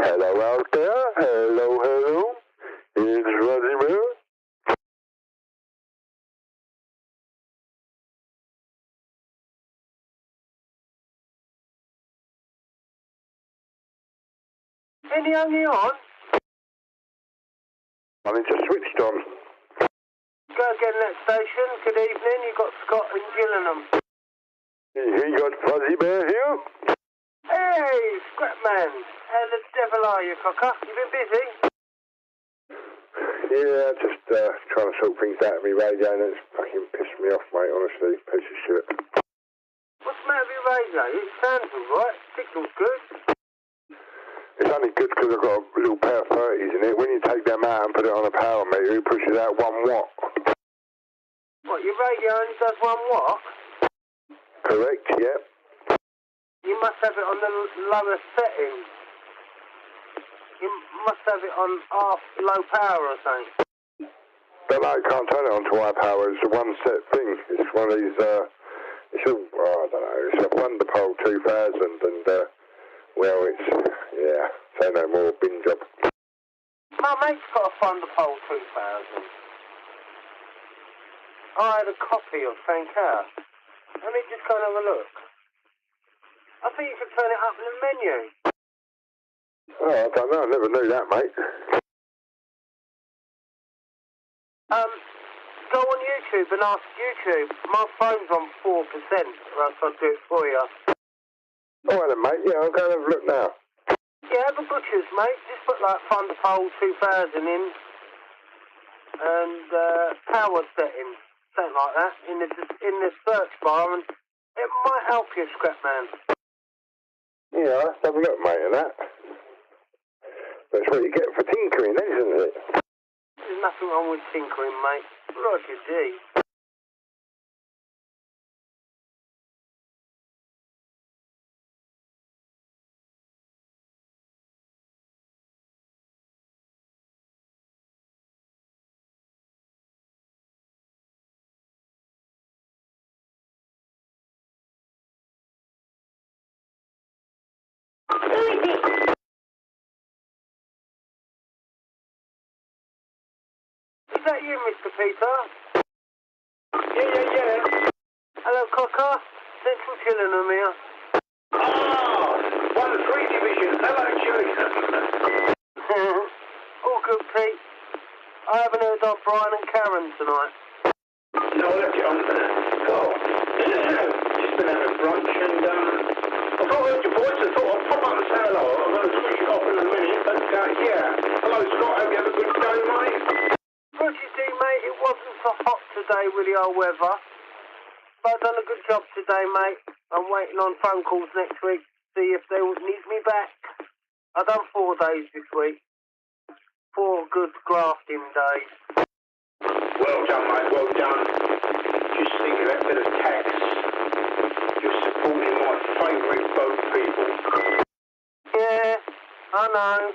Hello out there. Hello, hello. It's Rosy. Any youngie on? I mean, just switched on. Go again that station. Good evening. You got Scott and Gillingham. You got Fuzzy Bear here? Hey, Scrapman. How the devil are you, cocker? You been busy? Yeah, just trying to sort things out of me radio, and it's fucking pissed me off, mate, honestly. Piece of shit. What's the matter with your radio? It sounds alright. Signal's good. It's only good because I've got a little pair of 30s in it. When you take them out and put it on a power meter, it pushes out 1 watt. What, your radio only does 1 watt? Correct, yeah. You must have it on the lower setting. You must have it on half low power or something. But no, you can't turn it on to high power. It's a one set thing. It's one of these, it's a, I don't know, it's a Wonderpole 2000 and, well, it's, yeah, say no more, bin job. My mate's got a Thunderpole 2000. I had a copy of Frank House. Let me just go and have a look. I think you can turn it up in the menu. Oh, I don't know, I never knew that, mate. Go on YouTube and ask YouTube. My phone's on 4%, or else I'll do it for you. All right then, mate, yeah, I'll go and have a look now. Yeah, have a butcher's, mate. Just put like Thunderpole 2000 in and power settings, something like that, in the search bar, and it might help you, Scrapman. Yeah, let's have a look, mate, at that. That's what you get for tinkering, isn't it? There's nothing wrong with tinkering, mate. Roger D. Is that you, Mr. Peter? Yeah. Hello, Cocker. Central Gillingham here. Ah, 1-3 division. Hello, Gillingham. All good, Pete. I haven't heard of Brian and Karen tonight. No, left it on. Oh, just been having brunch and I thought I heard your voice. I thought I'd pop up and say hello. I'm going to switch it off in a minute, but yeah. Hello, Scott. Hope you have a good day, mate. Roger D, mate. It wasn't so hot today with the old weather. But I've done a good job today, mate. I'm waiting on phone calls next week to see if they would need me back. I've done 4 days this week. 4 good grafting days. Well done, mate. Well done. Just thinking that bit of tax. You're supporting my favourite boat people. Yeah, I know.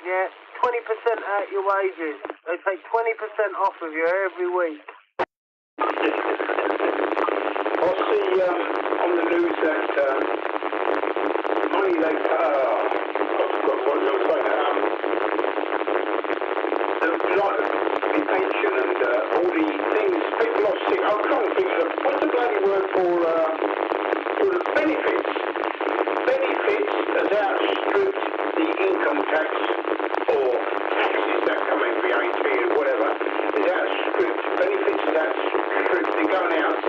Yeah, 20% out your wages. They take 20% off of you every week. I see on the news that money they I forgot what I was going to say. Like the pension and all the things people are sick. I'm trying to think of what's the bloody word for the benefits. Benefits has outstripped the income tax or taxes that come in VAT and whatever. Is outstripped benefits that outstripped the going out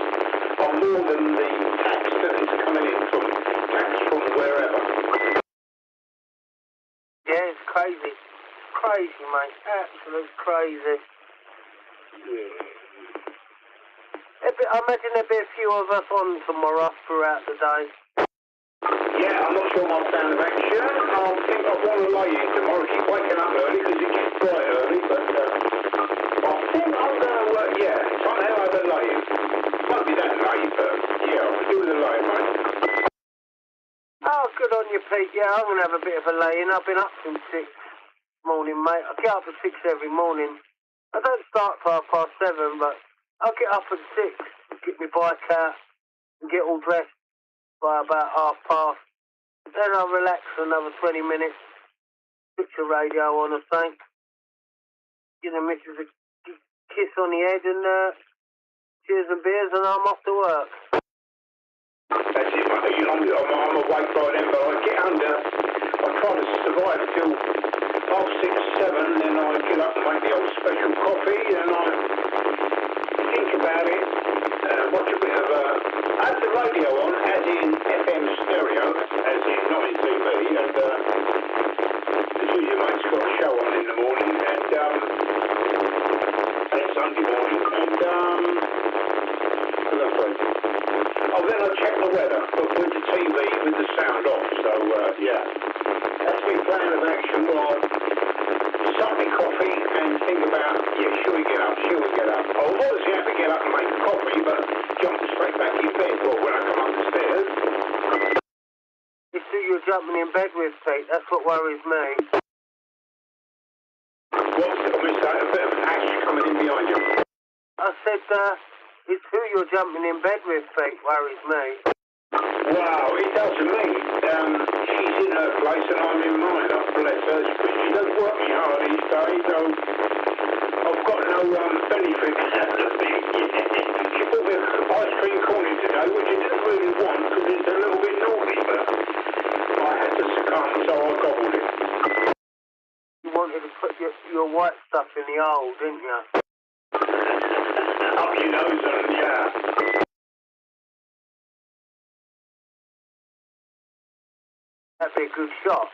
are more than the tax that is coming in from tax from wherever. Yeah, it's crazy. Crazy, mate. Absolute crazy. I imagine there'll be a few of us on tomorrow throughout the day. Yeah, I'm not sure my plan of action. I think I want to lay in tomorrow. Keep waking up early because it gets bright early, but I think I'm going to work, somehow have a lay in. Won't be that late, but yeah, I'll do the lay, mate. Oh, good on you, Pete. Yeah, I'm going to have a bit of a lay-in. I've been up since 6 morning, mate. I get up at 6 every morning. I don't start till 7:30, but I'll get up at 6, get my bike out, and get all dressed by about 5:30. Then I'll relax for another 20 minutes. Switch the radio on, I think. Give the missus a kiss on the head and cheers and beers, and I'm off to work. That's it, mate. I'm awake by then, but I get under. I try to survive till 6:30, 7, then I get up and make the old special coffee, and I think about it, watch a bit of I have the radio on, as in FM stereo, as in not in TV, and the Tuesday mate's got a show on in the morning, and Sunday morning, and oh, then I check the weather, but with the TV, with the sound off, so yeah. That's my plan of action. Well, suck my coffee and think about, yeah, should we get up, should we get up? I'll obviously have to get up and make the coffee, but jump straight back in bed, or when I come up the stairs. It's who you're jumping in bed with, Pete. That's what worries me. What's it? I missed that. A bit of ash coming in behind you. I said, it's who you're jumping in bed with, Pete, worries me. Wow, it does to me. She's in her place and I'm in mine. Oh, bless her. She does work me hard these days, so I've got no benefit out of it. She bought me an ice cream corner today, which I didn't really want because it's a little bit naughty, but I had to succumb, so I gobbled it. You wanted to put your white stuff in the hole, didn't you? Up your nose and yeah. That'd be a good shot.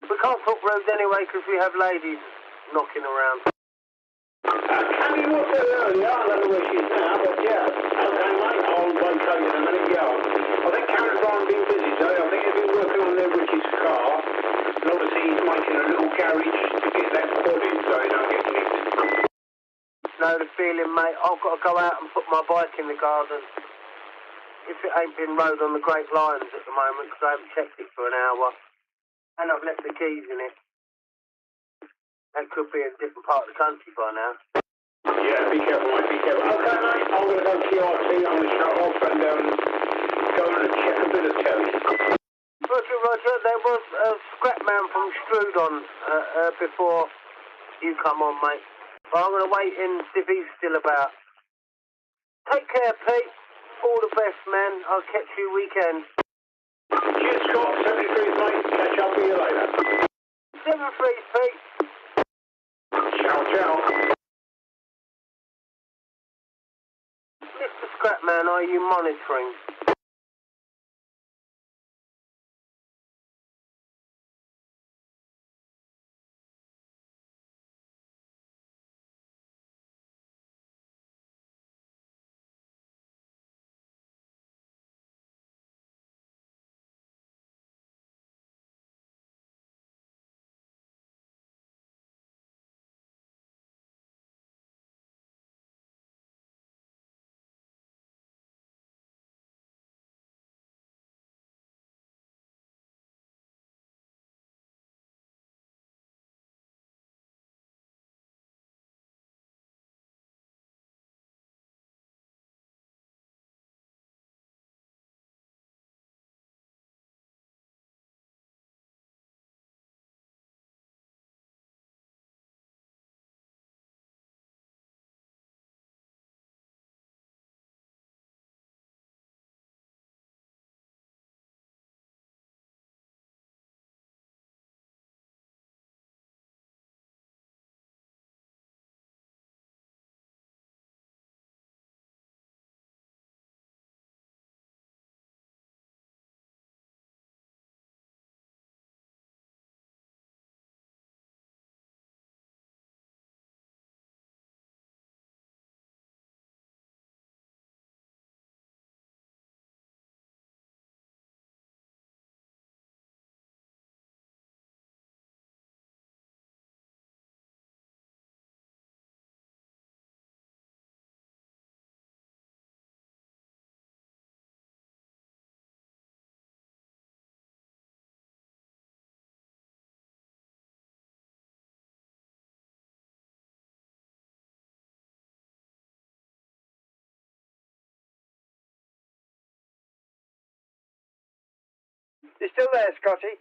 We can't talk roads anyway because we have ladies knocking around. Cammy was there earlier. I don't know where she is now, but yeah. Okay, mate. I'll vacate in a minute. Yeah. I think Karen's Brian been busy today. I think he's been working on their Rich's car. And obviously he's making a little garage to get that quad in so he don't get nicked. Know the feeling, mate. I've got to go out and put my bike in the garden. If it ain't been rode on the Great Lions at the moment, because I haven't checked it for an hour. And I've left the keys in it. That could be in a different part of the country by now. Yeah, be careful, mate, be careful. Okay, mate, I'm going to go to TRT, I'm going to shut off and go and check a bit of telly. Roger, there was a scrap man from Strood on before you come on, mate. But I'm going to wait and see if he's still about. Take care, Pete. All the best, man. I'll catch you weekend. Cheers, Scott. 73, mate. Catch up with you later. 73, Pete. Ciao, ciao. Mr. Scrapman, are you monitoring? You still there, Scotty?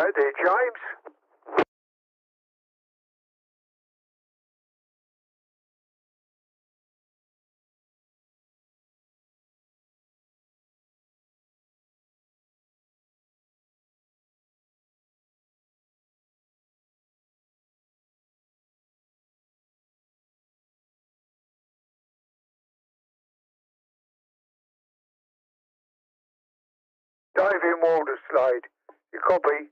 right there, James. David Walderslade. You copy?